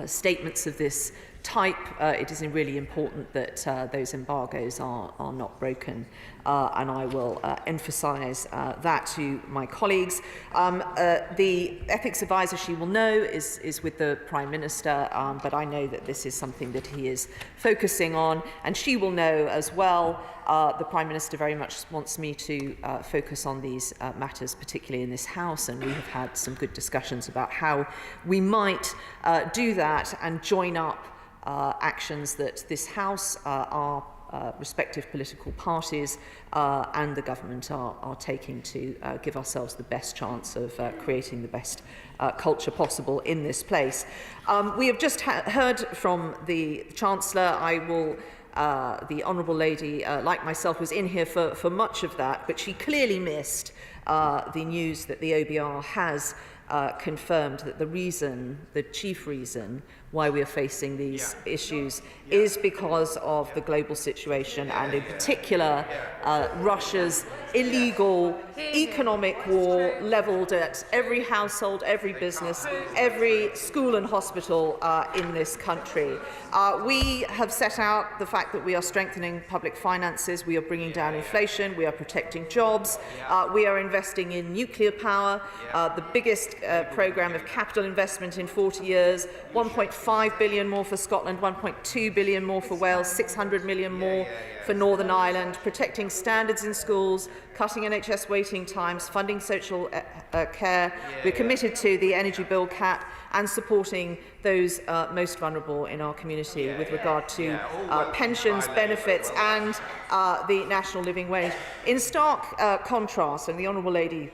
statements of this type. It is really important that those embargoes are not broken, and I will emphasise that to my colleagues. The ethics advisor, she will know, is with the Prime Minister, but I know that this is something that he is focusing on, and she will know as well. The Prime Minister very much wants me to focus on these matters, particularly in this House, and we have had some good discussions about how we might do that and join up actions that this House, our respective political parties and the government are taking to give ourselves the best chance of creating the best culture possible in this place. We have just heard from the Chancellor. The Honourable Lady, like myself, was in here for much of that, but she clearly missed the news that the OBR has confirmed that the chief reason why we are facing these issues is because of the global situation, and in particular Russia's illegal economic war levelled at every household, every business, every school and hospital in this country. We have set out the fact that we are strengthening public finances, we are bringing down inflation, we are protecting jobs, we are investing in nuclear power, the biggest programme of capital investment in 40 years, 1.5 billion more for Scotland, 1.2 billion more for Wales, 600 million more for Northern Ireland, protecting standards in schools, cutting NHS waiting times, funding social care. We're committed to the energy bill cap and supporting those most vulnerable in our community with regard to pensions, benefits and the national living wage. In stark contrast, and the Honourable Lady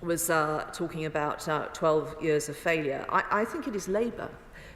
was talking about 12 years of failure, I think it is Labour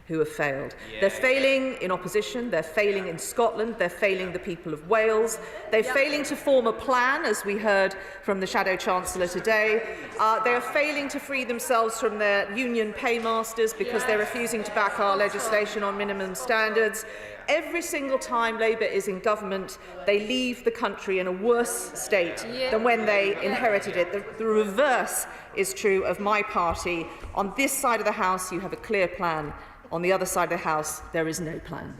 who have failed. They're failing in opposition, they're failing in Scotland, they're failing the people of Wales, they're failing to form a plan, as we heard from the Shadow Chancellor today. They are failing to free themselves from their union paymasters because they're refusing to back our legislation on minimum standards. Every single time Labour is in government, they leave the country in a worse state than when they inherited it. The reverse is true of my party. On this side of the House, you have a clear plan. On the other side of the House, there is no plan.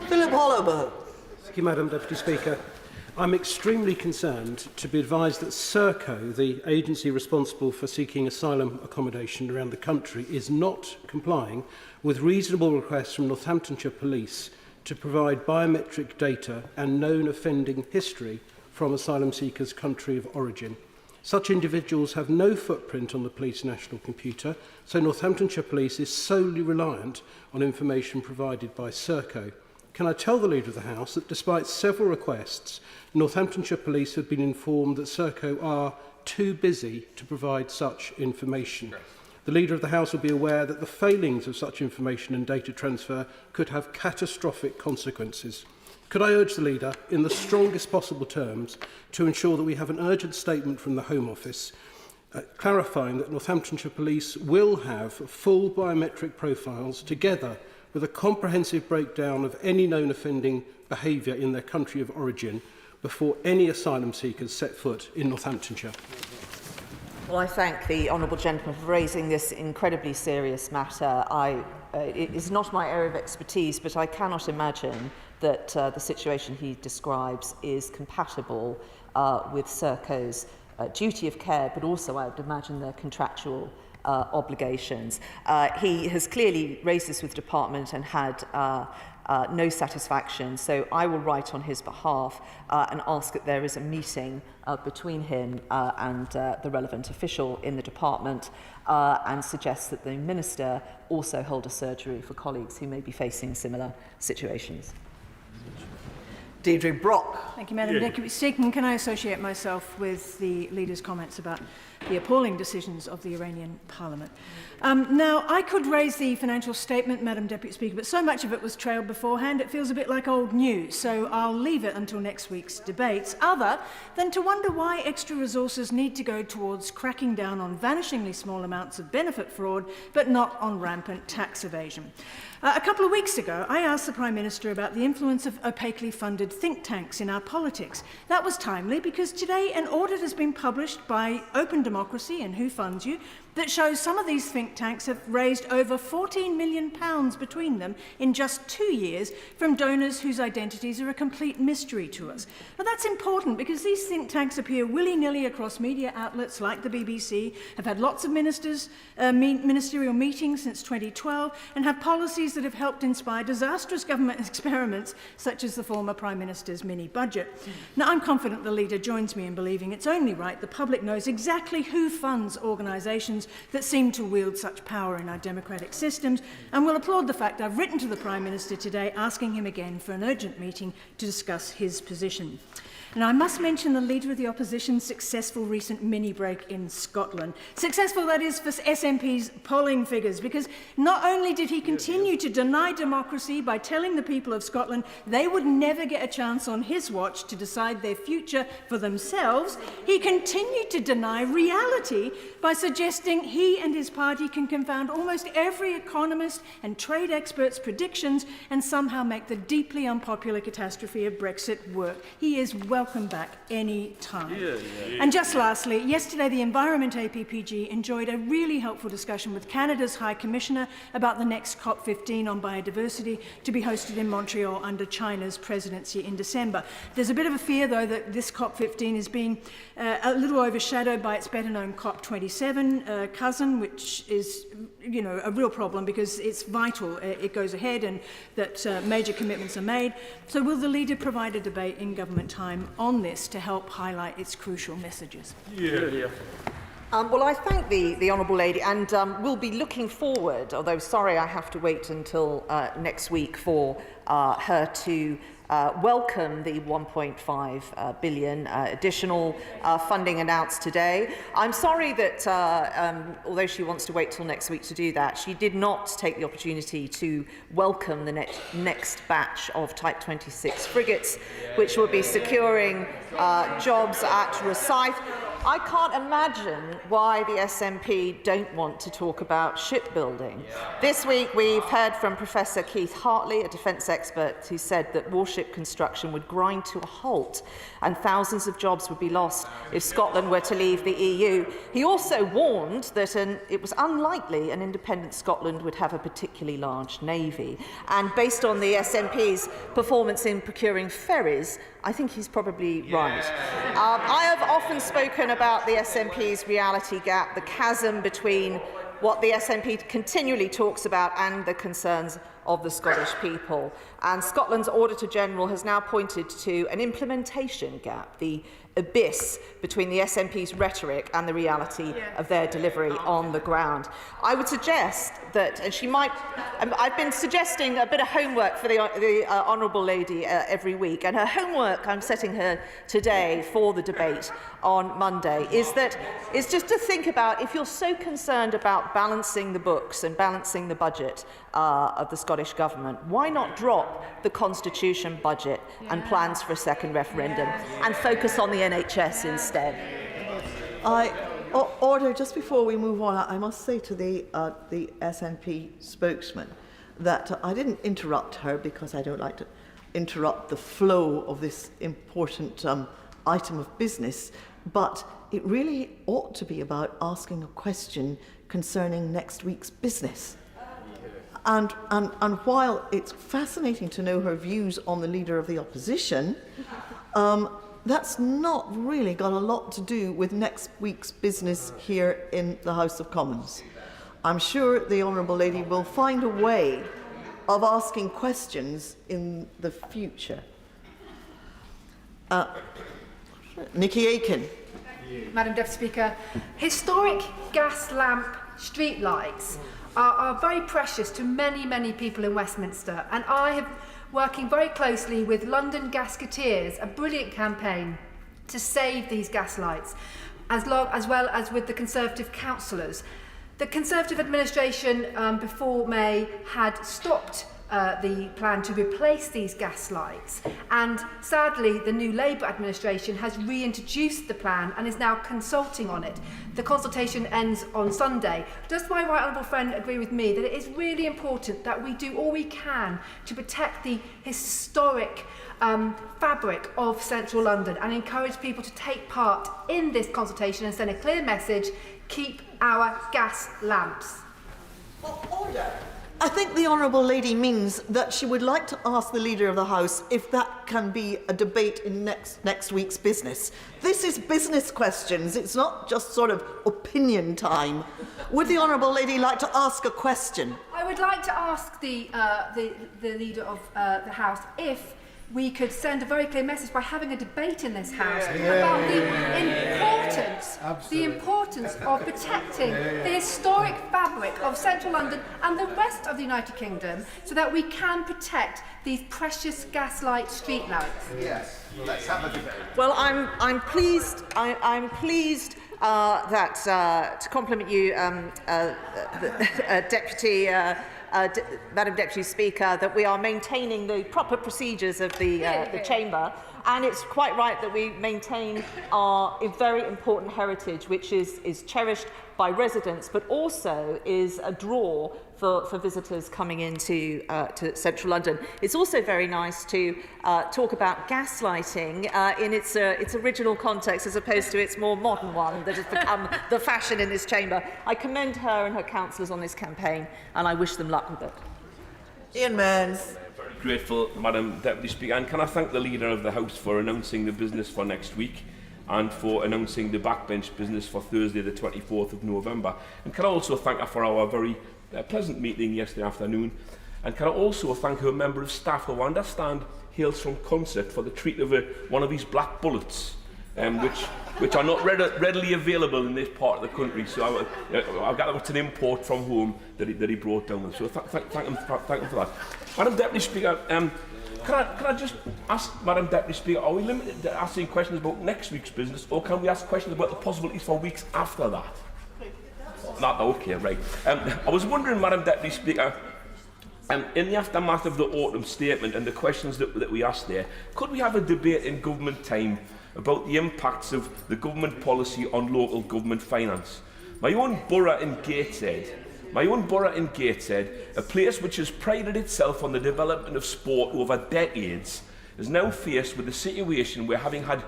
Philip Hollowburn. Thank you, Madam Deputy Speaker. I'm extremely concerned to be advised that Serco, the agency responsible for seeking asylum accommodation around the country, is not complying with reasonable requests from Northamptonshire Police to provide biometric data and known offending history from asylum seekers' country of origin. Such individuals have no footprint on the police national computer, so Northamptonshire Police is solely reliant on information provided by Serco. Can I tell the Leader of the House that despite several requests, Northamptonshire Police have been informed that Serco are too busy to provide such information? The Leader of the House will be aware that the failings of such information and data transfer could have catastrophic consequences. Could I urge the Leader, in the strongest possible terms, to ensure that we have an urgent statement from the Home Office clarifying that Northamptonshire Police will have full biometric profiles together with a comprehensive breakdown of any known offending behaviour in their country of origin before any asylum seekers set foot in Northamptonshire? Well, I thank the Honourable Gentleman for raising this incredibly serious matter. It is not my area of expertise, but I cannot imagine that the situation he describes is compatible with Serco's duty of care, but also, I would imagine, their contractual obligations. He has clearly raised this with the Department and had no satisfaction, so I will write on his behalf and ask that there is a meeting between him and the relevant official in the Department and suggest that the Minister also hold a surgery for colleagues who may be facing similar situations. Deirdre Brock. Thank you, Madam Deputy Speaker. Can I associate myself with the Leader's comments about the appalling decisions of the Iranian Parliament? Now, I could raise the financial statement, Madam Deputy Speaker, but so much of it was trailed beforehand, it feels a bit like old news, so I'll leave it until next week's debates, other than to wonder why extra resources need to go towards cracking down on vanishingly small amounts of benefit fraud, but not on rampant tax evasion. A couple of weeks ago, I asked the Prime Minister about the influence of opaquely funded think tanks in our politics. That was timely because today an audit has been published by Open Democracy Democracy and Who Funds You that shows some of these think tanks have raised over £14 million between them in just 2 years from donors whose identities are a complete mystery to us. Now that's important because these think tanks appear willy-nilly across media outlets like the BBC, have had lots of ministerial meetings since 2012 and have policies that have helped inspire disastrous government experiments such as the former Prime Minister's mini-budget. Now I'm confident the leader joins me in believing it's only right the public knows exactly who funds organisations that seem to wield such power in our democratic systems, and will applaud the fact I've written to the Prime Minister today asking him again for an urgent meeting to discuss his position. And I must mention the Leader of the Opposition's successful recent mini-break in Scotland. Successful, that is, for SNP's polling figures, because not only did he continue to deny democracy by telling the people of Scotland they would never get a chance on his watch to decide their future for themselves, he continued to deny reality by suggesting he and his party can confound almost every economist and trade expert's predictions and somehow make the deeply unpopular catastrophe of Brexit work. He is welcome back any time. And just lastly, yesterday the Environment APPG enjoyed a really helpful discussion with Canada's High Commissioner about the next COP15 on biodiversity to be hosted in Montreal under China's presidency in December. There's a bit of a fear, though, that this COP15 is being a little overshadowed by its better-known COP27 cousin, which is, you know, a real problem because it's vital it goes ahead and that major commitments are made. So will the leader provide a debate in government time on this to help highlight its crucial messages? Well, I thank the Honourable Lady and will be looking forward, although sorry I have to wait until next week for her to welcome the 1.5 billion additional funding announced today. I'm sorry that although she wants to wait till next week to do that, she did not take the opportunity to welcome the next batch of Type 26 frigates, which will be securing jobs at Rosyth. I can't imagine why the SNP don't want to talk about shipbuilding. This week we've heard from Professor Keith Hartley, a defence expert, who said that warship construction would grind to a halt and thousands of jobs would be lost if Scotland were to leave the EU. He also warned that it was unlikely an independent Scotland would have a particularly large navy. And based on the SNP's performance in procuring ferries, I think he's probably right. I have often spoken about the SNP's reality gap, the chasm between what the SNP continually talks about and the concerns of the Scottish people. And Scotland's Auditor-General has now pointed to an implementation gap, the abyss between the SNP's rhetoric and the reality of their delivery on the ground. I would suggest that, and she might, I've been suggesting a bit of homework for the Honourable Lady every week, and her homework I'm setting her today for the debate on Monday is just to think about, if you're so concerned about balancing the books and balancing the budget of the Scottish Government, why not drop the Constitution budget and plans for a second referendum and focus on the NHS instead? Order, just before we move on, I must say to the SNP spokesman that I didn't interrupt her because I don't like to interrupt the flow of this important item of business, but it really ought to be about asking a question concerning next week's business. And while it's fascinating to know her views on the Leader of the Opposition, that's not really got a lot to do with next week's business here in the House of Commons. I'm sure the Honourable Lady will find a way of asking questions in the future. Nikki Aiken. Madam Deputy Speaker, historic gas lamp street lights are very precious to many, many people in Westminster, and I have working very closely with London Gasketeers, a brilliant campaign to save these gas lights, as well as with the Conservative councillors. The Conservative administration before May had stopped the plan to replace these gas lights. And sadly, the new Labour administration has reintroduced the plan and is now consulting on it. The consultation ends on Sunday. Does my right honourable friend agree with me that it is really important that we do all we can to protect the historic fabric of central London and encourage people to take part in this consultation and send a clear message: keep our gas lamps? Order. I think the Honourable Lady means that she would like to ask the Leader of the House if that can be a debate in next week's business. This is business questions. It's not just sort of opinion time. Would the Honourable Lady like to ask a question? I would like to ask the Leader of the House if we could send a very clear message by having a debate in this House about the importance of protecting the historic fabric of central London and the rest of the United Kingdom, so that we can protect these precious gaslight street lamps. Yes, let's have a debate. Well, I'm pleased. I'm pleased that to compliment you, Madam Deputy Speaker, that we are maintaining the proper procedures of the Chamber, and it's quite right that we maintain our very important heritage, which is cherished by residents, but also is a draw for visitors coming into to central London. It's also very nice to talk about gaslighting in its original context, as opposed to its more modern one that has become the fashion in this chamber. I commend her and her councillors on this campaign, and I wish them luck with it. Ian Mearns. Very grateful, Madam Deputy Speaker, and can I thank the Leader of the House for announcing the business for next week, and for announcing the backbench business for Thursday the 24th of November. And can I also thank her for our very pleasant meeting yesterday afternoon. And can I also thank her member of staff, who I understand hails from Concert, for the treat of one of these black bullets, which are not readily available in this part of the country. So I've got it's an import from home that he brought down. So thank him for that. Madam Deputy Speaker, can I just ask, Madam Deputy Speaker, are we limited to asking questions about next week's business, or can we ask questions about the possibilities for weeks after that? Not okay, right. I was wondering, Madam Deputy Speaker, in the aftermath of the autumn statement and the questions that we asked there, could we have a debate in government time about the impacts of the government policy on local government finance? My own borough in Gateshead, a place which has prided itself on the development of sport over decades, is now faced with a situation where, having had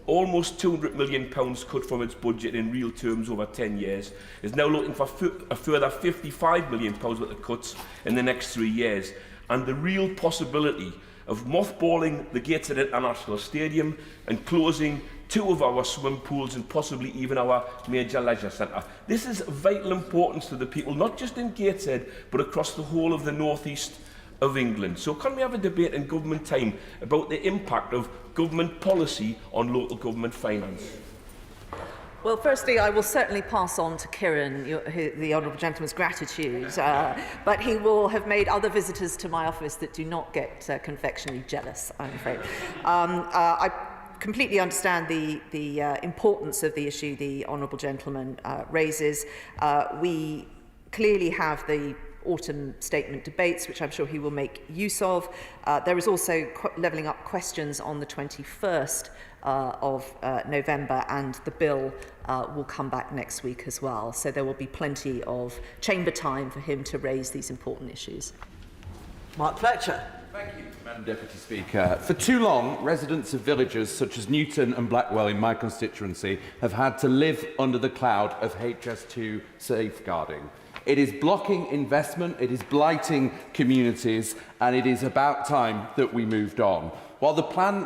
almost £200 million cut from its budget in real terms over 10 years, is now looking for a further £55 million worth of cuts in the next 3 years, and the real possibility of mothballing the Gateshead International Stadium and closing 2 of our swimming pools and possibly even our major leisure centre. This is of vital importance to the people, not just in Gateshead, but across the whole of the northeast of England. So can we have a debate in government time about the impact of government policy on local government finance? Well, firstly, I will certainly pass on to Kieran the honourable gentleman's gratitude, but he will have made other visitors to my office that do not get confectionery jealous, I'm afraid. I completely understand the importance of the issue the honourable gentleman raises. We clearly have the autumn statement debates, which I'm sure he will make use of. There is also levelling up questions on the 21st of November, and the bill will come back next week as well. So there will be plenty of chamber time for him to raise these important issues. Mark Fletcher. Thank you, Madam Deputy Speaker. For too long, residents of villages such as Newton and Blackwell in my constituency have had to live under the cloud of HS2 safeguarding. It is blocking investment, it is blighting communities, and it is about time that we moved on. While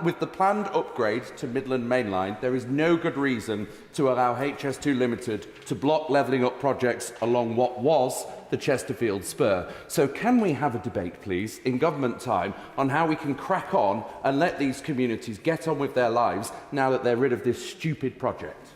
with the planned upgrade to Midland Main Line, there is no good reason to allow HS2 Limited to block levelling up projects along what was the Chesterfield Spur. So can we have a debate, please, in government time on how we can crack on and let these communities get on with their lives now that they're rid of this stupid project?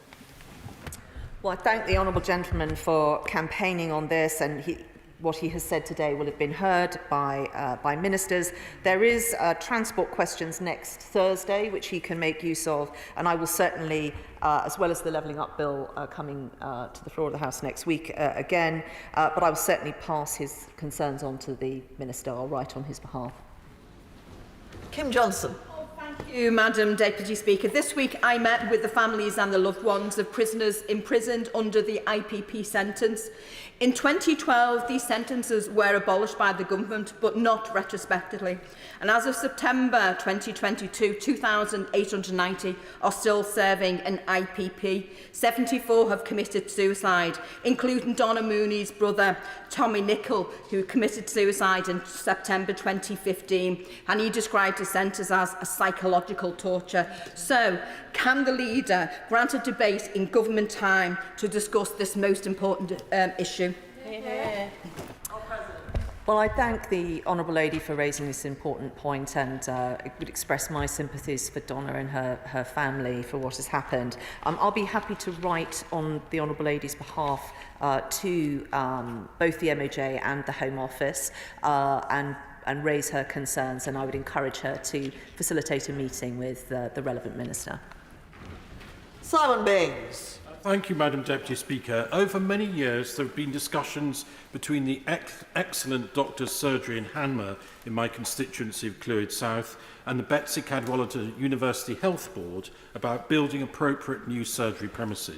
Well, I thank the honourable gentleman for campaigning on this, and what he has said today will have been heard by ministers. There is transport questions next Thursday, which he can make use of, and I will certainly, as well as the Levelling Up Bill coming to the floor of the House next week again, but I will certainly pass his concerns on to the Minister. I'll write on his behalf. Kim Johnson. Thank you, Madam Deputy Speaker. This week I met with the families and the loved ones of prisoners imprisoned under the IPP sentence. In 2012, these sentences were abolished by the government, but not retrospectively. And as of September 2022, 2,890 are still serving an IPP. 74 have committed suicide, including Donna Mooney's brother, Tommy Nichol, who committed suicide in September 2015. And he described his sentence as a psychological torture. So, can the leader grant a debate in government time to discuss this most important issue? Yeah. Well, I thank the Honourable Lady for raising this important point, and would express my sympathies for Donna and her family for what has happened. I'll be happy to write on the Honourable Lady's behalf to both the MOJ and the Home Office and raise her concerns, and I would encourage her to facilitate a meeting with the relevant minister. Simon Biggs. Thank you, Madam Deputy Speaker. Over many years, there have been discussions between the excellent Doctors' Surgery in Hanmer in my constituency of Clwyd South and the Betsy Cadwallader University Health Board about building appropriate new surgery premises.